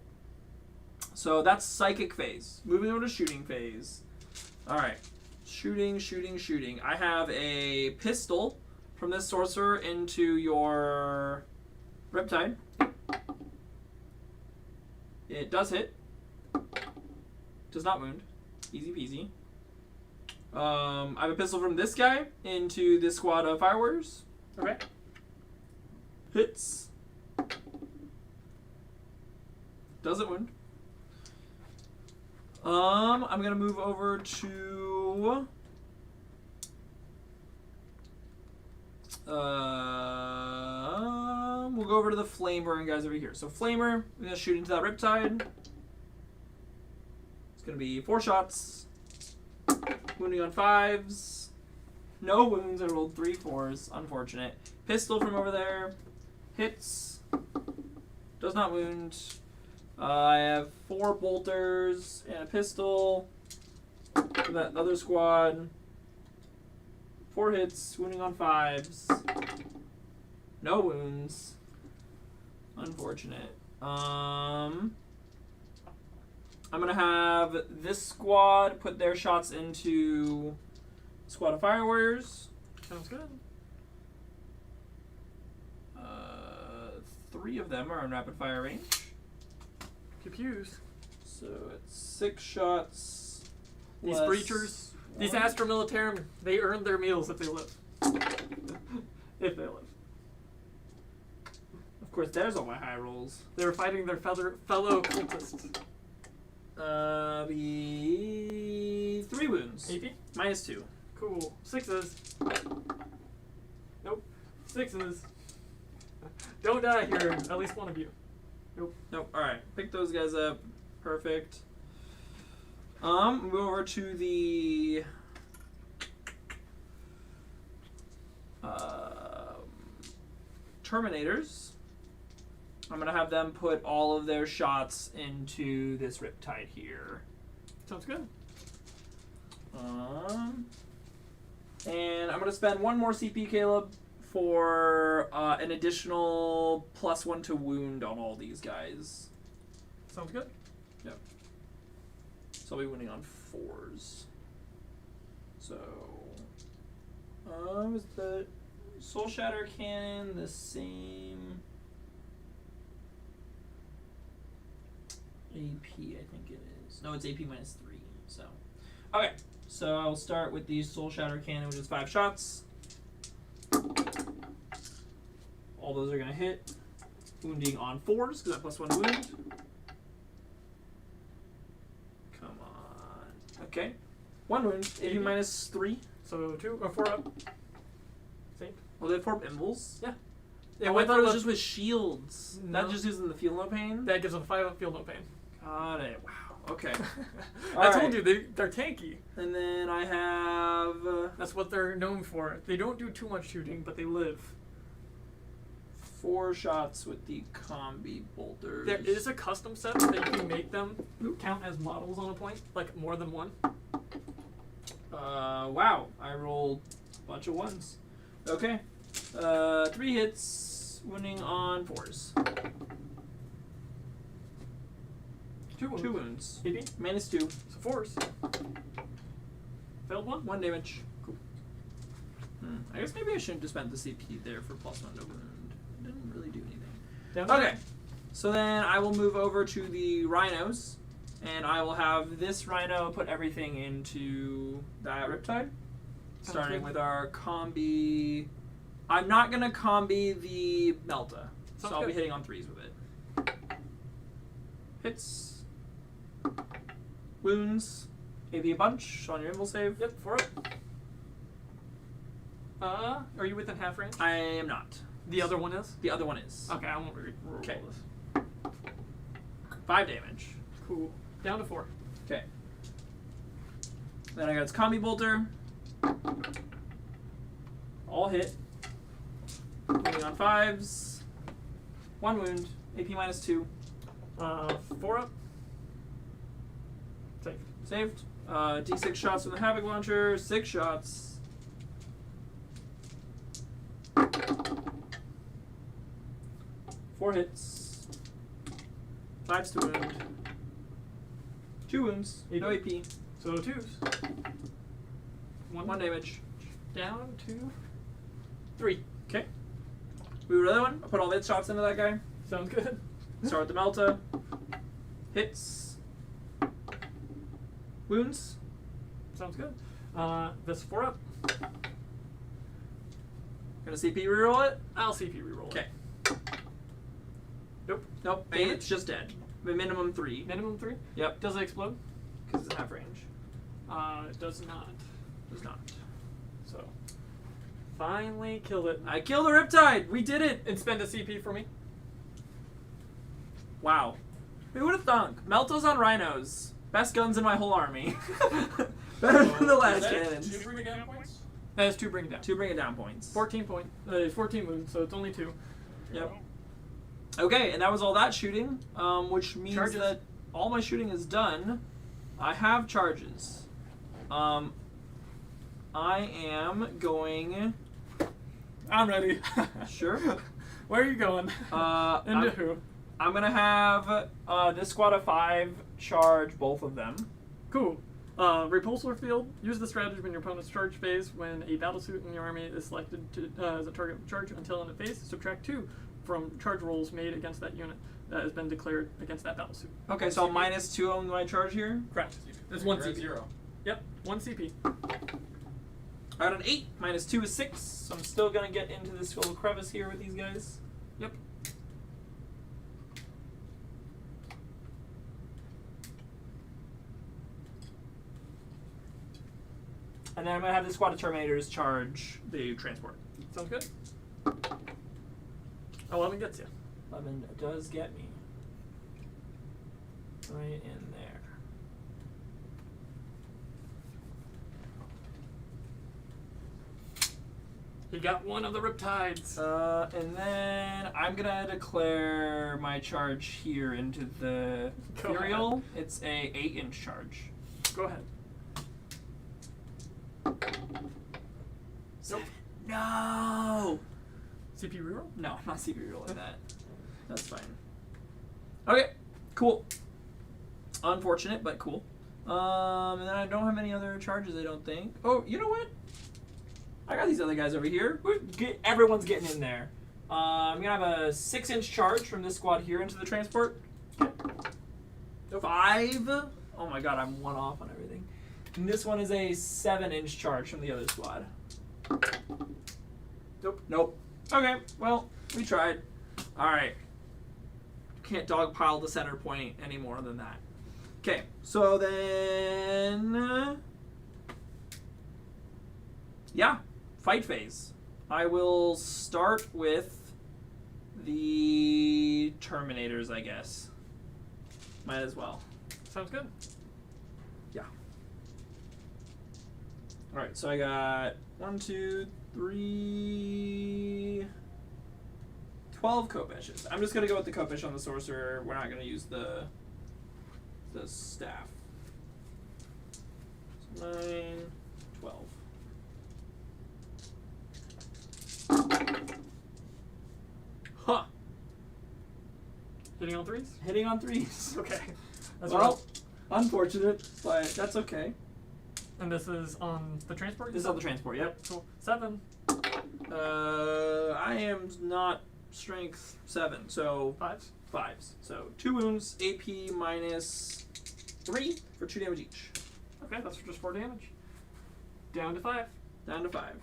So that's psychic phase. Moving over to shooting phase. All right, shooting. I have a pistol from this sorcerer into your Riptide. It does hit. Does not wound. Easy peasy. I have a pistol from this guy into this squad of Fire Warriors. Okay. Hits. Doesn't wound. I'm gonna move over to we'll go over to the Flamer and guys over here. So Flamer, we're gonna shoot into that Riptide. It's gonna be 4 shots. Wounding on 5s. No wounds. I rolled 3 4s. Unfortunate. Pistol from over there. Hits. Does not wound. I have 4 bolters and a pistol. For that other squad. 4 hits. Wounding on 5s. No wounds. Unfortunate. I'm gonna have this squad put their shots into squad of Fire Warriors. Sounds good. 3 of them are in rapid fire range. Pew-pews. So it's 6 shots. These plus breachers, these 1. Astra Militarum, they earn their meals if they live. If they live. Of course, there's all my high rolls. They're fighting their fellow cultists. Be 3 wounds. AP? -2. Cool. 6s. Nope. 6s. Don't die here. At least one of you. Nope. All right. Pick those guys up. Perfect. Move over to the Terminators. I'm gonna have them put all of their shots into this Riptide here. Sounds good. And I'm gonna spend 1 more CP, Caleb, for an additional +1 to wound on all these guys. Sounds good. Yep. So I'll be winning on 4s. So, is the Soul Shatter Cannon the same AP? I think it is. No, it's AP -3. So, okay. So I'll start with the Soul Shatter Cannon, which is 5 shots. All those are gonna hit. Wounding on 4s because I +1 wound. Come on. Okay. 1 wound. AP -3. So 2 or 4 up. Same. Well, they have 4 imbles. Yeah. Oh, I thought it was just with shields. No. That just isn't the feel no pain. That gives them 5 up, feel no pain. Got it. Wow. Okay. I told you they're tanky. And then I have That's what they're known for. They don't do too much shooting, but they live. 4 shots with the combi bolters. There is a custom set that you can make them count as models on a point, like more than 1. Wow. I rolled a bunch of 1s. Okay. 3 hits, wounding on 4s. 2 wounds. 2 wounds. AP? -2. So 4s. Failed 1? 1 damage. Cool. I guess maybe I shouldn't have spent the CP there for +1 to wound. It didn't really do anything. Down Okay. So then I will move over to the Rhinos, and I will have this Rhino put everything into that Riptide. Starting with our combi. I'm not going to combi the Melta, so Sounds I'll be good. hitting on 3s with it. Hits. Wounds. AP a bunch on your invul save. Yep, 4 up. Are you within half range? I am not. The other one is? The other one is. Okay, I won't roll Okay. this. 5 damage. Cool. Down to 4. Okay. Then I got its combi bolter. All hit. Wounding on 5s. 1 wound. AP -2. 4 up. Saved. Saved. D6 shots from the Havoc Launcher. 6 shots. 4 hits. 5's to wound. 2 wounds. No AP. So 2s. 1 damage. Down to 3. Okay. Move another one. I'll put all the hit shots into that guy. sounds good. Start with the Melta. Hits. Wounds. Sounds good. This 4 up. Gonna CP reroll it. I'll CP reroll. Okay. Nope. Nope. Damage? It's just dead. Minimum 3. Minimum 3. Yep. Does it explode? Because it's in half range. It does not. Does not. So, finally killed it. I killed the Riptide. We did it. And spend a CP for me. Wow. Who would have thunk? Meltos on rhinos. Best guns in my whole army. Better than the last cannons. 2 bring it down points? That is 2 bring it down. 2 bring it down points. 14 wounds, so it's only 2. Yep. Okay, and that was all that shooting, which means Charges. that all my shooting is done. I have charges. I am going. I'm ready. Sure. Where are you going? Into who? I'm gonna have this squad of 5 charge both of them. Cool. Repulsor field. Use the strategy in your opponent's charge phase. When a battlesuit in your army is selected as a target of charge until end of phase, subtract 2 from charge rolls made against that unit that has been declared against that battlesuit. Okay, so minus 2 on my charge here. Correct. That's 1 You're at CP. 0. Yep, 1 CP. I got an 8. Minus 2 is 6. So I'm still gonna get into this little crevice here with these guys. Yep. And then I'm gonna have the squad of Terminators charge the transport. Sounds good. 11 gets you. 11 does get me. Right in there. You got one of the Riptides. And then I'm gonna declare my charge here into the Go Ethereal. It's a 8-inch charge. Go ahead. Nope. No! CP reroll? No, I'm not CP rolling that. That's fine. Okay, cool. Unfortunate, but cool. And then I don't have any other charges, I don't think. Oh, you know what? I got these other guys over here. Everyone's getting in there. I'm gonna have a 6-inch charge from this squad here into the transport. 5. Oh my god, I'm 1 off on everything. And this one is a 7-inch charge from the other squad. Nope. Nope. Okay, well, we tried. Alright. Can't dogpile the center point any more than that. Okay, so then. Yeah, fight phase. I will start with the Terminators, I guess. Might as well. Sounds good. Yeah. Alright, so I got 1, 2, 3. 12 Kopeshes. I'm just gonna go with the Kopesh on the Sorcerer. We're not gonna use the staff. So 9, 12. Huh. Hitting on 3s? Hitting on 3s. Okay. That's Well, well. unfortunate, but that's okay. And this is on the transport? This is on the transport, yep. Cool. 7. I am not strength 7, so 5s. 5s. So 2 wounds, AP minus 3 for 2 damage each. Okay, that's for just 4 damage. Down to 5. Down to 5.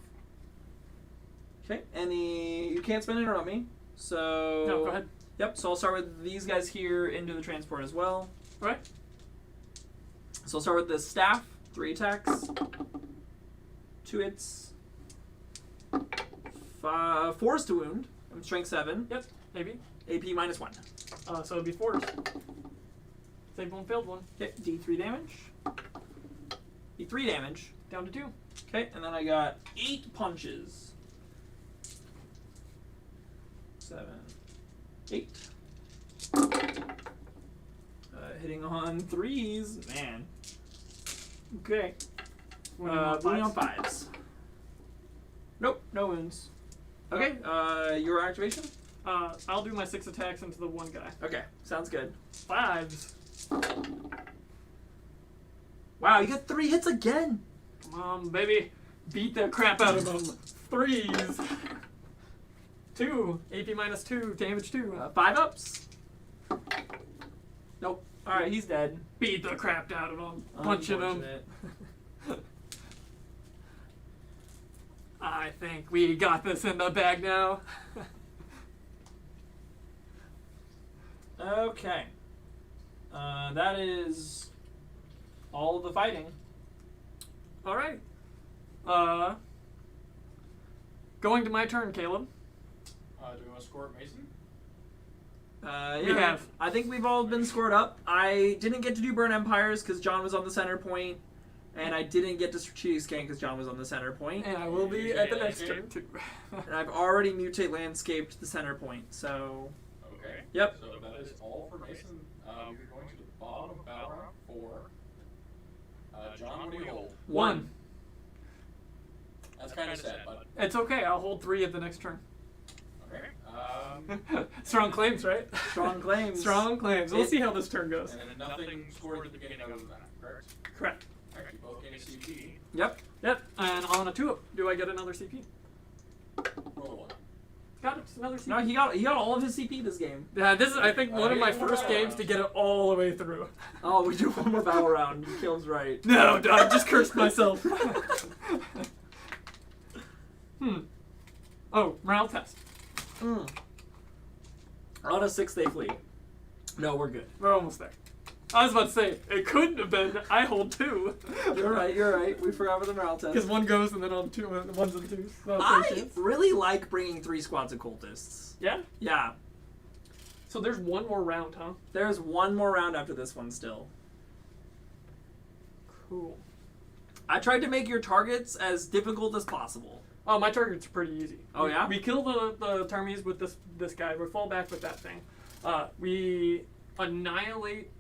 Okay, you can't spend it on me. So No, go ahead. Yep, so I'll start with these guys here into the transport as well. Alright. So I'll start with the staff, 3 attacks. 2 hits. 4 is to wound. I'm strength 7. Yep, maybe. AP minus 1. So it'd be 4s. Saved one, failed one. Okay, D3 damage. D3 damage. Down to 2. Okay, and then I got 8 punches. 7, 8. Hitting on 3s, man. Okay. Wounding on 5s. Nope, no wounds. Okay, your activation? I'll do my 6 attacks into the one guy. Okay, sounds good. 5s. Wow, you got 3 hits again. Come on, baby. Beat the crap out of them. 3s. 2. AP minus 2. Damage 2. 5 ups. Nope. All right, he's dead. Beat the crap out of him. Punching him. Unfortunate. I think we got this in the bag now. Okay. That is all of the fighting. All right. Going to my turn, Caleb. Do we want to score at Mason? Yeah, We have. I think we've all been scored up. I didn't get to do Burn Empires because John was on the center point, and I didn't get to Strategic Scan because John was on the center point. And I will be at the next turn, too. And I've already Mutate Landscape to the center point, so... Okay. Yep. So that is all for Mason. You're going to the bottom of battle round 4. John, what do you hold? 1. That's kind of sad, but It's okay. I'll hold 3 at the next turn. okay. Strong claims, right? Strong claims. Strong claims. We'll see how this turn goes. And then nothing scored at the beginning other than that, correct? Correct. Alright, you both gain a CP. Yep. Yep. And on a 2-up, do I get another CP? Roll 1. Got it. Another CP. No, he got all of his CP this game. Yeah, this is, I think, one of my first games to get it all the way through. Oh, we do one more battle round. Caleb's right. No, I just cursed myself. Oh, morale test. On a 6-day fleet. No, we're good. We're almost there. I was about to say, it couldn't have been, I hold 2. You're right. We forgot about the morale test. Because 1 goes and then on 2, 1s and 2s. No, I chance. really like bringing 3 squads of cultists. Yeah? Yeah. So there's 1 more round, huh? There's one more round after this one still. Cool. I tried to make your targets as difficult as possible. Oh, my target's pretty easy. Oh, yeah? We kill the Tarmies with this guy. We fall back with that thing. We annihilate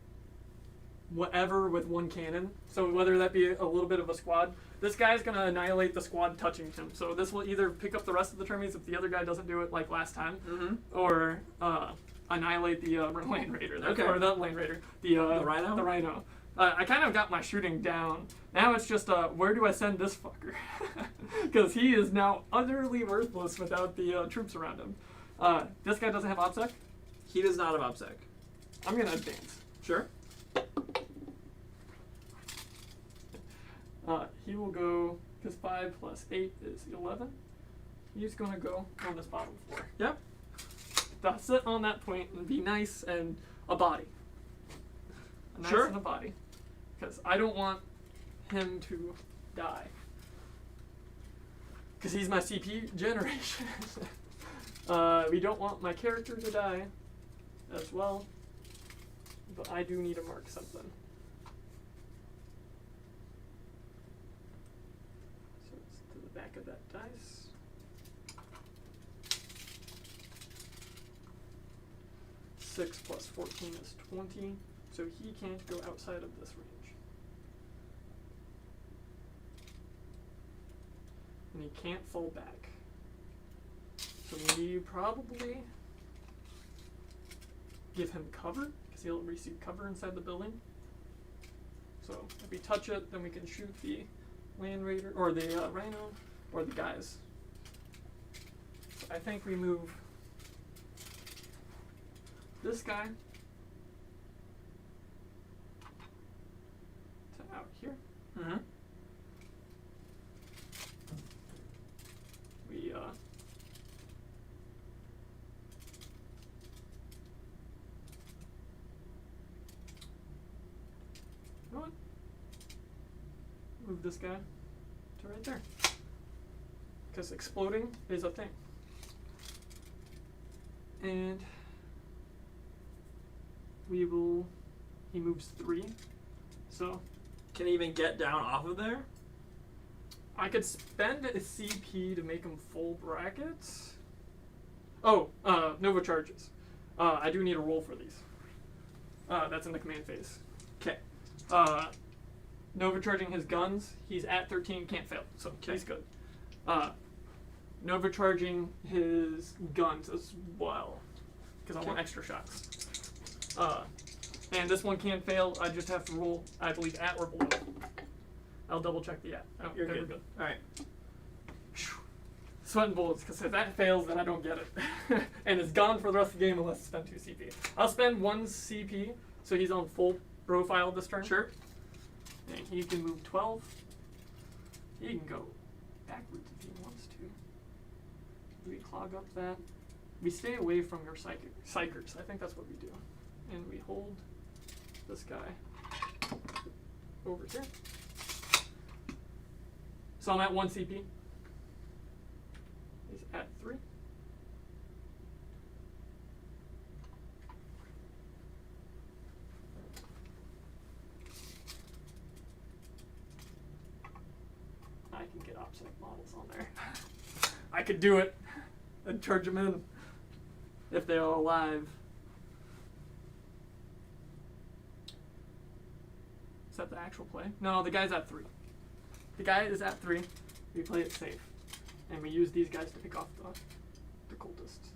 whatever with 1 cannon. So whether that be a little bit of a squad, this guy's going to annihilate the squad touching him. So this will either pick up the rest of the Tarmies if the other guy doesn't do it like last time, or annihilate the lane raider. Okay. Or the lane raider. The rhino? The rhino. I kind of got my shooting down. Now it's just, where do I send this fucker? Because he is now utterly worthless without the troops around him. This guy doesn't have OPSEC? He does not have OPSEC. I'm going to advance. Sure. He will go, because 5 plus 8 is 11. He's going to go on this bottom floor. Yep. They'll sit on that point and be nice and a body. A nice Sure. and a body. Because I don't want him to die. Because he's my CP generation. We don't want my character to die as well. But I do need to mark something. So it's to the back of that dice. Six plus 14 is 20. So he can't go outside of this range. And he can't fall back. So we probably give him cover, because he'll receive cover inside the building. So if we touch it, then we can shoot the land raider, or the rhino, or the guys. So I think we move this guy to out here. Mm-hmm. We you know what? Move this guy to right there. Because exploding is a thing. And he moves 3. So Can he even get down off of there? I could spend a CP to make him full brackets. Oh, Nova charges. I do need a roll for these. That's in the command phase. Okay. Nova charging his guns. He's at 13, can't fail, so he's good. and overcharging his guns as well, because I want Okay. extra shots. And this one can fail. I just have to roll, I believe, at or below. I'll double check the at. Oh, You're okay, good. we're good. All right. Sweating bullets, because if that fails, then I don't get it. And it's gone for the rest of the game unless I spend 2 CP. I'll spend 1 CP, so he's on full profile this turn. Sure. And he can move 12. He can go backwards if he wants to. Do we clog up that? We stay away from your psychers. I think that's what we do. And we hold this guy over here. So I'm at 1 CP. He's at 3. I can get opposite models on there. I could do it and charge them in if they're all alive. Is that the actual play? No, the guy's at 3. The guy is at 3. We play it safe. And we use these guys to pick off the cultists.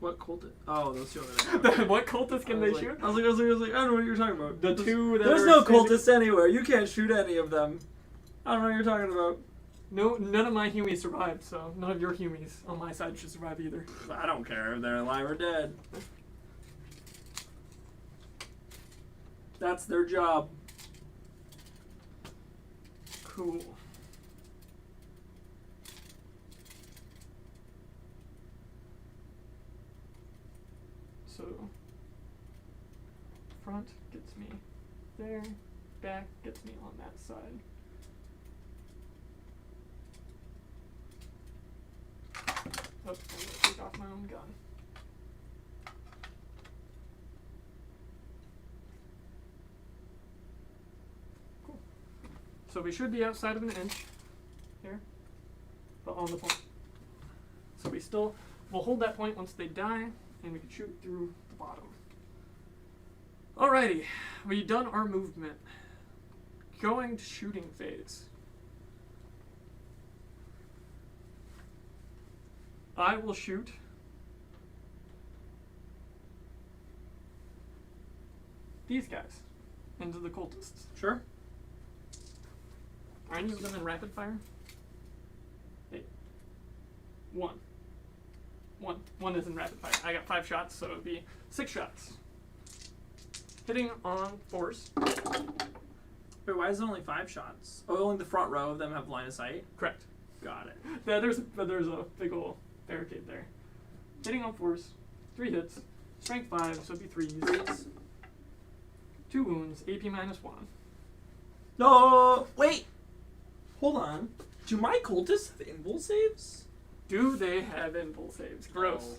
What cultist? Oh, those two over there. What cultists can they shoot? I was like, I don't know what you're talking about. The two that There's are no standing- cultists anywhere. You can't shoot any of them. I don't know what you're talking about. No, none of my humies survived, so none of your humies on my side should survive either. I don't care if they're alive or dead. That's their job. Cool. So, front gets me there, back gets me on that side. Oh, I'm gonna take off my own gun. Cool. So we should be outside of an inch here, but on the point. So we'll hold that point once they die, and we can shoot through the bottom. Alrighty, we've done our movement. Going to shooting phase. I will shoot these guys into the cultists. Sure. Are any of them in rapid fire? Hey. One is in rapid fire. I got 5 shots, so it would be 6 shots. Hitting on force. Wait, why is it only 5 shots? Oh, only the front row of them have line of sight? Correct. Got it. Yeah, there's a big ol' barricade there. Hitting on force. 3 hits. Strength 5, so it'd be 3s. 2 wounds. AP -1. No, wait. Hold on. Do my cultists have invul saves? Do they have invul saves? Gross.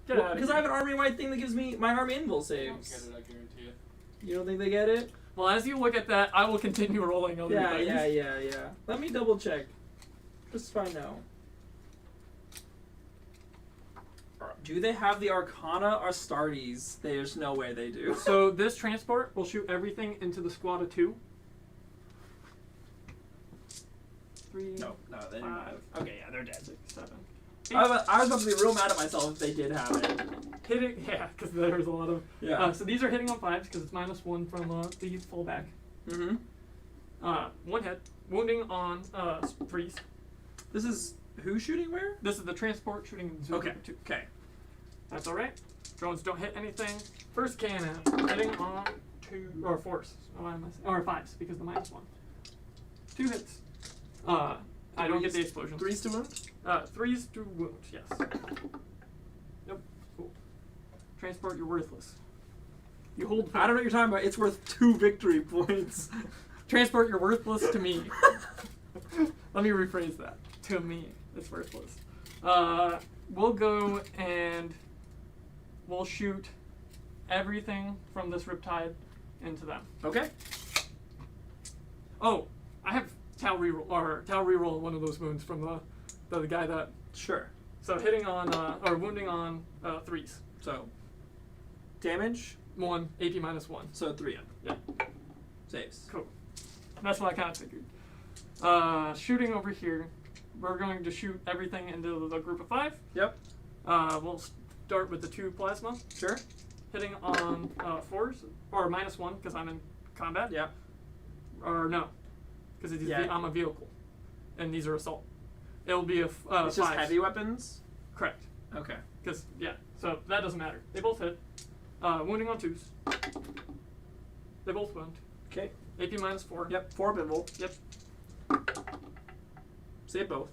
Get out of Because here. I have an army-wide thing that gives me my army invul I don't saves. get it, I guarantee it. You don't think they get it? Well, as you look at that, I will continue rolling other Yeah, things. yeah. Let me double check. Just so I know. Do they have the Arcana Astartes? There's no way they do. So this transport will shoot everything into the squad of 2. 3, No, they didn't 5, have. Okay, yeah, they're dead. 6, 7. I was about to be real mad at myself if they did have it. Hitting, yeah, because there's a lot of. Yeah. So these are hitting on 5s because it's -1 from the fullback. Mm-hmm. 1 hit, wounding on 3s. This is who shooting where? This is the transport shooting 0 Okay. 2. Okay. That's all right. Drones don't hit anything. First cannon hitting on 2 or 4s. What am I saying? Or 5s because the -1. 2 hits. I don't get the explosions. 3s to wound? 3s to wound. Yes. Nope. Cool. Transport. You're worthless. You hold. I don't know what you're talking about. It's worth 2 victory points. Transport. You're worthless to me. Let me rephrase that. To me, it's worthless. We'll go and we'll shoot everything from this riptide into them. Okay. Oh, I have Tau reroll one of those wounds from the guy that. Sure. So hitting on or wounding on 3s. So, damage. 1 AP -1. So 3 up. Yeah. Saves. Cool. That's what I kind of figured. Shooting over here. We're going to shoot everything into the group of 5. Yep. We'll start with the 2 plasma. Sure. Hitting on 4s, or -1 because I'm in combat. Yeah. Or no, because I'm a vehicle, and these are assault. It'll be a it's just 5s. heavy weapons? Correct. Okay. Because, yeah, so that doesn't matter. They both hit. Wounding on 2s. They both wound. Okay. AP -4. Yep. 4 bimble. Yep. Save both.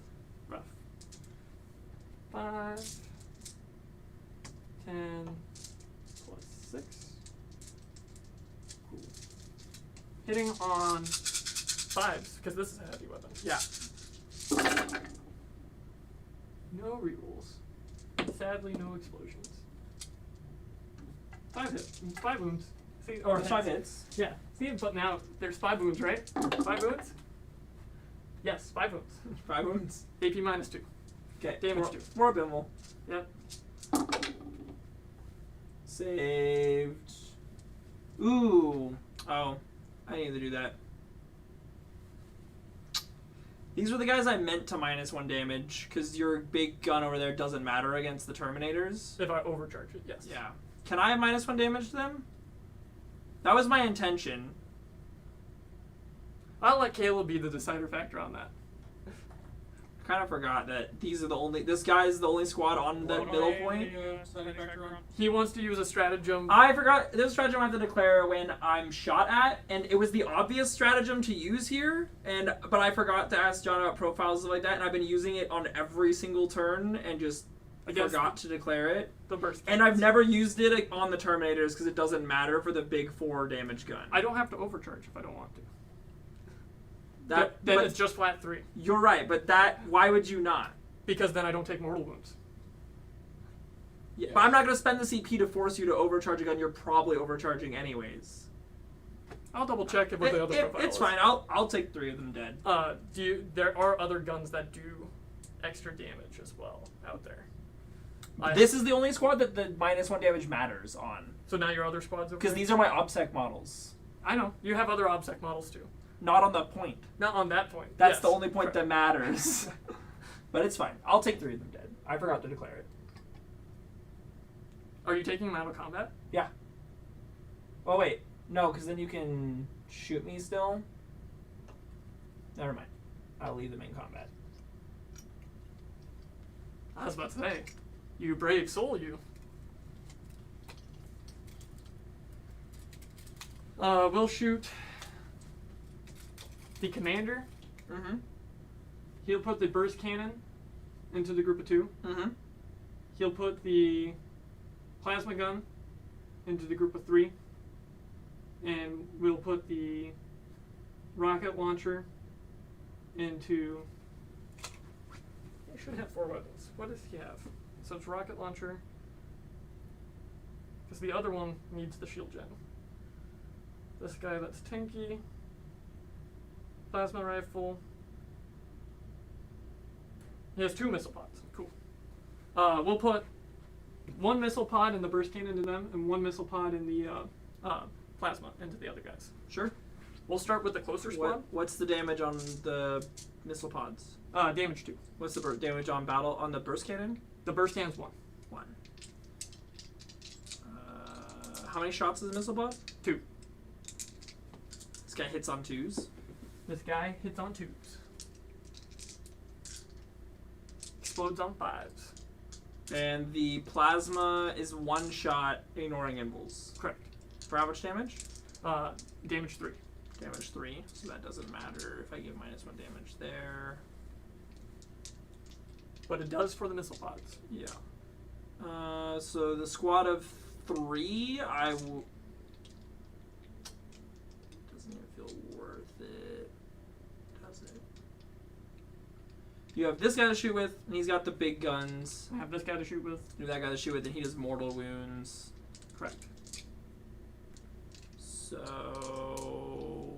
Rough. 5, 10, plus 6. Cool. Hitting on 5s, because this is a heavy weapon. Yeah. No rerolls. Sadly, no explosions. 5 hits. 5 wounds. See, Or 5 hits. Yeah. See, but now there's 5 wounds, right? 5 wounds? Yes, 5 wounds. 5 wounds. AP -2. Okay. Damage 2. More bimble. Yep. Saved. Ooh. Oh. I need to do that. These were the guys I meant to -1 damage, because your big gun over there doesn't matter against the Terminators. If I overcharge it, yes. Yeah. Can I have -1 damage to them? That was my intention. I'll let Caleb be the decider factor on that. I kind of forgot that this guy's the only squad on the middle point. He wants to use a stratagem. I forgot, there's a stratagem I have to declare when I'm shot at, and it was the obvious stratagem to use here, but I forgot to ask John about profiles and stuff like that, and I've been using it on every single turn, and just forgot to declare it. The burst. And I've never used it on the Terminators, because it doesn't matter for the big 4 damage gun. I don't have to overcharge if I don't want to. Then it's just flat 3. You're right, but why would you not? Because then I don't take mortal wounds. Yeah, but I'm not going to spend the CP to force you to overcharge a gun you're probably overcharging anyways. I'll double check what the other profile It's is. fine. I'll take 3 of them dead. There are other guns that do extra damage as well out there. This is the only squad that the -1 damage matters on. So now your other squads over Because there? these are my OBSEC models. I know. You have other OBSEC models too. Not on that point. Not on that point. That's yes. the only point that matters. But it's fine. I'll take 3 of them dead. I forgot to declare it. Are you taking them out of combat? Yeah. Oh, wait. No, because then you can shoot me still. Never mind. I'll leave them in combat. I was about to say, you brave soul, you. We'll shoot the commander. Mm-hmm. He'll put the burst cannon into the group of 2. Mm-hmm. He'll put the plasma gun into the group of 3. And we'll put the rocket launcher into... I should have 4 weapons. What does he have? So it's rocket launcher. Because the other one needs the shield gen. This guy, that's tanky. Plasma rifle. He has 2 missile pods. Cool. We'll put 1 missile pod in the burst cannon into them, and 1 missile pod in the plasma into the other guys. Sure. We'll start with the closer squad. What's the damage on the missile pods? Damage 2. What's the damage on the burst cannon? The burst cannon's 1. 1. How many shots is a missile pod? 2. This guy hits on 2s. This guy hits on 2s. Explodes on 5s. And the plasma is 1 shot, ignoring impulse. Correct. For how much damage? Damage 3. Damage 3, so that doesn't matter if I give -1 damage there. But it does for the missile pods. Yeah. So the squad of 3, doesn't even feel worth it, does it? You have this guy to shoot with, and he's got the big guns. I have this guy to shoot with. You have that guy to shoot with, and he does mortal wounds. Correct. So...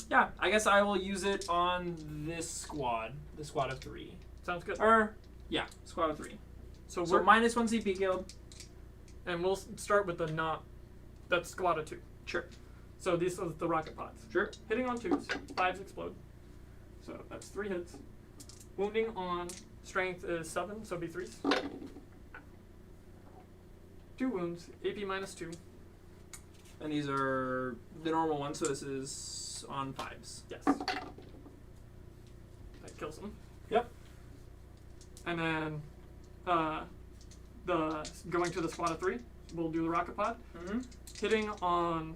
yeah, I guess I will use it on this squad. The squad of 3. Sounds good. Yeah, squad of 3. So we're -1 CP, Caleb. And we'll start with that's squad of 2. Sure. So these are the rocket pods. Sure. Hitting on 2s, 5s explode. So that's 3 hits. Wounding on strength is 7, so it'd be 3s. 2 wounds, AP -2. And these are the normal ones, so this is on 5s. Yes. That kills him. Yep. And then the going to the squad of 3, we'll do the rocket pod. Mm-hmm. Hitting on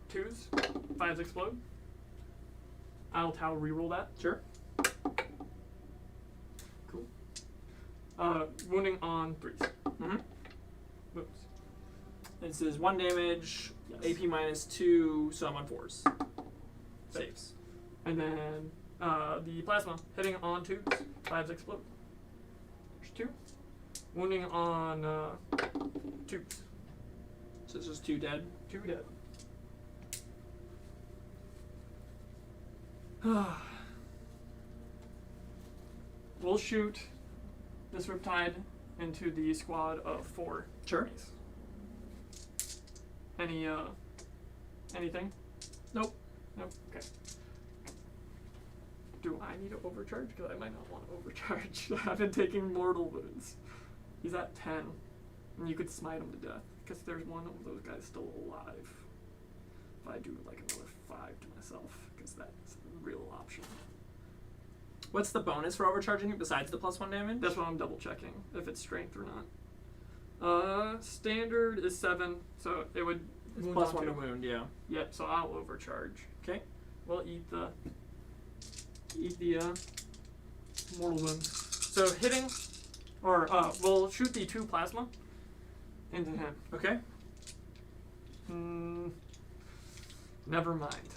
2s, 5s explode. I'll reroll that. Sure. Cool. Wounding on 3s. Mm-hmm. Wounds. This is 1 damage, Yes. AP -2, so I'm on 4s. Saves. And then the plasma hitting on 2s, 5s explode. There's 2. Wounding on 2s. So this is 2 dead. 2 dead. We'll shoot this Riptide into the squad of 4. Sure. Armies. Anything? Nope. Nope. Okay. Do I need to overcharge? Because I might not want to overcharge. I've been taking mortal wounds. He's at 10. And you could smite him to death. Because there's one of those guys still alive. If I do like another 5 to myself. Because that's a real option. What's the bonus for overcharging it besides the +1 damage? That's what I'm double checking. If it's strength or not. Standard is 7. So it would It's wound +1 on to 2. wound, yeah. Yep, so I'll overcharge. Okay. We'll eat the mortal wounds. So hitting, or we'll shoot the 2 plasma into him. Okay. Never mind,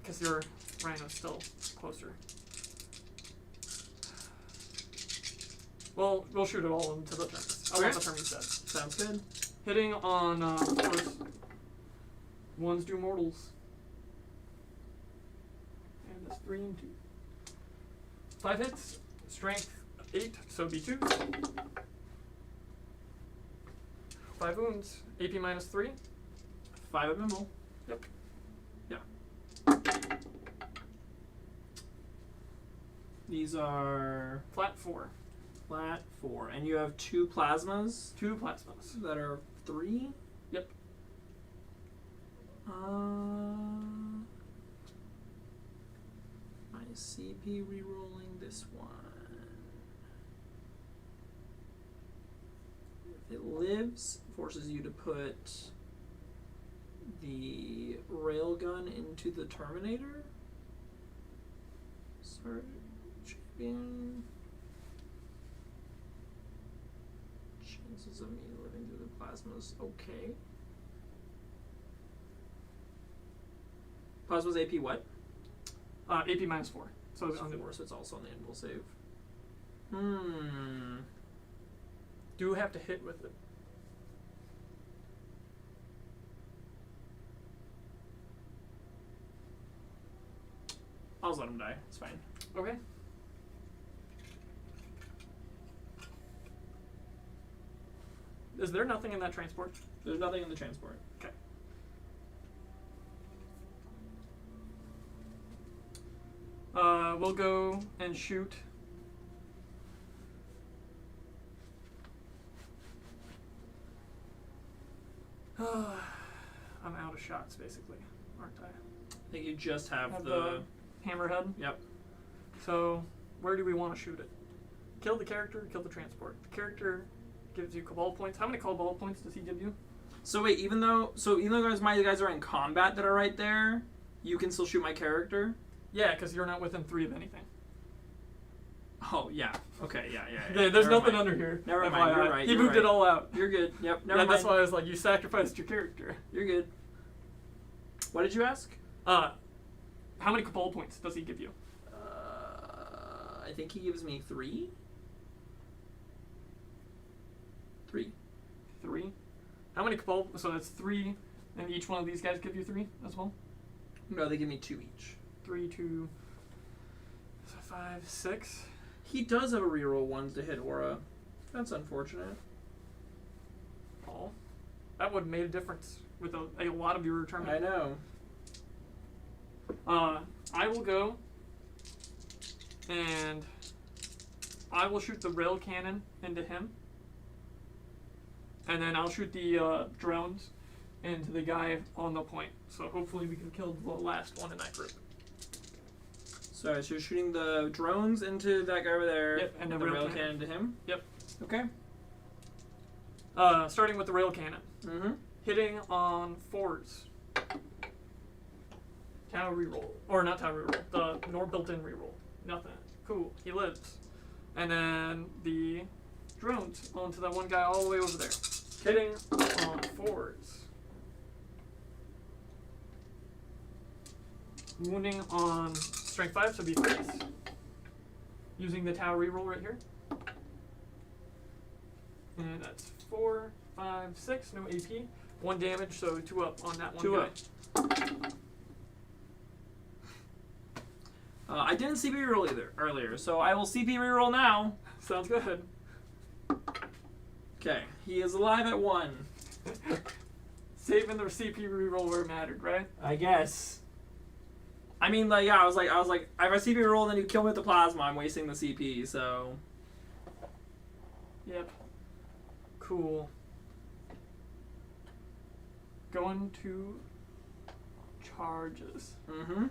because your Rhino's still closer. Well, we'll shoot it all into the Terminus. I want the Terminus dead. Sounds good. Hitting on 4s. 1s do mortals. And that's 3 and 2. 5 hits, strength 8, so be 2. 5 wounds, AP -3. 5 of them will. Yep. Yeah. These are Flat 4. flat 4. And you have 2 plasmas 2 plasmas. that are 3? Yep. My CP rerolling this one. If it lives, forces you to put the railgun into the Terminator. Sergeant Champion. Chances of me living through the plasmas. Okay. Plasma's AP what? AP -4. So it's on the So it's also on the end will save. Do have to hit with it. I'll just let him die. It's fine. Okay. Is there nothing in that transport? There's nothing in the transport. Okay. We'll go and shoot. I'm out of shots, basically, aren't I? I think you just have the hammerhead. Yep. So, where do we want to shoot it? Kill the character, kill the transport. The character gives you Cabal points. How many Cabal points does he give you? So wait, even though my guys are in combat that are right there, you can still shoot my character? Yeah, because you're not within 3 of anything. Oh, yeah. Okay, yeah. There's Never nothing mind. under here. Never FYI. mind, you're right. He you're moved right. it all out. You're good. Yep, never Yeah, mind. that's why I was like, you sacrificed your character. You're good. What did you ask? How many Cabal points does he give you? I think he gives me 3. 3. 3. How many Cabal? So that's 3, and each one of these guys give you 3 as well? No, they give me 2 each. 3, 2, 5, 6. He does have a reroll 1 to hit Aura. That's unfortunate. Paul. That that would have made a difference with a lot of your return. I know. I will go, and I will shoot the rail cannon into him, and then I'll shoot the drones into the guy on the point. So hopefully we can kill the last one in that group. So you're shooting the drones into that guy over there, Yep, and the the rail rail cannon to him? Yep. Okay. Starting with the rail cannon. Mm-hmm. Hitting on 4s. Tau reroll. Or not Tau reroll. The nor built-in reroll. Nothing. Cool. He lives. And then the drones onto that one guy all the way over there. Hitting on 4s. Wounding on strength 5, so be 3s. Using the Tau reroll right here. And that's 4, 5, 6, no AP. 1 damage, so 2 up on that one 2 guy. up. I didn't CP reroll either earlier, so I will CP reroll now. Sounds good. Okay, he is alive at 1. Saving the CP reroll where it mattered, right? I guess. I mean, like, yeah, I was like, if I CP reroll, then you kill me with the plasma. I'm wasting the CP, so. Yep. Cool. Going to charges. Mm-hmm.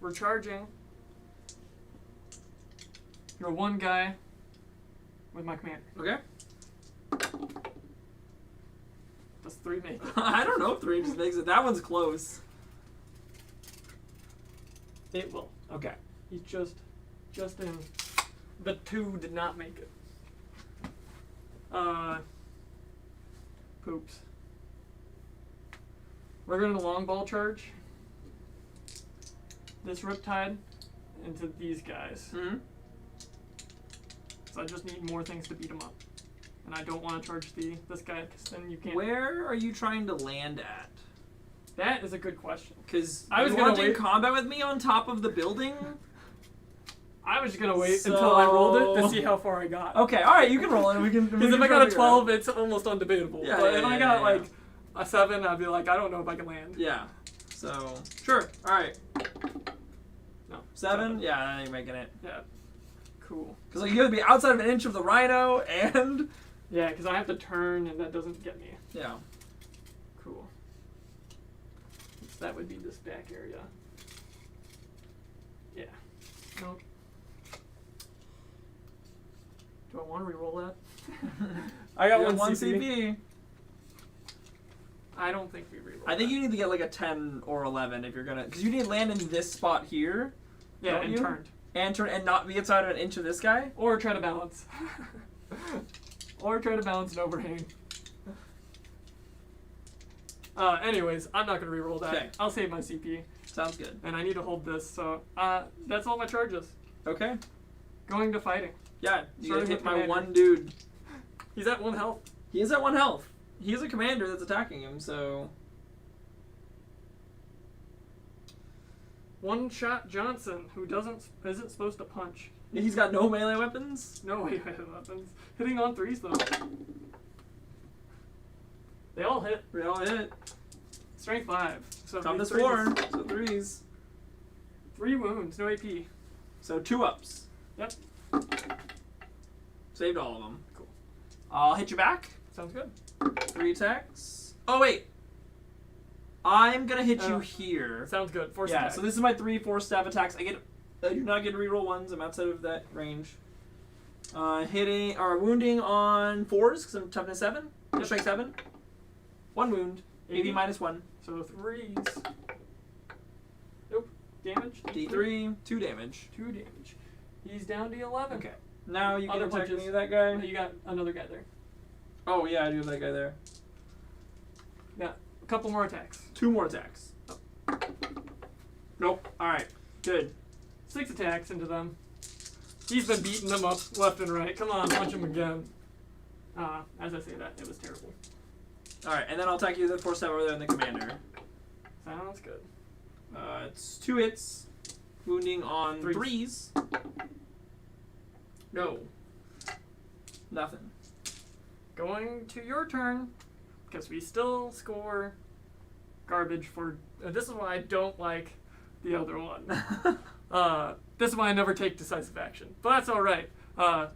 We're charging your one guy with my commander. Okay. Does 3 make it? I don't know if 3 just makes it. That one's close. It will. Okay. He's just in. The 2 did not make it. Poops. We're going to long ball charge this Riptide into these guys. Mm-hmm. So I just need more things to beat him up. And I don't want to charge this guy, because then you can't. Where are you trying to land at? That is a good question. Because I was you gonna want in wait. combat with me on top of the building? I was going to wait until I rolled it to see how far I got. Okay, alright, you can roll it. Because if I got a 12, it's almost undebatable. Yeah, but yeah, if I yeah, got yeah. like a 7, I'd be like, I don't know if I can land. Yeah. So, sure. Alright. No. 7? Yeah, I ain't making it. Yeah. Cool. Because like, you gotta be outside of an inch of the rhino and. Yeah, because I have to turn and that doesn't get me. Yeah. Cool. So that would be this back area. Yeah. Nope. Do I want to reroll that? I got You one, have one CP. CP. I don't think we reroll. I think you need to get like a 10 or 11 if you're gonna. Because you need to land in this spot here. Yeah, don't and you? turned. And turn and not be outside of an inch of this guy. Or try to balance. Or try to balance an overhang. Anyways, I'm not going to reroll that. Okay. I'll save my CP. Sounds good. And I need to hold this, so that's all my charges. Okay. Going to fighting. Yeah, you Starting gotta hit with my commander. one dude. He's at 1 health. He is at 1 health. He's a commander that's attacking him, so. One shot Johnson, who isn't supposed to punch. He's got no melee weapons. No way weapons. Hitting on 3s though. They all hit. We all hit. Strength 5. So Toughness 3s. 4, so 3s. 3 wounds, no AP. So 2 ups. Yep. Saved all of them. Cool. I'll hit you back. Sounds good. 3 attacks. Oh wait. I'm gonna hit you Oh. here. Sounds good. Force Yeah, attack. so this is my 3-4 stab attacks. I do not get to reroll 1s. I'm outside of that range. Hitting or wounding on 4s because I'm toughness 7. Yep. Strike 7. 1 wound. AP -1. So 3s. Nope. Damage. D3. 2 damage. 2 damage. He's down to 11. Okay. Now you can Other attack punches. me, that guy. You got another guy there. Oh yeah, I do have that guy there. Yeah. A couple more attacks. 2 more attacks. Nope. All right. Good. 6 attacks into them. He's been beating them up left and right. Come on, punch him again. As I say that, it was terrible. All right, and then I'll attack you with the 4-7 over there in the commander. Sounds good. It's 2 hits, wounding on 3s. 3s. No. Nothing. going to your turn, because we still score garbage for... this is why I don't like the other one. This is why I never take decisive action. But that's alright.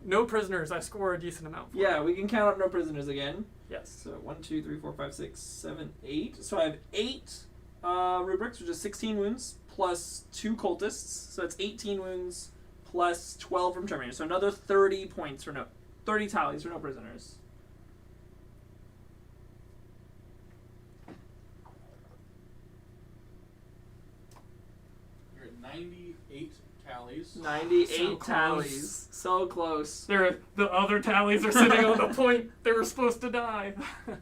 No prisoners, I score a decent amount for. Yeah, we can count up no prisoners again. Yes. So 1, 2, 3, 4, 5, 6, 7, 8. So I have 8 rubrics, which is 16 wounds, plus 2 cultists. So it's 18 wounds, plus 12 from Terminator. So another 30 points for 30 tallies for no prisoners. You're at 98 tallies. 98 So tallies. So close. The other tallies are sitting on the point. They were supposed to die.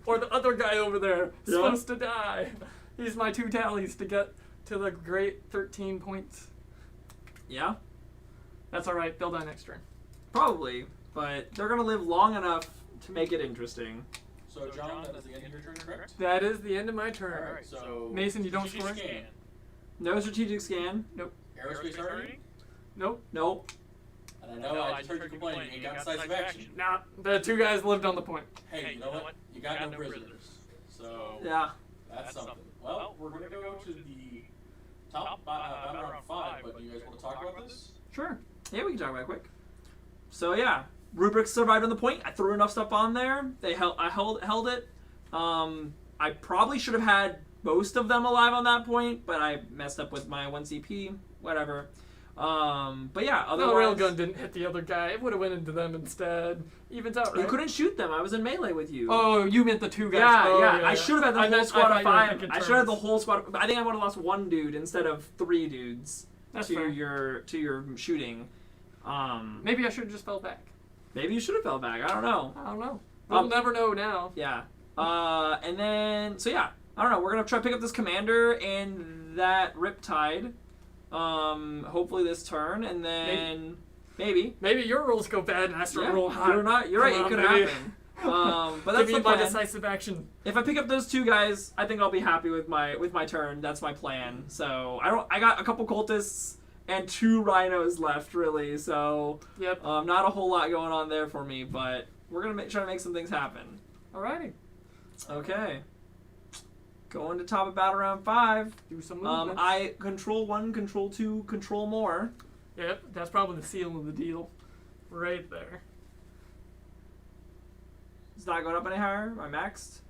Or the other guy over there is supposed to die. He's my 2 tallies to get to the great 13 points. Yeah, That's alright, they'll die next turn. probably. But they're going to live long enough to make it interesting. So, John, that is the end of your turn, correct? That is the end of my turn. Alright, so... Mason, you don't strategic score? Scan. No strategic scan. Aerospace targeting? Nope. Nope. And I know I just heard you complaining. You ain't got decisive action. Nah, the 2 guys lived on the point. Hey, you know what? You got no prisoners. So, Yeah. that's something. Well, we're going to go to the top battle round 5, but do you guys want to talk about this? Sure. Yeah, we can talk about it quick. So yeah, rubrics survived on the point. I threw enough stuff on there. I held it. I probably should have had most of them alive on that point, but I messed up with my 1 CP. Whatever. But yeah, otherwise... The railgun didn't hit the other guy. It would have went into them instead. Evens out, right? You couldn't shoot them. I was in melee with you. Oh, you meant the 2 guys. Yeah, Oh, yeah. I should have had the whole squad of 5. I should have had the whole... whole squad. I think I would have lost 1 dude instead of 3 dudes. That's to fair. your shooting. Maybe I should have just fell back. Maybe you should have fell back. I don't know. I don't know. We'll never know now. Yeah. And then so yeah, I don't know. We're gonna try to pick up this commander and that Riptide. Hopefully this turn, and then maybe. Maybe your rolls go bad and I start rolling hot. You're right. It could happen. But that's Give me the my plan. decisive action. If I pick up those 2 guys, I think I'll be happy with my turn. That's my plan. So I got a couple cultists and 2 rhinos left really. So Yep. not a whole lot going on there for me, but we're gonna try to make some things happen. Alrighty. Okay. Going to top of battle round 5. Do some movements. I control 1, control 2, control more. Yep, that's probably the seal of the deal. Right there. It's not going up any higher. Am I maxed?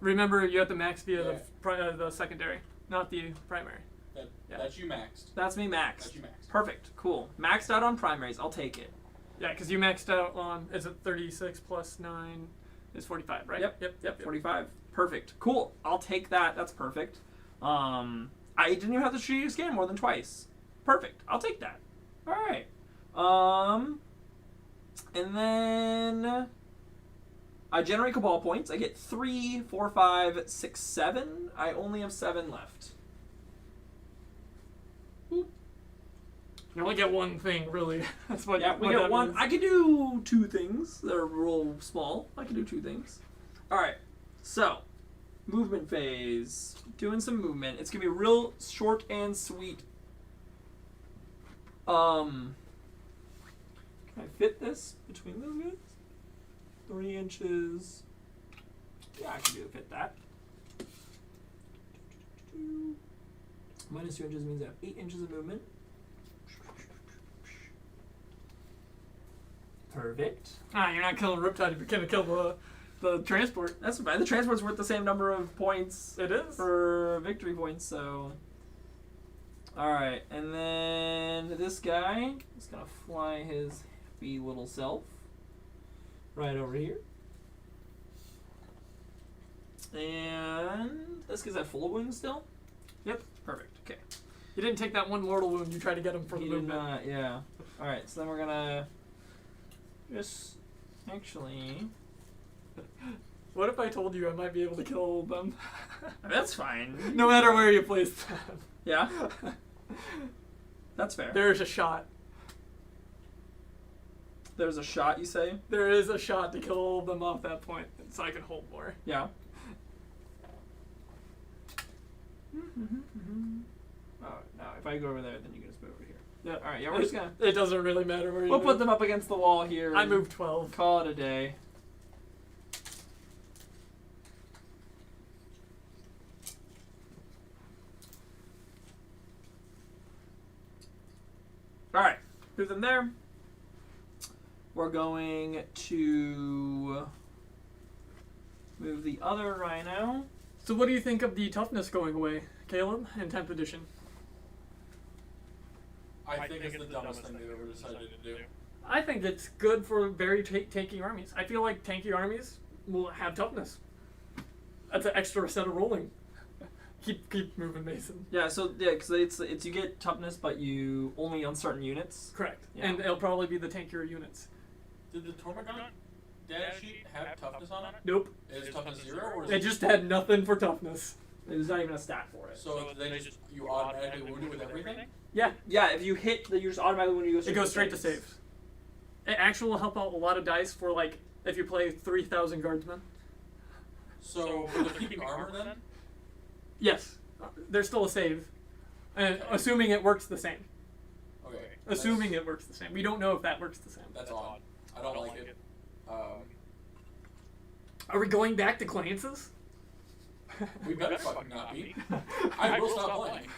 Remember, you have to max via Yeah. the secondary, not the primary. That's you maxed. That's me maxed. That's you maxed. Perfect. Cool. Maxed out on primaries. I'll take it. Yeah, because you maxed out on, is it 36 plus 9 is 45, right? Yep. 45. Perfect. Cool. I'll take that. That's perfect. I didn't even have to strategic scan more than twice. Perfect. I'll take that. All right. And then I generate Cabal points. I get 3, 4, 5, 6, 7. I only have 7 left. You only get one thing, really. That's what. Yeah, we what get that 1. means. I can do 2 things. They're real small. I can do 2 things. All right. So, movement phase. Doing some movement. It's gonna be real short and sweet. Can I fit this between those guys? 3 inches. Yeah, I can fit that. Minus 2 inches means I have 8 inches of movement. Perfect. You're not killing Riptide if you're gonna kill the transport. That's fine. The transport's worth the same number of points It is. for victory points, so. Alright, and then this guy is gonna fly his happy little self right over here. And this guy's at full wound still? Yep. Perfect, okay. You didn't take that one mortal wound. You tried to get him for He the did movement. not, yeah. Alright, so then we're gonna just actually. What if I told you I might be able to kill them? That's fine. No matter where you place them. Yeah? That's fair. There's a shot. There's a shot, you say? There is a shot to kill them off that point, so I can hold more. Yeah. Oh, no. If I go over there, then you can just move over here. Yeah. All right. Yeah, we're just gonna. It doesn't really matter where you We'll move. put them up against the wall here. I and moved 12. Call it a day. Move them there. We're going to move the other rhino. So what do you think of the toughness going away, Caleb, in 10th edition? I think it's the dumbest thing they've ever decided to do. I think it's good for very tanky armies. I feel like tanky armies will have toughness. That's an extra set of rolling. Keep moving, Mason. Yeah, so because it's you get toughness, but you only on certain units. Correct. Yeah. And it'll probably be the tankier units. Did the Tormagon data sheet have toughness on it? Nope. Is toughness 0 or is It just had nothing for toughness. There's not even a stat for it. So they just you automatically wound it with everything? Yeah. Yeah, if you hit, you just automatically when you go. It goes straight to saves. It actually will help out a lot of dice for like if you play 3,000 guardsmen. So for the keeping armor then? Yes. There's still a save. And assuming it works the same. Okay. Assuming it works the same. We don't know if that works the same. That's odd. I don't like it. Are we going back to Clances? We better fucking not be. I will stop playing.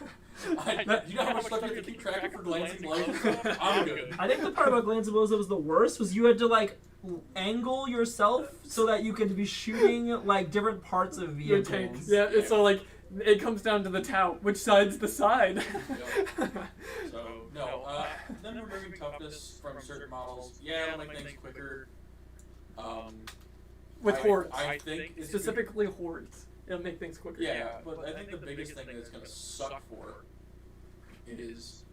You know how much stuff you have to keep track of for glancing blades? I'm good. I think the part about Glance of Blows that was the worst was you had to like angle yourself so that you could be shooting like different parts of Your vehicles. tank. Yeah, it's so like it comes down to the Tau. Which side's the side? Yep. So, no. Then removing toughness from certain models. Yeah, it'll make things quicker. With hordes. I think it's Specifically hordes. It'll make things quicker. Yeah, but I think the biggest thing that it's going to suck for is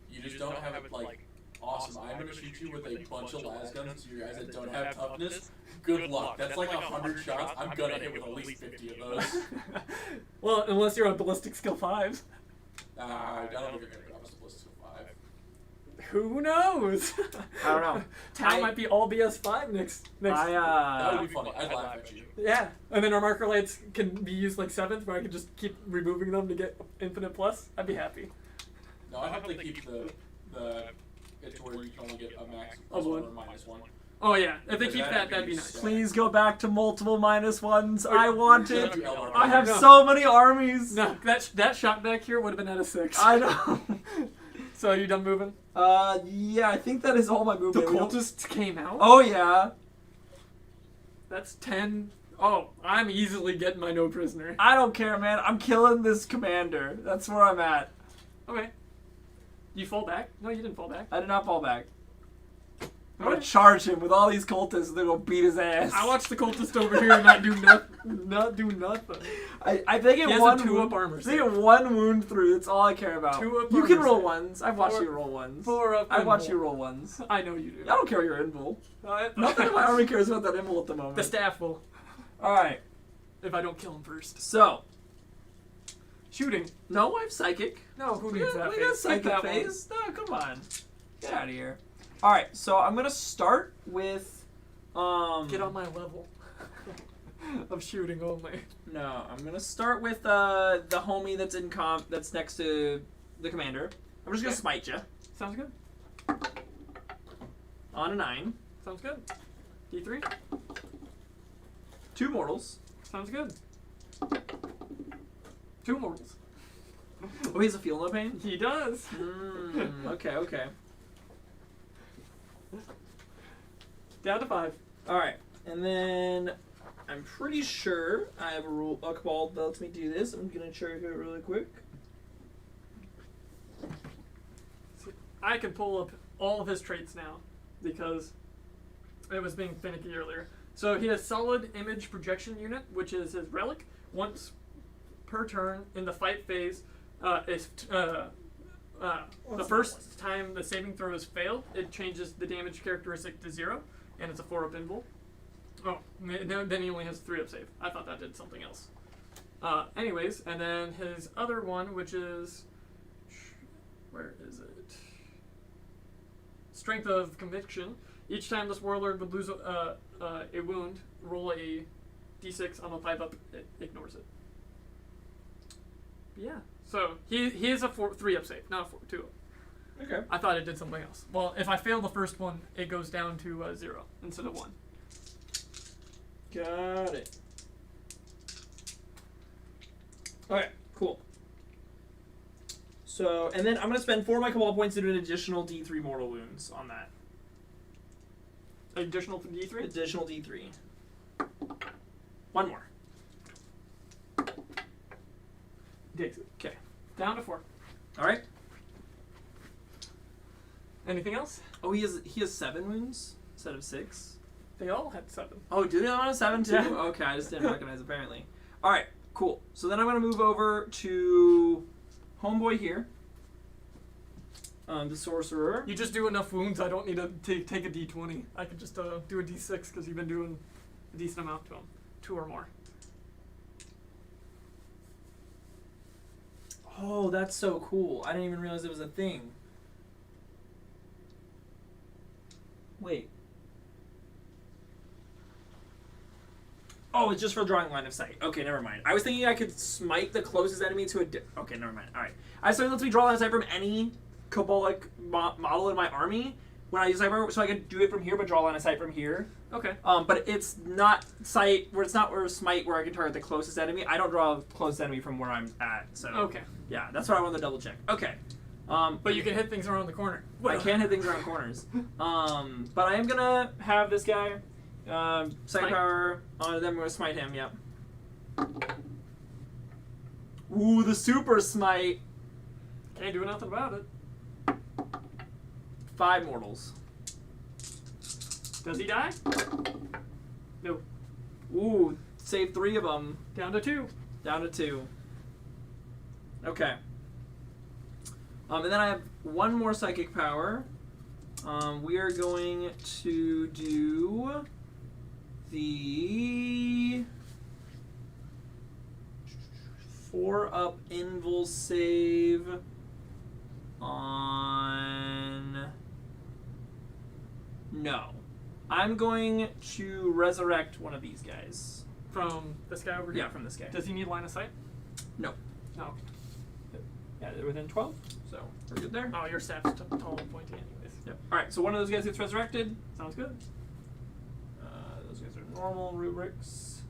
you just don't have it like, awesome, I'm going to shoot you with a bunch of las guns to you guys that don't have toughness. Good luck. That's like 100 shots. I'm going to hit with at least 50 of those. Well, unless you're on ballistic skill 5. I don't think you're going to get up to ballistic 5. Who knows? I don't know. Tau might be all BS5 next. That would be funny. I'd laugh at you. Yeah, and then our marker lights can be used like 7th, where I can just keep removing them to get infinite plus. I'd be happy. No, I hope they keep the it to where you can only get a max Of +1 one. or -1. Oh yeah, if they Because keep that, that'd that'd be be nice. sick. Please go back to multiple -1s. I want it. Yeah. I have No. so many armies. No, that shot back here would have been at a 6. I know. So are you done moving? Yeah, I think that is all my The movement. We don't- cultists came out? Oh yeah. That's 10. Oh, I'm easily getting my no prisoner. I don't care, man. I'm killing this commander. That's where I'm at. Okay. You fall back? No, you didn't fall back. I did not fall back. I'm gonna Okay. charge him with all these cultists. They're gonna beat his ass. I watched the cultist over here not do nothing. I think it He has one a 2-up wound. armor I think it one wound through. That's all I care about. 2-up You can armor roll save. ones. I've watched 4 you roll ones. 4-up. I've watched invul. you roll ones. I know you do. I don't care your invul. Nothing in my army cares about that invul at the moment. The staff will, All right. if I don't kill him first. So Shooting. no, I have psychic. No, who We needs got that we phase? got Keep psychic that one. phase. No, come on. Get out of here. All right. So I'm gonna start with Get on my level of shooting only. No, I'm gonna start with the homie that's in that's next to the commander. I'm just gonna Okay. smite you Sounds good. on a 9. Sounds good. D3. 2 mortals. Sounds good. 2 mortals. Oh, he has a feel no pain. He does. Okay. Down to 5. All right, and then I'm pretty sure I have a cabal that lets me do this. I'm gonna check it really quick. I can pull up all of his traits now because it was being finicky earlier. So he has solid image projection unit, which is his relic. Once per turn in the fight phase, the first time the saving throw is failed, it changes the damage characteristic to 0, and it's a 4-up invul. Oh, then he only has a 3-up save. I thought that did something else. Anyways, and then his other one, which is... Where is it? Strength of Conviction. Each time this warlord would lose a wound, roll a d6 on a 5-up, it ignores it. But yeah, so he is a 3-up save, not a 2-up. Okay. I thought it did something else. Well, if I fail the first one, it goes down to 0 instead of 1. Got it. Alright, cool. So, and then I'm going to spend 4 of my Cabal points to do an additional D3 mortal wounds on that. Additional D3? Additional D3. 1 more. Takes it. Okay. Down to 4. All right. Anything else? Oh, he has 7 wounds instead of 6. They all had 7. Oh, do they all have 7 too? Yeah. Okay, I just didn't recognize apparently. All right, cool. So then I'm going to move over to Homeboy here. The Sorcerer. You just do enough wounds, I don't need to take a D20. I could just do a D6 because you've been doing a decent amount to them. 2 or more. Oh, that's so cool. I didn't even realize it was a thing. Wait. Oh, it's just for drawing line of sight. Okay, never mind. I was thinking I could smite the closest enemy to a... Okay, never mind. All right. I started lets me draw line of sight from any Cabalic model in my army when I use Cyber, so I could do it from here, but draw line of sight from here. Okay. But it's not sight where it's not where smite where I can target the closest enemy. I don't draw the closest enemy from where I'm at. So Okay. yeah, that's what I wanted to double check. Okay. But you can hit things around the corner. I can hit things around corners. But I am gonna have this guy psychic Smite? power on them. I'm gonna smite him. Yep. Ooh, the super smite. Can't do nothing about it. 5 mortals. Does he die? No. Ooh, save 3 of them. Down to 2. Down to 2. Okay. And then I have 1 more psychic power. We are going to do the 4-up invul save on... No. I'm going to resurrect one of these guys. From this guy over here? Yeah, from this guy. Does he need line of sight? No. No. Yeah, they're within 12, so we're good there. Oh, your staff's tall and pointy anyways. Yep. Alright, so one of those guys gets resurrected. Sounds good. Those guys are normal rubrics.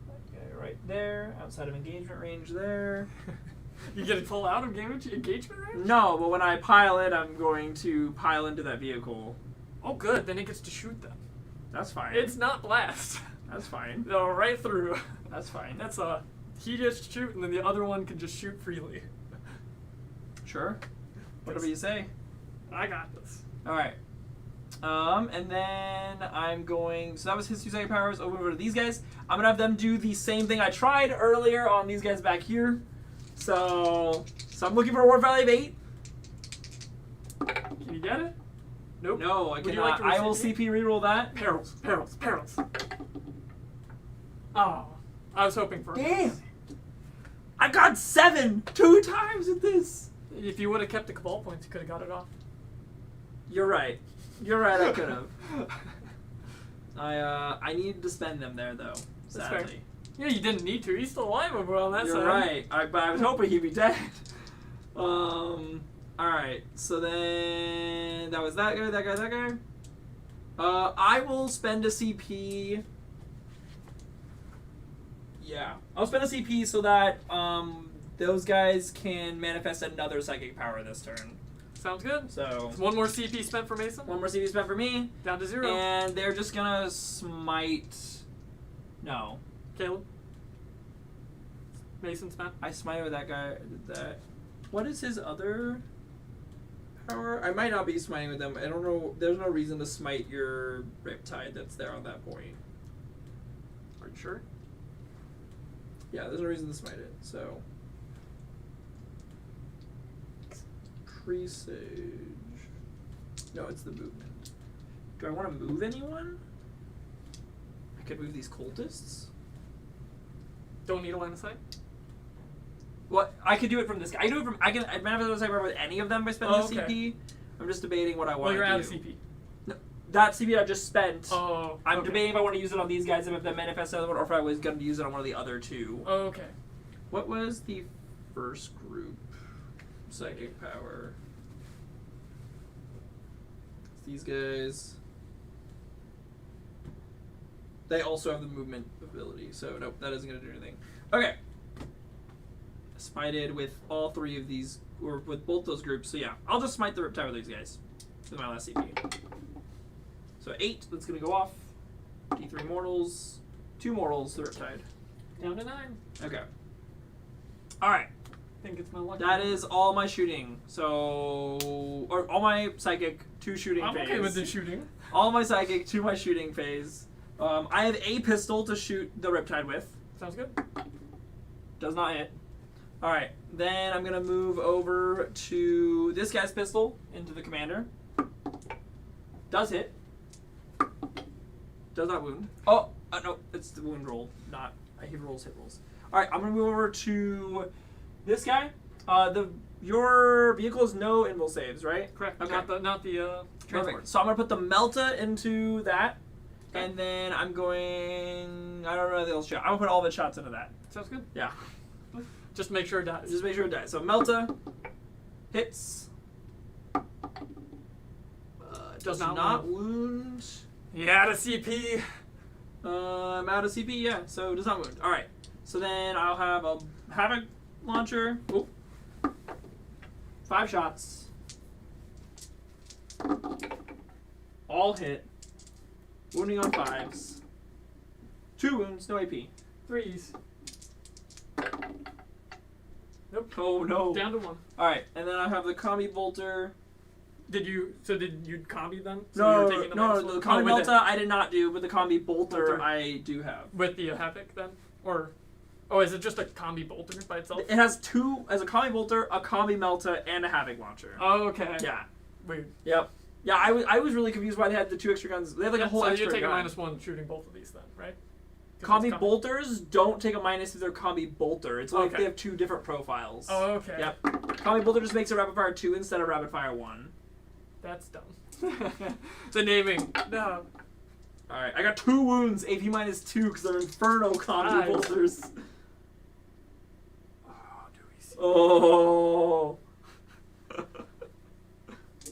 That guy right there, outside of engagement range there. You get to pull out of engagement range? No, but when I pile it, I'm going to pile into that vehicle. Oh, good. Then he gets to shoot them. That's fine. It's not blast. That's fine. No, right through. That's fine. That's he gets to shoot, and then the other one can just shoot freely. Sure. Whatever you say. I got this. Alright. And then I'm going... So that was his 2 psychic powers. Over to these guys. I'm going to have them do the same thing I tried earlier on these guys back here. So I'm looking for a Ward Value of 8. Can you get it? Nope. No, I Would you cannot. like to I will receive CP reroll that. Perils. Perils. Perils. Oh. I was hoping for Damn! I got 7 2 times with this. If you would have kept the Cabal points, you could have got it off. You're right. You're right. I could have. I needed to spend them there though. That's fair. Sadly. Yeah, you didn't need to. He's still alive over on that You're side. right. But I was hoping he'd be dead. Alright, so then that was that guy, that guy, that guy. I will spend a CP. Yeah. I'll spend a CP so that those guys can manifest another psychic power this turn. Sounds good. So 1 more CP spent for Mason. 1 more CP spent for me. Down to 0. And they're just gonna smite. No. Caleb. Mason spent. I smited with that guy. I did that. What is his other power? I might not be smiting with them. I don't know. There's no reason to smite your Riptide that's there on that point. Are you sure? Yeah, there's no reason to smite it. So. Presage. No, it's the movement. Do I want to move anyone? I could move these cultists. Don't need a line of sight. What I could do it from this guy. I can do it from. I manifest the with any of them by spending okay. the CP. I'm just debating what I want. Well, you're to out do. of CP. No, that CP I just spent. Oh. I'm okay. debating if I want to use it on these guys, if that manifests another one, or if I was going to use it on one of the other 2. Oh, okay. What was the first group? Psychic power. It's these guys. They also have the movement ability, so nope, that isn't going to do anything. Okay. smited with all 3 of these, or with both those groups. So yeah, I'll just smite the Riptide with these guys. With my last CP. So 8, that's gonna go off. D3 mortals, 2 mortals, the Riptide. Down to 9. Okay. Alright. I think it's my lucky. That is all my shooting. So, or all my psychic, 2 shooting I'm phase. okay with the shooting. All my psychic, 2 my shooting phase. I have a pistol to shoot the Riptide with. Sounds good. Does not hit. Alright, then I'm going to move over to this guy's pistol into the commander. Does hit. Does not wound. Oh, no, it's the wound roll, not. He rolls hit rolls. Alright, I'm going to move over to this guy. Your vehicle has no invul saves, right? Correct. Okay. Not the transport. Perfect. So I'm going to put the Melta into that. Okay. And then I'm going. I don't know the other shot. I'm going to put all the shots into that. Sounds good. Yeah. Just make sure it dies. Just make sure it dies. So Melta hits. Does not wound. Yeah, the CP. I'm out of CP, yeah, so it does not wound. Alright. So then I'll have a Havoc launcher. Oop. 5 shots. All hit. Wounding on 5s. 2 wounds, no AP. 3s. Nope. Oh no. Down to 1. Alright, and then I have the Combi Bolter. Did you combi them? So No, you were taking the minus the one? Combi with Melta I did not do, but the Combi Bolter Bolter. I do have. With the Havoc then? Or, is it just a combi bolter by itself? It has 2, as a Combi Bolter, a Combi Melta, and a Havoc launcher. Oh, okay. Yeah. Weird. Yep. Yeah, I was really confused why they had the 2 extra guns. They have like a whole so extra you take gun. a -1 shooting both of these then, right? 'Cause Combi it's bolters don't take a minus if they're combi bolter. It's like Okay. they have 2 different profiles. Oh, okay. Yep. Combi bolter just makes a rapid fire 2 instead of rapid fire 1. That's dumb. The naming. No. Alright, I got 2 wounds, AP minus 2 because they're Inferno combi Nice. bolters. Oh, do we see? Oh.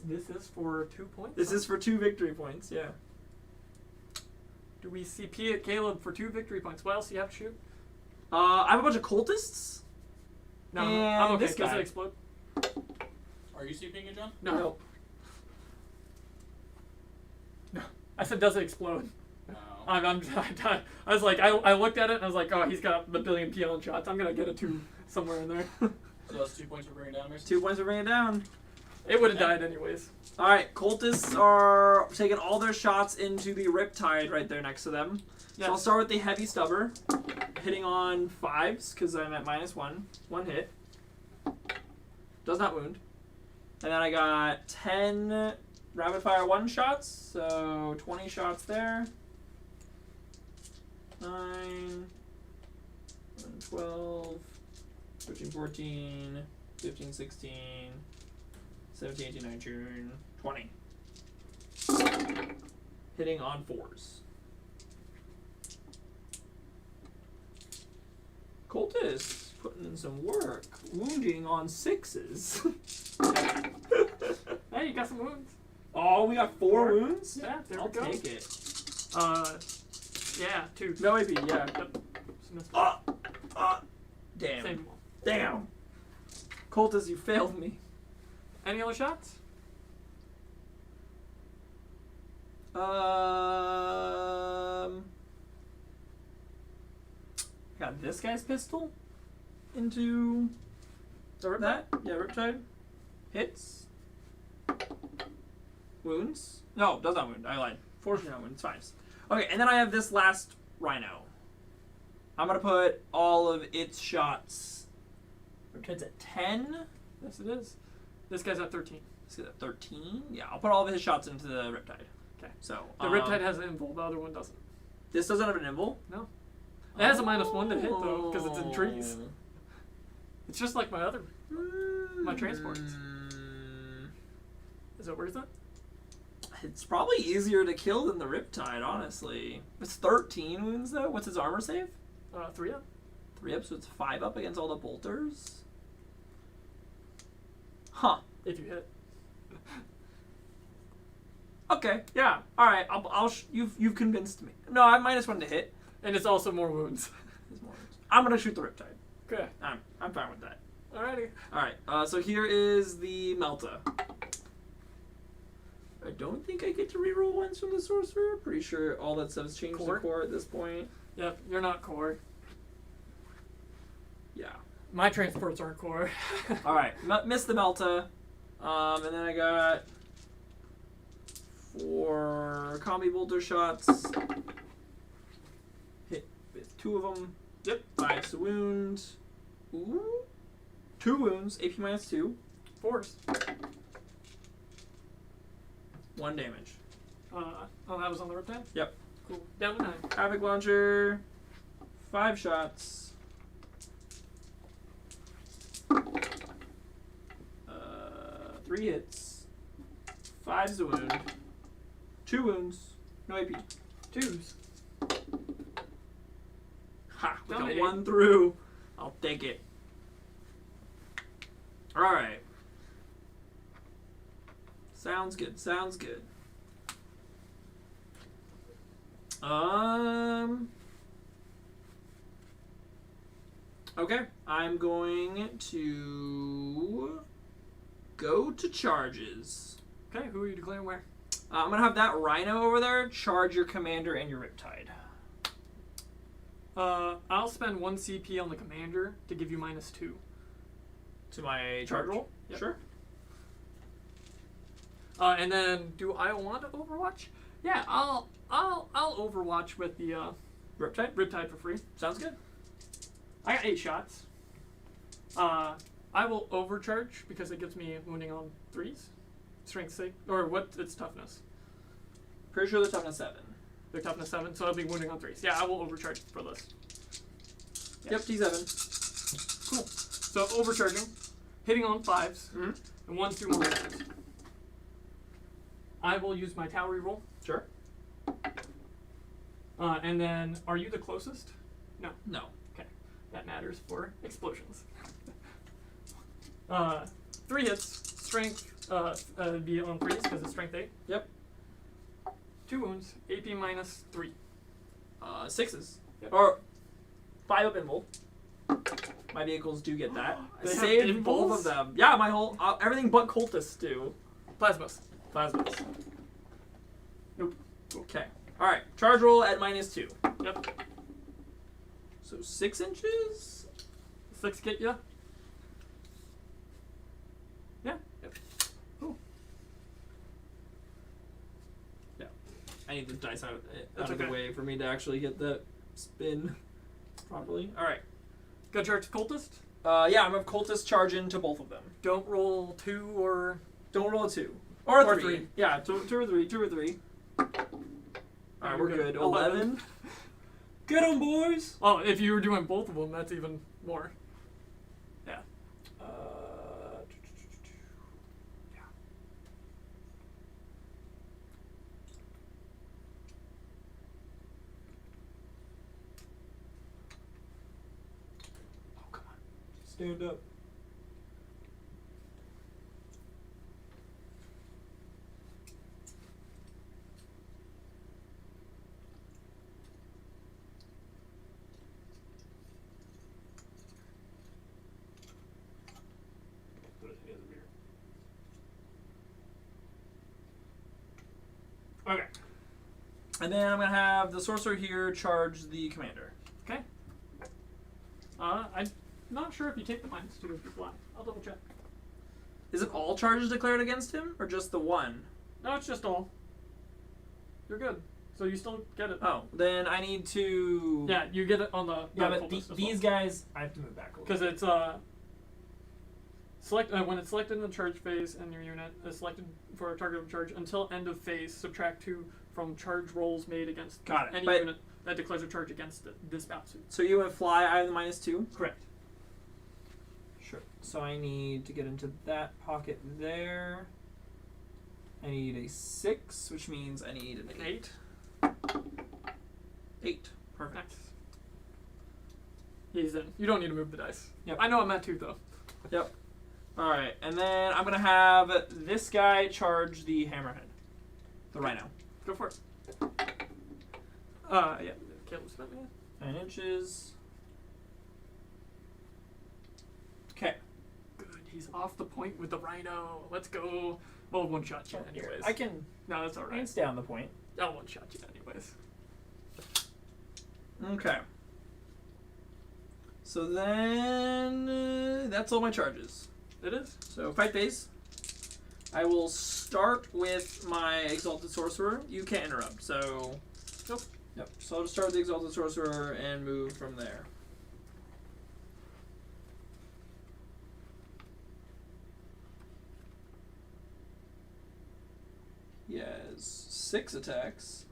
This is for 2 points? This is for 2 victory points, yeah. Do we CP at Caleb for 2 victory points? What else do you have to shoot? I have a bunch of cultists. No, And I'm okay. this Does guy. it explode? Are you CPing it, John? No. Nope. No. I said, does it explode? No. I was like, I looked at it and I was like, oh, he's got the billion PL shots. I'm going to get a 2 somewhere in there. So that's 2 points for bringing down, Mason? 2 points for bringing it down. It would have died anyways. Alright, cultists are taking all their shots into the Riptide right there next to them. Yeah. So I'll start with the Heavy Stubber, hitting on 5s, because I'm at -1. 1 hit. Does not wound. And then I got 10 rapid fire 1 shots, so 20 shots there. 9, 12, 13, 14, 15, 16, 17, 18, 19, 20. Hitting on 4s. Cultist putting in some work. Wounding on 6s. Hey, you got some wounds. Oh, we got 4 wounds? Yeah, there I'll we go. take it. Yeah, 2. No AP, yeah. Yep. So missed. Damn. Same. Damn. Cultist, you failed me. Any other shots? Got this guy's pistol into that. Yeah, Riptide. Hits. Wounds. No, does not wound. I lied. Fortunately not wound. It's fine. Okay, and then I have this last Rhino. I'm going to put all of its shots. Riptide's at 10. Yes, it is. This guy's at 13. Let's get at 13. Yeah, I'll put all of his shots into the Riptide. Okay. So The Riptide has an invul, the other one doesn't. This doesn't have an invul? No. It has a -1 to hit, though, because it's in trees. It's just like my other. My transports. Is it worth it? It's probably easier to kill than the Riptide, honestly. It's 13 wounds, though. What's his armor save? 3 up. 3 up, so it's 5 up against all the bolters? Huh. If you hit. Okay, yeah. Alright, you've convinced me. No, I have -1 to hit. And it's also more wounds. There's more wounds. I'm gonna shoot the Riptide. Okay. I'm fine with that. Alrighty. All right. So here is the Melta. I don't think I get to reroll ones from the sorcerer. Pretty sure all that stuff's changed Core? to core at this point. Yep, you're not core. Yeah. My transports aren't core. All right. Missed the Melta. And then I got 4 combi bolter shots. Hit with 2 of them. Yep. 5 to wound. Ooh. 2 wounds. AP -2. Force. 1 damage. Oh, that was on the Riptide? Yep. Cool. Down to 9. Havoc launcher. 5 shots. 3 hits. 5's a wound. 2 wounds. No AP. 2s. Ha! We Down got to 8. 1 through. I'll take it. Alright. Sounds good. Sounds good. Okay. I'm going to go to charges. Okay, who are you declaring where? I'm gonna have that rhino over there charge your commander and your Riptide. I'll spend 1 CP on the commander to give you -2. To my Charge. charge roll? Yep. Sure. And then, do I want to Overwatch? Yeah, I'll Overwatch with the Riptide? Riptide for free. Sounds good. I got 8 shots. I will overcharge because it gives me wounding on 3s. Strength 6, or what? It's toughness. Pretty sure they're toughness 7. They're toughness 7, so I'll be wounding on 3s. Yeah, I will overcharge for this. Yeah. Yep, T7. Cool. So overcharging, hitting on 5s, Mm-hmm. and 1 through more misses. I will use my tower reroll. Sure. And then, are you the closest? No. No. Okay. That matters for explosions. 3 hits, strength, be on 3s because it's strength 8. Yep. 2 wounds, AP -3. 6s. Yep. Or 5 up invul. My vehicles do get that. I They have saved both invuls? of them. Yeah, my whole everything but cultists do. Plasmas. Plasmas. Nope. Okay. All right. Charge roll at -2. Yep. So 6 inches. 6 get ya? Yeah. Yep. Cool. Yeah. I need the dice out That's of the okay. way for me to actually get the spin properly. All right. Go charge cultist. Yeah, I'm gonna cultist charge into both of them. Don't roll 2 or. Don't roll a 2 or Or 3. 3. Yeah, 2 or 3. 2 or 3. All right, we're good. 11. Get 'em, boys. Oh, if you were doing both of them, that's even more. Yeah. Yeah. Oh, come on. Stand up. Okay. And then I'm gonna have the sorcerer here charge the commander. Okay. I'm not sure if you take the -2 if you fly. I'll double check. Is it all charges declared against him, or just the one? No, it's just all. You're good. So you still get it. Oh, then I need to. Yeah, you get it on the. Yeah, but these guys, I have to move back a little. Because it's select when it's selected in the charge phase and your unit is selected for a target of charge until end of phase. Subtract 2 from charge rolls made against Got it, any but- unit that declares a charge against this battlesuit. So you have fly. I have the -2. Correct. Sure. So I need to get into that pocket there. I need a 6, which means I need an 8. 8. Perfect. Nice. He's in. You don't need to move the dice. Yep. I know I'm at 2 though. Yep. All right, and then I'm gonna have this guy charge the hammerhead, the rhino. Go for it. Yeah. Caleb spent me. 9 inches. He's off the point with the Rhino. Let's go. Well, one shot you anyways. I can. No, that's I can alright. stay on the point. I'll one shot you anyways. Okay. So then that's all my charges. It is. So fight phase. I will start with my Exalted Sorcerer. You can't interrupt, so. Nope. Yep. So I'll just start with the Exalted Sorcerer and move from there. He has 6 attacks.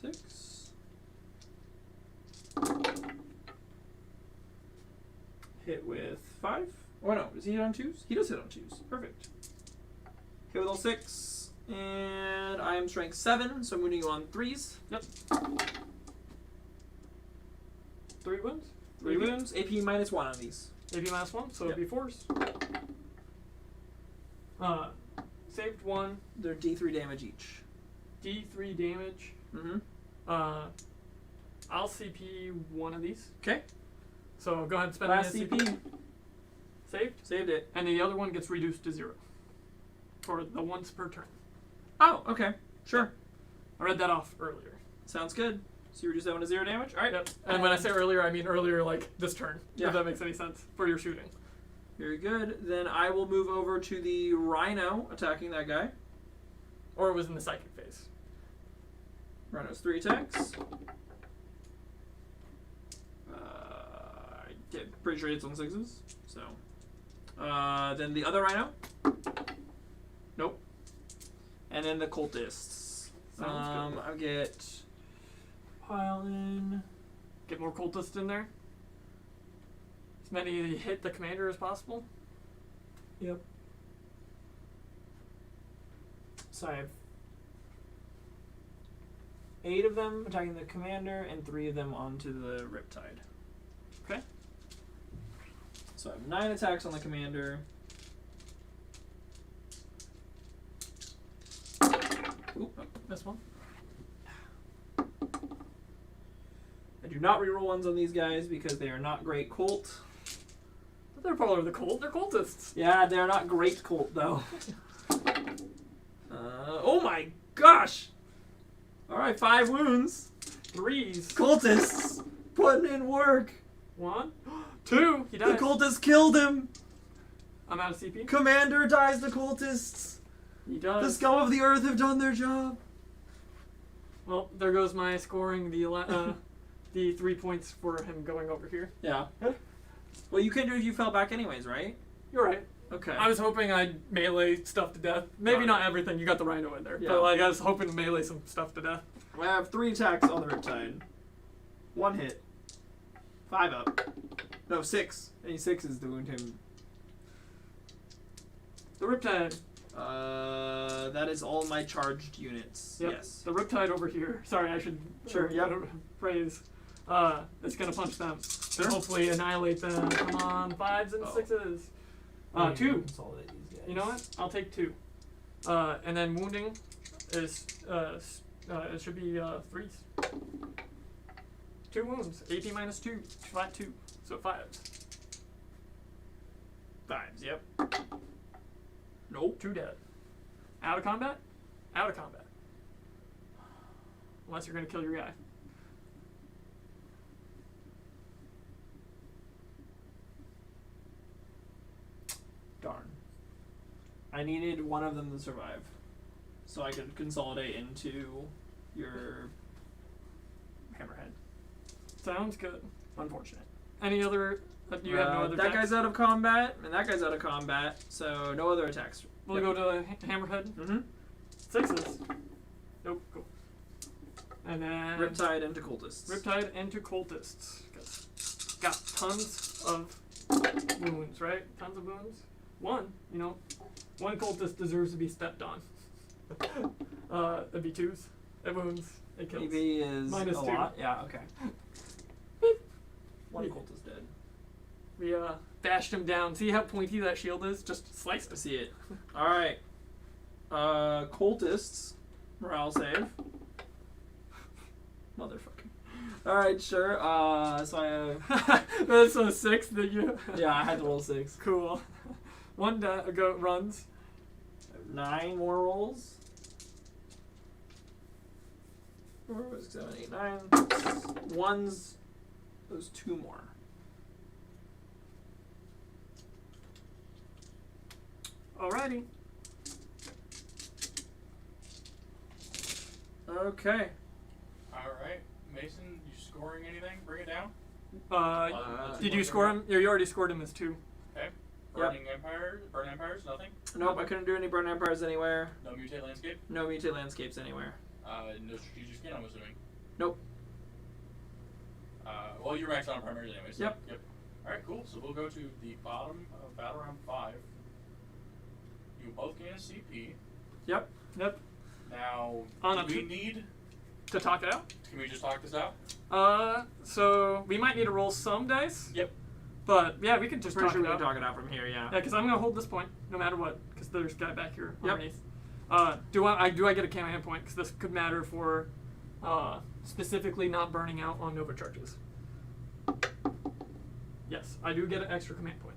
6. Hit with 5. Oh no, does he hit on 2s? He does hit on 2s. Perfect. Hit with all 6. And I am strength 7, so I'm wounding you on 3s. Yep. 3 wounds. 3 wounds. AP minus 1 on these. AP minus 1, so Yep. it'd be 4s. Saved 1. They're D3 damage each. D3 damage. Mm-hmm. I'll CP one of these. Okay. So go ahead and spend Last the CP. Saved. Saved it. And the other one gets reduced to 0. For the once per turn. Oh, okay. Sure. I read that off earlier. Sounds good. So you reduce that one to 0 damage? Alright. Yep. And when I say earlier, I mean earlier like this turn. Yeah. If that makes any sense for your shooting. Very good. Then I will move over to the Rhino attacking that guy. Or it was in the psychic phase. Rhino's 3 attacks. Yeah, pretty sure it's on 6s. So. Then the other Rhino. Nope. And then the cultists. Sounds good. I get pile in. Get more cultists in there. As many hit the commander as possible. Yep. So I have 8 of them attacking the commander and 3 of them onto the Riptide. Okay. So I have 9 attacks on the commander. Ooh, This one. I do not reroll ones on these guys because they are not great cult. But they're part of the cult. They're cultists. Yeah, they're not great cult though. Oh my gosh! Alright, 5 wounds. 3s. Cultists putting in work. 1. 2. He The dies. cultists killed him. I'm out of CP. Commander dies the cultists. He The does. scum of the earth have done their job. Well, there goes my scoring the 3 points for him going over here. Yeah. Well, you can do it if you fell back anyways, right? You're right. Okay. I was hoping I'd melee stuff to death. Maybe Right. not everything. You got the Rhino in there. Yeah. But like I was hoping to melee some stuff to death. I have 3 attacks on the Riptide. 1 hit. 5 up. No, 6. Any 6s to wound him. The Riptide. That is all my charged units. Yep. Yes. The Riptide over here. Sorry, I should Sure, yep. praise. It's gonna punch them. Sure. And hopefully annihilate them. Come on, 5s and Oh. 6s. I need to 2. consolidate these guys. You know what? I'll take 2. And then wounding is it should be 3s. 2 wounds. AP minus 2. Flat 2. So 5s. 5s, yep. Nope. 2 dead. Out of combat? Out of combat. Unless you're gonna kill your guy. Darn. I needed one of them to survive. So I could consolidate into your hammerhead. Sounds good. Unfortunate. Any other? You have no other that attacks? guy's out of combat, and that guy's out of combat, so no other attacks. We'll go to Hammerhead. Mm-hmm. 6s. Nope. Cool. And then Riptide into cultists. Riptide into cultists. Got tons of wounds, right? Tons of wounds. One cultist deserves to be stepped on. That'd be 2s. It wounds. It kills. Maybe is Minus a 2. lot. Yeah. Okay. One cultist dead. We bashed him down. See how pointy that shield is? Just sliced I it. see it. All right. Cultists. Morale save. Motherfucker. All right, sure. So I have. That's a 6 that you. Yeah, I had to roll 6. Cool. One go runs. 9 more rolls. 4, 5, 6, 7, 8, 9. Ones. Those 2 more. Alrighty. Okay. Alright. Mason, you scoring anything? Bring it down. Did you score him? You already scored him as 2. Okay. Burning Empires, nothing? Nope, I couldn't do any burn empires anywhere. No mutate landscape? No mutate landscapes anywhere. No strategic skin, I'm assuming. Nope. Well, you're maxed out on primaries anyway. So, Yep. Alright, cool. So we'll go to the bottom of battle round 5. You both gain a CP. Yep. Now, On do a we two- need... To talk it out? Can we just talk this out? So we might need to roll some dice. Yep. But yeah, we can just Pretty talk sure it we can out. talk it out from here, yeah. Yeah, because I'm gonna hold this point no matter what, because there's a guy back here Yep. underneath. Do I get a command point? Because this could matter for specifically not burning out on Nova charges. Yes, I do get an extra command point.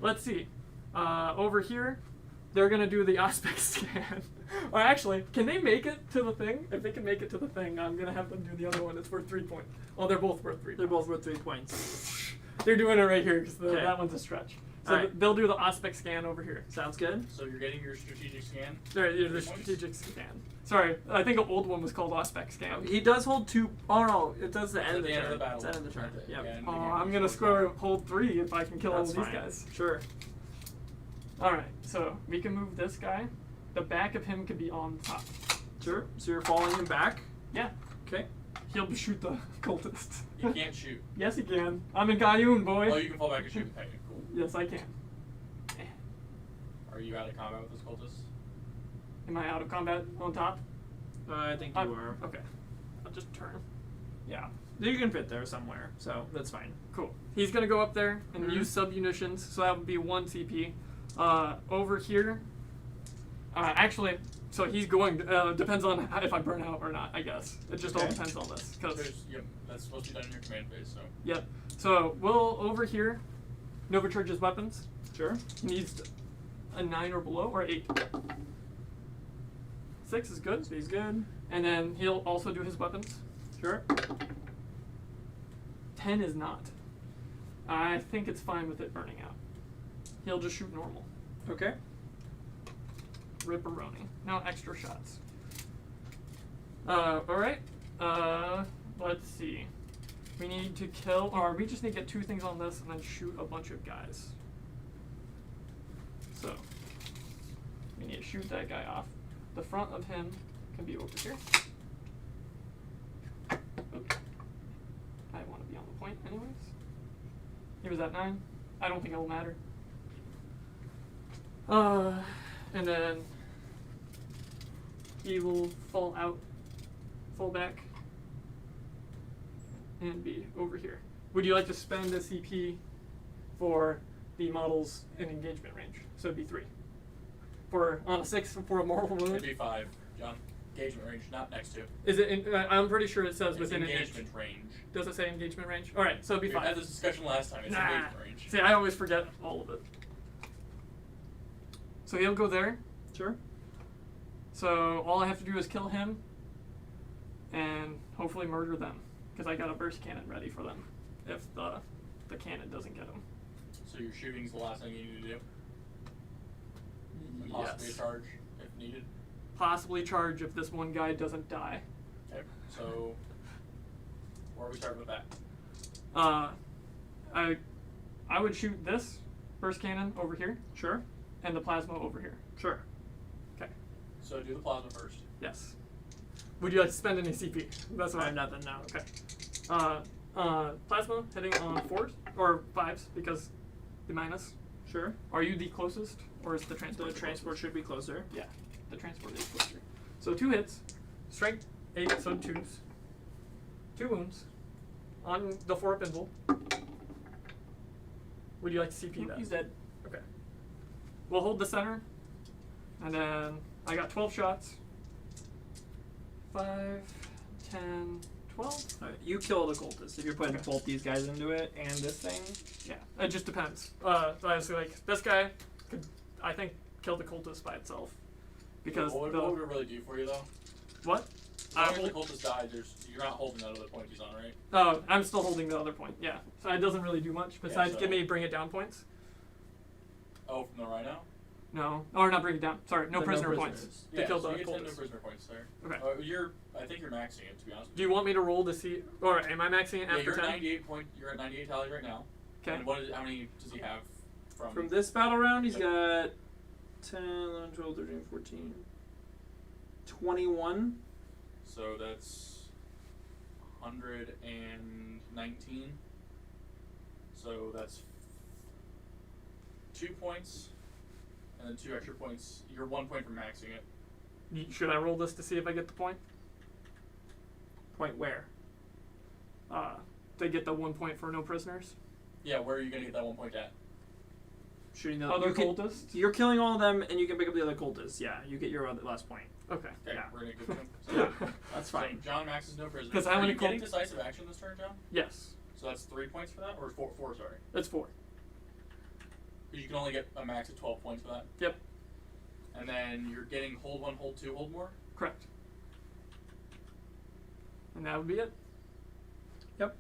Let's see. Over here, they're gonna do the aspect scan. Or actually, can they make it to the thing? If they can make it to the thing, I'm gonna have them do the other one. It's worth 3 points. Oh, they're both worth 3 They're points. both worth 3 points. They're doing it right here because Okay. that one's a stretch. So Alright. they'll do the aspect scan over here. Sounds good. So you're getting your strategic scan. Sorry, the 3 points? strategic scan. Sorry, I think the old one was called aspect scan. He does hold 2. Oh no, it does the It's end at of the the end turn. of the battle. It's the end of the turn. At the- Yep. yeah, and Oh, the game I'm gonna hold 3 if I can kill all That's these fine. guys. Sure. Alright, so we can move this guy. The back of him could be on top. Sure. So you're falling him back. Yeah, Okay. he'll shoot the cultist. You can't shoot. Yes, he can. I'm in Guyun, boy. Oh, you can fall back and shoot. Okay, cool. Yes, I can. Are you out of combat with this cultist? Am I out of combat on top? I think you are. Okay. I'll just turn. Yeah. You can fit there somewhere, so that's fine. Cool. He's gonna go up there and Mhm. use submunitions, so that would be 1 CP. Over here, actually, so he's going. Depends on if I burn out or not. I guess it just all Okay. depends on this. Yep, that's supposed to be done in your command phase, so. Yep. So we'll over here. Nova charges weapons. Sure. He needs a 9 or below or 8. 6 is good. So he's good. And then he'll also do his weapons. Sure. 10 is not. I think it's fine with it burning out. He'll just shoot normal. Okay. Ripperoni. No extra shots. Alright. Let's see. We need to kill, or we just need to get 2 things on this and then shoot a bunch of guys. So, we need to shoot that guy off. The front of him can be over here. Oops. I want to be on the point anyways. He was at 9. I don't think it'll matter. And then he will fall back, and be over here. Would you like to spend a CP for the models in engagement range? So it'd be 3. For on a 6 for a mortal It'd wound. be 5, John. Engagement range, not next to. Is it? I'm pretty sure it says It's within an inch. engagement range. Does it say engagement range? All right, so it'd be We 5. had this discussion last time. It's Nah. engagement range. See, I always forget all of it. So he'll go there. Sure. So all I have to do is kill him, and hopefully murder them, because I got a burst cannon ready for them, if the cannon doesn't get them. So your shooting's the last thing you need to do. And possibly a Yes. charge if needed. Possibly charge if this one guy doesn't die. Okay. So where are we starting with that? I would shoot this burst cannon over here, Sure. and the plasma over here. Sure. Okay. So do the plasma first. Yes. Would you like to spend any CP? That's what I have nothing now. Okay. Plasma hitting on 4s or 5s because the minus. Sure. Are you the closest, or is the transport? The transport should be closer. Yeah, the transport is closer. So 2 hits, strength 8, so 2s. 2 wounds on the 4-up invul. Would you like to CP that? He's dead. Okay. We'll hold the center, and then I got 12 shots. 5, 5, 10, 12. Alright, you kill the cultist if you're putting Okay. both these guys into it and this thing. Yeah, it just depends. Honestly, like this guy could, I think, kill the cultist by itself. Because what would it really do for you though? what? As long as the cultist died, you're not holding that other point he's on, right? Oh, I'm still holding the other point. Yeah, so it doesn't really do much besides so- give me bring it down points. Oh, from the rhino? No, or not bring it down. Sorry, no The prisoner prisoners. points Yeah, to kill so the you get 10 no cultist. prisoner points there. Okay. I think you're maxing it, to be honest with Do you want me to roll to see, or am I maxing it Yeah, after you're 10? at 98 tally right now. Okay. And how many does he have from? From this battle round, he's got 10, 11, 12, 13, 14, 21. So that's 119. So that's 2 points, and then 2 extra points. You're 1 point from maxing it. Should I roll this to see if I get the point? Point where? To get the 1 point for no prisoners. Yeah, where are you gonna get that 1 point at? Shooting the Other you can- cultists? You're killing all of them, and you can pick up the other cultists. Yeah, you get your other last point. Okay. Okay, Yeah. we're gonna give him. Yeah, that's So fine. John maxes no prisoners. 'Cause how Are many you getting cultists- decisive action this turn, John? Yes, So that's 3 points for that, or four. Sorry, that's 4. because you can only get a max of 12 points for that. Yep, And then you're getting hold 1, hold 2, hold more. correct. And that would be it. Yep.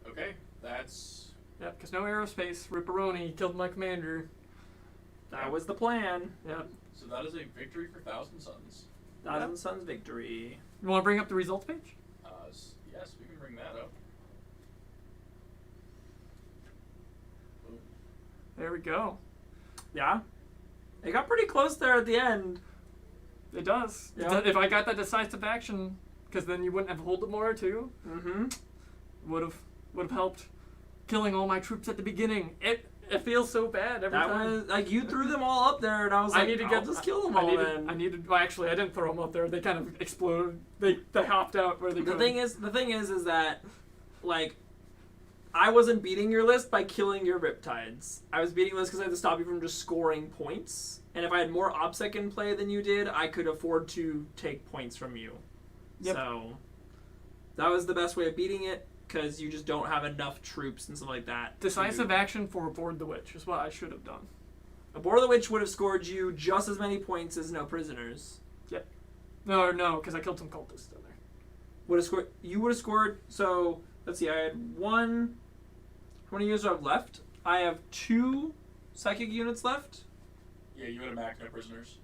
Okay, that's Yep, because no aerospace. Ripperoni killed my commander. That was the plan. Yep. so that is a victory for Thousand Suns. Thousand Suns victory. You want to bring up the results page? Yes, we can bring that up. Boom. There we go. Yeah. It got pretty close there at the end. It does. Yeah. If I got that decisive action, because then you wouldn't have hold it more too. Mm-hmm. Would have helped. Killing all my troops at the beginning. It feels so bad every That time. was like you threw them all up there, and I was like, I need to I'll get just kill them I all needed, then. I needed. Well, actually, I didn't throw them up there. They kind of exploded. They hopped out where they The could. thing is that, like, I wasn't beating your list by killing your Riptides. I was beating your list because I had to stop you from just scoring points. And if I had more OBSEC in play than you did, I could afford to take points from you. Yep. So, that was the best way of beating it, because you just don't have enough troops and stuff like that. Decisive action for Aboard the Witch is what I should have done. Aboard the Witch would have scored you just as many points as no prisoners. No, because I killed some cultists in there. You would have scored. So let's see. I had one. How many units do I have left? I have 2 psychic units left. Yeah, you had a max no prisoners.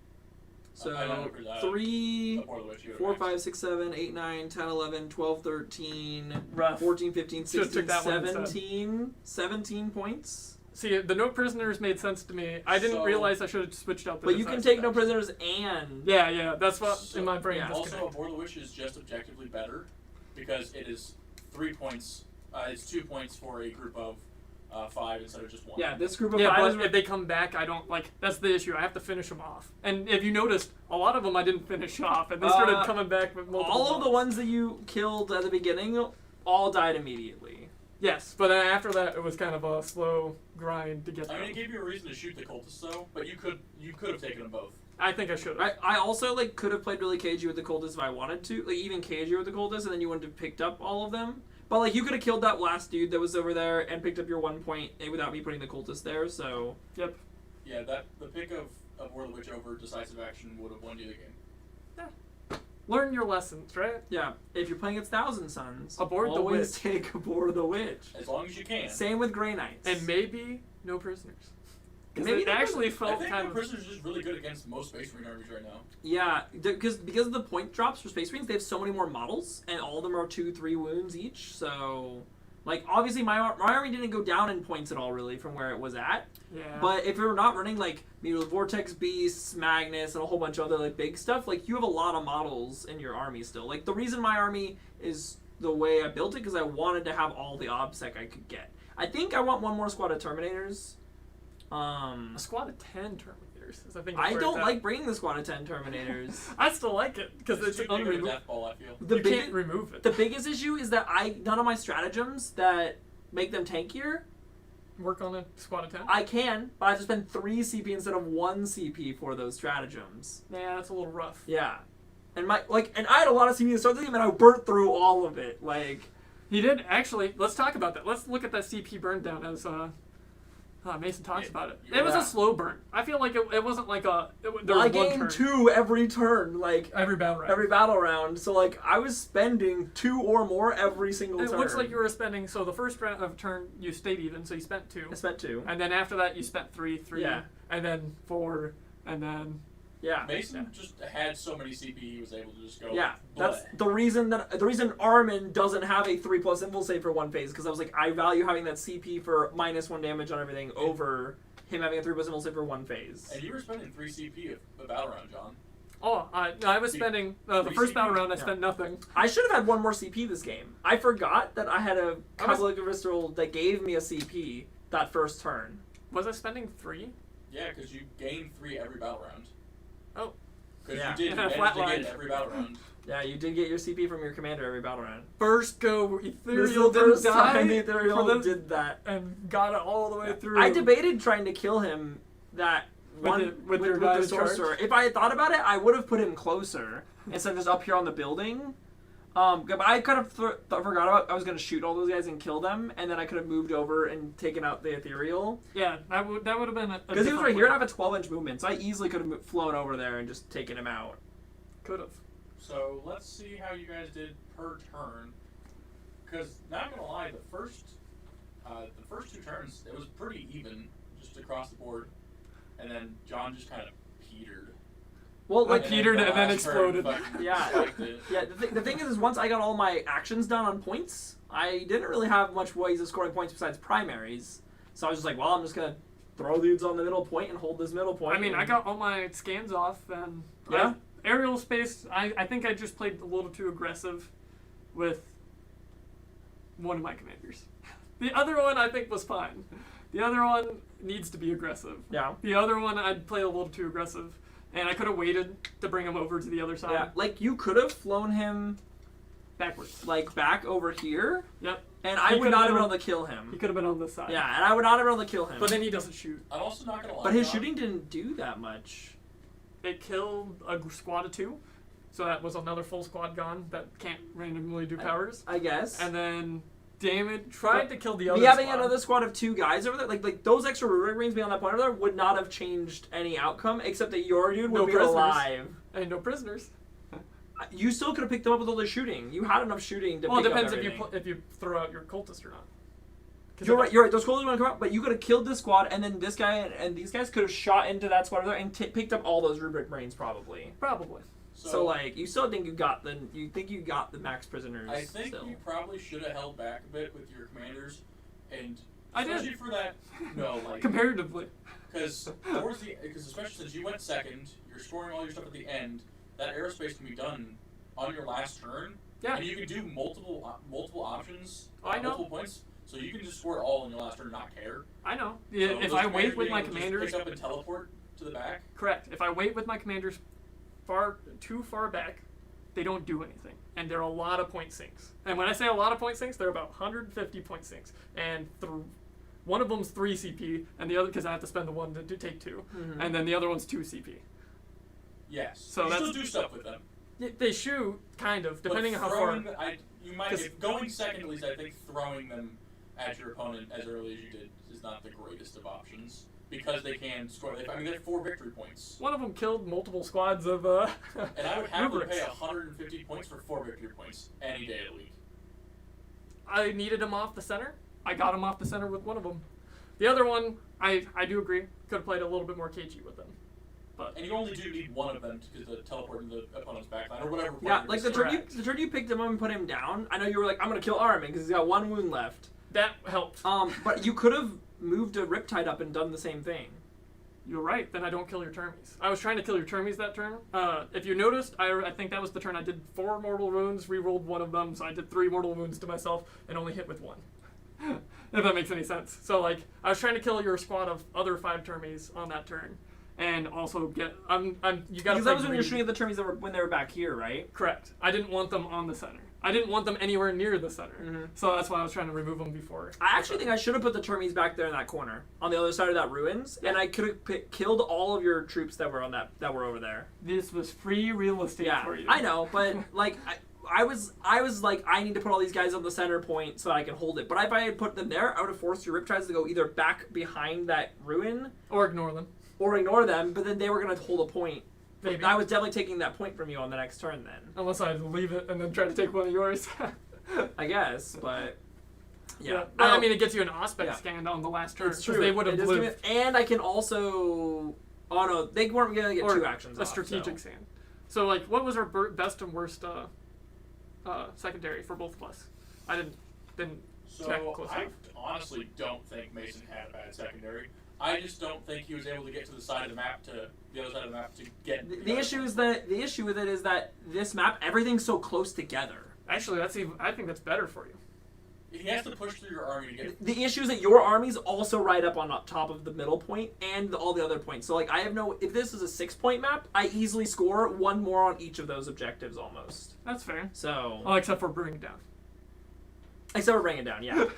So I know, 3, Aboard the Witch, you had a 4, max. 5, 6, 7, 8, 9, 10, 11, 12, 13, Rough. 14, 15, Should've 16, took that one instead. 17 points. See, the no prisoners made sense to me. I didn't So- realize I should have switched out the But you can decisive take no action. prisoners and Yeah, that's what So- in my brain yeah. Also, disconnect. Aboard the Witch is just objectively better because it is 3 points. It's 2 points for a group of 5 instead of just 1. yeah, this group of Yeah, 5 but if they come back, I don't like. That's the issue. I have to finish them off. And if you noticed, a lot of them I didn't finish off, and they started coming back with multiple. all of the mobs. ones that you killed at the beginning all died immediately. Yes, but then after that, it was kind of a slow grind to get I them. mean, it gave you a reason to shoot the cultists though, but you could have taken them both. I think I should have. I also like could have played really cagey with the cultists if I wanted to, like even cagier with the cultists, and then you wouldn't have picked up all of them. But like you could have killed that last dude that was over there and picked up your 1 point without me putting the cultist there. So Yep. Yeah, the pick of Aboard the Witch over decisive action would have won you the game. Learn your lessons, right? yeah, if you're playing against Thousand Suns, Aboard the always Witch. take Aboard the Witch. As long as you can. Same with Grey Knights. And maybe no prisoners. Because Maybe it no actually I felt think kind the of. prisoners are just really good against most Space Marine armies right now. Yeah, because of the point drops for Space Marines, they have so many more models, and all of them are 2-3 wounds each. So, like obviously my army didn't go down in points at all really from where it was at. Yeah. But if you're not running like Vortex Beasts, Magnus, and a whole bunch of other like big stuff, like you have a lot of models in your army still. Like the reason my army is the way I built it because I wanted to have all the OBSEC I could get. I think I want one more squad of Terminators. a squad of 10 Terminators. Is I think. I it's where don't it's at. like bringing the squad of 10 Terminators. I still like it because it's too big of a unremovable. death ball, I feel. The You big- can't remove it. The biggest issue is that none of my stratagems that make them tankier, Work on a squad of 10. I can, but I have to spend 3 CP instead of 1 CP for those stratagems. Yeah, that's a little rough. Yeah. And and I had a lot of CP to start the game, and I burnt through all of it. Like, He did actually. Let's talk about that. Let's look at that CP burn down as Mason talks about it. It was a slow burn. I feel like it wasn't like there was I one gained turn. 2 every turn, like Every battle round. every battle round. So like I was spending 2 or more every single It turn. looks like you were spending. So the first round of turn you stayed even, so you spent 2. I spent 2. And then after that you spent 3, Yeah. and then 4, and then Yeah. Mason just had so many CP he was able to just go. Yeah, that's bleh. the reason Armin doesn't have a 3+ invul save for one phase, because I was like, I value having that CP for -1 damage on everything over him having a 3+ invul save for one phase. And you were spending 3 CP a battle round, John. oh, I was spending the first battle round. I spent nothing. I should have had 1 more CP this game. I forgot that I had a Catholic Visceral that gave me a CP that first turn. Was I spending 3? Yeah, because you gained 3 every battle round. Oh. Because Yeah. you did Yeah, manage flat to line. get every battle round. Yeah, you did get your CP from your commander every battle round. First go, This is Ethereal the didn't first time die the Ethereal for the- did that. and got it all the way through. I debated trying to kill him that With with your the guys sorcerer. charged? If I had thought about it, I would have put him closer instead of just up here on the building. But I kind of forgot about I was going to shoot all those guys and kill them, and then I could have moved over and taken out the Ethereal. Yeah, that would have been a Because he was right different here and I way. have a 12-inch movement, so I easily could have flown over there and just taken him out. Could have. So let's see how you guys did per turn. Because not gonna lie, the first 2 turns it was pretty even, just across the board, and then John just kind of petered. Well, like, petered and then last exploded. turn fucking Yeah. spiked it. yeah, the thing is once I got all my actions done on points, I didn't really have much ways of scoring points besides primaries. So I was just like, well, I'm just going to throw dudes on the middle point and hold this middle point. I mean, I got all my scans off, and Yeah. aerial space. I think I just played a little too aggressive with one of my commanders. The other one I think was fine. The other one needs to be aggressive. Yeah. The other one I'd play a little too aggressive, and I could have waited to bring him over to the other side. Yeah, like you could have flown him Backwards. like back over here, Yep. and He I would could've not have been been on- able to kill He him. could have been on this side. Yeah, and I would not have been able to kill him. But then he doesn't shoot. I'm also not gonna lie. But his John, shooting didn't do that much. It killed a squad of 2, so that was another full squad gone that can't randomly do powers. I guess. And then tried to kill the other Me having squad. another squad of 2 guys over there, like those extra rubric rings being on that point over there would not have changed any outcome, except that your dude would No be prisoners. alive. And no prisoners. You still could have picked them up with all the shooting. You had enough shooting to Well, it pick depends up if everything. you throw out your cultist or not. 'Cause You're if right. You're right. Those cold want to come out, but you could have killed this squad, and then this guy and these guys could have shot into that squad over there and picked up all those rubric brains probably. Probably. So like, you still think you got the max prisoners. I think still. you probably should have held back a bit with your commanders, and I did. especially for that. No, like Comparatively. because especially since you went second, you're scoring all your stuff at the end. That aerospace can be done on your last turn, Yeah. and you can do multiple options, Oh, I know. multiple points. So you can just score it all in your last turn, and not care. I know. So Yeah, if those I wait commanders with being my able to just commanders, pick up and teleport to the back. correct. If I wait with my commanders too far back, they don't do anything. And they're a lot of point sinks. And when I say a lot of point sinks, they're about 150 point sinks. And one of them's 3 CP, and the other, because I have to spend the one to take 2. Mhm. And then the other one's 2 CP. Yes. So you that's- still do stuff with them. They shoot, kind of, depending But on how far. throwing you might 'Cause- if going second at least. I think throwing them at your opponent as early as you did is not the greatest of options because they can score. I mean, they have 4 victory points, One of them killed multiple squads of and I would happily rubrics. pay 150 points for 4 victory points any day of the week. I needed him off the center. I got him off the center with one of them. The other one, I do agree, could have played a little bit more cagey with them. But And you only do need one of them to teleport into the opponent's backline or whatever. Yeah, point like you're Correct. the turn you picked him up and put him down. I know you were like, I'm gonna kill Armin because he's got 1 wound left. that helped. But you could have moved a Riptide up and done the same thing. You're right, then I don't kill your Termies. I was trying to kill your Termies that turn. If you noticed, I think that was the turn I did 4 mortal wounds, re-rolled one of them, so I did 3 mortal wounds to myself and only hit with 1. If that makes any sense. So, like, I was trying to kill your squad of other 5 Termies on that turn. and also get you gotta Because that play was when greedy. you're shooting at the termies when they were back here, right? Correct. I didn't want them on the center. I didn't want them anywhere near the center. Mhm. So that's why I was trying to remove them before. I actually think I should have put the termies back there in that corner on the other side of that ruins, and I could have killed all of your troops that were on that were over there. This was free real estate Yeah, for you. I know, but like I was like, I need to put all these guys on the center point so that I can hold it. But if I had put them there, I would have forced your Riptides to go either back behind that ruin Or ignore them. or ignore them. But then they were going to hold a point. Maybe. I was definitely taking that point from you on the next turn then. Unless I leave it and then try to take one of yours. I guess, but yeah. I mean, it gets you an Auspex Yeah. scan on the last turn. It's 'cause true. They would have It does give lived. me- and I can also. Oh no, they weren't going to get Or 2 actions. a off, strategic so. scan. So, like, what was our best and worst secondary for both of us? I didn't check So close I enough. honestly don't think Mason had a bad secondary. I just don't think he was able to get to the side of the map the other side of the map to get. The issue is that the issue with it is that this map, everything's so close together. Actually, I think that's better for you. He has to push through your army to get. The issue is that your army's also right up on top of the middle point and all the other points. So like I have no. If this is a 6-point map, I easily score 1 more on each of those objectives almost. That's fair. So Oh, except for bringing it down. except for bringing it down, yeah.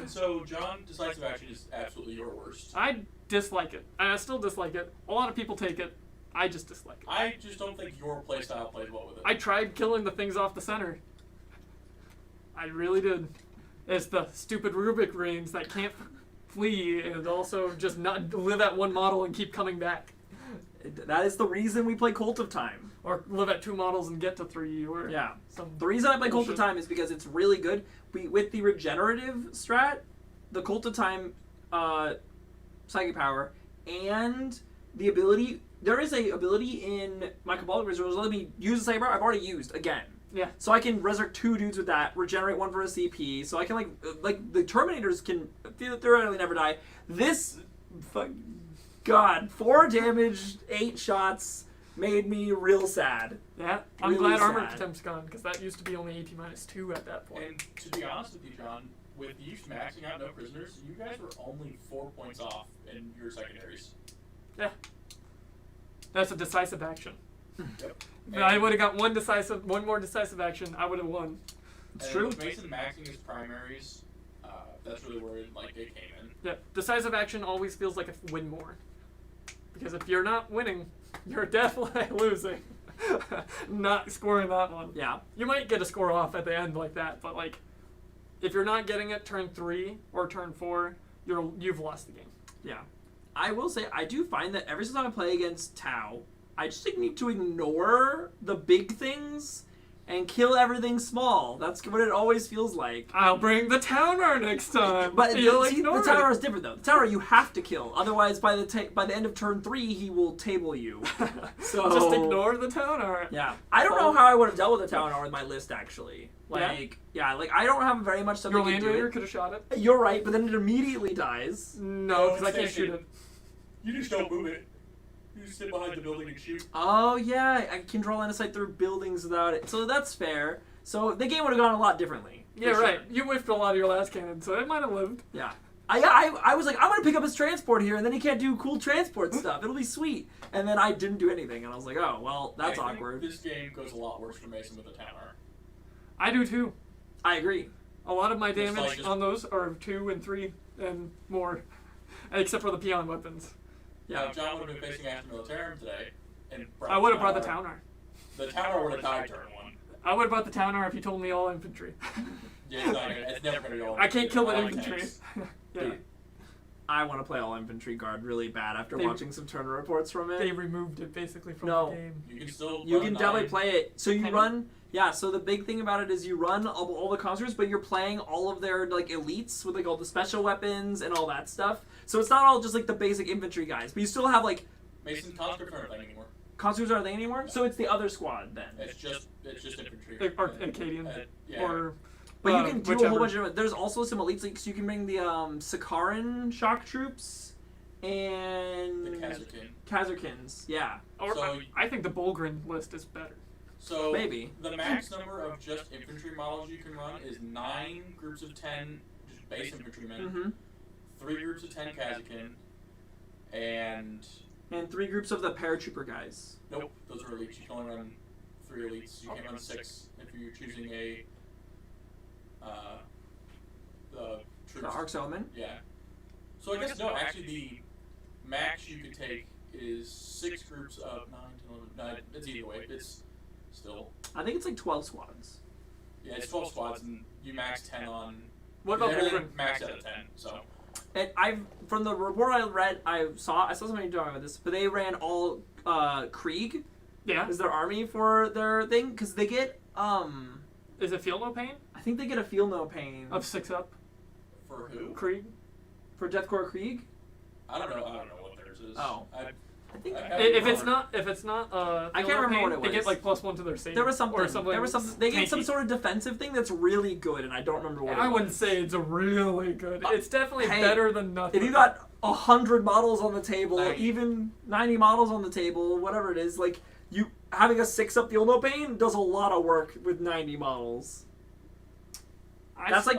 So John, decisive action is absolutely your worst. I dislike it. And I still dislike it. A lot of people take it. I just dislike it. I just don't think your playstyle plays well with it. I tried killing the things off the center. I really did. It's the stupid Rubik rings that can't flee and also just not live at one model and keep coming back. That is the reason we play Cult of Time. Or live at 2 models and get to 3 or Yeah. some The reason I play Cult of bullshit. Time is because it's really good. With the regenerative strat, the Cult of Time psychic power, and the ability. There is a ability in my Cabal Reserves. Let me use the psychic power. I've already used again. Yeah. So I can resurrect 2 dudes with that, regenerate 1 for a CP. So I can like the Terminators can theoretically never die. This, God, 4 damage, 8 shots made me real sad. Yeah. I'm Really glad Armor sad. Contempt's gone because that used to be only AT-2 at that point. And to be honest with you, John, with you maxing out no prisoners, you guys were only 4 points off in your secondaries. Yeah. That's a decisive action. Yep. If I would have got one more decisive action, I would have won. It's And true. with Mason maxing his primaries, that's really where it came in. Yeah, decisive action always feels like a win more. Because if you're not winning, you're definitely losing. Not scoring that one. Yeah. You might get a score off at the end like that, but like, if you're not getting it turn 3 or turn 4, you've lost the game. Yeah. I will say, I do find that every single time I play against Tau, I just need to ignore the big things and kill everything small. That's what it always feels like. I'll bring the Towner next time. But You'll see, ignore the Tower it. is different though. The Tower you have to kill, otherwise by the end of turn 3 he will table you. So Just ignore the Towner. Yeah, I don't know how I would have dealt with the Tower with my list actually. Like like I don't have very much stuff. Your that can Land do Raider it. could have shot it. You're right, but then it immediately dies. No, because I Stay can't shoot safe. it. You just don't move it. You just sit behind the building and shoot. Oh yeah, I can draw line of sight through buildings without it. So that's fair. So the game would have gone a lot differently. for Yeah, sure. right. You whiffed a lot of your last cannon, so it might have lived. Yeah. I was like, I'm gonna pick up his transport here, and then he can't do cool transport stuff. It'll be sweet. And then I didn't do anything, and I was like, oh well, that's I think awkward. This game goes a lot worse for Mason with the tower. I do too. I agree. A lot of my It's damage like just- on those are 2 and 3 and more, except for the peon weapons. Yeah, John would have been facing After Militarum today. And I would have brought the Towner. The tower would have died turn 1. I would have brought the Towner if you told me all infantry. Yeah, it's, not, it's never going to go. I can't kill the All infantry. tanks. Yeah. Dude, I want to play all infantry guard really bad after They- watching some turn reports from it. They removed it basically from No. the game. You can still. You run can 9. definitely play it. So you Can run, yeah. So the big thing about it is you run all the concerts, but you're playing all of their like elites with like all the special weapons and all that stuff. So it's not all just like the basic infantry guys, but you still have like Mason conscripts aren't a thing anymore. concerts aren't a thing anymore. So it's the other squad then. It's just infantry. Or Acadians. Yeah. Or But you can do a whichever. whole bunch of. There's also some elites, like so you can bring the Sakaran shock troops and the Kazakin. Kazarkins. Yeah, Or So- I think the Bulgrin list is better. So Maybe. the max number of just infantry models you can run is 9 groups of 10 just base infantrymen, Mm-hmm. 3 groups of 10 Kazakin, and And 3 groups of the paratrooper guys. Nope, those are elites. You can only run 3 elites. You can't run 6 if you're choosing the troops. The Arks of Omen. Yeah. So I guess no, actually the max you could take is 6 groups of 9, 10, 11. No, it's either way. It's still. I think it's like 12 squads. Yeah, it's 12 squads, and you max 10 on. What about everything Wolverine? max out of 10? So. And from the report I read, I saw somebody talking about this, but they ran all Krieg Yeah. as their army for their thing because they get Is it Feel No Pain? I think they get a feel no pain Of 6 up? For who? Krieg? for Death Corps Krieg. I don't know what theirs is. Oh. I think If it's not, I can't remember what it they was. get like +1 to their save. there was something. Or something. There was something. They get some tanky. sort of defensive thing that's really good, and I don't remember what. I it wouldn't was. say it's really good. It's definitely hey, better than nothing. If you got 100 models on the table, 90. even 90 models on the table, whatever it is, like you having a 6-up Feel No Pain does a lot of work with 90 models. That's like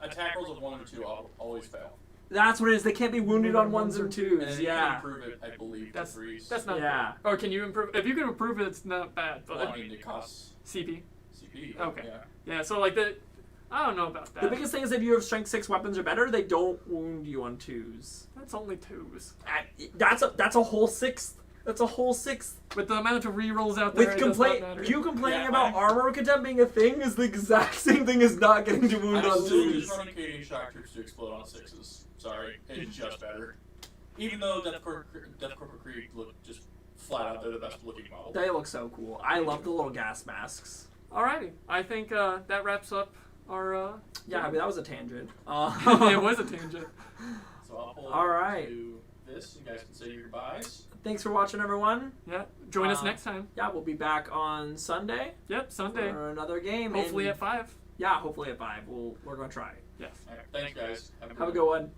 attack rolls of 1 or 2 always fail. that's what it is. They can't be wounded on 1s or And 2s. then you Yeah. can improve it, I believe, That's to 3s. That's not Yeah. good. Or can you improve? If you can improve it, it's not bad. But Well, I mean, it costs CP. CP. Okay. Yeah. Yeah. So like I don't know about that. The biggest thing is if you have strength 6 weapons or better, they don't wound you on 2s. That's only 2s. That's a whole 6th. That's a whole 6th. With the amount of rerolls out there, With it does not matter. complaining Yeah, about I- armor contempt being a thing is the exact same thing as not getting to wound I'm on still 2s. just running Canadian shock troops to explode on 6s. Sorry, it's just better. Even though Death Corps Krieg look just flat out, they're the best looking model. They look so cool. I love the little gas masks. Alrighty. I think that wraps up our. Yeah, I mean that was a tangent. It was a tangent. So I'll pull All right. to this. You guys can say your goodbyes. Thanks for watching, everyone. Yeah. Join us next time. Yeah, we'll be back on Sunday Yep. Sunday. for another game. Hopefully and, at 5. Yeah, hopefully at 5. We're gonna try. Yes. All right, thanks, guys. Have a good one.